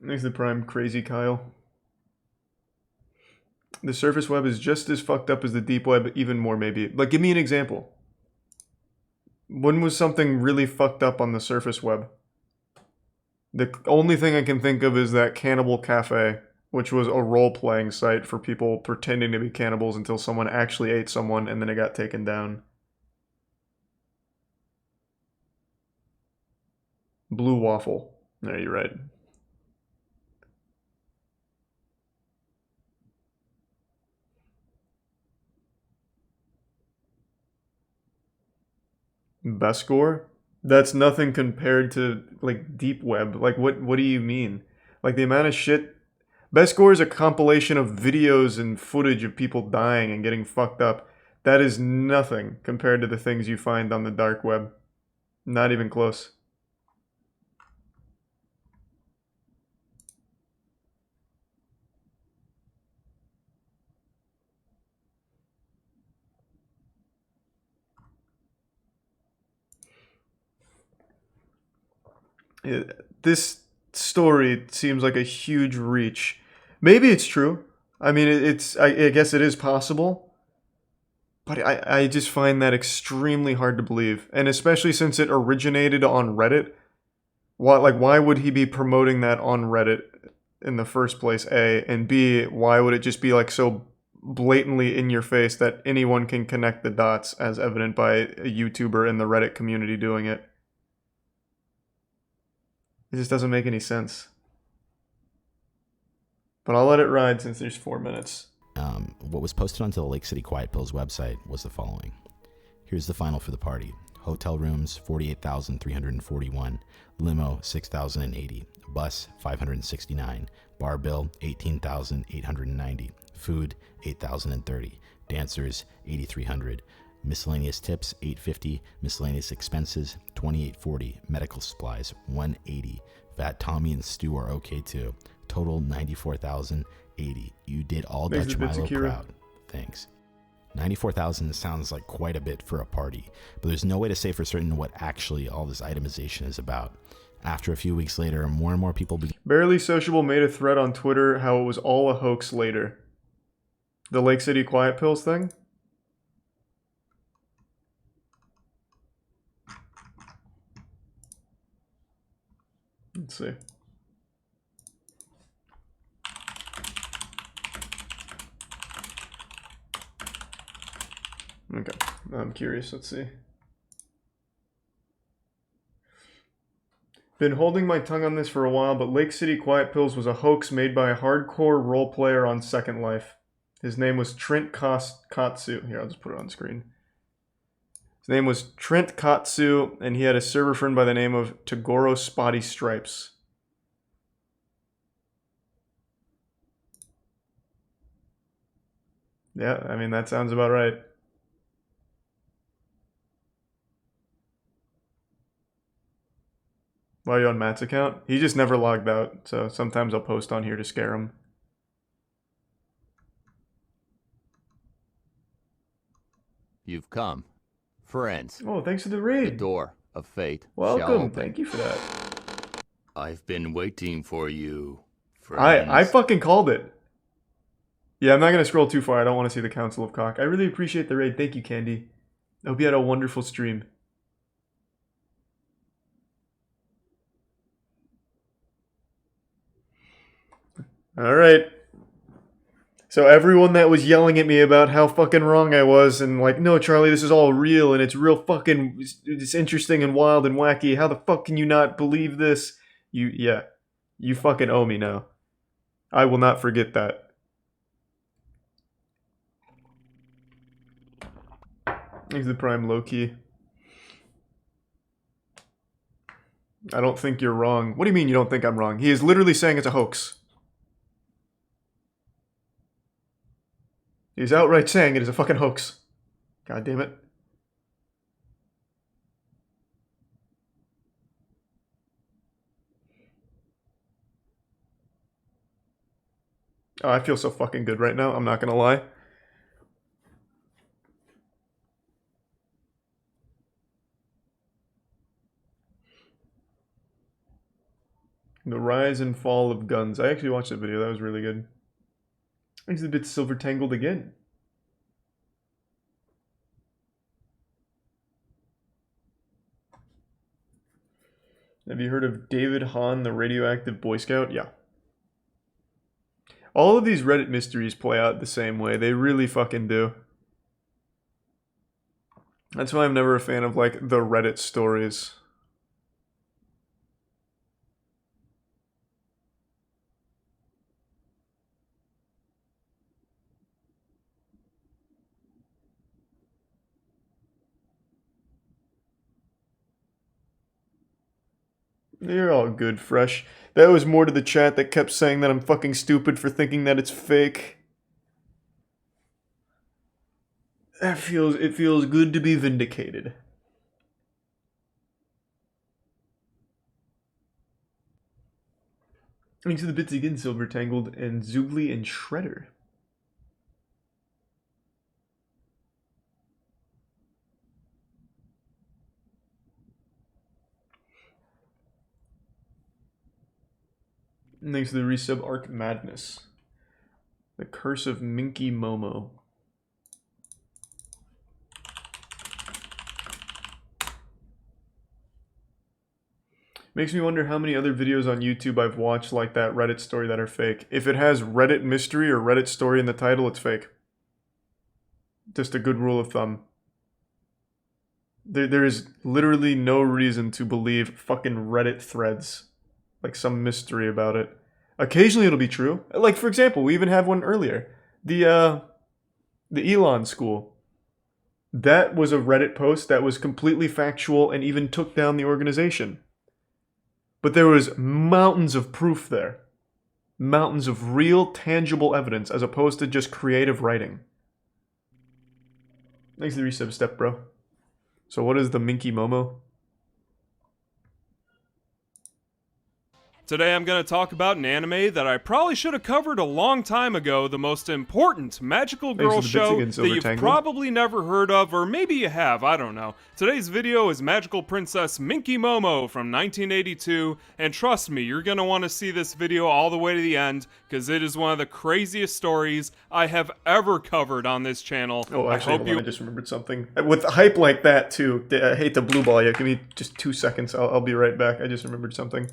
Speaker 1: Thanks the Prime, Crazy Kyle. The surface web is just as fucked up as the deep web, even more maybe. Like, give me an example. When was something really fucked up on the surface web? The only thing I can think of is that Cannibal Cafe, which was a role-playing site for people pretending to be cannibals until someone actually ate someone and then it got taken down. Blue Waffle. No, you're right. Best score? That's nothing compared to, like, deep web. Like, what do you mean? Like, the amount of shit... Best score is a compilation of videos and footage of people dying and getting fucked up. That is nothing compared to the things you find on the dark web. Not even close. This story seems like a huge reach. Maybe it's true. I mean, I guess it is possible. But I just find that extremely hard to believe. And especially since it originated on Reddit. Why would he be promoting that on Reddit in the first place, A? And B, why would it just be like so blatantly in your face that anyone can connect the dots, as evident by a YouTuber in the Reddit community doing it? It just doesn't make any sense. But I'll let it ride since there's 4 minutes.
Speaker 4: What was posted onto the Lake City Quiet Pills website was the following. Here's the final for the party. Hotel rooms, 48,341. Limo, 6,080. Bus, 569. Bar bill, 18,890. Food, 8,030. Dancers, 8,300. Miscellaneous tips, 850. Miscellaneous expenses, 2,840. Medical supplies, 180. VAT Tommy and Stu are okay too. Total 94,080. You did all
Speaker 1: Thanks
Speaker 4: Dutch
Speaker 1: to
Speaker 4: Milo
Speaker 1: Bitsakira.
Speaker 4: proud. Thanks. 94,000 sounds like quite a bit for a party, but there's no way to say for certain what actually all this itemization is about. After a few weeks later, more and more people
Speaker 1: Barely Sociable made a thread on Twitter how it was all a hoax later. The Lake City Quiet Pills thing? Let's see. Okay, I'm curious. Let's see. Been holding my tongue on this for a while, but Lake City Quiet Pills was a hoax made by a hardcore role player on Second Life. His name was Trent Katsu. Here, I'll just put it on screen. His name was Trent Katsu, and he had a server friend by the name of Tagoro Spotty Stripes. Yeah, I mean, that sounds about right. Why are you on Matt's account? He just never logged out, so sometimes I'll post on here to scare him.
Speaker 12: You've come. Friends.
Speaker 1: Oh, thanks for the raid.
Speaker 12: The door of fate.
Speaker 1: Welcome.
Speaker 12: Shall open.
Speaker 1: Thank you for that.
Speaker 12: I've been waiting for you. Friends.
Speaker 1: I fucking called it. Yeah, I'm not going to scroll too far. I don't want to see the Council of Cock. I really appreciate the raid. Thank you, Candy. I hope you had a wonderful stream. All right. So everyone that was yelling at me about how fucking wrong I was and like, no, Charlie, this is all real and it's real fucking, it's interesting and wild and wacky. How the fuck can you not believe this? You fucking owe me now. I will not forget that. He's the prime Loki. I don't think you're wrong. What do you mean you don't think I'm wrong? He is literally saying it's a hoax. He's outright saying it is a fucking hoax. God damn it. Oh, I feel so fucking good right now, I'm not gonna lie. The Rise and Fall of Guns. I actually watched that video, that was really good. He's a bit silver tangled again. Have you heard of David Hahn, the radioactive Boy Scout? Yeah. All of these Reddit mysteries play out the same way. They really fucking do. That's why I'm never a fan of, like, the Reddit stories. You're all good, Fresh. That was more to the chat that kept saying that I'm fucking stupid for thinking that it's fake. It feels good to be vindicated. Thanks to the bits again, Silver Tangled, and Zoogly and Shredder. Thanks to the resub Arc Madness. The Curse of Minky Momo. Makes me wonder how many other videos on YouTube I've watched like that Reddit story that are fake. If it has Reddit mystery or Reddit story in the title, it's fake. Just a good rule of thumb. There is literally no reason to believe fucking Reddit threads. Like some mystery about it. Occasionally it'll be true. Like, for example, we even have one earlier. The Elon School. That was a Reddit post that was completely factual and even took down the organization. But there was mountains of proof there. Mountains of real, tangible evidence as opposed to just creative writing. Thanks for the resub, step bro. So what is the Minky Momo?
Speaker 3: Today I'm going to talk about an anime that I probably should have covered a long time ago, the most important magical girl show that you've probably never heard of, or maybe you have, I don't know. Today's video is Magical Princess Minky Momo from 1982, and trust me, you're going to want to see this video all the way to the end, because it is one of the craziest stories I have ever covered on this channel.
Speaker 1: Oh, actually, hold on, I just remembered something. With hype like that, too, I hate to blue ball you. Give me just 2 seconds, I'll be right back. I just remembered something.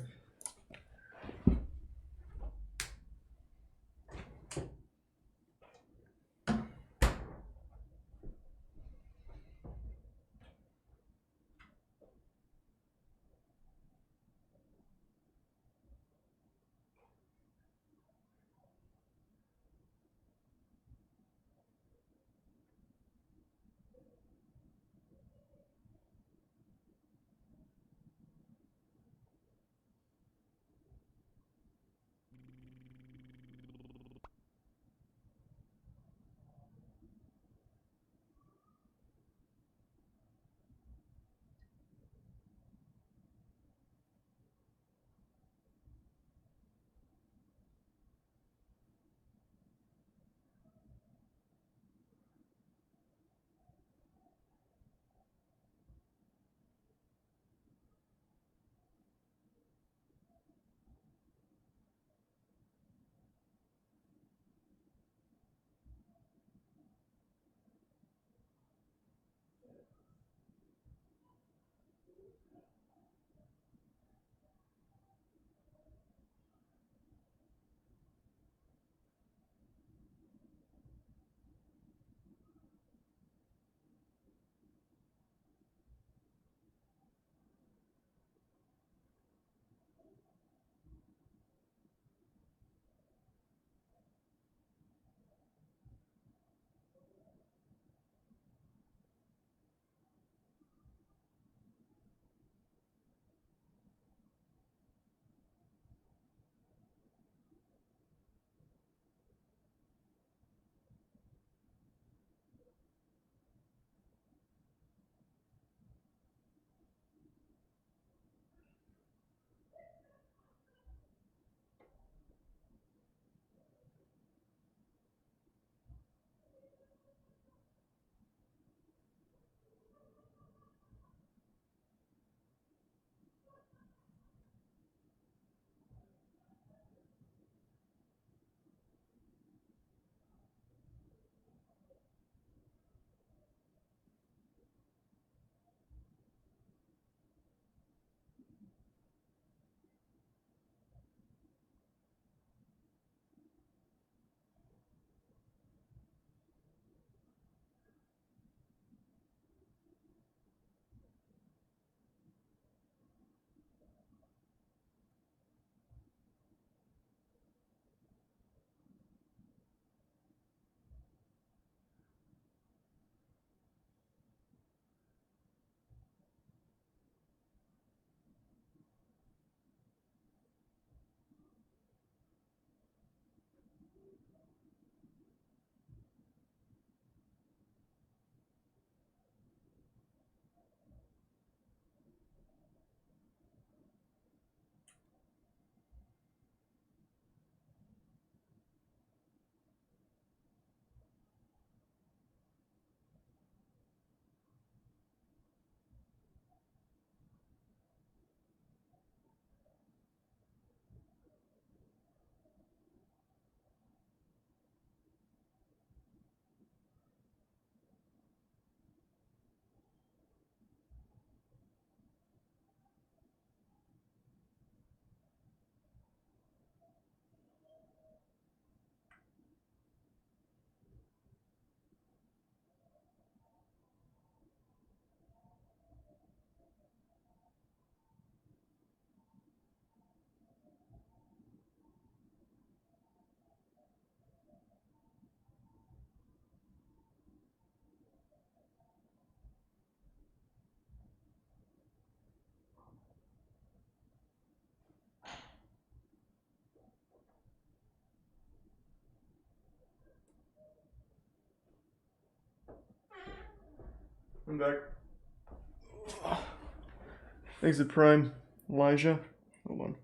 Speaker 1: I'm back. Thanks to Prime. Elijah. Hold on.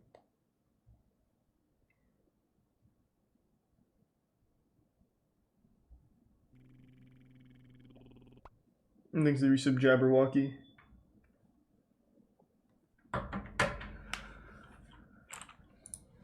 Speaker 1: And thanks to Resub Jabberwocky.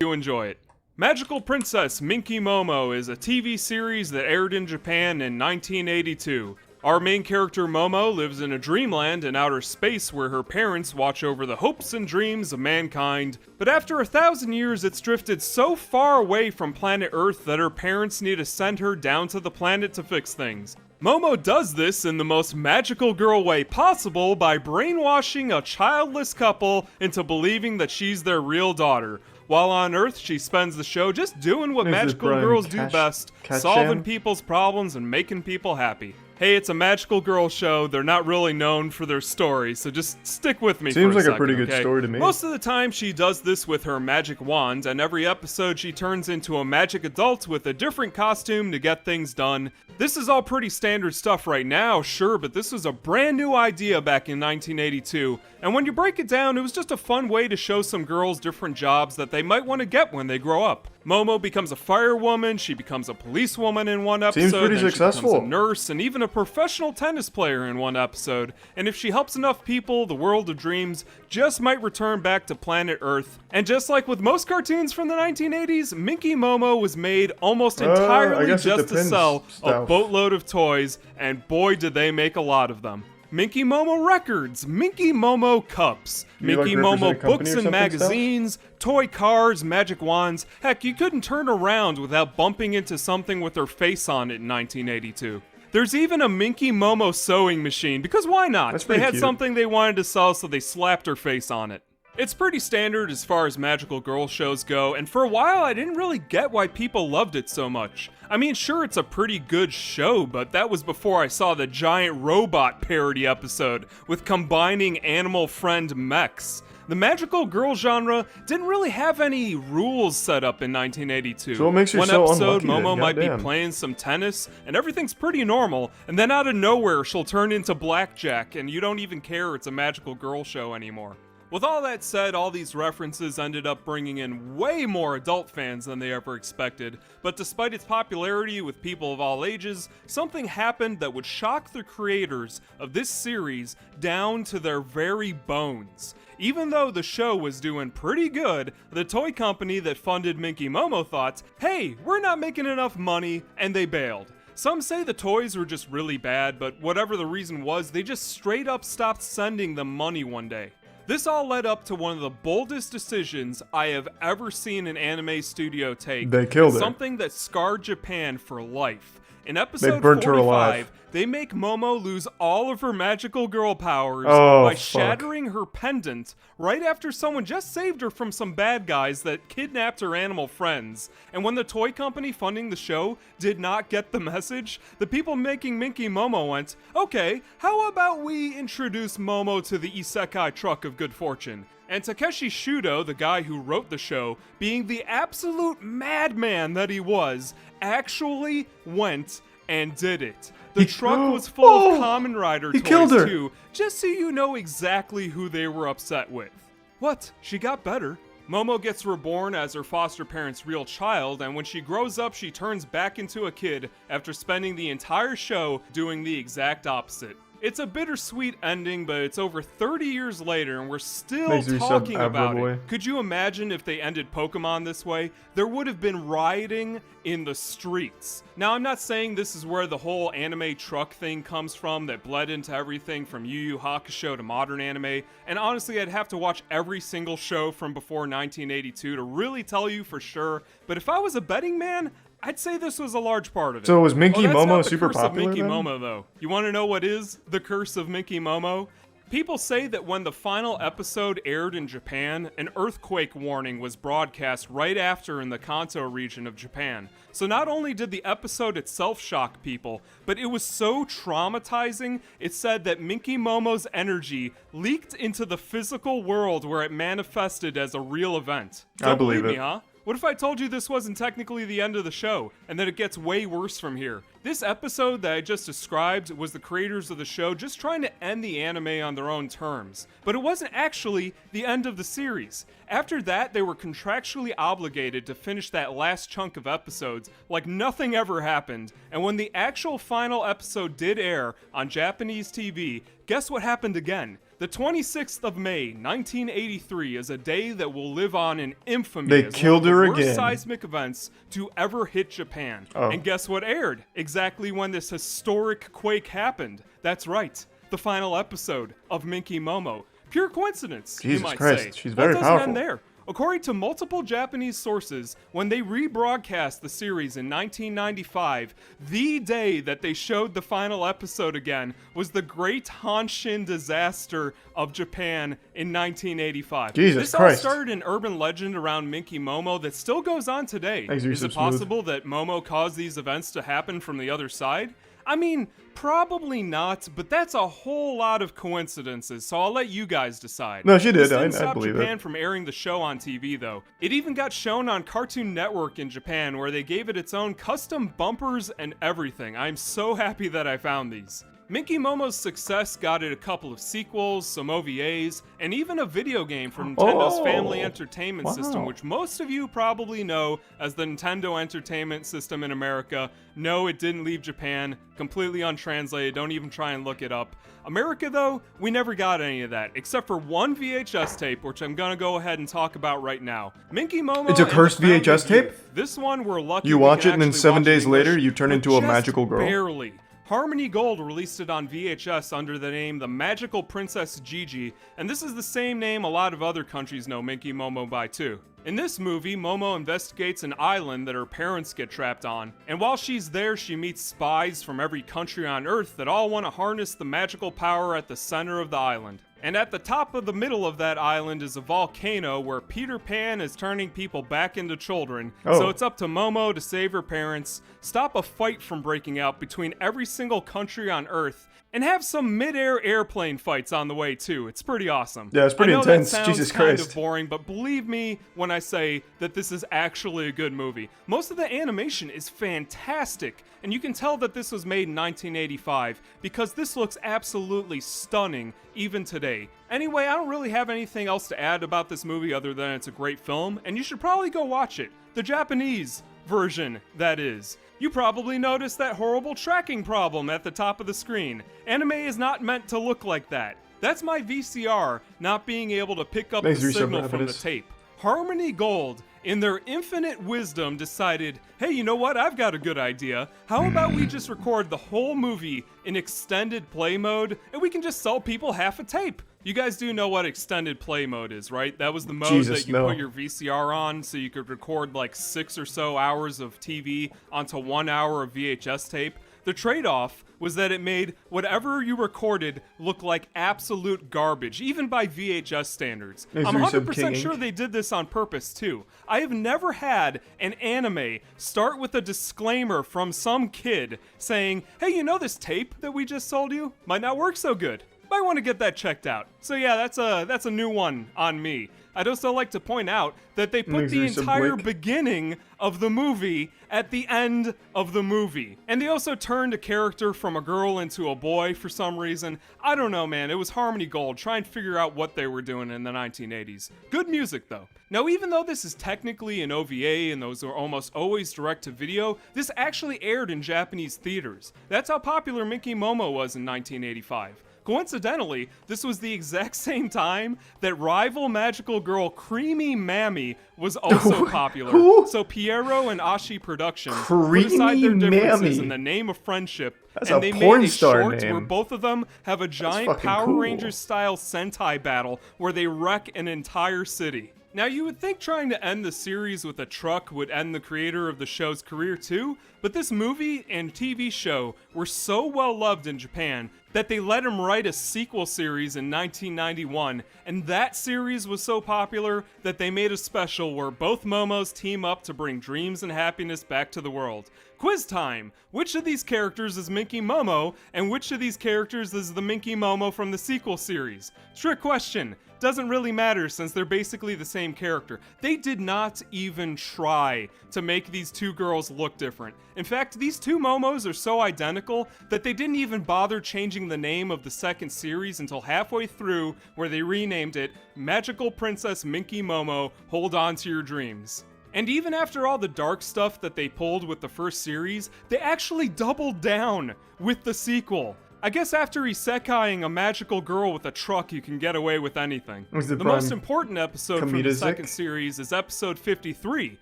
Speaker 3: You enjoy it. Magical Princess Minky Momo is a TV series that aired in Japan in 1982. Our main character Momo lives in a dreamland in outer space where her parents watch over the hopes and dreams of mankind, but after 1,000 years it's drifted so far away from planet Earth that her parents need to send her down to the planet to fix things. Momo does this in the most magical girl way possible by brainwashing a childless couple into believing that she's their real daughter. While on Earth, she spends the show just doing what magical girls do best, solving people's problems and making people happy. Hey, it's a magical girl show. They're not really known for their story, so just stick with me for a second.
Speaker 1: Seems like a pretty good story to me.
Speaker 3: Most of the time, she does this with her magic wand, and every episode she turns into a magic adult with a different costume to get things done. This is all pretty standard stuff right now, sure, but this was a brand new idea back in 1982, and when you break it down, it was just a fun way to show some girls different jobs that they might want to get when they grow up. Momo becomes a firewoman, she becomes a policewoman in one episode,
Speaker 1: Seems pretty
Speaker 3: then
Speaker 1: successful.
Speaker 3: she becomes a nurse, and even a professional tennis player in one episode. And if she helps enough people, the world of dreams just might return back to planet Earth. And just like with most cartoons from the 1980s, Minky Momo was made almost entirely just to sell a boatload of toys, and boy did they make a lot of them. Minky Momo records, Minky Momo cups, Minky Momo books and magazines, toy cars, magic wands. Heck, you couldn't turn around without bumping into something with her face on it in 1982. There's even a Minky Momo sewing machine, because why not? They had something they wanted to sell, so they slapped her face on it. It's pretty standard as far as magical girl shows go, and for a while I didn't really get why people loved it so much. I mean, sure, it's a pretty good show, but that was before I saw the giant robot parody episode with combining animal friend mechs. The magical girl genre didn't really have any rules set up in 1982.
Speaker 1: So what makes you
Speaker 3: One
Speaker 1: so
Speaker 3: episode,
Speaker 1: unlucky
Speaker 3: Momo
Speaker 1: then?
Speaker 3: might be
Speaker 1: Goddamn.
Speaker 3: playing some tennis, and everything's pretty normal, and then out of nowhere she'll turn into blackjack, and you don't even care it's a magical girl show anymore. With all that said, all these references ended up bringing in way more adult fans than they ever expected, but despite its popularity with people of all ages, something happened that would shock the creators of this series down to their very bones. Even though the show was doing pretty good, the toy company that funded Minky Momo thought, hey, we're not making enough money, and they bailed. Some say the toys were just really bad, but whatever the reason was, they just straight up stopped sending them money one day. This all led up to one of the boldest decisions I have ever seen an anime studio take.
Speaker 1: They killed it.
Speaker 3: Something that scarred Japan for life. In episode
Speaker 1: burnt her alive.
Speaker 3: 45, they make Momo lose all of her magical girl powers by shattering her pendant right after someone just saved her from some bad guys that kidnapped her animal friends. And when the toy company funding the show did not get the message, the people making Minky Momo went, okay, how about we introduce Momo to the isekai truck of good fortune? And Takeshi Shudo, the guy who wrote the show, being the absolute madman that he was, actually went and did it. The truck was full of Kamen Rider toys too, just so you know exactly who they were upset with. What? She got better. Momo gets reborn as her foster parents' real child, and when she grows up, she turns back into a kid after spending the entire show doing the exact opposite. It's a bittersweet ending, but it's over 30 years later and we're still talking about it. Could you imagine if they ended Pokemon this way? There would have been rioting in the streets. Now, I'm not saying this is where the whole anime truck thing comes from that bled into everything from Yu Yu Hakusho to modern anime, and honestly, I'd have to watch every single show from before 1982 to really tell you for sure, but if I was a betting man, I'd say this was a large part of it.
Speaker 1: So was Minky
Speaker 3: that's
Speaker 1: Momo
Speaker 3: not the
Speaker 1: super
Speaker 3: curse
Speaker 1: popular
Speaker 3: of Minky
Speaker 1: then?
Speaker 3: Momo, though. You want to know what is the curse of Minky Momo? People say that when the final episode aired in Japan, an earthquake warning was broadcast right after in the Kanto region of Japan. So not only did the episode itself shock people, but it was so traumatizing, it said that Minky Momo's energy leaked into the physical world where it manifested as a real event. Don't
Speaker 1: I believe
Speaker 3: me,
Speaker 1: it.
Speaker 3: huh? What if I told you this wasn't technically the end of the show, and that it gets way worse from here? This episode that I just described was the creators of the show just trying to end the anime on their own terms. But it wasn't actually the end of the series. After that, they were contractually obligated to finish that last chunk of episodes like nothing ever happened, and when the actual final episode did air on Japanese TV, guess what happened again? The 26th of May, 1983 is a day that will live on in infamy
Speaker 1: They
Speaker 3: as
Speaker 1: killed
Speaker 3: one of
Speaker 1: her
Speaker 3: the worst
Speaker 1: again.
Speaker 3: seismic events to ever hit Japan.
Speaker 1: Oh.
Speaker 3: And guess what aired exactly when this historic quake happened? That's right, the final episode of Minky Momo. Pure coincidence, you
Speaker 1: Jesus
Speaker 3: might
Speaker 1: Christ,
Speaker 3: say.
Speaker 1: she's
Speaker 3: Well,
Speaker 1: very
Speaker 3: it doesn't
Speaker 1: powerful.
Speaker 3: end there. According to multiple Japanese sources, when they rebroadcast the series in 1995, the day that they showed the final episode again was the Great Hanshin disaster of Japan in 1985.
Speaker 1: Jesus
Speaker 3: this
Speaker 1: Christ.
Speaker 3: all started an urban legend around Minky Momo that still goes on today.
Speaker 1: Thanks, you're
Speaker 3: Is
Speaker 1: so
Speaker 3: it
Speaker 1: smooth.
Speaker 3: possible that Momo caused these events to happen from the other side? I mean, probably not, but that's a whole lot of coincidences, so I'll let you guys decide.
Speaker 1: No, she did.
Speaker 3: This didn't
Speaker 1: I
Speaker 3: stop
Speaker 1: believe
Speaker 3: Japan
Speaker 1: it.
Speaker 3: from airing the show on TV, though. It even got shown on Cartoon Network in Japan, where they gave it its own custom bumpers and everything. I'm so happy that I found these. Minky Momo's success got it a couple of sequels, some OVAs, and even a video game for Nintendo's
Speaker 1: Oh,
Speaker 3: Family Entertainment System,
Speaker 1: wow.
Speaker 3: which most of you probably know as the Nintendo Entertainment System in America. No, it didn't leave Japan. Completely untranslated. Don't even try and look it up. America, though, we never got any of that, except for one VHS tape, which I'm gonna go ahead and talk about right now. Minky Momo.
Speaker 1: It's a
Speaker 3: and the
Speaker 1: cursed
Speaker 3: Fountain
Speaker 1: VHS
Speaker 3: of
Speaker 1: tape?
Speaker 3: Youth. This one we're lucky
Speaker 1: You
Speaker 3: we
Speaker 1: watch
Speaker 3: can
Speaker 1: it and then
Speaker 3: actually
Speaker 1: 7
Speaker 3: watch in
Speaker 1: days later
Speaker 3: English,
Speaker 1: you turn
Speaker 3: but
Speaker 1: into a
Speaker 3: just
Speaker 1: magical girl.
Speaker 3: Barely. Harmony Gold released it on VHS under the name The Magical Princess Gigi, and this is the same name a lot of other countries know Minky Momo by too. In this movie, Momo investigates an island that her parents get trapped on, and while she's there, she meets spies from every country on Earth that all want to harness the magical power at the center of the island. And at the top of the middle of that island is a volcano where Peter Pan is turning people back into children.
Speaker 1: Oh.
Speaker 3: So it's up to Momo to save her parents, stop a fight from breaking out between every single country on Earth, and have some mid-air airplane fights on the way too. It's pretty awesome.
Speaker 1: Yeah, it's pretty
Speaker 3: I know
Speaker 1: intense.
Speaker 3: That sounds
Speaker 1: Jesus
Speaker 3: kind
Speaker 1: Christ.
Speaker 3: of boring, but believe me when I say that this is actually a good movie. Most of the animation is fantastic, and you can tell that this was made in 1985 because this looks absolutely stunning even today. Anyway, I don't really have anything else to add about this movie other than it's a great film, and you should probably go watch it. The Japanese version, that is. You probably noticed that horrible tracking problem at the top of the screen. Anime is not meant to look like that. That's my VCR not being able to pick up
Speaker 1: Thanks,
Speaker 3: the
Speaker 1: Resub
Speaker 3: signal from the
Speaker 1: Rapids.
Speaker 3: tape. Harmony Gold, in their infinite wisdom, decided, hey, you know what? I've got a good idea. How about we just record the whole movie in extended play mode, and we can just sell people half a tape? You guys do know what extended play mode is, right? That was the mode
Speaker 1: Jesus,
Speaker 3: that you
Speaker 1: no.
Speaker 3: put your VCR on so you could record like 6 or so hours of TV onto 1 hour of VHS tape. The trade-off was that it made whatever you recorded look like absolute garbage, even by VHS standards.
Speaker 1: Thanks,
Speaker 3: I'm
Speaker 1: Resub
Speaker 3: 100%
Speaker 1: King
Speaker 3: sure
Speaker 1: Inc.
Speaker 3: they did this on purpose too. I have never had an anime start with a disclaimer from some kid saying, hey, you know this tape that we just sold you? Might not work so good. Might want to get that checked out. So yeah, that's a new one on me. I'd also like to point out that they put
Speaker 1: Thanks,
Speaker 3: the
Speaker 1: Resub
Speaker 3: entire
Speaker 1: Blake.
Speaker 3: beginning of the movie at the end of the movie. And they also turned a character from a girl into a boy for some reason. I don't know, man. It was Harmony Gold. Try and figure out what they were doing in the 1980s. Good music, though. Now, even though this is technically an OVA and those are almost always direct-to-video, this actually aired in Japanese theaters. That's how popular Minky Momo was in 1985. Coincidentally, this was the exact same time that rival magical girl Creamy Mammy was also popular.
Speaker 1: Who?
Speaker 3: So Piero and Ashi Productions
Speaker 1: Creamy
Speaker 3: put aside their differences
Speaker 1: Mammy.
Speaker 3: in the name of friendship,
Speaker 1: That's
Speaker 3: and
Speaker 1: a
Speaker 3: they
Speaker 1: porn
Speaker 3: made a
Speaker 1: star
Speaker 3: short
Speaker 1: name.
Speaker 3: where both of them have a giant
Speaker 1: fucking
Speaker 3: Power
Speaker 1: cool.
Speaker 3: Rangers-style Sentai battle where they wreck an entire city. Now, you would think trying to end the series with a truck would end the creator of the show's career too, but this movie and TV show were so well loved in Japan that they let him write a sequel series in 1991, and that series was so popular that they made a special where both Momos team up to bring dreams and happiness back to the world. Quiz time! Which of these characters is Minky Momo, and which of these characters is the Minky Momo from the sequel series? Trick question. doesn't really matter since they're basically the same character. They did not even try to make these two girls look different. In fact, these two Momos are so identical that they didn't even bother changing the name of the second series until halfway through, where they renamed it Magical Princess Minky Momo, Hold On to Your Dreams. And even after all the dark stuff that they pulled with the first series, they actually doubled down with the sequel. I guess after isekaiing a magical girl with a truck, you can get away with anything. The most important episode from the second series is episode 53,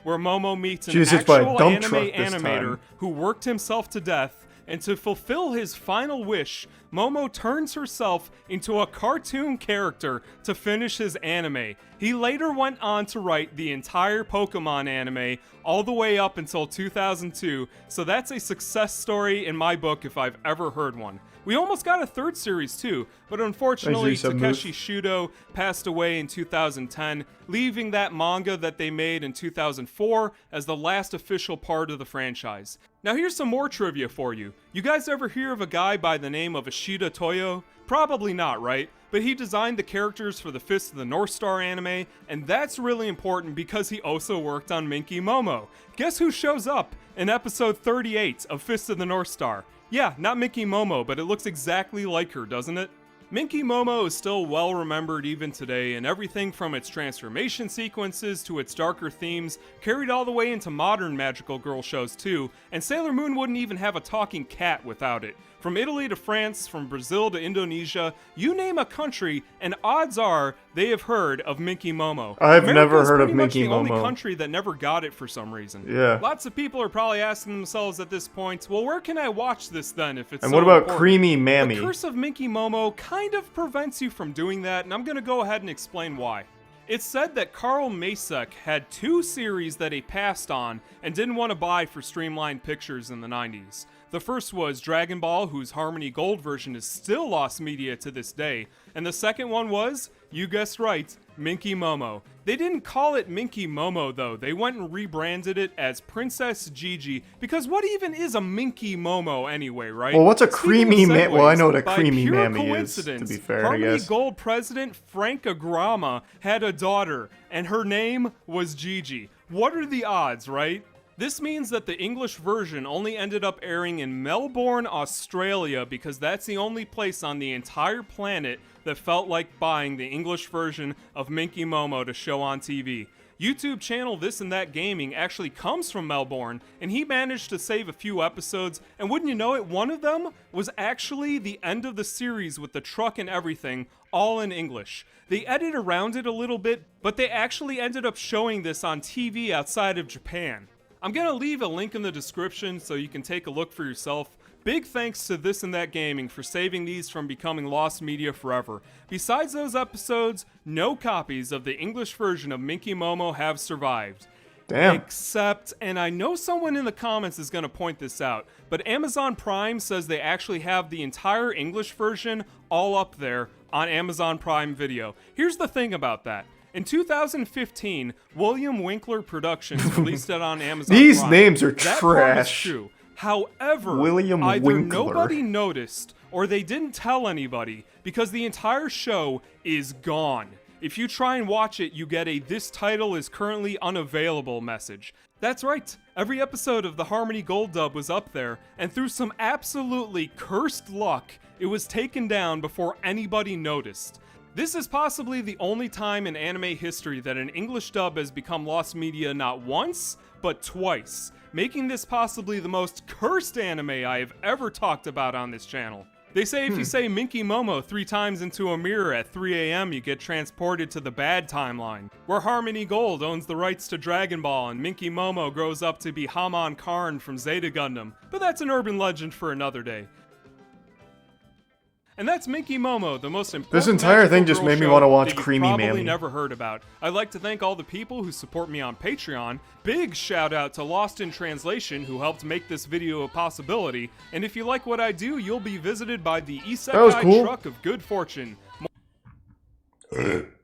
Speaker 3: where Momo meets an actual anime animator who worked himself to death, and to fulfill his final wish, Momo turns herself into a cartoon character to finish his anime. He later went on to write the entire Pokemon anime all the way up until 2002, so that's a success story in my book if I've ever heard one. We almost got a third series too, but unfortunately Takeshi Shudo passed away in 2010, leaving that manga that they made in 2004 as the last official part of the franchise. Now here's some more trivia for you. You guys ever hear of a guy by the name of Ishida Toyo? Probably not, right? But he designed the characters for the Fist of the North Star anime, and that's really important because he also worked on Minky Momo. Guess who shows up in episode 38 of Fist of the North Star? Yeah, not Minky Momo, but it looks exactly like her, doesn't it? Minky Momo is still well remembered even today, and everything from its transformation sequences to its darker themes carried all the way into modern magical girl shows too, and Sailor Moon wouldn't even have a talking cat without it. From Italy to France, from Brazil to Indonesia, you name a country, and odds are they have heard of Minky Momo.
Speaker 1: I've never heard of Minky Momo.
Speaker 3: The only country that never got it for some reason.
Speaker 1: Yeah.
Speaker 3: Lots of people are probably asking themselves at this point, well, where can I watch this then if it's
Speaker 1: and
Speaker 3: so
Speaker 1: what about
Speaker 3: important?
Speaker 1: Creamy Mammy?
Speaker 3: The Curse of Minky Momo kind of prevents you from doing that, and I'm going to go ahead and explain why. It's said that Carl Masek had 2 series that he passed on and didn't want to buy for Streamlined Pictures in the 90s. The first was Dragon Ball, whose Harmony Gold version is still lost media to this day, and the second one was, you guessed right, Minky Momo. They didn't call it Minky Momo though, they went and rebranded it as Princess Gigi, because what even is a Minky Momo anyway, right?
Speaker 1: Well, what's a creamy mammy? Well, I know what a creamy mammy is, to be fair,
Speaker 3: Harmony
Speaker 1: I guess.
Speaker 3: Gold president Frank Agrama had a daughter, and her name was Gigi. What are the odds, right? This means that the English version only ended up airing in Melbourne, Australia, because that's the only place on the entire planet that felt like buying the English version of Minky Momo to show on TV. YouTube channel This and That Gaming actually comes from Melbourne, and he managed to save a few episodes, and wouldn't you know it, one of them was actually the end of the series with the truck and everything, all in English. They edited around it a little bit, but they actually ended up showing this on TV outside of Japan. I'm gonna leave a link in the description so you can take a look for yourself. Big thanks to This and That Gaming for saving these from becoming lost media forever. Besides those episodes, no copies of the English version of Minky Momo have survived.
Speaker 1: Damn.
Speaker 3: Except, and I know someone in the comments is gonna point this out, but Amazon Prime says they actually have the entire English version all up there on Amazon Prime Video. Here's the thing about that. In 2015, William Winkler Productions released it on Amazon
Speaker 1: These
Speaker 3: Prime.
Speaker 1: names are
Speaker 3: That part is
Speaker 1: trash.
Speaker 3: true. However,
Speaker 1: William
Speaker 3: either
Speaker 1: Winkler.
Speaker 3: nobody noticed or they didn't tell anybody because the entire show is gone. If you try and watch it, you get a "this title is currently unavailable" message. That's right, every episode of the Harmony Gold dub was up there, and through some absolutely cursed luck, it was taken down before anybody noticed. This is possibly the only time in anime history that an English dub has become lost media not once, but twice, making this possibly the most cursed anime I have ever talked about on this channel. They say if you say Minky Momo 3 times into a mirror at 3 a.m., you get transported to the bad timeline, where Harmony Gold owns the rights to Dragon Ball and Minky Momo grows up to be Hamon Karn from Zeta Gundam, but that's an urban legend for another day. And that's Minky Momo, the most important
Speaker 1: This entire thing just made me want to watch Creamy
Speaker 3: Mammy.
Speaker 1: Mammy.
Speaker 3: Never heard about. I'd like to thank all the people who support me on Patreon. Big shout out to Lost in Translation who helped make this video a possibility. And if you like what I do, you'll be visited by the Isekai
Speaker 1: cool.
Speaker 3: Truck of Good Fortune.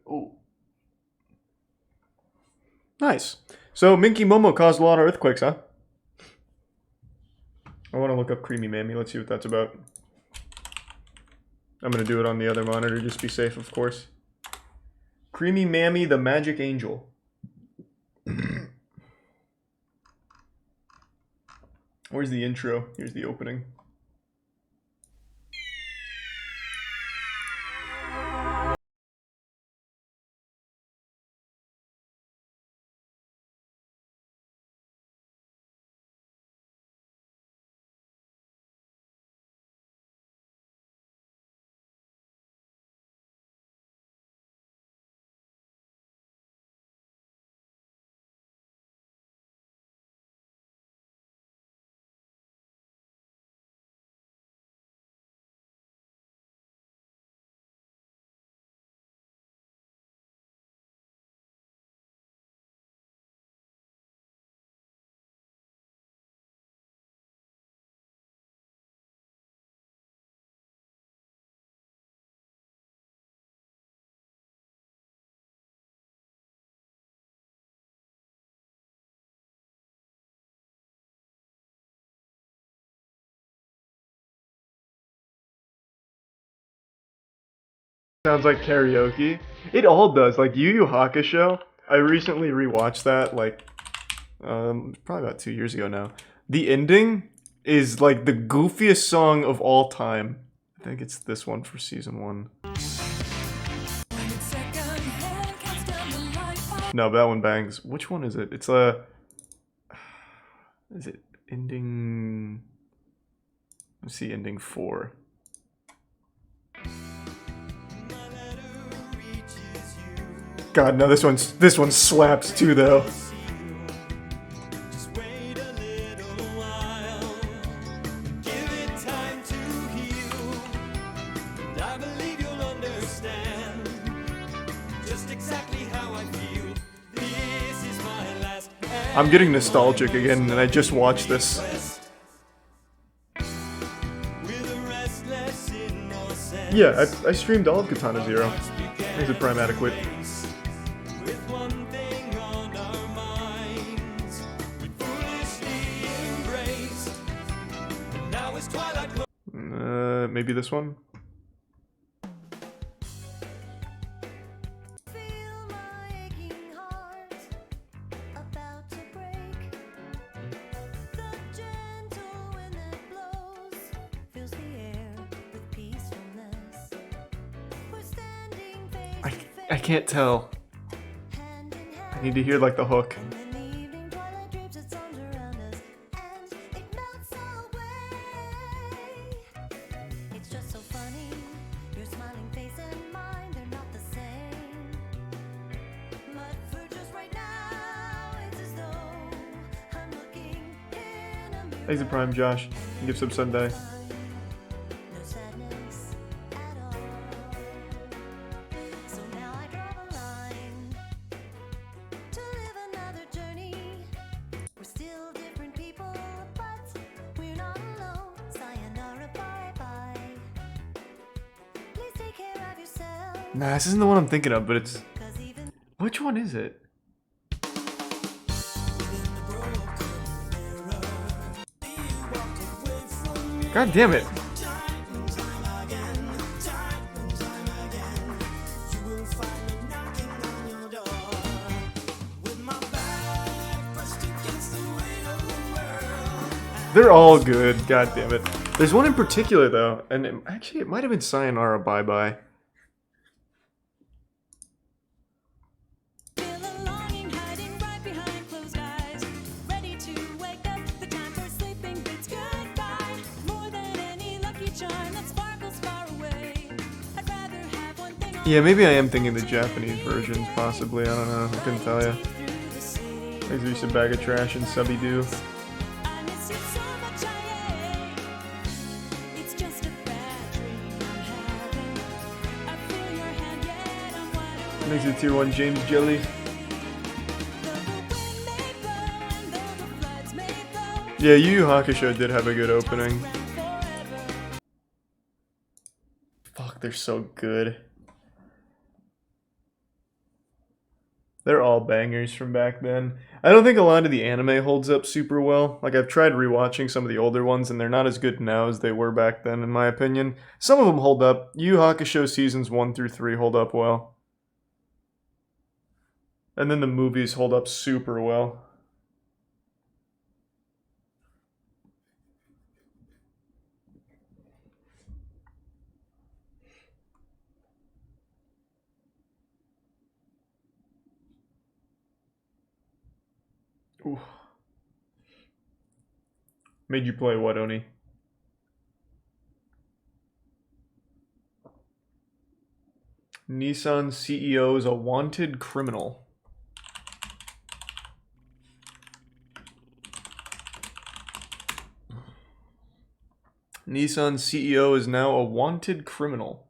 Speaker 1: Oh. Nice. So Minky Momo caused a lot of earthquakes, huh? I want to look up Creamy Mammy. Let's see what that's about. I'm going to do it on the other monitor, just be safe, of course. Creamy Mammy, the Magic Angel. Where's the intro? Here's the opening. Sounds like karaoke. It all does. Like Yu Yu Hakusho. I recently rewatched that like probably about 2 years ago now. The ending is like the goofiest song of all time. I think it's this one for season 1. No, that one bangs. Which one is it? It's is it ending? Let's see, ending 4. God, no, this one slaps too, though. I'm getting nostalgic again, and I just watched this. Yeah, I streamed all of Katana Zero. Is it Prime adequate? Maybe this one? I can't tell. I need to hear like the hook. Thanks to Prime Josh. Give sub Sunday. Nah, this isn't the one I'm thinking of, but it's... Which one is it? God damn it. They're all good, god damn it. There's one in particular though, and actually it might have been Sayonara Bye Bye. Yeah, maybe I am thinking the Japanese versions, possibly. I don't know. I couldn't tell you. Thanks for some bag of trash and subby do. Thanks to Tier 1 James Jelly. Yeah, Yu Yu Hakusho did have a good opening. Fuck, they're so good. They're all bangers from back then. I don't think a lot of the anime holds up super well. Like, I've tried rewatching some of the older ones, and they're not as good now as they were back then, in my opinion. Some of them hold up. Yu Yu Hakusho seasons 1 through 3 hold up well. And then the movies hold up super well. Ooh. Made you play what, Oni? Nissan CEO is a wanted criminal. Nissan CEO is now a wanted criminal.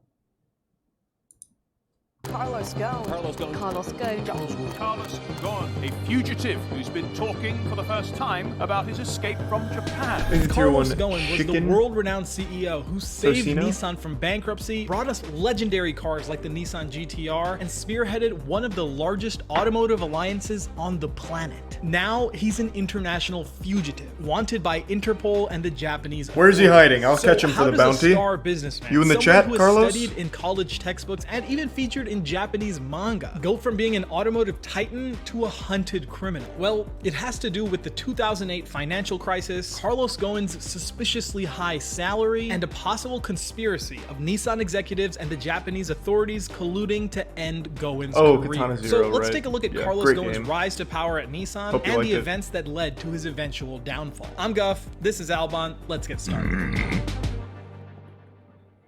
Speaker 5: Carlos Ghosn.
Speaker 14: Carlos Ghosn.
Speaker 5: Carlos Ghosn.
Speaker 14: Carlos Ghosn, a fugitive who's been talking for the first time about his escape from Japan.
Speaker 20: Carlos Ghosn was the world-renowned CEO who saved Nissan from bankruptcy, brought us legendary cars like the Nissan GTR, and spearheaded one of the largest automotive alliances on the planet. Now he's an international fugitive, wanted by Interpol and the Japanese.
Speaker 1: Where's he hiding? I'll catch him for the bounty.
Speaker 20: Star businessman,
Speaker 1: you in the chat,
Speaker 20: who
Speaker 1: Carlos?
Speaker 20: Studied in college textbooks and even featured in Japanese manga, go from being an automotive titan to a hunted criminal? Well, it has to do with the 2008 financial crisis, Carlos Ghosn's suspiciously high salary, and a possible conspiracy of Nissan executives and the Japanese authorities colluding to end Ghosn's career.
Speaker 1: Katana Zero,
Speaker 20: so let's
Speaker 1: right?
Speaker 20: take a look at
Speaker 1: Yeah,
Speaker 20: Carlos
Speaker 1: great
Speaker 20: Ghosn's
Speaker 1: game.
Speaker 20: rise to power at Nissan
Speaker 1: Hope you
Speaker 20: and
Speaker 1: liked
Speaker 20: the
Speaker 1: it.
Speaker 20: events that led to his eventual downfall. I'm Guff, this is Albon, let's get started.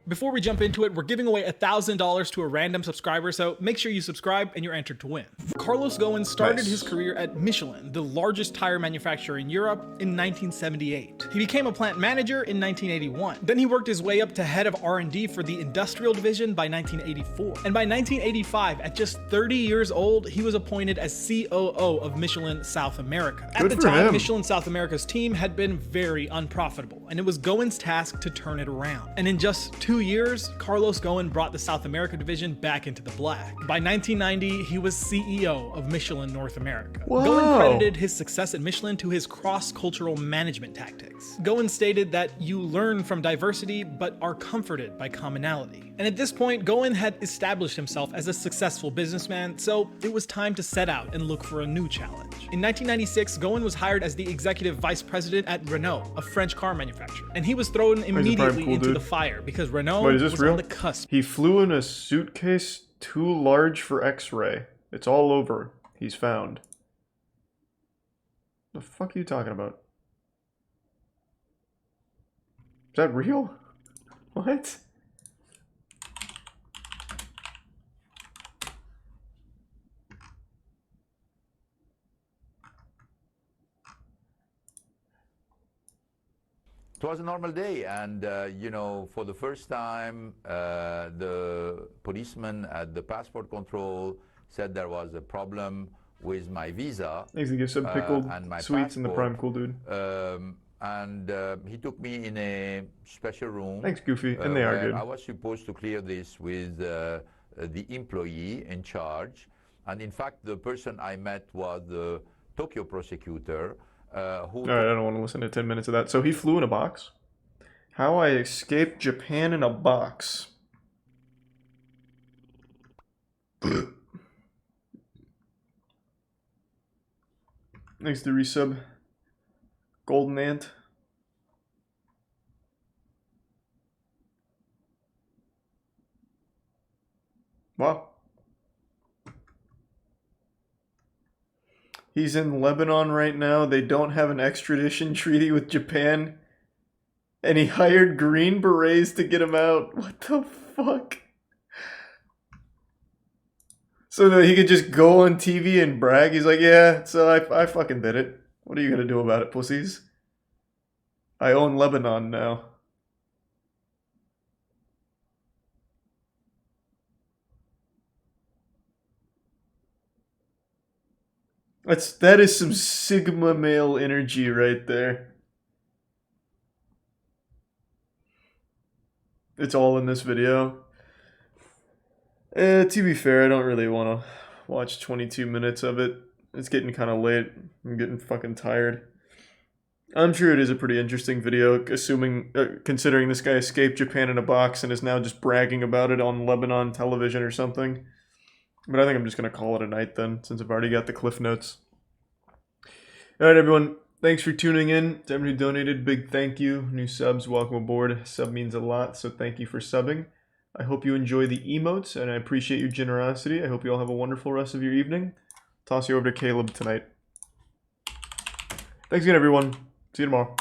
Speaker 20: Before we jump into it, we're giving away $1,000 to a random subscriber, so make sure you subscribe and you're entered to win. Carlos Ghosn started his career at Michelin, the largest tire manufacturer in Europe, in 1978. He became a plant manager in 1981. Then he worked his way up to head of R&D for the industrial division by 1984. And by 1985, at just 30 years old, he was appointed as COO of Michelin South America. At the time, Michelin South America's team had been very unprofitable, and it was Ghosn's task to turn it around. And in just 2 years, Carlos Ghosn brought the South America division back into the black. By 1990, he was CEO of Michelin North America.
Speaker 1: Whoa.
Speaker 20: Ghosn credited his success at Michelin to his cross-cultural management tactics. Ghosn stated that you learn from diversity but are comforted by commonality. And at this point, Ghosn had established himself as a successful businessman, so it was time to set out and look for a new challenge. In 1996, Ghosn was hired as the executive vice president at Renault, a French car manufacturer, and he was thrown immediately into the fire because Renault was on the cusp.
Speaker 1: He flew in a suitcase too large for X-ray. It's all over. He's found. The fuck are you talking about? Is that real? What?
Speaker 21: It was a normal day, and you know, for the first time, the policeman at the passport control said there was a problem with my visa.
Speaker 1: Thanks to give some pickled
Speaker 21: and my
Speaker 1: sweets in the prime
Speaker 21: passport.
Speaker 1: cool dude.
Speaker 21: And he took me in a special room.
Speaker 1: Thanks, Goofy, and they are
Speaker 21: where
Speaker 1: good.
Speaker 21: I was supposed to clear this with the employee in charge, and in fact, the person I met was the Tokyo prosecutor.
Speaker 1: Alright, I don't want to listen to 10 minutes of that. So he flew in a box? How I escaped Japan in a box. Thanks to resub. Golden Ant. Wow. He's in Lebanon right now. They don't have an extradition treaty with Japan. And he hired Green Berets to get him out. What the fuck? So that he could just go on TV and brag. He's like, yeah, so I fucking did it. What are you gonna do about it, pussies? I own Lebanon now. That is some Sigma male energy right there. It's all in this video. To be fair, I don't really want to watch 22 minutes of it. It's getting kind of late. I'm getting fucking tired. I'm sure it is a pretty interesting video, considering this guy escaped Japan in a box and is now just bragging about it on Lebanon television or something. But I think I'm just going to call it a night then, since I've already got the cliff notes. Alright, everyone. Thanks for tuning in. To everyone who donated, big thank you. New subs, welcome aboard. Sub means a lot, so thank you for subbing. I hope you enjoy the emotes, and I appreciate your generosity. I hope you all have a wonderful rest of your evening. Toss you over to Caleb tonight. Thanks again, everyone. See you tomorrow.